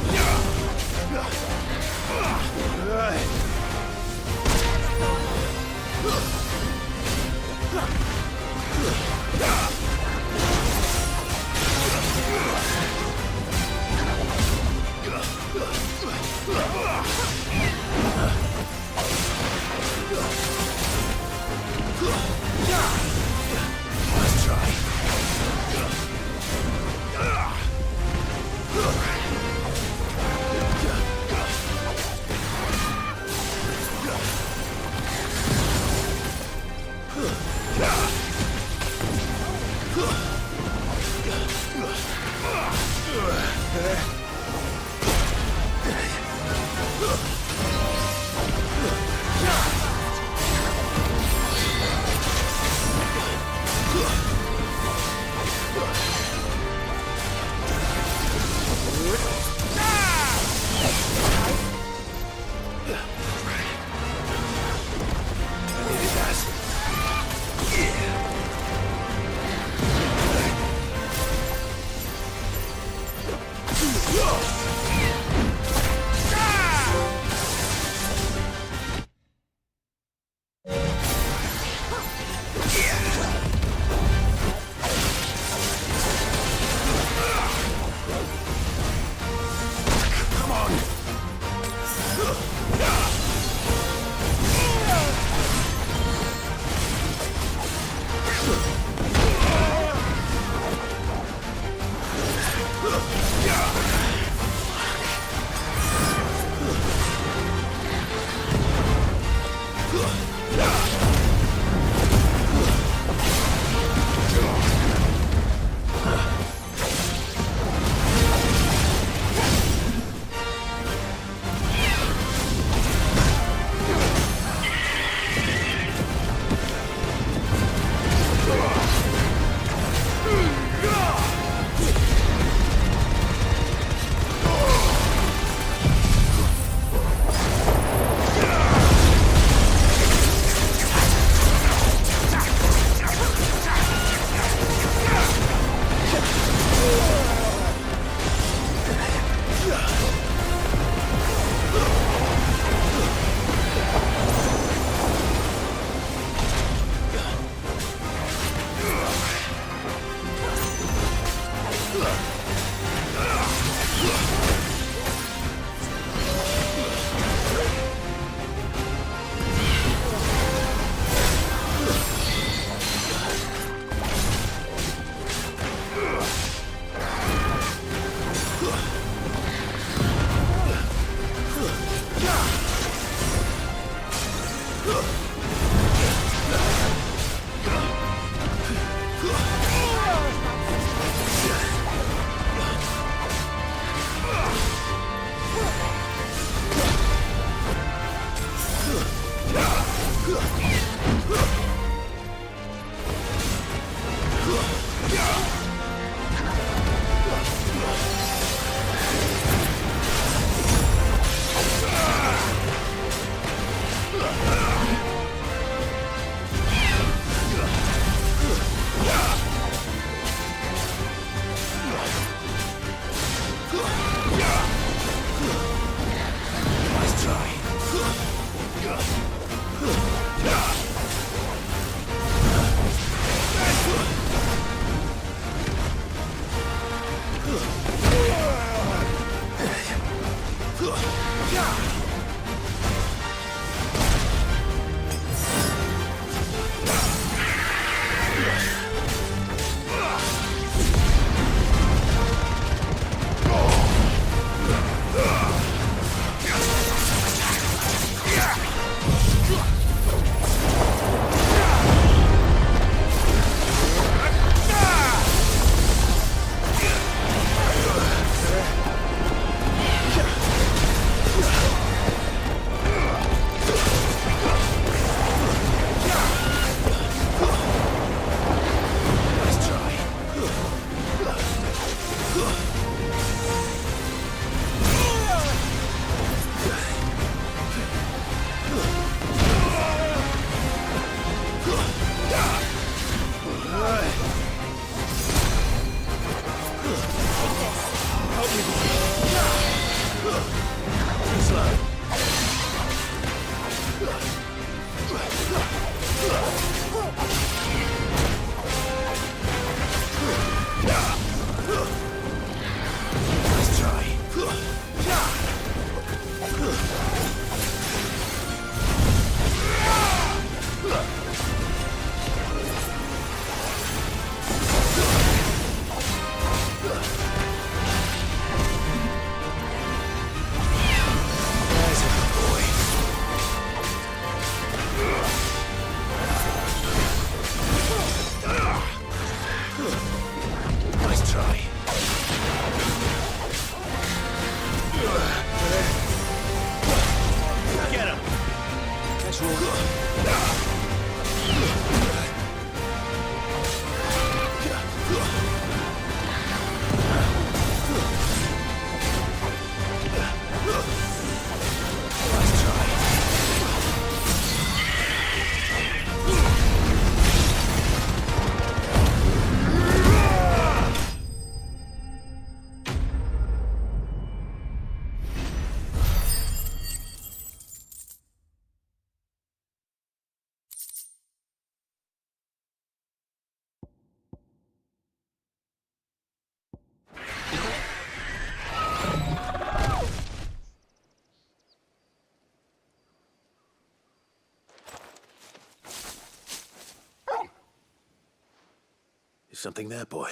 Something there, boy?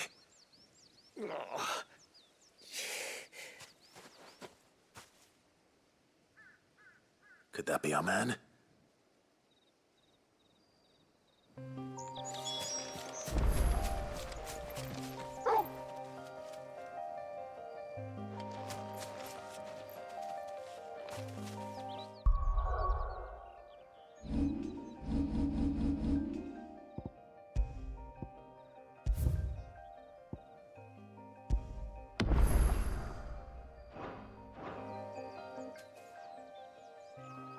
Could that be our man?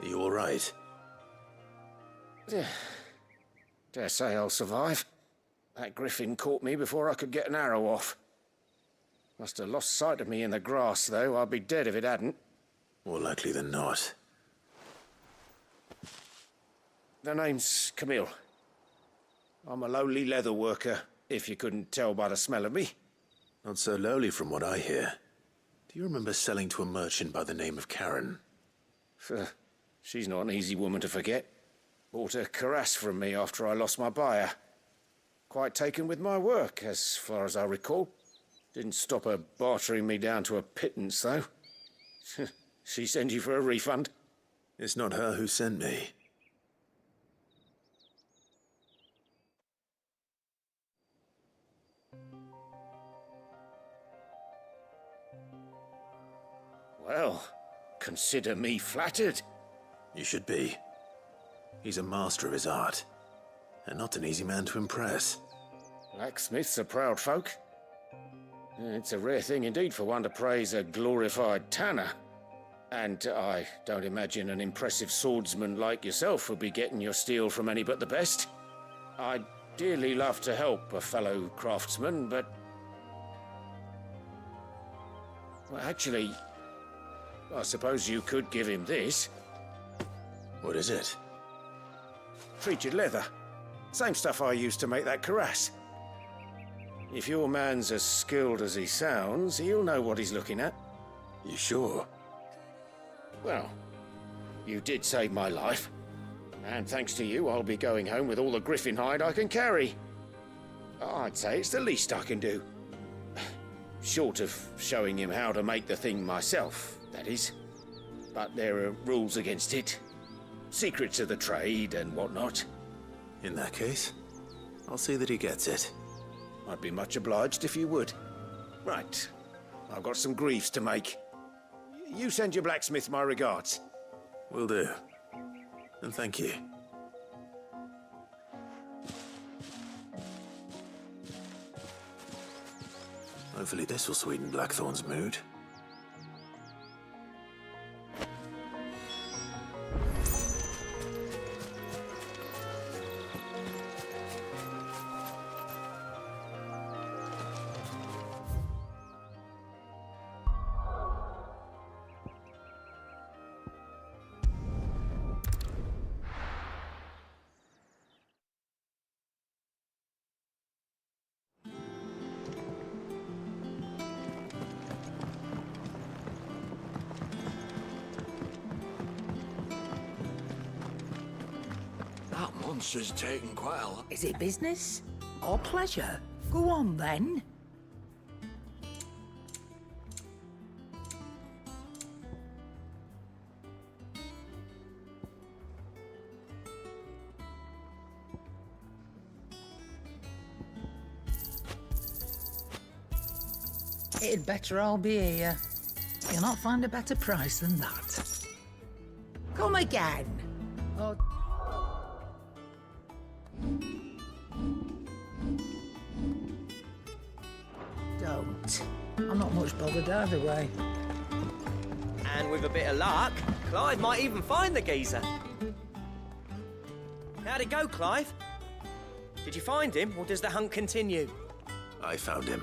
Are you all right? Dare say I'll survive. That griffin caught me before I could get an arrow off. Must have lost sight of me in the grass, though. I'd be dead if it hadn't. More likely than not. The name's Camille. I'm a lowly leather worker, if you couldn't tell by the smell of me. Not so lowly from what I hear. Do you remember selling to a merchant by the name of Karen? She's not an easy woman to forget. Bought a cuirass from me after I lost my buyer. Quite taken with my work, as far as I recall. Didn't stop her bartering me down to a pittance, though. She sent you for a refund? It's not her who sent me. Well, consider me flattered. You should be. He's a master of his art, and not an easy man to impress. Blacksmiths are proud folk. It's a rare thing indeed for one to praise a glorified tanner. And I don't imagine an impressive swordsman like yourself would be getting your steel from any but the best. I'd dearly love to help a fellow craftsman, but... Well, actually, I suppose you could give him this. What is it? Treated leather. Same stuff I used to make that cuirass. If your man's as skilled as he sounds, he'll know what he's looking at. You sure? Well, you did save my life. And thanks to you, I'll be going home with all the griffin hide I can carry. I'd say it's the least I can do. Short of showing him how to make the thing myself, that is. But there are rules against it. Secrets of the trade and whatnot. In that case, I'll see that he gets it. I'd be much obliged if you would. Right. I've got some greaves to make. You send your blacksmith my regards. Will do. And thank you. Hopefully this will sweeten Blackthorn's mood. That monster's taken quite a lot. Is it business or pleasure? Go on, then. It'd better all be here. You'll not find a better price than that. Come again. Oh. Don't. I'm not much bothered either way. And with a bit of luck, Clive might even find the geezer. How'd it go, Clive? Did you find him, or does the hunt continue? I found him.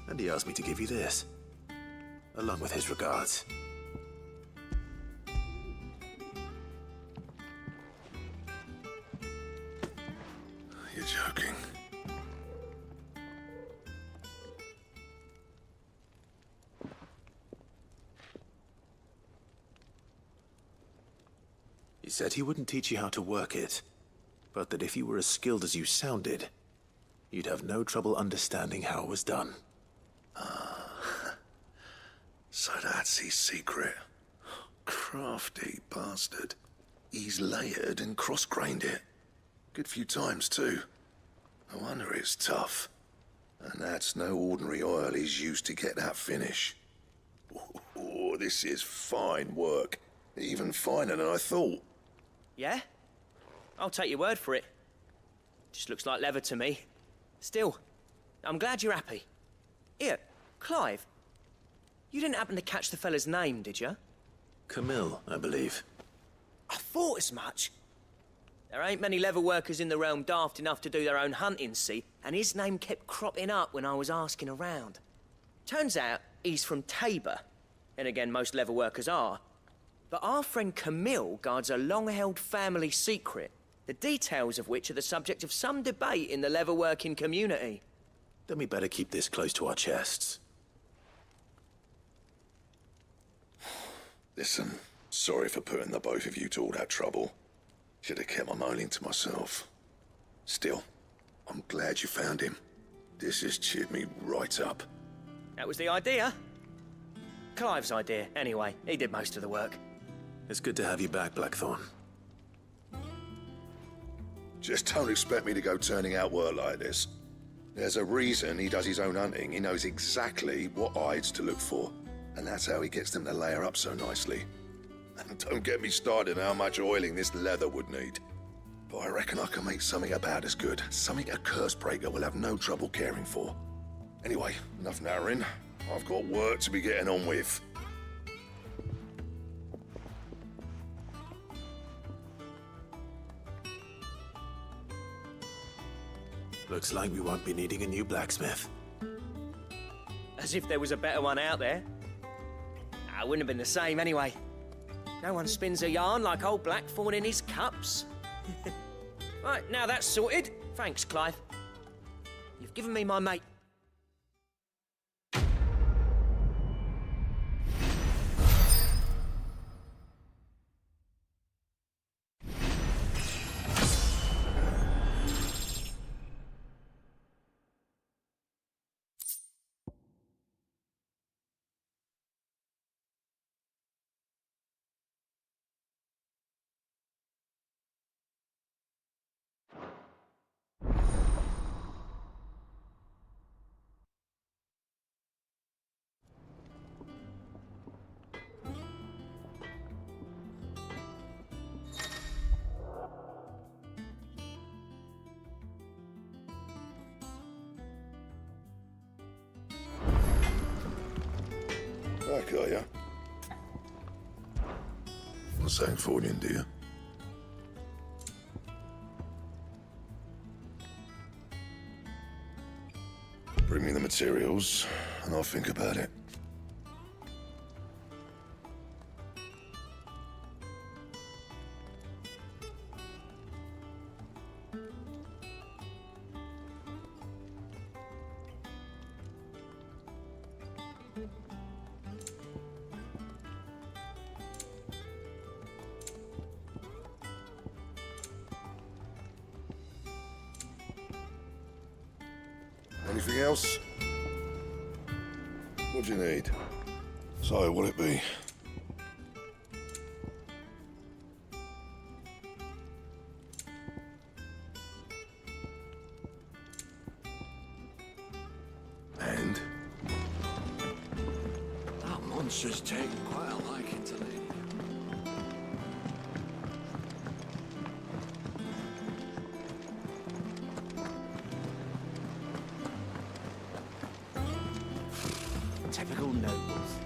And he asked me to give you this, along with his regards. You're joking. He said he wouldn't teach you how to work it, but that if you were as skilled as you sounded, you'd have no trouble understanding how it was done. So that's his secret. Crafty bastard. He's layered and cross-grained it. Good few times, too. No wonder it's tough. And that's no ordinary oil he's used to get that finish. Oh, this is fine work. Even finer than I thought. Yeah? I'll take your word for it. Just looks like leather to me. Still, I'm glad you're happy. Here, Clive. You didn't happen to catch the fella's name, did you? Camille, I believe. I thought as much. There ain't many leather workers in the realm daft enough to do their own hunting, see? And his name kept cropping up when I was asking around. Turns out he's from Tabor. And again, most leather workers are. But our friend Camille guards a long-held family secret, the details of which are the subject of some debate in the leather-working community. Then we better keep this close to our chests. Listen, sorry for putting the both of you to all that trouble. Should have kept my moaning to myself. Still, I'm glad you found him. This has cheered me right up. That was the idea. Clive's idea, anyway. He did most of the work. It's good to have you back, Blackthorn. Just don't expect me to go turning out work like this. There's a reason he does his own hunting. He knows exactly what hides to look for. And that's how he gets them to layer up so nicely. And don't get me started on how much oiling this leather would need. But I reckon I can make something about as good. Something a Cursebreaker will have no trouble caring for. Anyway, enough narrowing. I've got work to be getting on with. Looks like we won't be needing a new blacksmith. As if there was a better one out there. It wouldn't have been the same anyway. No one spins a yarn like old Blackthorn in his cups. Right, now that's sorted. Thanks, Clive. You've given me my mate. Back, are ya? Not saying fortune, do you? Bring me the materials, and I'll think about it. Anything else? What do you need? So, what'll it be? And? That monster's taken quite a liking to me. Typical nobles.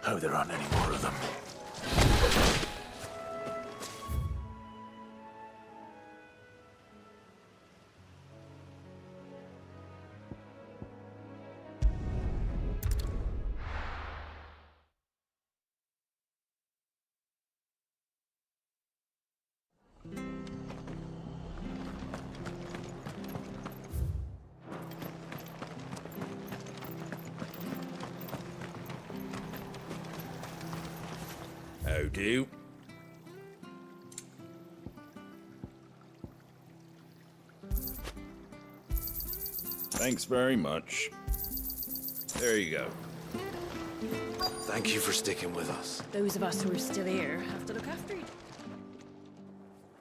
Hope there aren't any more of them. How do? Thanks very much. There you go. Thank you for sticking with us. Those of us who are still here have to look after you.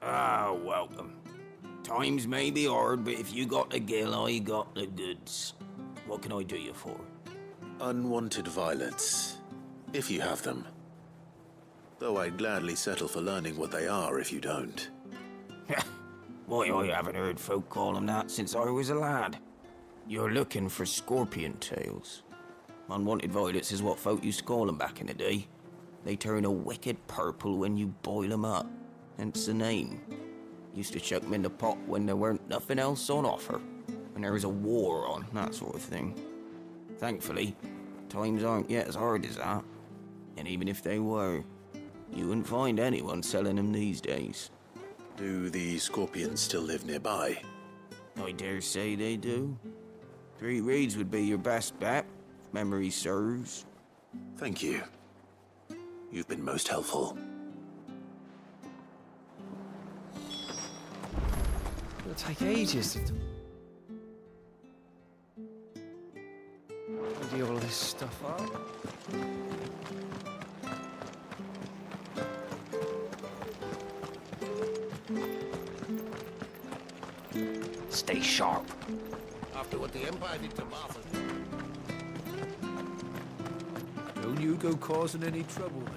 Ah, welcome. Times may be hard, but if you got the gill, I got the goods. What can I do you for? Unwanted violets, if you have them. Though I'd gladly settle for learning what they are if you don't. Why, I haven't heard folk call them that since I was a lad. You're looking for scorpion tails. Unwanted violets is what folk used to call them back in the day. They turn a wicked purple when you boil them up, hence the name. Used to chuck them in the pot when there weren't nothing else on offer, when there was a war on, that sort of thing. Thankfully, times aren't yet as hard as that. And even if they were, you wouldn't find anyone selling them these days. Do the scorpions still live nearby? I dare say they do. 3 Reeds would be your best bet, if memory serves. Thank you. You've been most helpful. It'll take ages to do all this stuff up. Stay sharp. After what the Empire did to Martha. Don't you go causing any trouble now.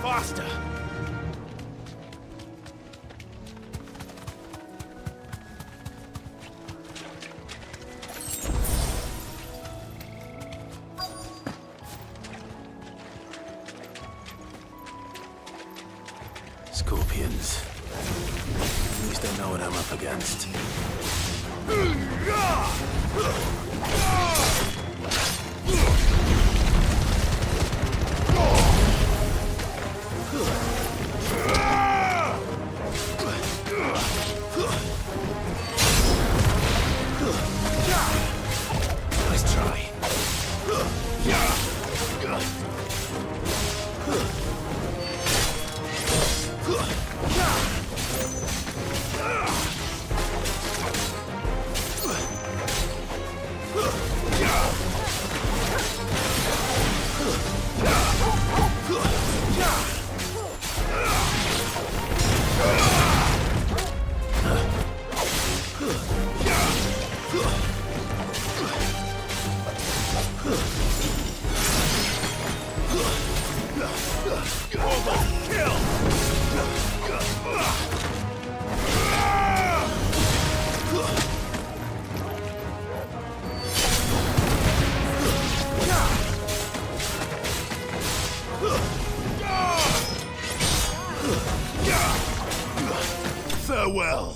Faster! Scorpions. At least I know what I'm up against. Nice try. Farewell.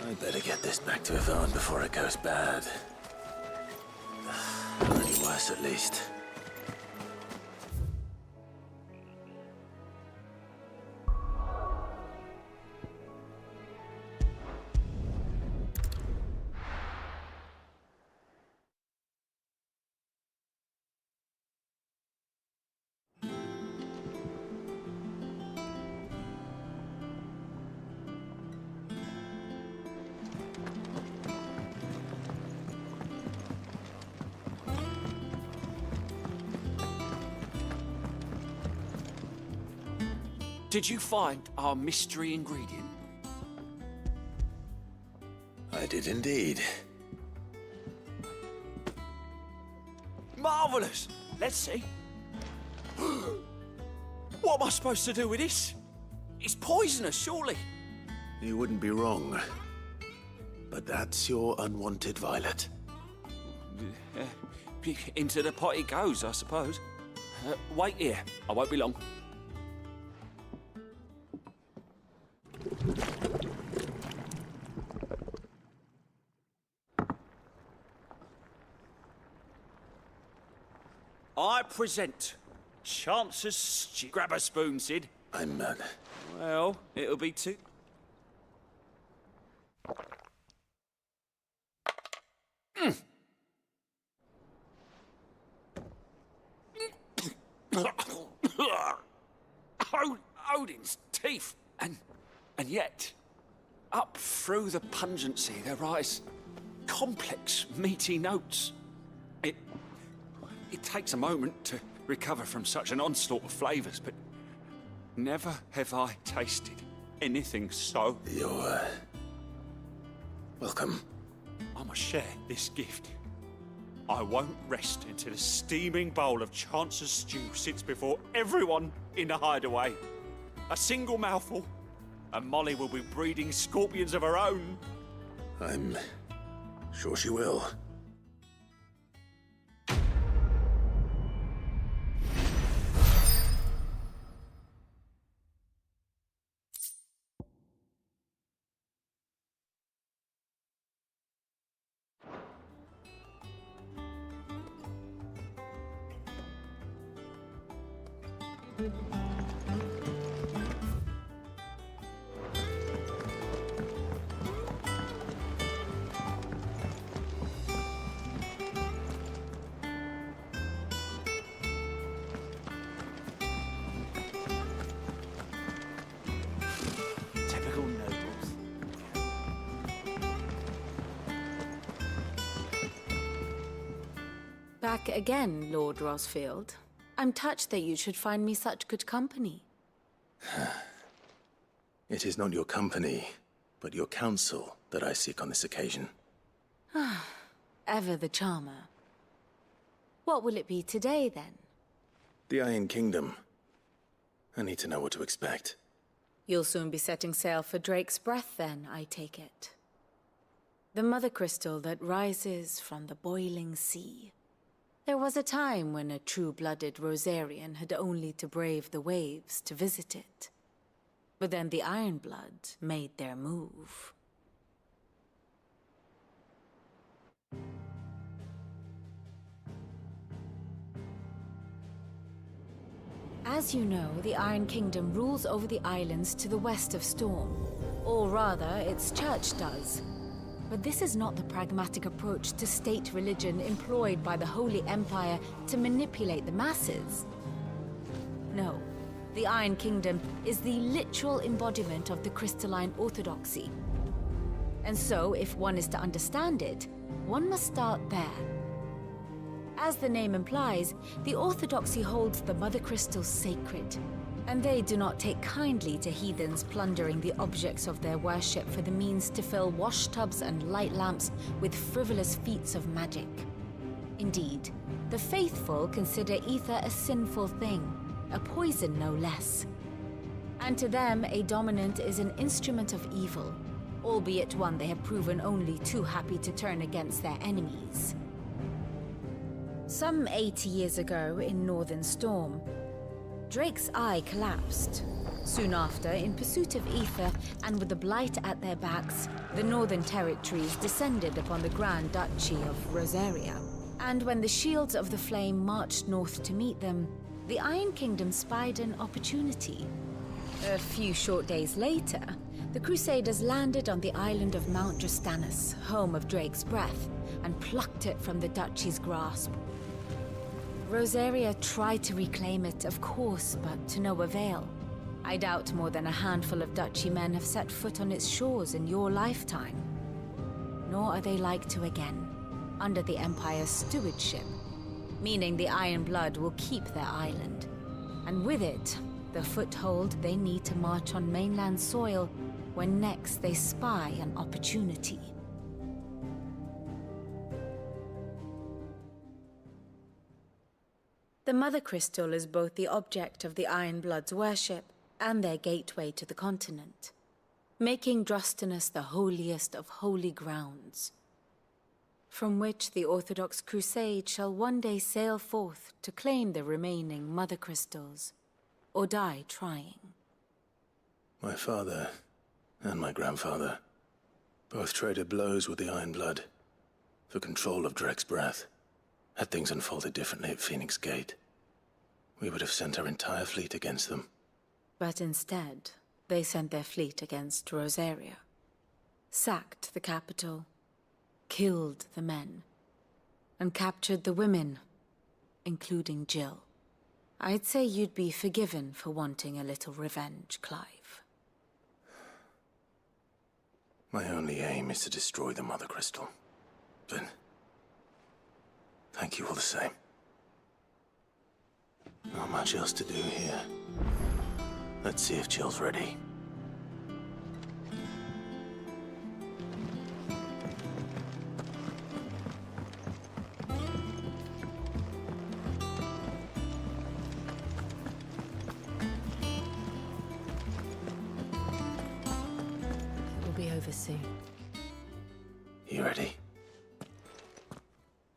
I better get this back to Yvonne before it goes bad. Or any worse, at least. Did you find our mystery ingredient? I did indeed. Marvellous! Let's see. What am I supposed to do with this? It's poisonous, surely. You wouldn't be wrong. But that's your unwanted violet. Into the pot it goes, I suppose. Wait here. I won't be long. I present Chance's Stew. Grab a spoon, Sid. I'm Well, it'll be two. Odin's teeth. And yet, up through the pungency, there rise complex, meaty notes. It takes a moment to recover from such an onslaught of flavours, but never have I tasted anything so... You're... welcome. I must share this gift. I won't rest until a steaming bowl of Chance's stew sits before everyone in the hideaway. A single mouthful, and Molly will be breeding scorpions of her own. I'm sure she will. Typical nobles. Back again, Lord Rosfield. I'm touched that you should find me such good company. It is not your company, but your counsel that I seek on this occasion. Ever the charmer. What will it be today, then? The Iron Kingdom. I need to know what to expect. You'll soon be setting sail for Drake's Breath, then, I take it. The mother crystal that rises from the boiling sea. There was a time when a true-blooded Rosarian had only to brave the waves to visit it. But then the Ironblood made their move. As you know, the Iron Kingdom rules over the islands to the west of Storm. Or rather, its church does. But this is not the pragmatic approach to state religion employed by the Holy Empire to manipulate the masses. No, the Iron Kingdom is the literal embodiment of the crystalline orthodoxy. And so, if one is to understand it, one must start there. As the name implies, the orthodoxy holds the Mother Crystal sacred, and they do not take kindly to heathens plundering the objects of their worship for the means to fill washtubs and light lamps with frivolous feats of magic. Indeed, the faithful consider ether a sinful thing, a poison no less. And to them, a dominant is an instrument of evil, albeit one they have proven only too happy to turn against their enemies. Some 80 years ago in Northern Storm, Drake's eye collapsed. Soon after, in pursuit of ether and with the blight at their backs, the Northern Territories descended upon the Grand Duchy of Rosaria. And when the Shields of the Flame marched north to meet them, the Iron Kingdom spied an opportunity. A few short days later, the Crusaders landed on the island of Mount Drastanus, home of Drake's Breath, and plucked it from the Duchy's grasp. Rosaria tried to reclaim it, of course, but to no avail. I doubt more than a handful of Duchy men have set foot on its shores in your lifetime. Nor are they like to again, under the Empire's stewardship, meaning the Iron Blood will keep their island, and with it, the foothold they need to march on mainland soil when next they spy an opportunity. The Mother Crystal is both the object of the Ironbloods' worship and their gateway to the continent, making Drostanus the holiest of holy grounds, from which the Orthodox Crusade shall one day sail forth to claim the remaining Mother Crystals, or die trying. My father and my grandfather both traded blows with the Ironblood for control of Drek's breath. Had things unfolded differently at Phoenix Gate, we would have sent our entire fleet against them. But instead, they sent their fleet against Rosaria, sacked the capital, killed the men, and captured the women, including Jill. I'd say you'd be forgiven for wanting a little revenge, Clive. My only aim is to destroy the Mother Crystal. But thank you all the same. Not much else to do here. Let's see if Jill's ready. We'll be over soon. You ready?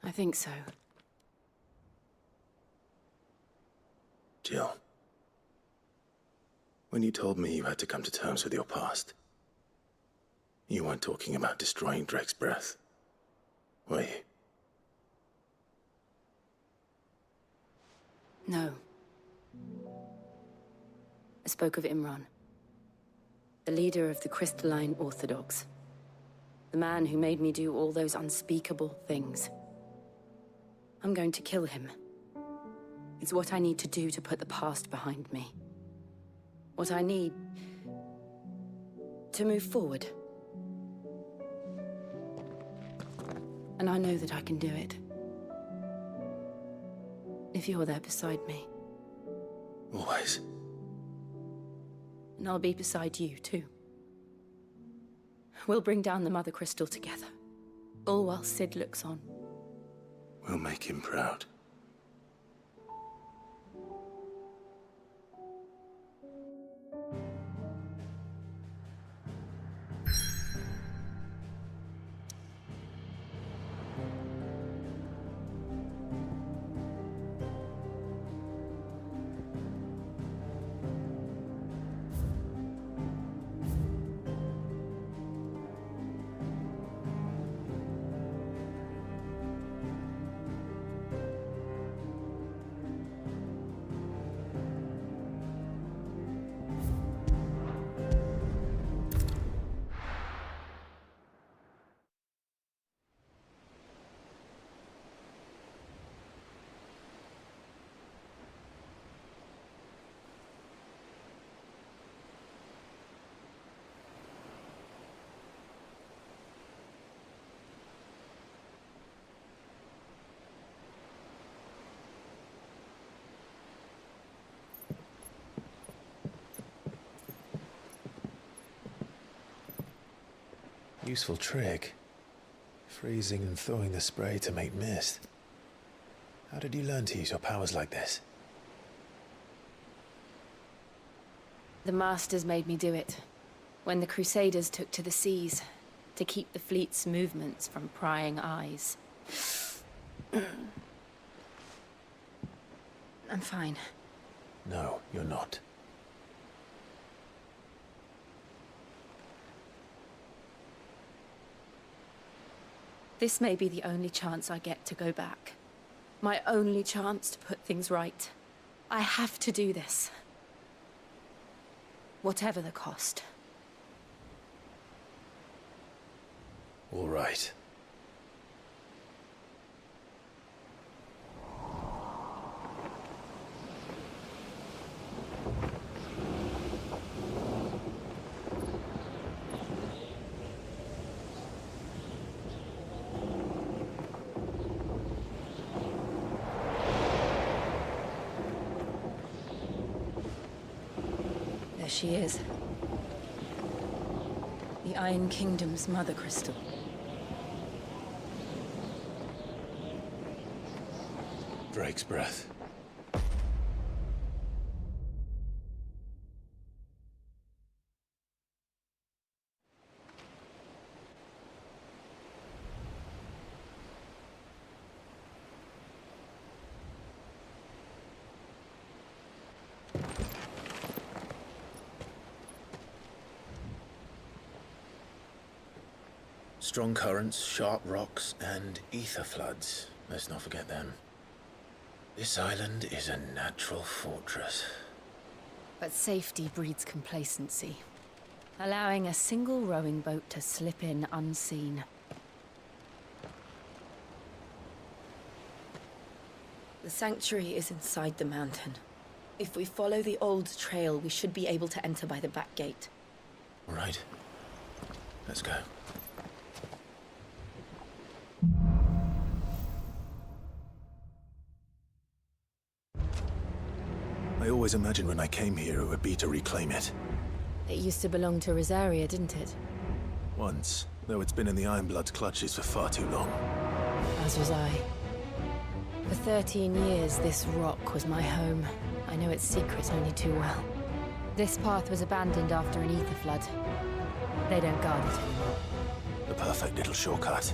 I think so. Jill, when you told me you had to come to terms with your past, you weren't talking about destroying Drek's breath, were you? No. I spoke of Imran, the leader of the Crystalline Orthodox. The man who made me do all those unspeakable things. I'm going to kill him. It's what I need to do to put the past behind me. What I need to move forward. And I know that I can do it. If you're there beside me. Always. And I'll be beside you, too. We'll bring down the Mother Crystal together. All while Sid looks on. We'll make him proud. Useful trick. Freezing and thawing the spray to make mist. How did you learn to use your powers like this? The Masters made me do it. When the Crusaders took to the seas, to keep the fleet's movements from prying eyes. I'm fine. No, you're not. This may be the only chance I get to go back. My only chance to put things right. I have to do this. Whatever the cost. All right. she is. The Iron Kingdom's mother crystal. Drake's breath. Strong currents, sharp rocks, and ether floods. Let's not forget them. This island is a natural fortress. But safety breeds complacency, allowing a single rowing boat to slip in unseen. The sanctuary is inside the mountain. If we follow the old trail, we should be able to enter by the back gate. All right. Let's go. I always imagined when I came here it would be to reclaim it. It used to belong to Rosaria, didn't it? Once, though it's been in the Ironblood's clutches for far too long. As was I. For 13 years, this rock was my home. I know its secrets only too well. This path was abandoned after an ether flood. They don't guard it anymore. The perfect little shortcut.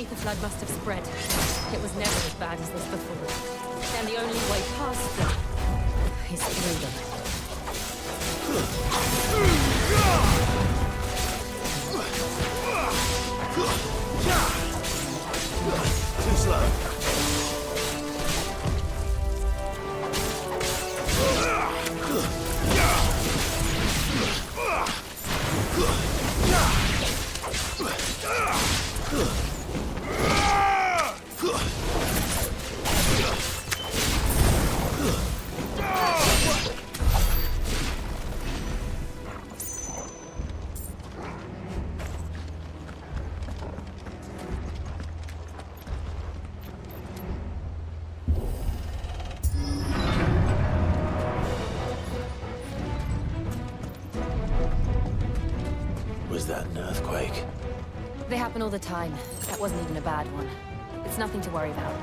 Aetherflood must have spread. It was never as bad as this before. And the only way past them is through them. Too slow. Was that an earthquake? They happen all the time. That wasn't even a bad one. It's nothing to worry about.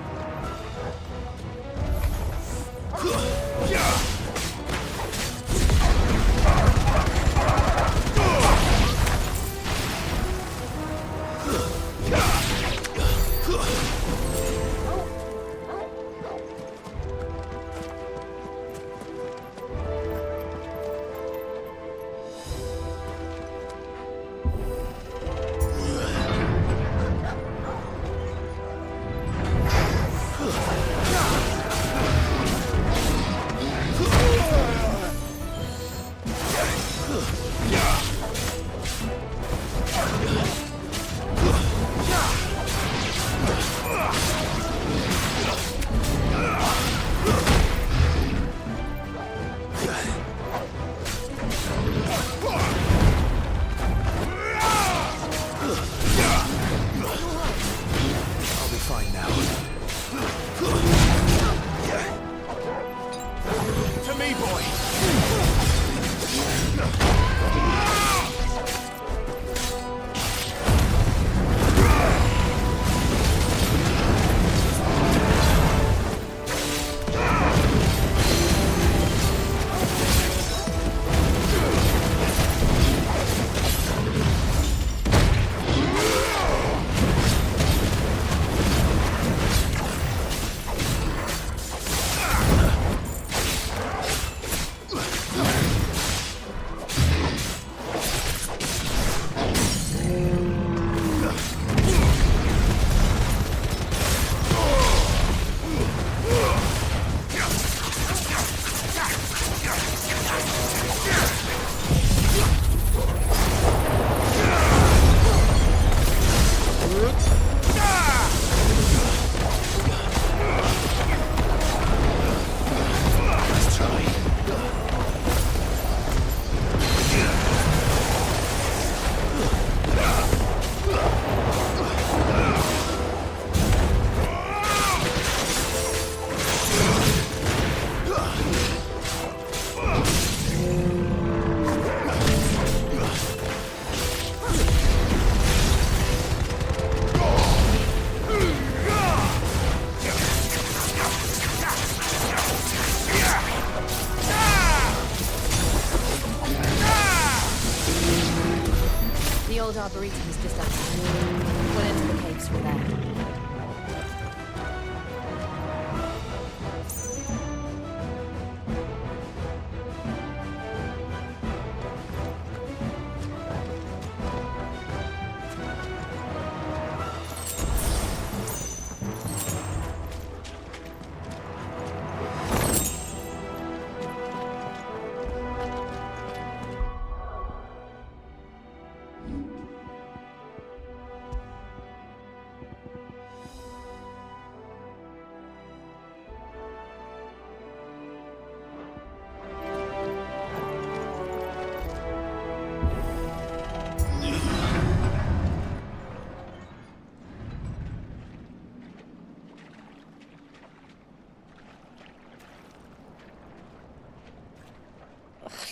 Arboretum is just up there. We'll enter the caves from there.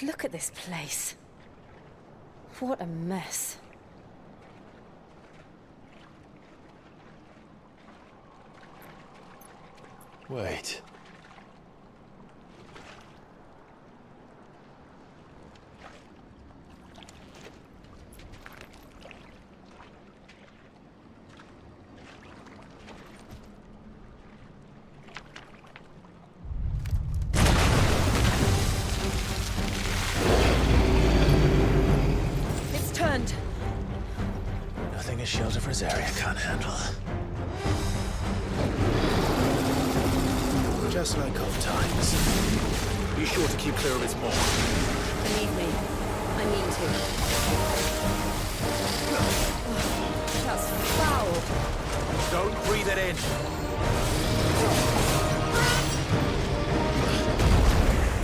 Look at this place. What a mess. Wait. a shelter for his area can't handle. Just like old times. Be sure to keep clear of its maw. Believe me, I mean to. That's foul. Don't breathe it in.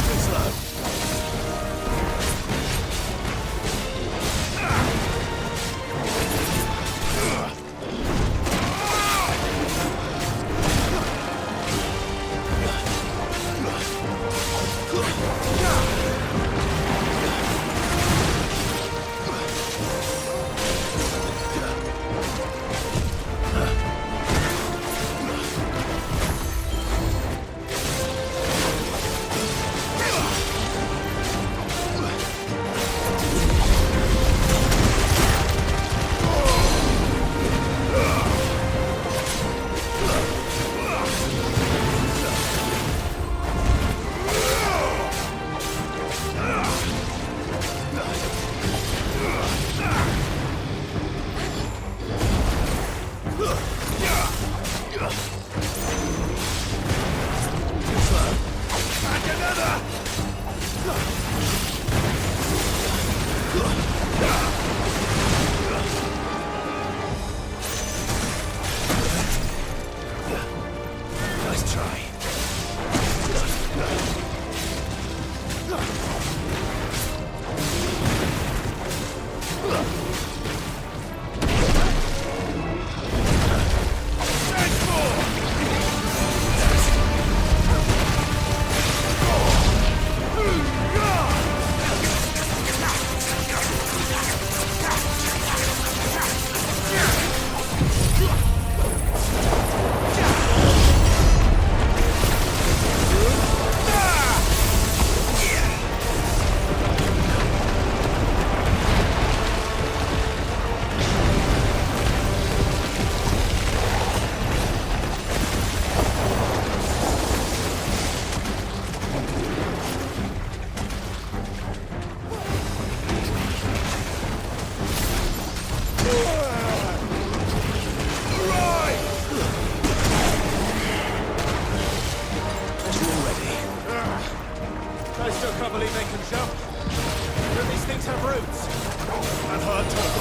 Too slow. Nice try. I still can't believe they can jump. Don't these things have roots? I've heard talk.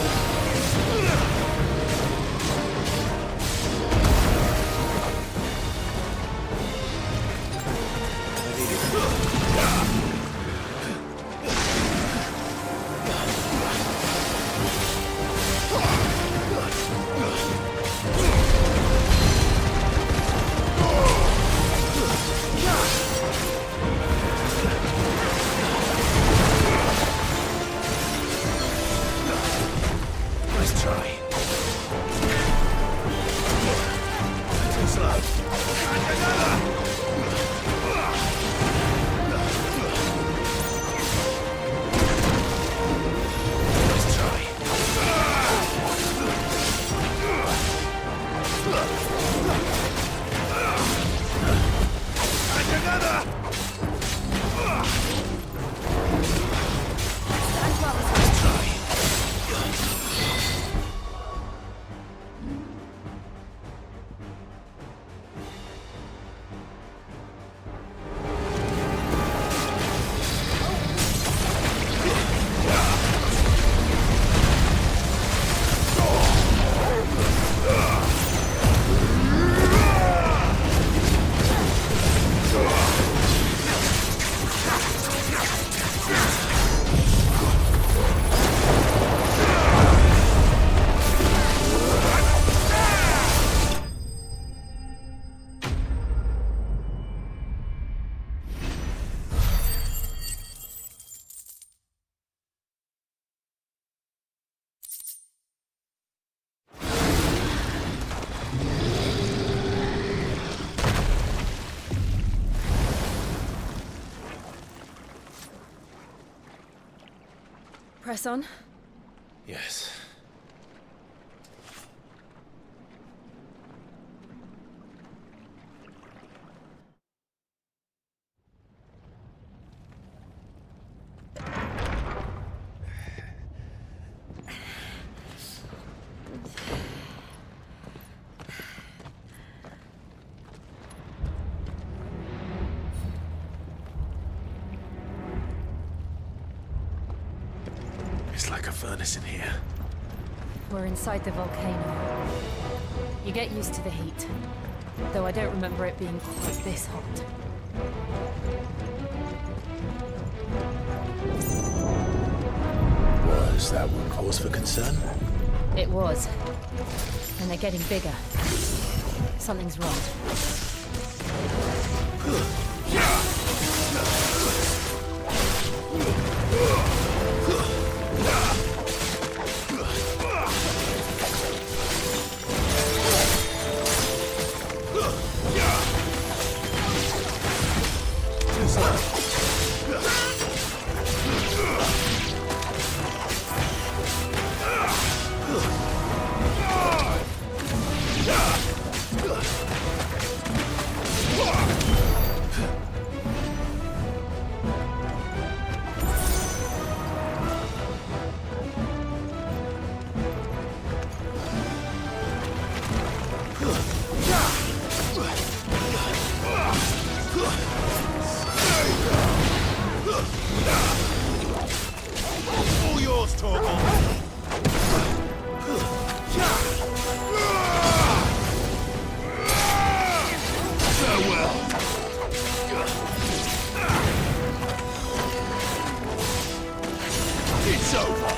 Nice try. Too slow. And another! Nice try. And another! Nice try. Press on. Yes. It's like a furnace in here. We're inside the volcano. You get used to the heat, though I don't remember it being quite this hot. Was that one cause for concern? It was. And they're getting bigger. Something's wrong. All yours, Torgal. It's over.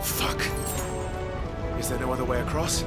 Fuck. Is there no other way across?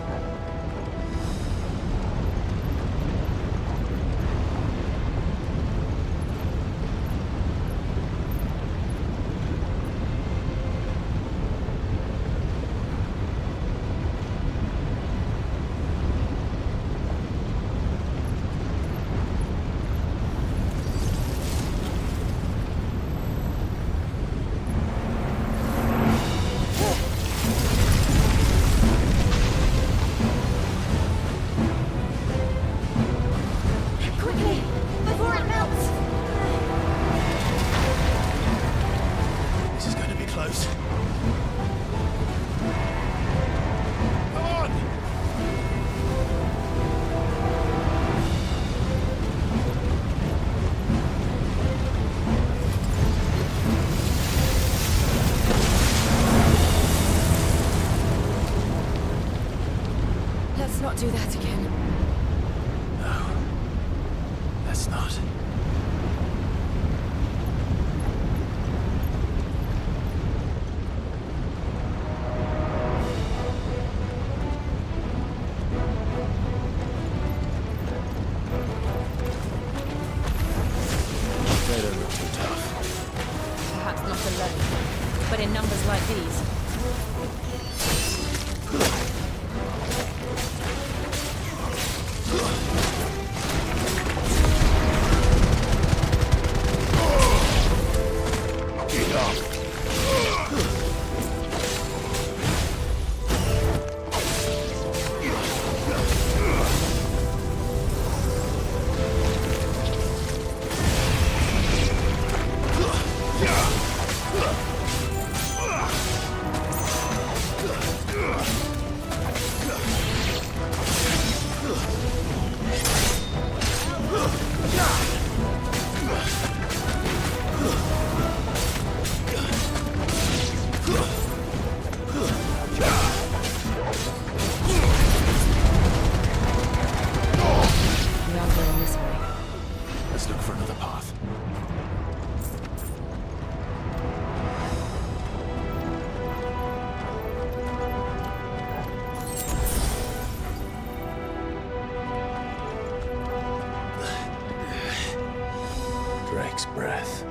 Let's not do that again. No. Let's not. They don't look next breath.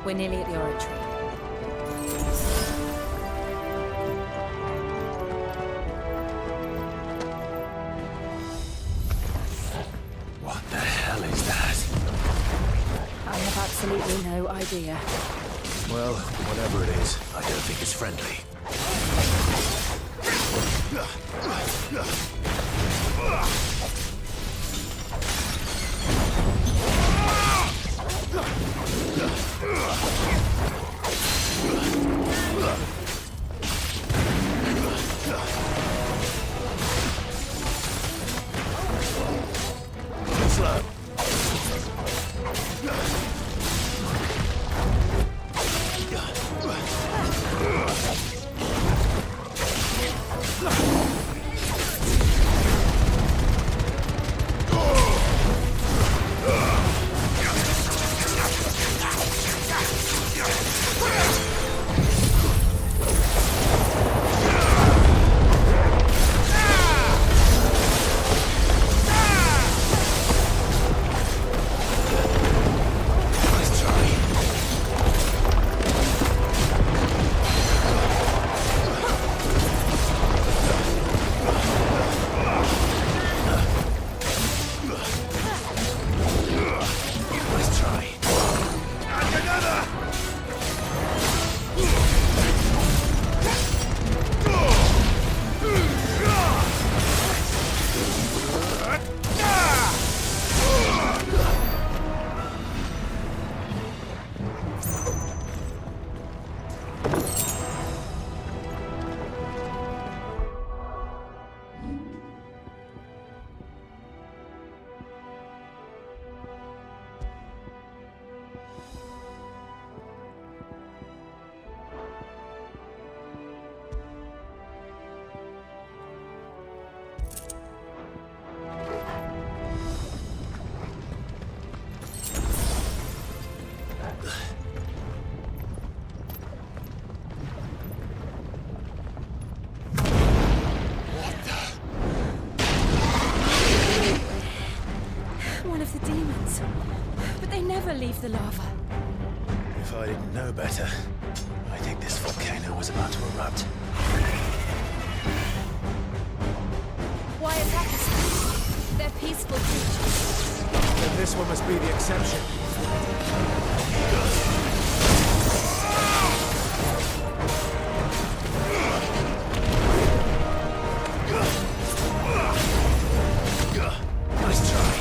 We're nearly at the oratory. What the hell is that? I have absolutely no idea. Well, whatever it is, I don't think it's friendly. Slow. Leave the lava. If I didn't know better, I think this volcano was about to erupt. Why attack us? They're peaceful creatures. Then this one must be the exception. Nice try.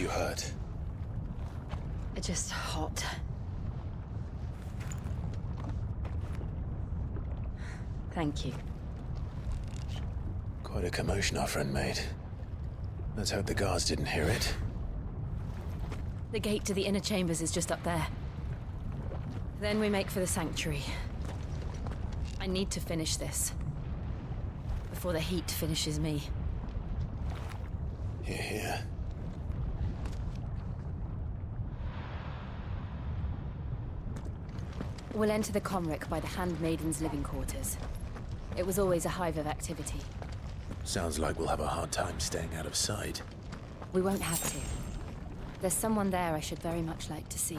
you hurt? Just hot. Thank you. Quite a commotion our friend made. Let's hope the guards didn't hear it. The gate to the inner chambers is just up there. Then we make for the sanctuary. I need to finish this. Before the heat finishes me. Hear, hear. We'll enter the Comric by the Handmaiden's living quarters. It was always a hive of activity. Sounds like we'll have a hard time staying out of sight. We won't have to. There's someone there I should very much like to see.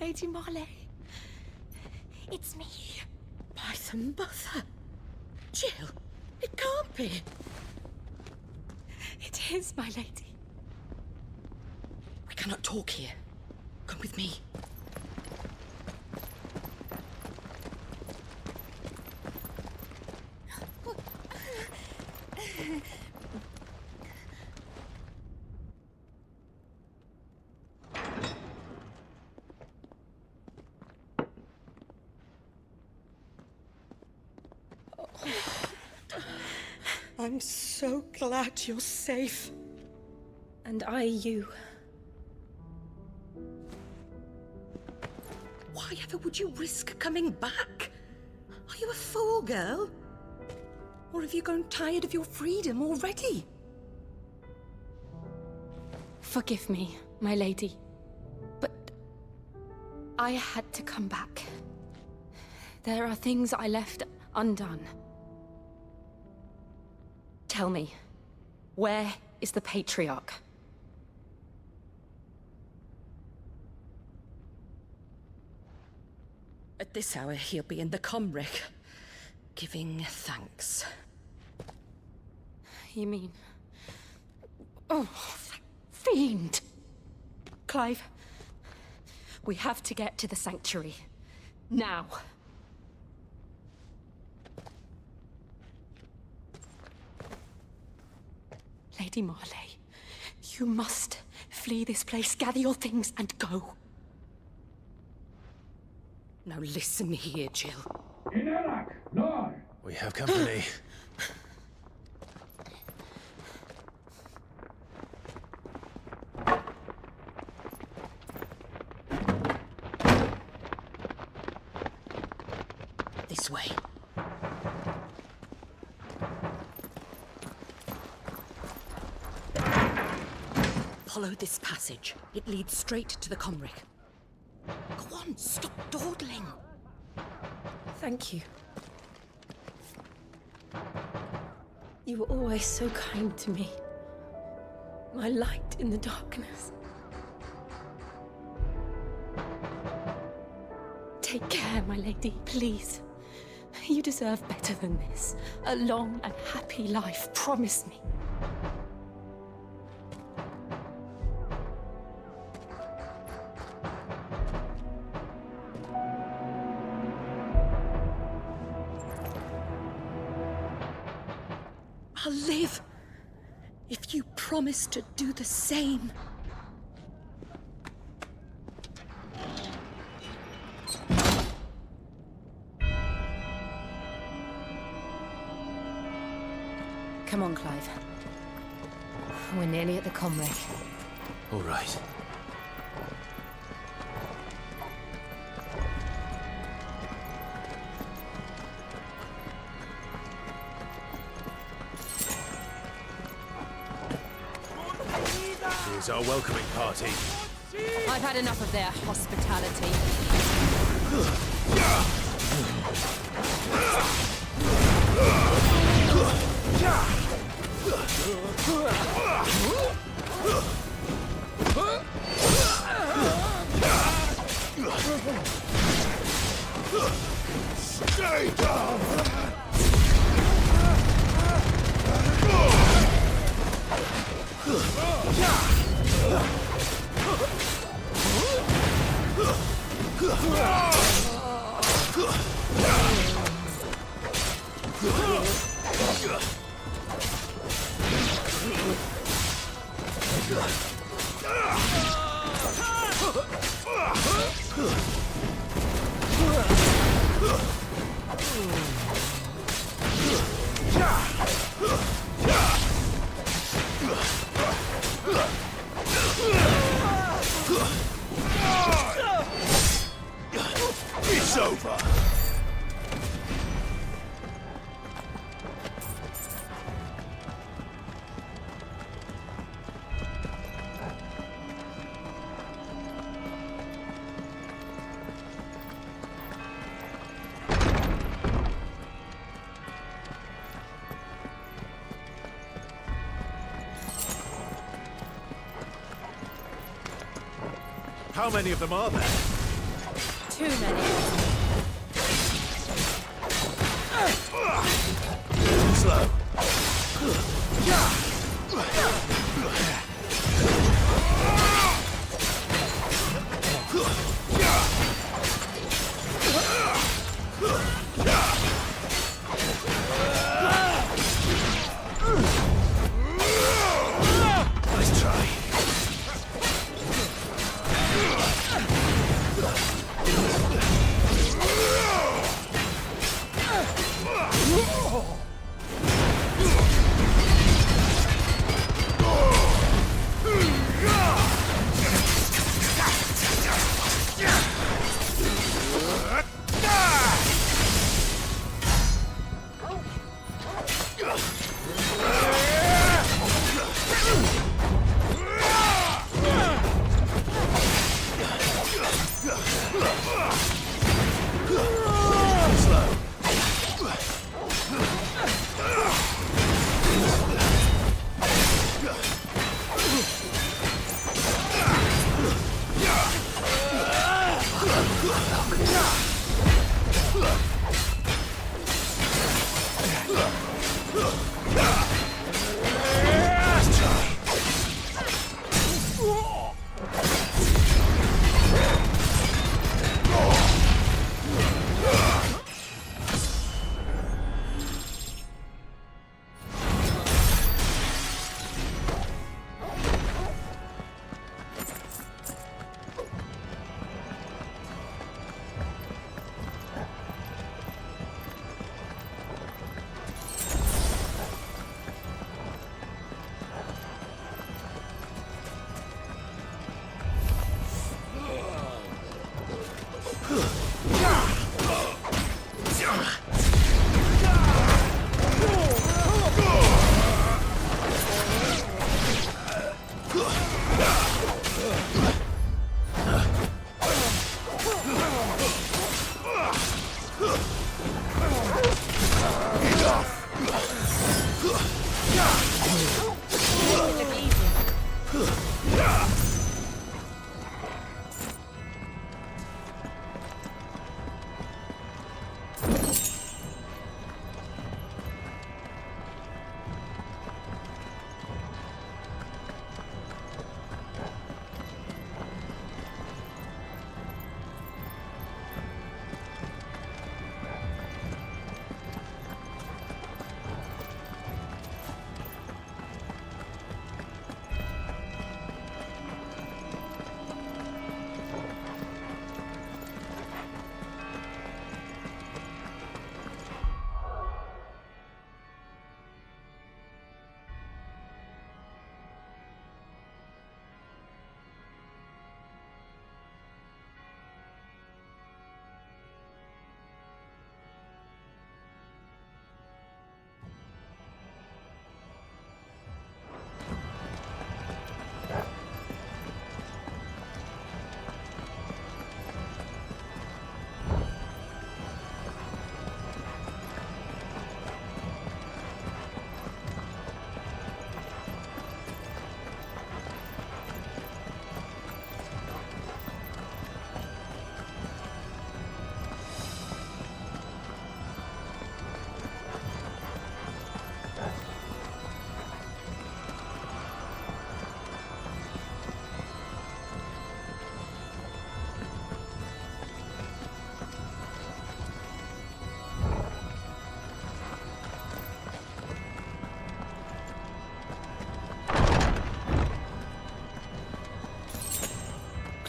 Lady Marley. It's me. By the mother. Jill, it can't be. It is, my lady. We cannot talk here. Come with me. I'm so glad you're safe. And I you. Why ever would you risk coming back? Are you a fool, girl? Or have you grown tired of your freedom already? Forgive me, my lady. But I had to come back. There are things I left undone. Tell me, where is the Patriarch? At this hour, he'll be in the Comric, giving thanks. You mean... Oh, fiend! Clive, we have to get to the sanctuary. Now. Lady Marley, you must flee this place, gather your things, and go. Now listen here, Jill. We have company. This way. Follow this passage. It leads straight to the Comric. Go on, stop dawdling. Thank you. You were always so kind to me. My light in the darkness. Take care, my lady, please. You deserve better than this. A long and happy life, promise me. I'll live if you promise to do the same. Come on, Clive. We're nearly at the Comwreck. All right. Here's our welcoming party. I've had enough of their hospitality. Stay down! It's over! How many of them are there? Too many. Slow. Nice try.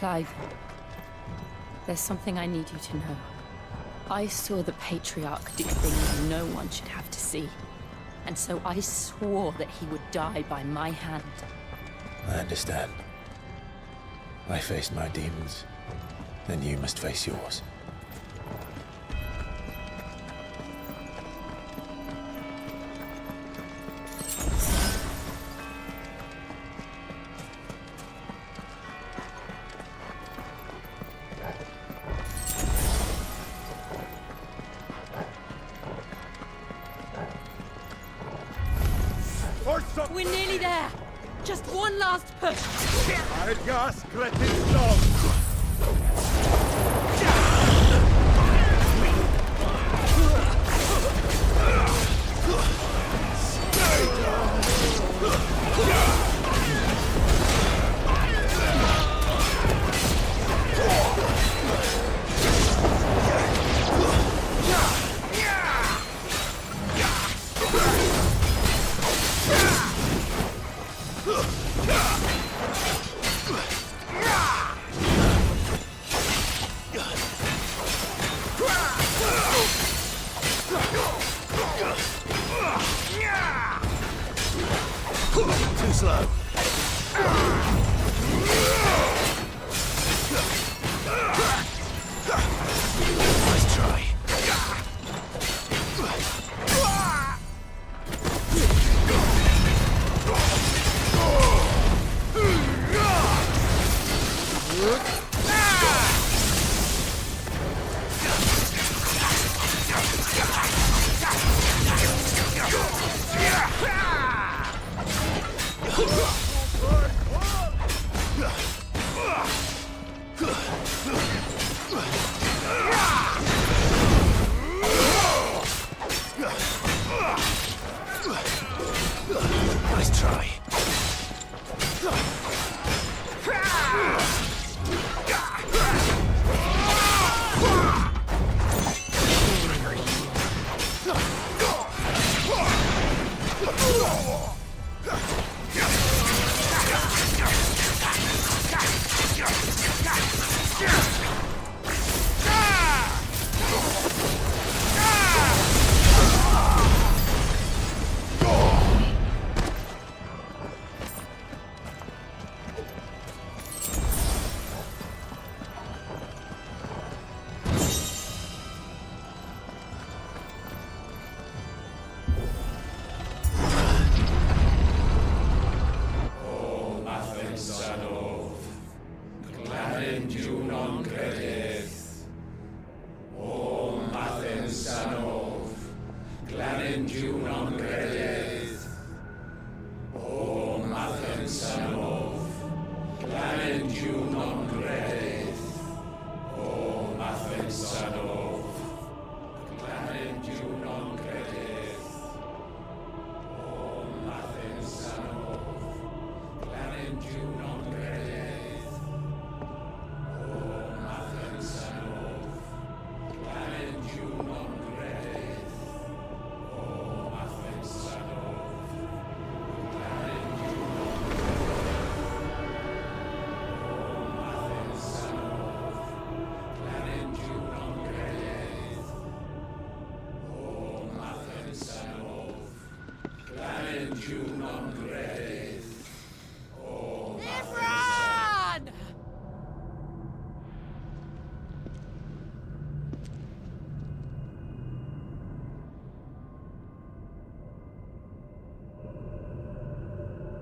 Clive, there's something I need you to know. I saw the Patriarch do things no one should have to see. And so I swore that he would die by my hand. I understand. I faced my demons, then you must face yours. We're nearly there. Just one last push. Too slow. Nice try. Nice try.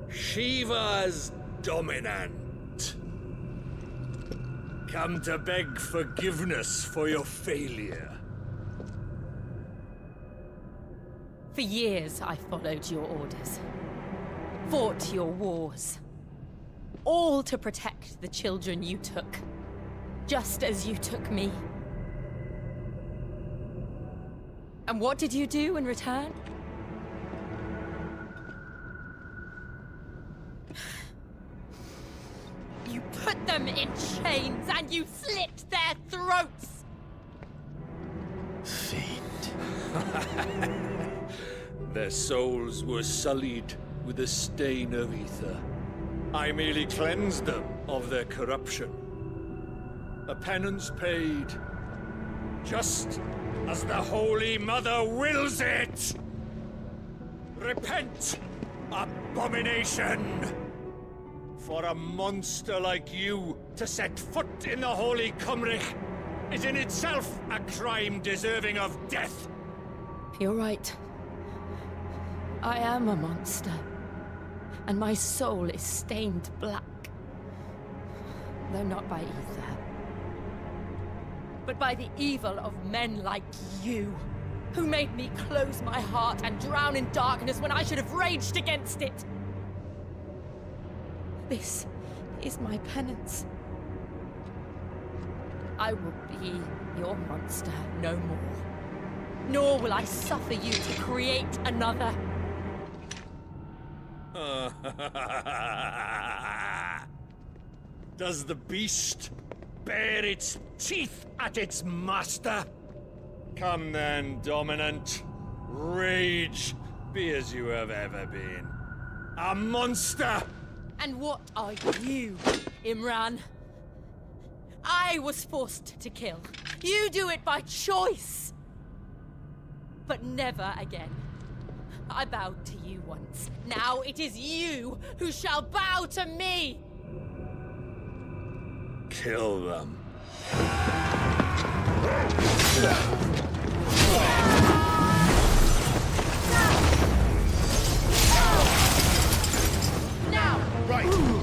Shiva's dominant. Come to beg forgiveness for your failure. For years, I followed your orders. Fought your wars. All to protect the children you took. Just as you took me. And what did you do in return? You put them in chains and you slit their throats! Their souls were sullied with the stain of ether. I merely cleansed them of their corruption. a penance paid, just as the Holy Mother wills it! Repent, abomination! For a monster like you to set foot in the Holy Cymric is in itself a crime deserving of death. You're right. I am a monster. And my soul is stained black. Though not by ether. But by the evil of men like you, who made me close my heart and drown in darkness when I should have raged against it. This is my penance. I will be your monster no more. Nor will I suffer you to create another. Does the beast bare its teeth at its master? Come then, Dominant. Rage, be as you have ever been. A monster! And what are you, Imran? I was forced to kill. You do it by choice. But never again. I bowed to you once. Now it is you who shall bow to me! Kill them. Now! Right!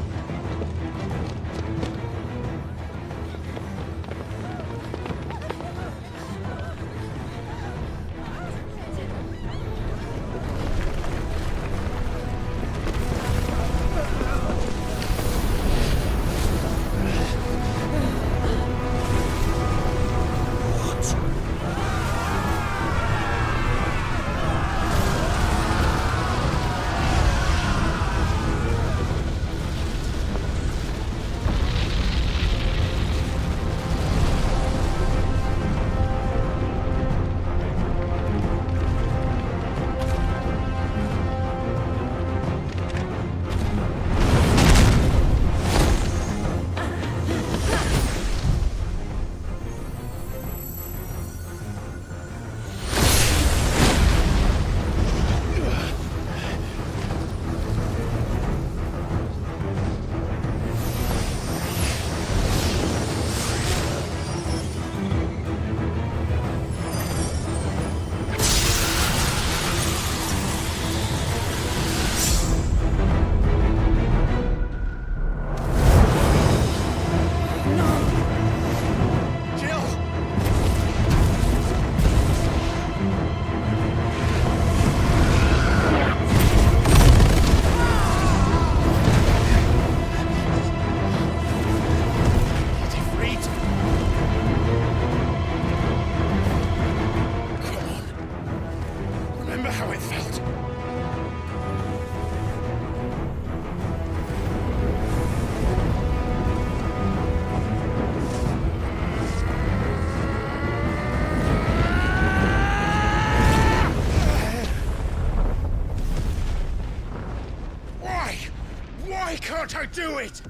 Can't I do it?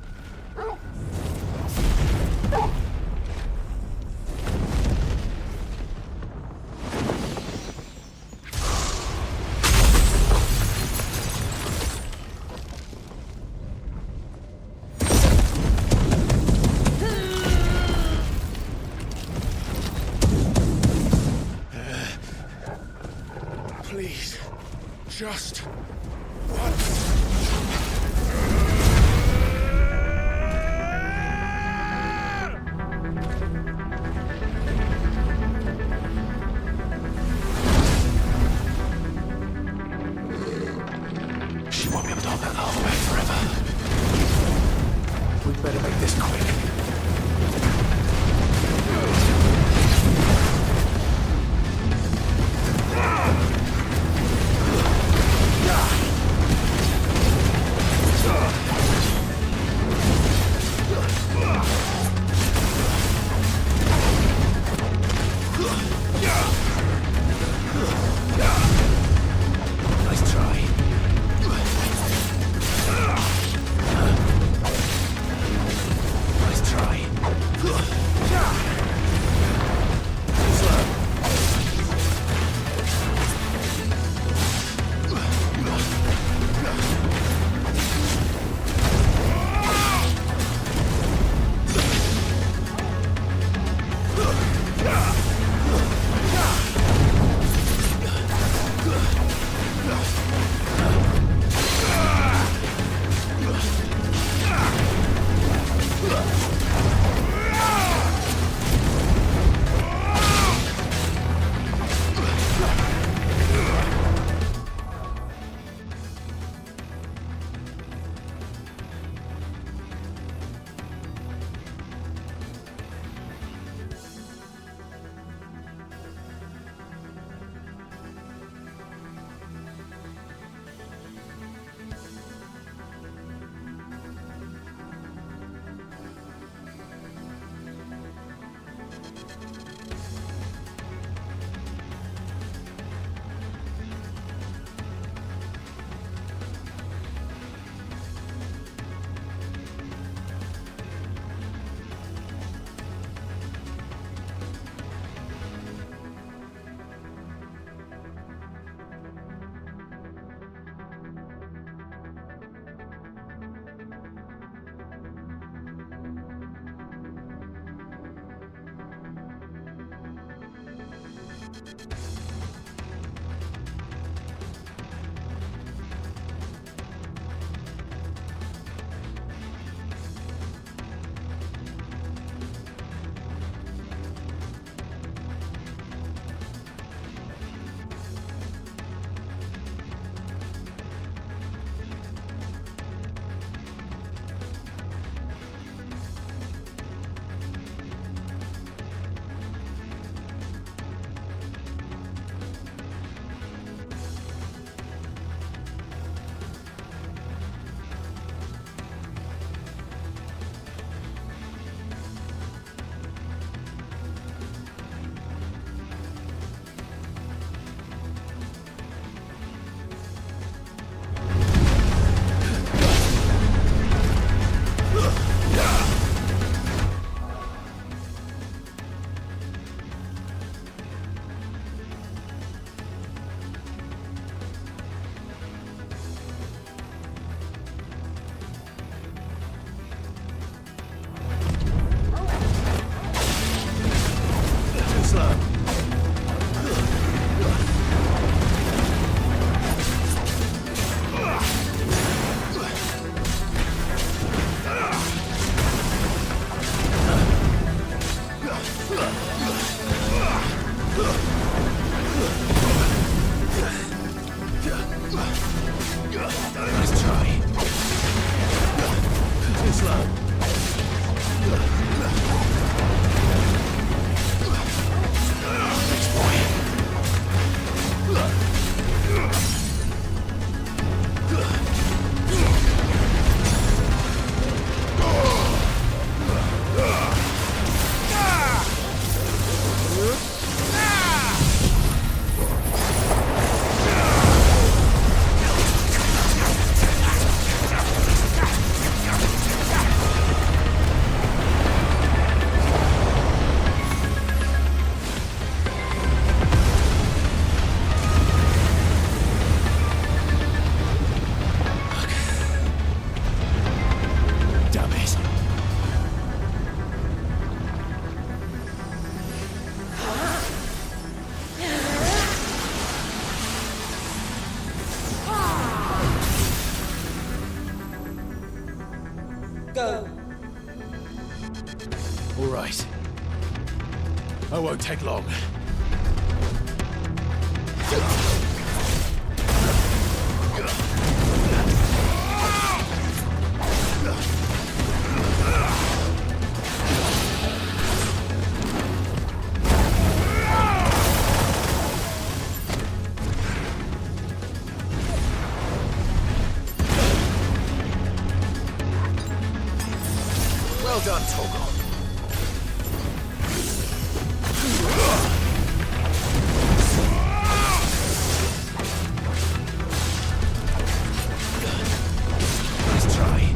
Please, just once. Better make this quick. won't take long. Well done, Toggle. Nice try.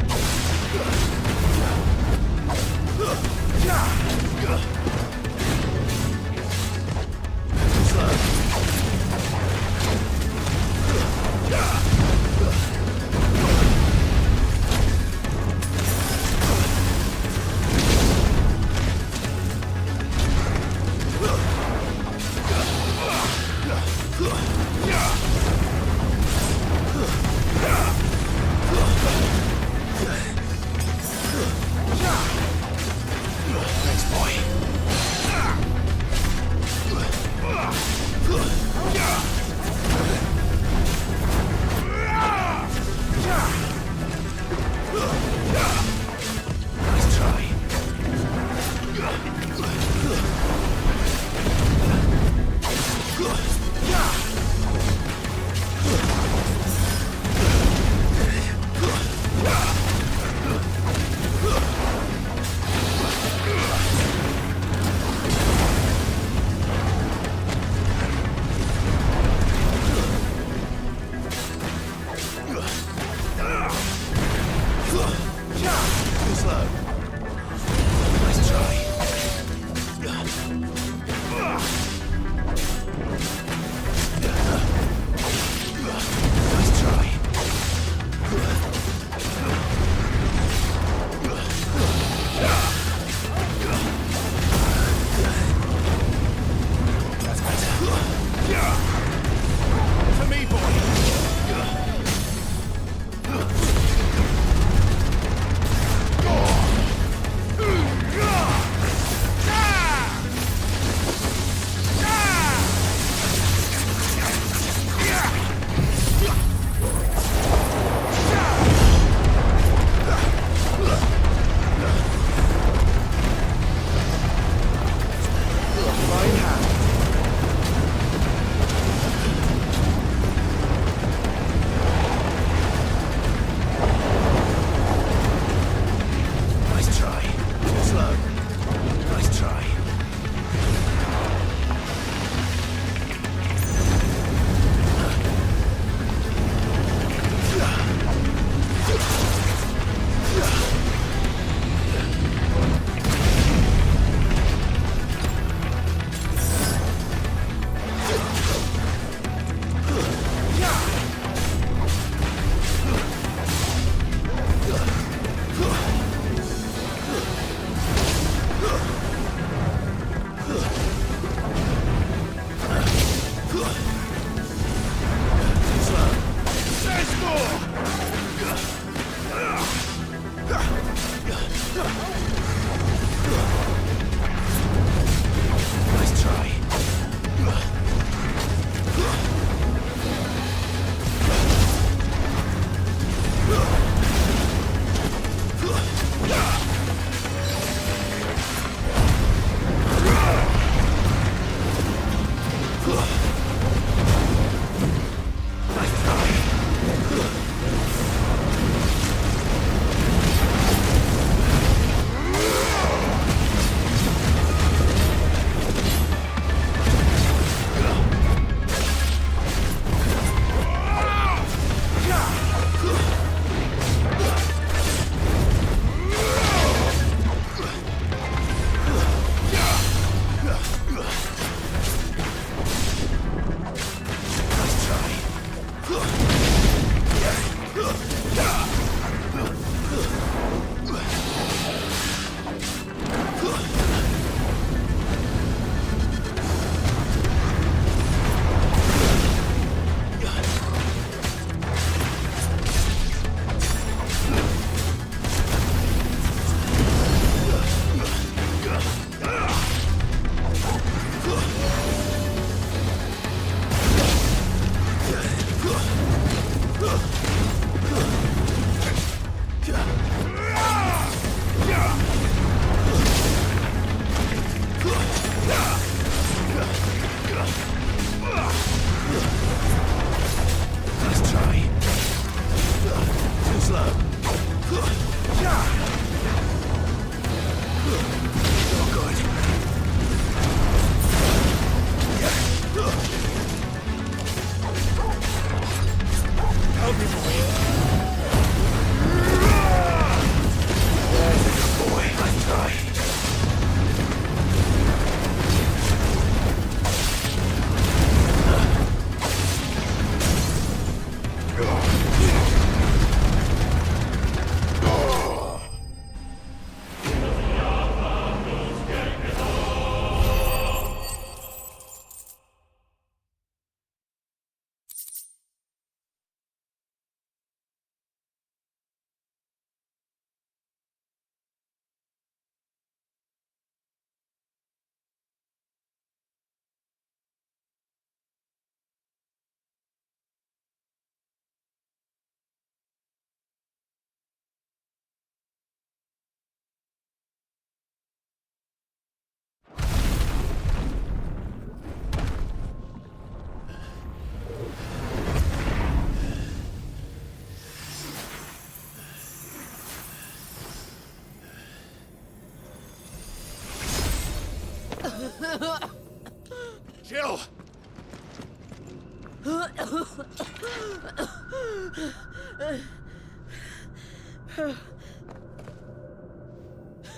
Jill!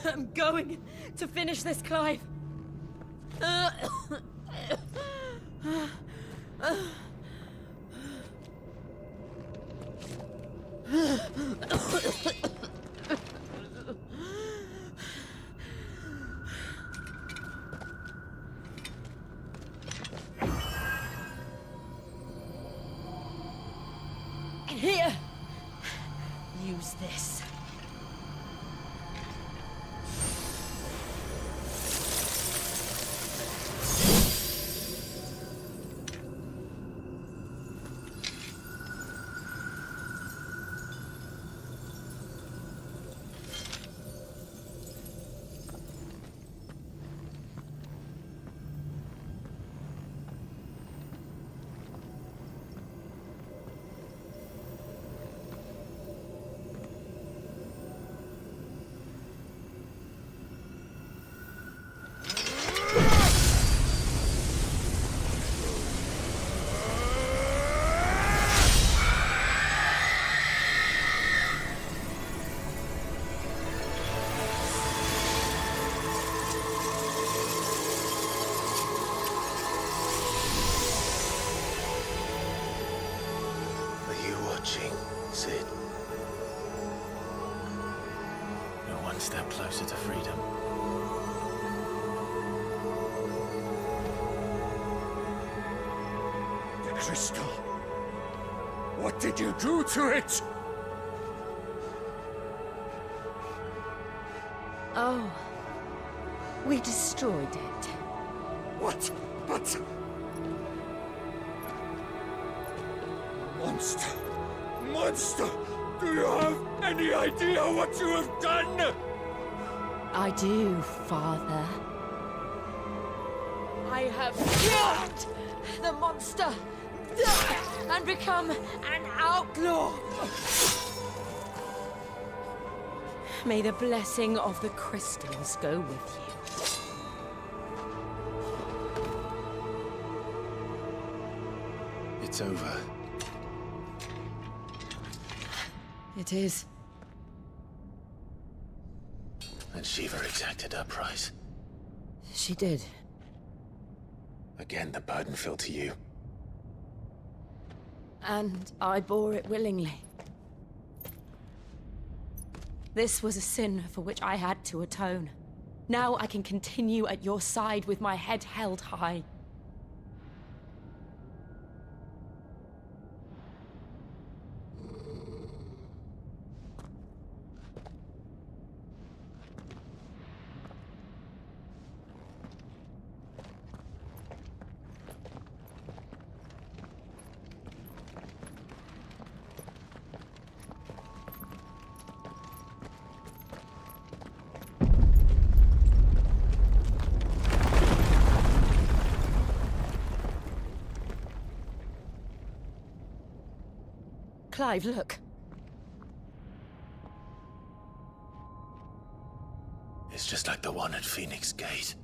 I'm going to finish this, Clive. Here. Use this. Sid. You're one step closer to freedom. The crystal. What did you do to it? Oh. We destroyed it. What? But... Monster! Monster! Do you have any idea what you have done? I do, Father. I have killed the monster and become an outlaw. May the blessing of the crystals go with you. It's over. It is. And Shiva exacted her price. She did. Again, the burden fell to you. And I bore it willingly. This was a sin for which I had to atone. Now I can continue at your side with my head held high. Clive, look. It's just like the one at Phoenix Gate.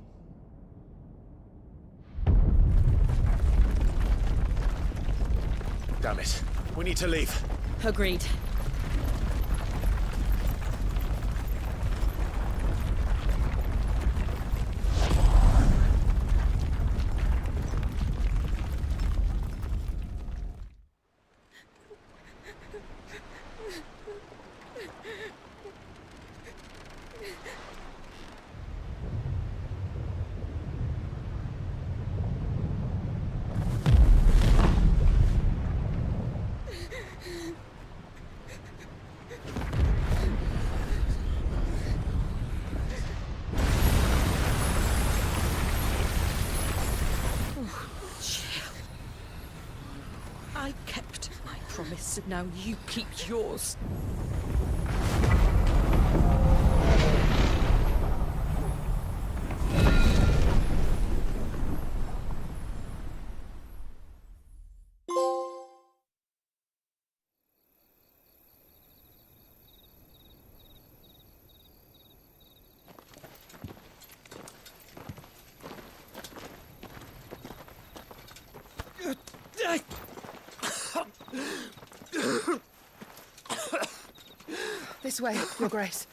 Damn it. We need to leave. Agreed. I kept my promise, and now you keep yours. This way, Your Grace.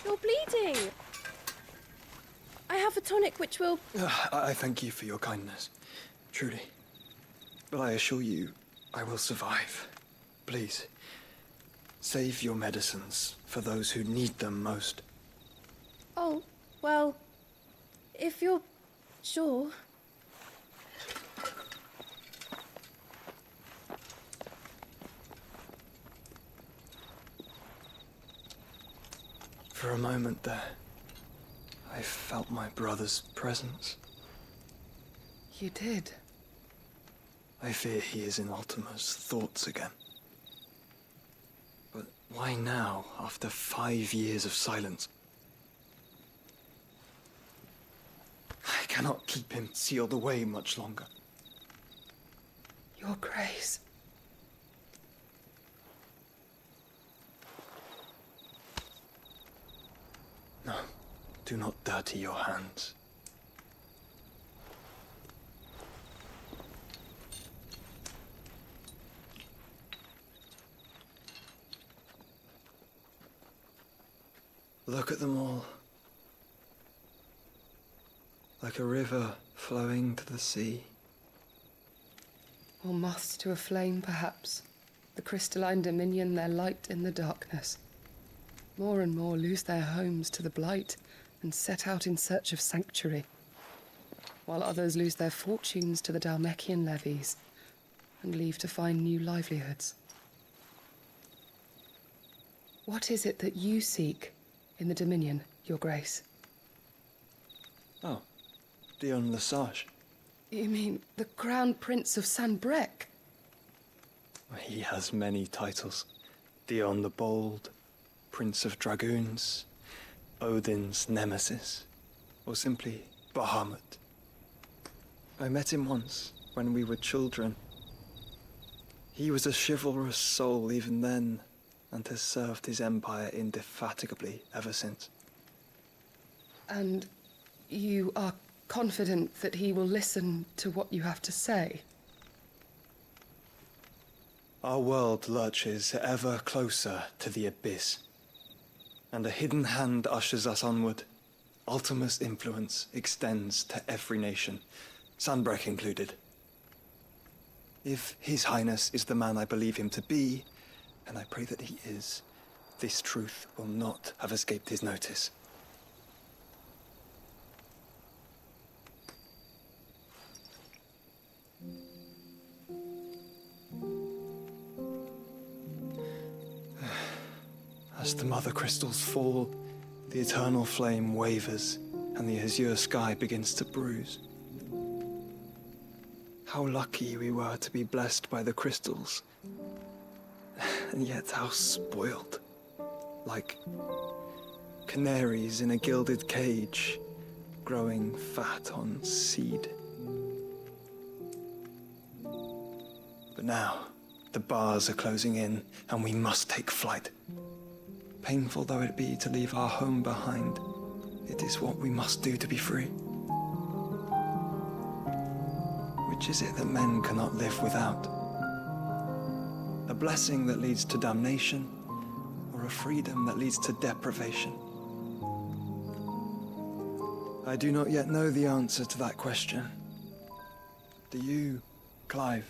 You're bleeding. I have a tonic which will... I thank you for your kindness, truly. But I assure you, I will survive. Please, save your medicines for those who need them most. Oh, well, if you're sure. For a moment there, I felt my brother's presence. You did? I fear he is in Ultima's thoughts again. But why now, after 5 years of silence? I cannot keep him sealed away much longer. Your Grace. No, do not dirty your hands. Look at them all. Like a river flowing to the sea. Or moths to a flame, perhaps. The crystalline dominion, their light in the darkness. More and more lose their homes to the blight and set out in search of sanctuary, while others lose their fortunes to the Dhalmekian levies and leave to find new livelihoods. What is it that you seek in the Dominion, Your Grace? Oh, Dion Lesage. You mean the Crown Prince of Sanbrec? He has many titles. Dion the Bold, Prince of Dragoons, Odin's Nemesis, or simply Bahamut. I met him once, when we were children. He was a chivalrous soul even then, and has served his empire indefatigably ever since. And you are confident that he will listen to what you have to say? Our world lurches ever closer to the abyss, and a hidden hand ushers us onward. Ultima's influence extends to every nation, Sanbrec included. If His Highness is the man I believe him to be, and I pray that he is, this truth will not have escaped his notice. As the mother crystals fall, the eternal flame wavers, and the azure sky begins to bruise. How lucky we were to be blessed by the crystals, and yet how spoiled. Like canaries in a gilded cage, growing fat on seed. But now, the bars are closing in, and we must take flight. Painful though it be to leave our home behind, it is what we must do to be free. Which is it that men cannot live without? A blessing that leads to damnation, or a freedom that leads to deprivation? I do not yet know the answer to that question. Do you, Clive?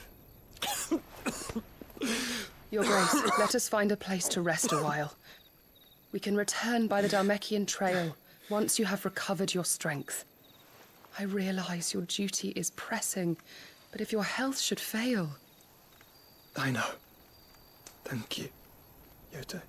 Your Grace, let us find a place to rest a while. We can return by the Dhalmekian trail once you have recovered your strength. I realize your duty is pressing, but if your health should fail... I know. Thank you, Yote.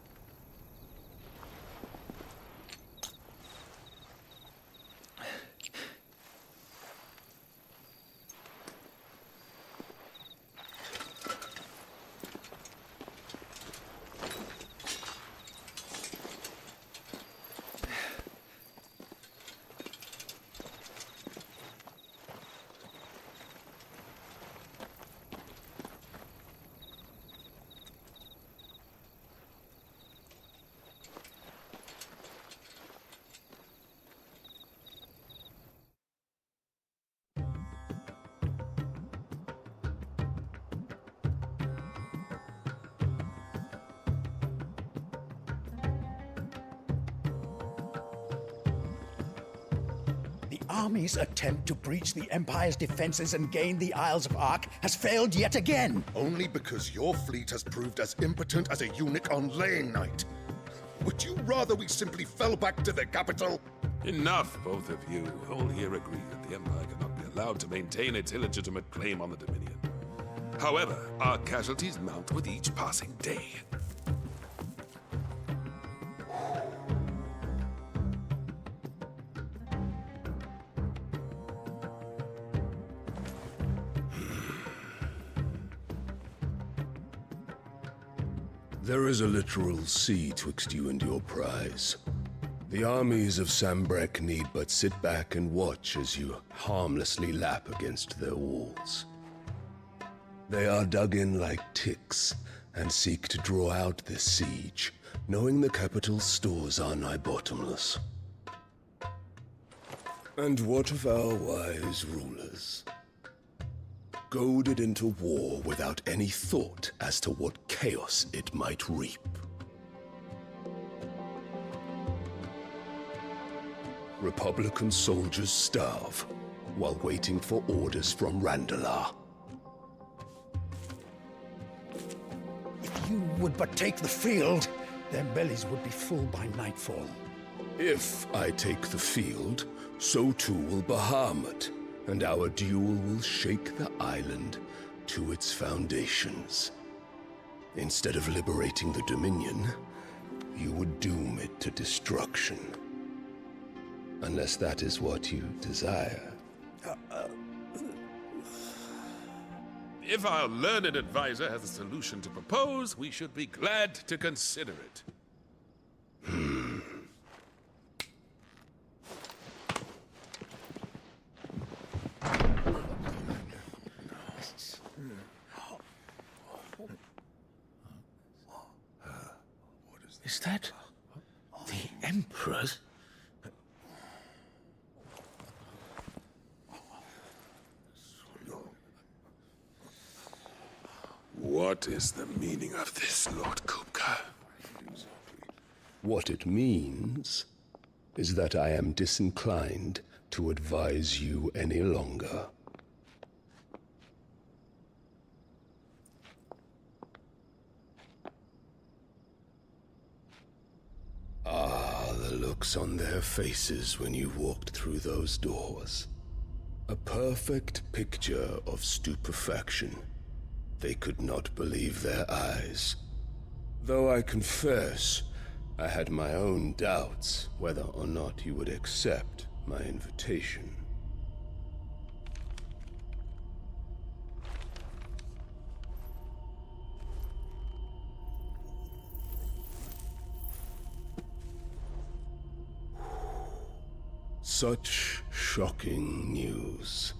army's attempt to breach the Empire's defenses and gain the Isles of Ark has failed yet again. Only because your fleet has proved as impotent as a eunuch on laying night. Would you rather we simply fell back to the capital? Enough, both of you. All here agree that the Empire cannot be allowed to maintain its illegitimate claim on the Dominion. However, our casualties mount with each passing day. There is a literal sea twixt you and your prize. The armies of Sambrek need but sit back and watch as you harmlessly lap against their walls. They are dug in like ticks and seek to draw out this siege, knowing the capital's stores are nigh bottomless. And what of our wise rulers? Goaded into war without any thought as to what chaos it might reap. Republican soldiers starve while waiting for orders from Randalar. If you would but take the field, their bellies would be full by nightfall. If I take the field, so too will Bahamut, and our duel will shake the island to its foundations. Instead of liberating the Dominion, you would doom it to destruction. Unless that is what you desire. If our learned advisor has a solution to propose, we should be glad to consider it. Is that the Emperor's? What is the meaning of this, Lord Kupka? What it means is that I am disinclined to advise you any longer. Ah, the looks on their faces when you walked through those doors. A perfect picture of stupefaction. They could not believe their eyes. Though I confess, I had my own doubts whether or not you would accept my invitation. Such shocking news.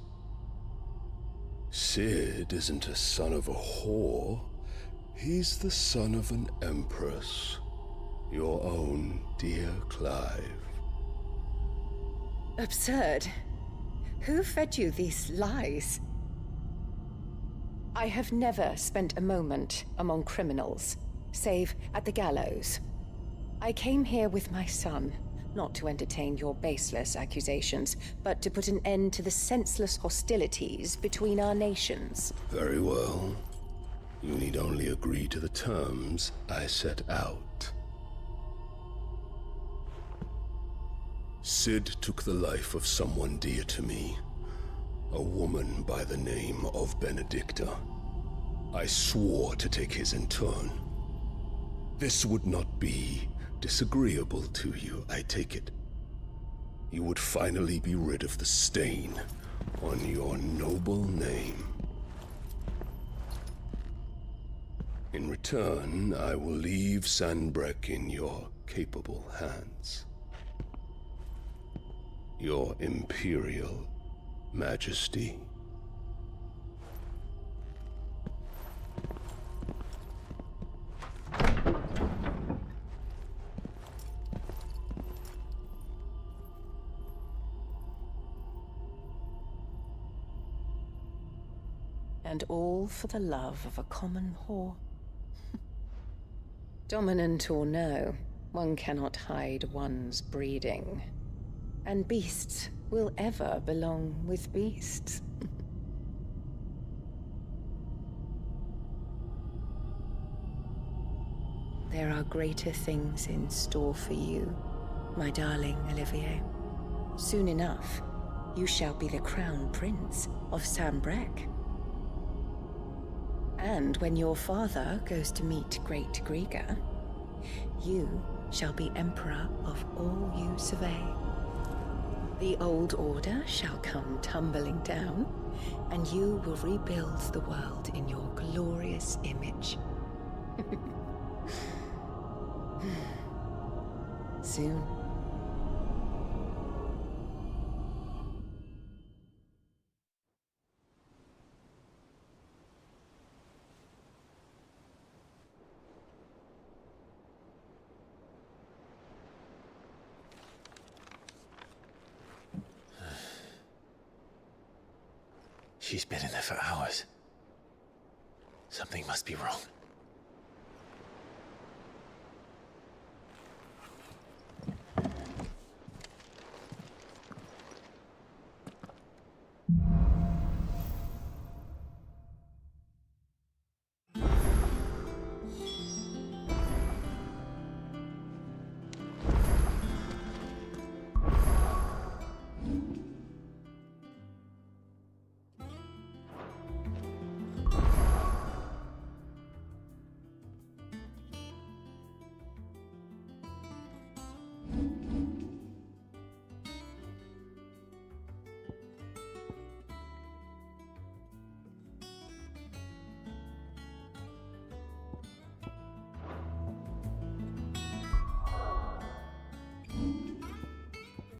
Sid isn't a son of a whore. He's the son of an empress. Your own dear Clive. Absurd. Who fed you these lies? I have never spent a moment among criminals, save at the gallows. I came here with my son, not to entertain your baseless accusations, but to put an end to the senseless hostilities between our nations. Very well. You need only agree to the terms I set out. Sid took the life of someone dear to me, a woman by the name of Benedicta. I swore to take his in turn. This would not be disagreeable to you, I take it. You would finally be rid of the stain on your noble name. In return, I will leave Sanbreque in your capable hands. Your Imperial Majesty. And all for the love of a common whore. Dominant or no, one cannot hide one's breeding. And beasts will ever belong with beasts. There are greater things in store for you, my darling Olivier. Soon enough, you shall be the crown prince of Sambrec. And when your father goes to meet Great Grieger, you shall be emperor of all you survey. The old order shall come tumbling down, and you will rebuild the world in your glorious image. Soon. She's been in there for hours. Something must be wrong.